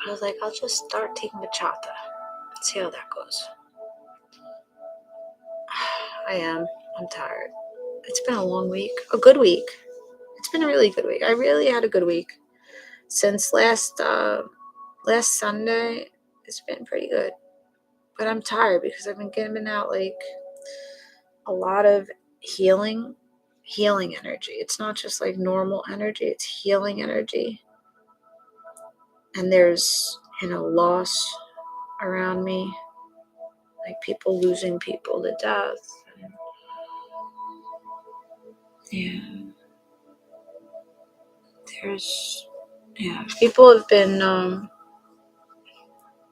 I was like, I'll just start taking bachata. See how that goes. I'm tired. It's been a long week. A good week. It's been a really good week. I really had a good week. Since last Sunday, it's been pretty good. But I'm tired because I've been giving out like a lot of healing energy. It's not just like normal energy, it's healing energy. And there's, loss around me. Like people losing people to death. People have been,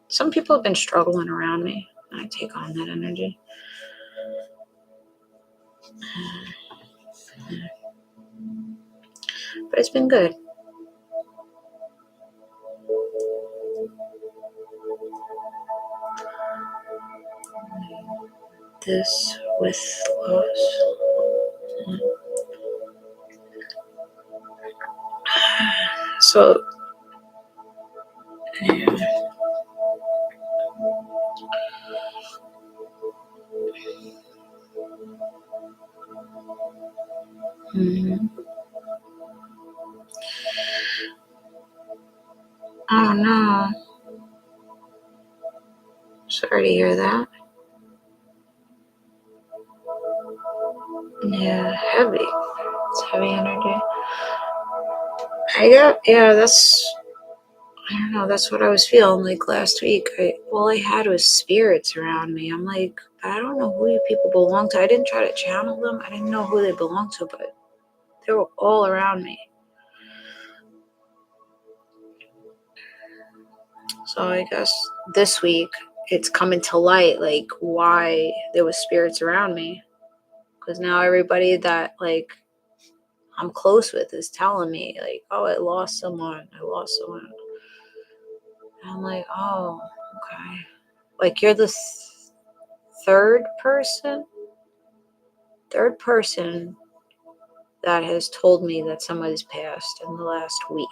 some people have been struggling around me. And I take on that energy. But it's been good. This with loss. So, yeah. Mm-hmm. Oh no. Sorry to hear that. Yeah, heavy. It's heavy energy. I don't know, that's what I was feeling like last week. All I had was spirits around me. I'm like, I don't know who you people belong to. I didn't try to channel them. I didn't know who they belonged to, but they were all around me. So I guess this week it's coming to light, like why there was spirits around me. Because now everybody that like I'm close with is telling me like, oh, I lost someone. And I'm like, oh, okay. Like you're the third person that has told me that somebody's passed in the last week.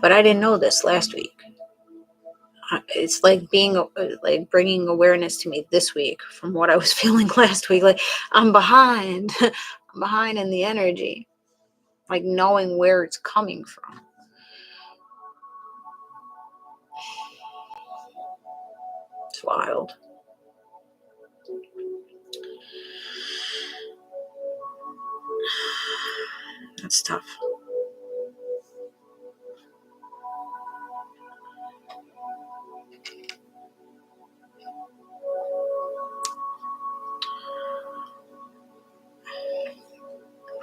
But I didn't know this last week. It's like bringing awareness to me this week from what I was feeling last week. Like I'm behind. I'm behind in the energy. Like knowing where it's coming from. It's wild. That's tough.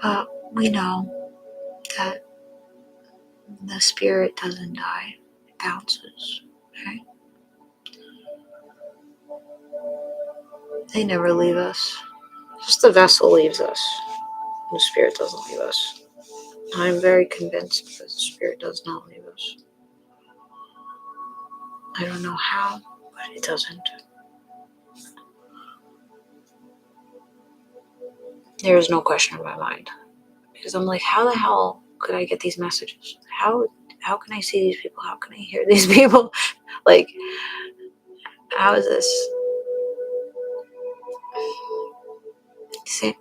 But we know that the spirit doesn't die. It bounces. Okay? They never leave us. Just the vessel leaves us. The spirit doesn't leave us. I'm very convinced that the spirit does not leave us. I don't know how, but it doesn't. There is no question in my mind. Because I'm like, how the hell could I get these messages? How can I see these people? How can I hear these people? Like, how is this?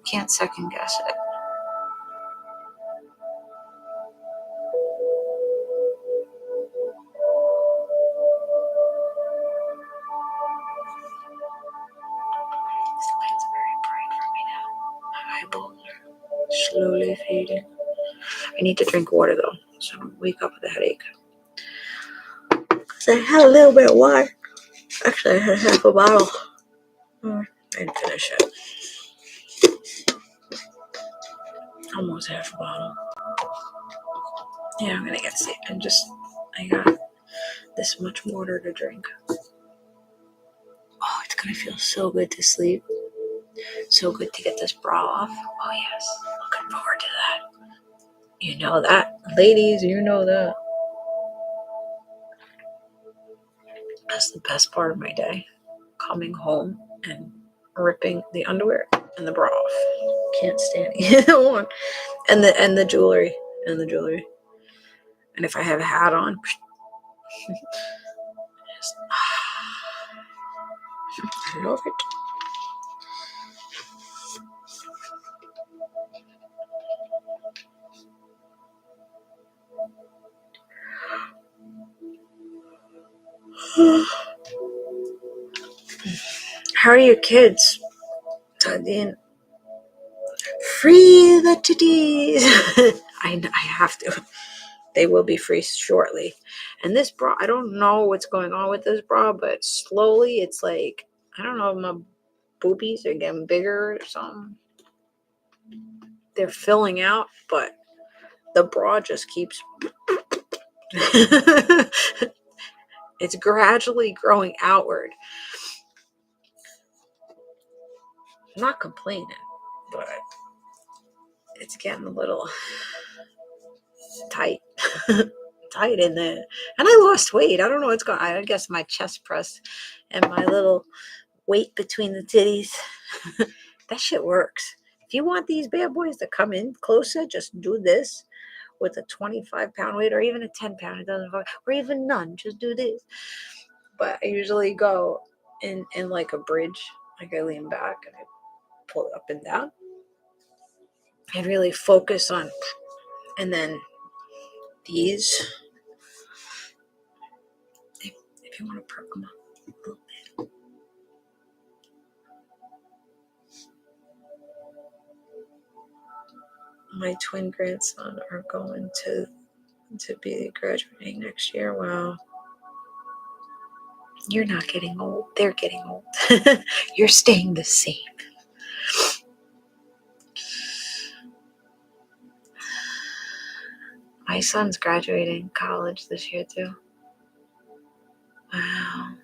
Can't second guess it. This light's very bright for me now. My eyeballs are slowly fading. I need to drink water though, so I don't wake up with a headache. Because I had a little bit of water. Actually, I had half a bottle. I didn't finish it. Almost half a bottle. Yeah, I'm gonna get sick. I got this much water to drink. Oh, it's gonna feel so good to sleep. So good to get this bra off. Oh yes, looking forward to that. You know that, ladies, you know that. That's the best part of my day. Coming home and ripping the underwear and the bra off. Can't stand either one. And the jewelry. And if I have a hat on, I love it. How are your kids? Tadine. Free the titties. I have to. They will be free shortly. And this bra, I don't know what's going on with this bra, but slowly it's like, I don't know if my boobies are getting bigger or something. They're filling out, but the bra just keeps. It's gradually growing outward. I'm not complaining, but it's getting a little tight. Tight in there. And I lost weight. I don't know what's going on. I guess my chest press and my little weight between the titties. That shit works. If you want these bad boys to come in closer, just do this with a 25-pound weight or even a 10-pound. It doesn't fuck, or even none. Just do this. But I usually go in like a bridge. Like I lean back and I pull it up and down. I really focus on, and then these. If you want to perk them up a little bit. My twin grandson are going to be graduating next year. Wow. You're not getting old. They're getting old. You're staying the same. My son's graduating college this year too. Wow.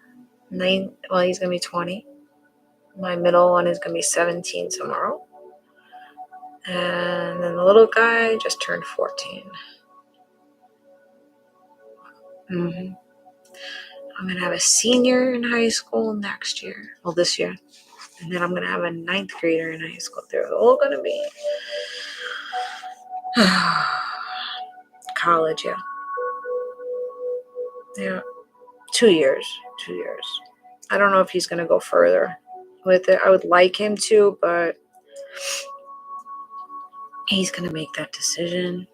He's going to be 20. My middle one is going to be 17 tomorrow. And then the little guy just turned 14. Mm-hmm. I'm going to have a senior in high school next year. Well, this year. And then I'm going to have a 9th grader in high school. They're all going to be college, yeah. Yeah. 2 years. I don't know if he's going to go further with it. I would like him to, but he's going to make that decision.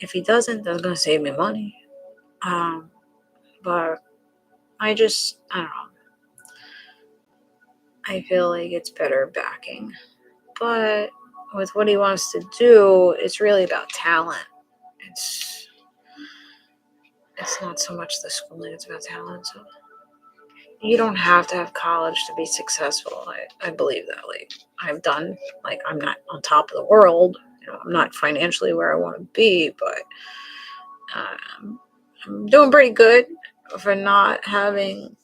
If he doesn't, that's going to save me money. But I don't know. I feel like it's better backing. But with what he wants to do, it's really about talent. It's not so much the schooling, it's about talent. So you don't have to have college to be successful. I believe that. Like I've done, like I'm not on top of the world. You know, I'm not financially where I want to be, but I'm doing pretty good for not having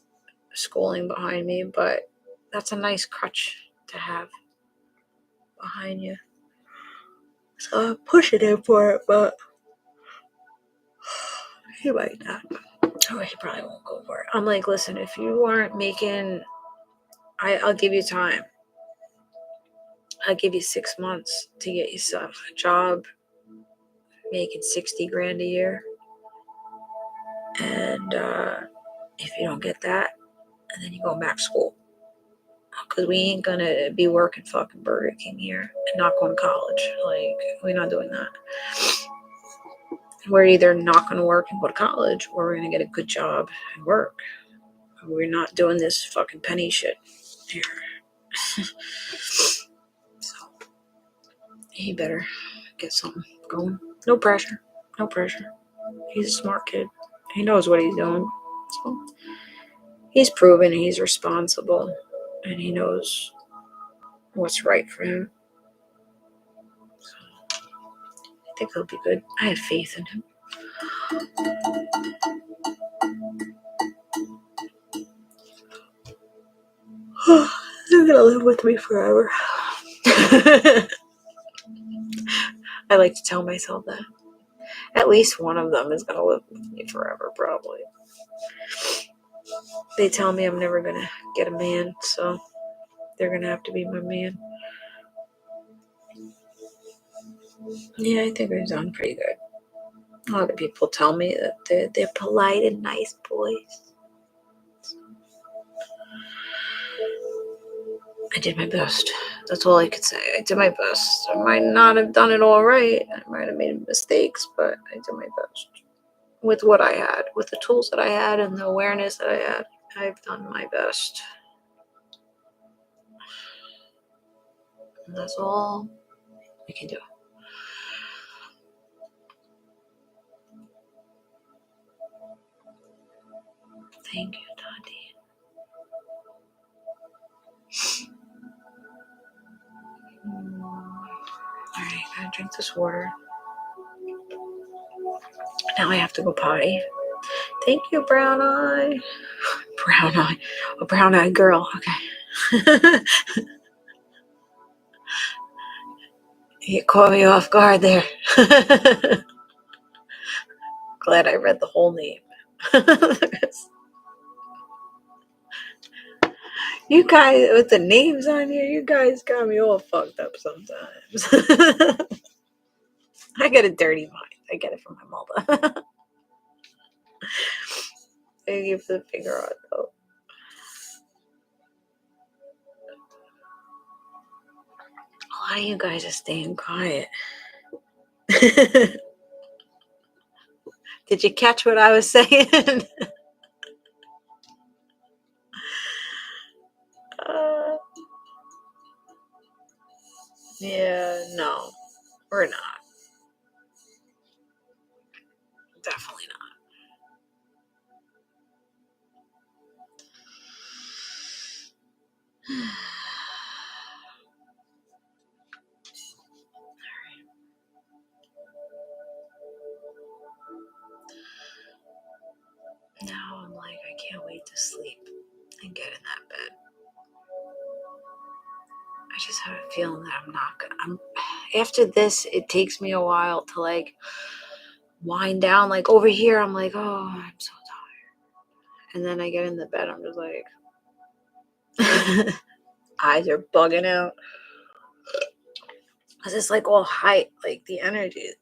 schooling behind me. But that's a nice crutch to have behind you. So I'm pushing him for it, but he might not. Or he probably won't go for it. I'm like, listen, if you aren't making, I'll give you time. I'll give you 6 months to get yourself a job making 60 grand a year. And if you don't get that, and then you go back to school. Because we ain't gonna be working fucking Burger King here and not going to college. Like, we're not doing that. We're either not gonna work and go to college, or we're gonna get a good job and work. We're not doing this fucking penny shit here. So, he better get something going. No pressure. No pressure. He's a smart kid. He knows what he's doing. So, he's proven he's responsible. And he knows what's right for him. So, I think he'll be good. I have faith in him. They're gonna live with me forever. I like to tell myself that. At least one of them is gonna live with me forever, probably. They tell me I'm never gonna get a man, so they're gonna have to be my man. Yeah, I think we've done pretty good. A lot of people tell me that they're polite and nice boys. I did my best. That's all I could say. I did my best. I might not have done it all right. I might have made mistakes, but I did my best. With what I had, with the tools that I had and the awareness that I had, I've done my best. And that's all we can do. Thank you, Dottie. Alright, gotta drink this water. Now I have to go potty. Thank you, brown eye. Brown eye. A brown eyed girl. Okay. You caught me off guard there. Glad I read the whole name. You guys, with the names on here, you guys got me all fucked up sometimes. I got a dirty mind. I get it from my mother. Thank you for the finger on, though. A lot of you guys are staying quiet. Did you catch what I was saying? Yeah, no, we're not. Definitely not. Now I'm like, I can't wait to sleep and get in that bed. I just have a feeling that I'm not gonna. After this, it takes me a while to like wind down. Like over here, I'm like, oh, I'm so tired. And then I get in the bed, I'm just like, eyes are bugging out. Cause it's like all hype, like the energy is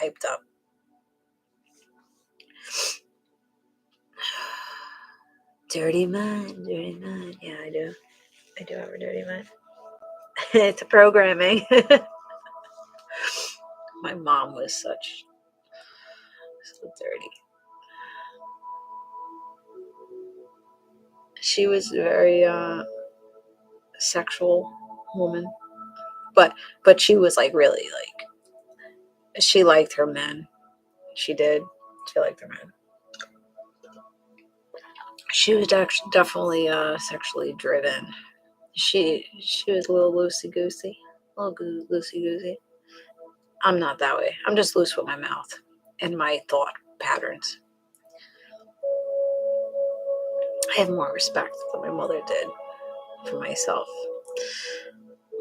hyped up. Dirty mind. Yeah, I do. I do have a dirty mind. It's a programming. My mom was so dirty. She was a very sexual woman, but she was like really like, she liked her men. She did. She liked her men. She was actually definitely sexually driven. She was a little loosey goosey. I'm not that way. I'm just loose with my mouth and my thought patterns. I have more respect than my mother did for myself.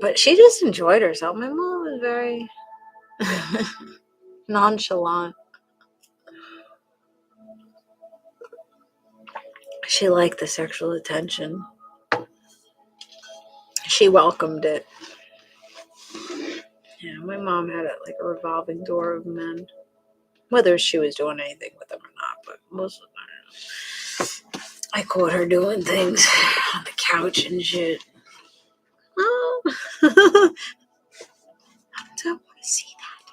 But she just enjoyed herself. My mom was very Nonchalant. She liked the sexual attention. She welcomed it. Yeah, my mom had like a revolving door of men. Whether she was doing anything with them or not, but most of the time, I caught her doing things on the couch and shit. Oh, I don't want to see that.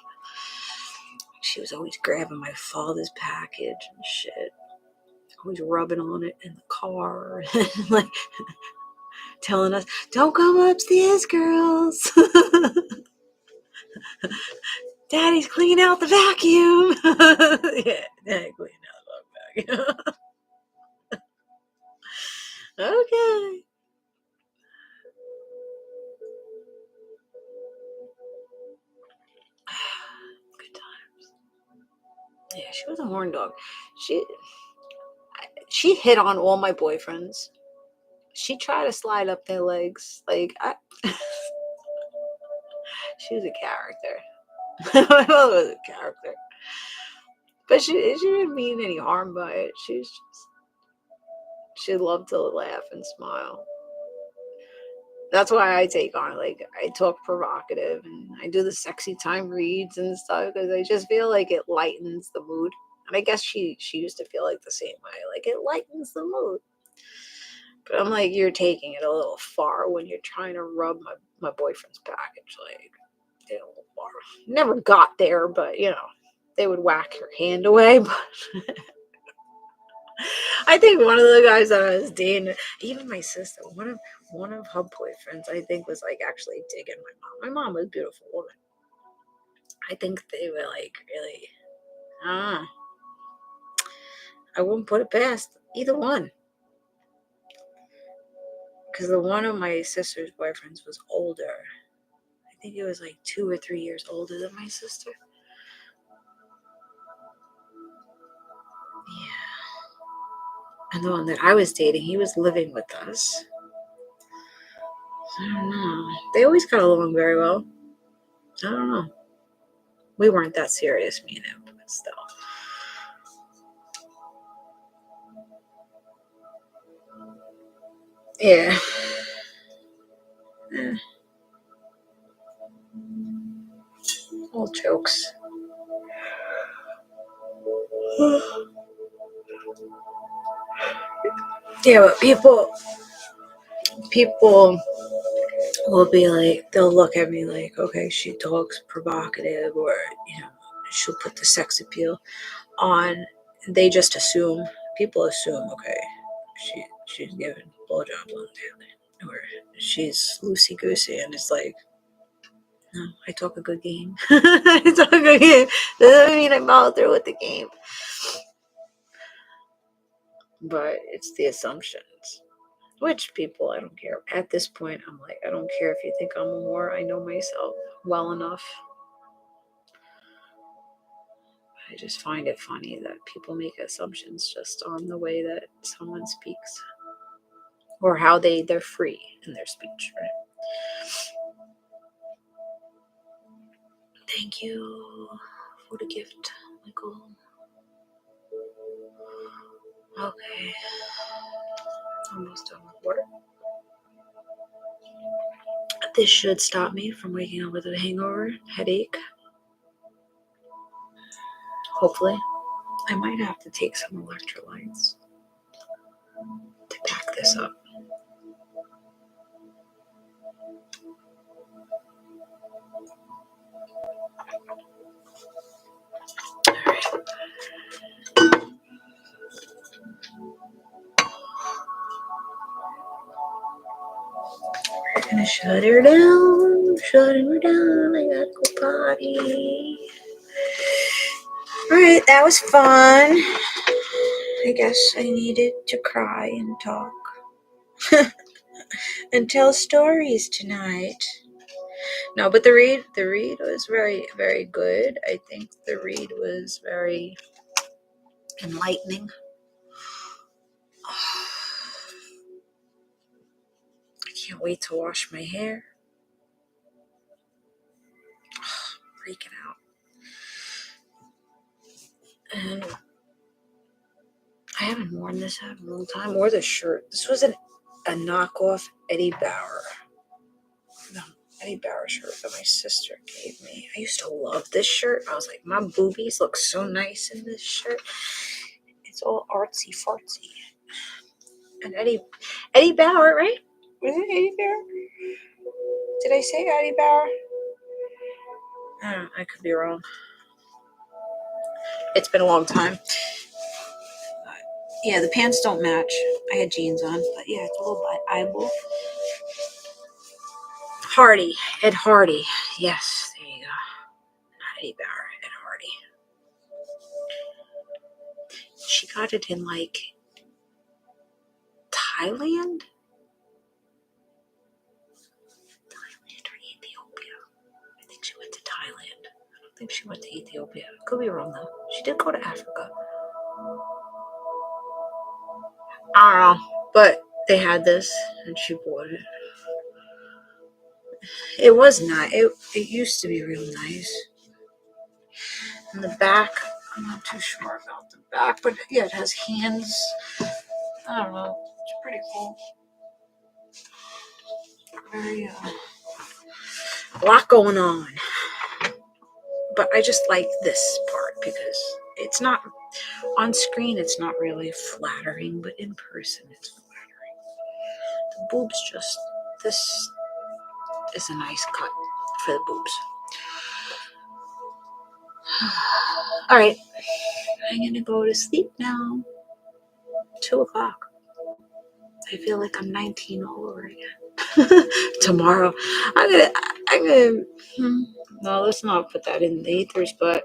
She was always grabbing my father's package and shit. Always rubbing on it in the car. Like, telling us, don't go upstairs, girls. Daddy's cleaning out the vacuum. Yeah, Daddy cleaning out the vacuum. Okay. Good times. Yeah, she was a horn dog. She hit on all my boyfriends. She tried to slide up their legs. Like, she was a character. My mother was a character. But she didn't mean any harm by it. She loved to laugh and smile. That's why I take on, like, I talk provocative and I do the sexy time reads and stuff because I just feel like it lightens the mood. And I guess she used to feel like the same way. Like, it lightens the mood. But I'm like, you're taking it a little far when you're trying to rub my boyfriend's package. Like, a little far. Never got there, but, you know, they would whack your hand away. But I think one of the guys that I was dating, even my sister, one of her boyfriends, I think was like actually digging my mom. My mom was a beautiful woman. I think they were like really, I wouldn't put it past either one. Because the one of my sister's boyfriends was older. I think he was like 2 or 3 years older than my sister. Yeah. And the one that I was dating, he was living with us. I don't know. They always got along very well. I don't know. We weren't that serious, me and him, but still. Yeah. All jokes. Yeah, but people will be like, they'll look at me like, okay, she talks provocative, or, you know, she'll put the sex appeal on. They just assume, people assume, okay, she's giving blowjobs on daily, or she's loosey goosey, and it's like, no, I talk a good game. I talk a good game. Doesn't mean I follow through with the game. But it's the assumptions. Which people, I don't care. At this point, I'm like, I don't care if you think I'm a whore. I know myself well enough. I just find it funny that people make assumptions just on the way that someone speaks. Or how they're free in their speech, right? Thank you for the gift, Michael. Okay. Almost done with work. This should stop me from waking up with a hangover, headache. Hopefully. I might have to take some electrolytes to back this up. We're gonna shut her down. Shutting her down. I gotta go potty. Alright, that was fun. I guess I needed to cry and talk. And tell stories tonight. No, but the read was very, very good. I think the read was very enlightening. I can't wait to wash my hair. freaking out. And I haven't worn this in a long time, or this shirt. This was a knockoff Eddie Bauer. No, Eddie Bauer shirt that my sister gave me. I used to love this shirt. I was like, my boobies look so nice in this shirt. It's all artsy fartsy. And Eddie Bauer, right? Was it Eddie Bauer? Did I say Eddie Bauer? I don't know. I could be wrong. It's been a long time. Yeah, the pants don't match. I had jeans on, but yeah, it's a little eyeball. Hardy, Ed Hardy. Yes, there you go. Not Eddie Bauer, Ed Hardy. She got it in like Thailand or Ethiopia. I think she went to Thailand. I don't think she went to Ethiopia. Could be wrong though. She did go to Africa. I don't know, but they had this and she bought it. It was nice. It used to be real nice. And the back, I'm not too sure about the back, but yeah, it has hands. I don't know. It's pretty cool. Very, a lot going on. But I just like this part because it's not, on screen it's not really flattering, but in person it's flattering. The boobs just, this is a nice cut for the boobs. Alright, I'm gonna go to sleep now. 2 o'clock. I feel like I'm 19 all over again. Tomorrow, I'm gonna, no, let's not put that in the ethers, but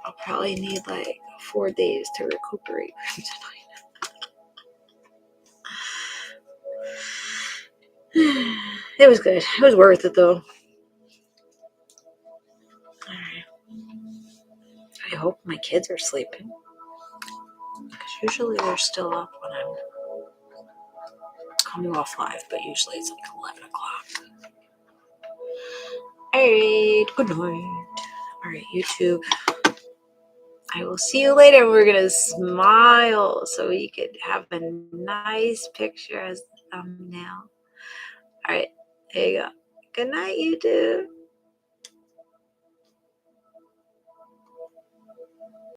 I'll probably need like 4 days to recuperate from tonight. It was good. It was worth it though. Alright. I hope my kids are sleeping. Because usually they're still up when I'm coming off live, but usually it's like 11 o'clock. Alright, good night. Alright, YouTube. I will see you later. We're going to smile so we could have a nice picture as the thumbnail. Alright, there you go. Good night, YouTube.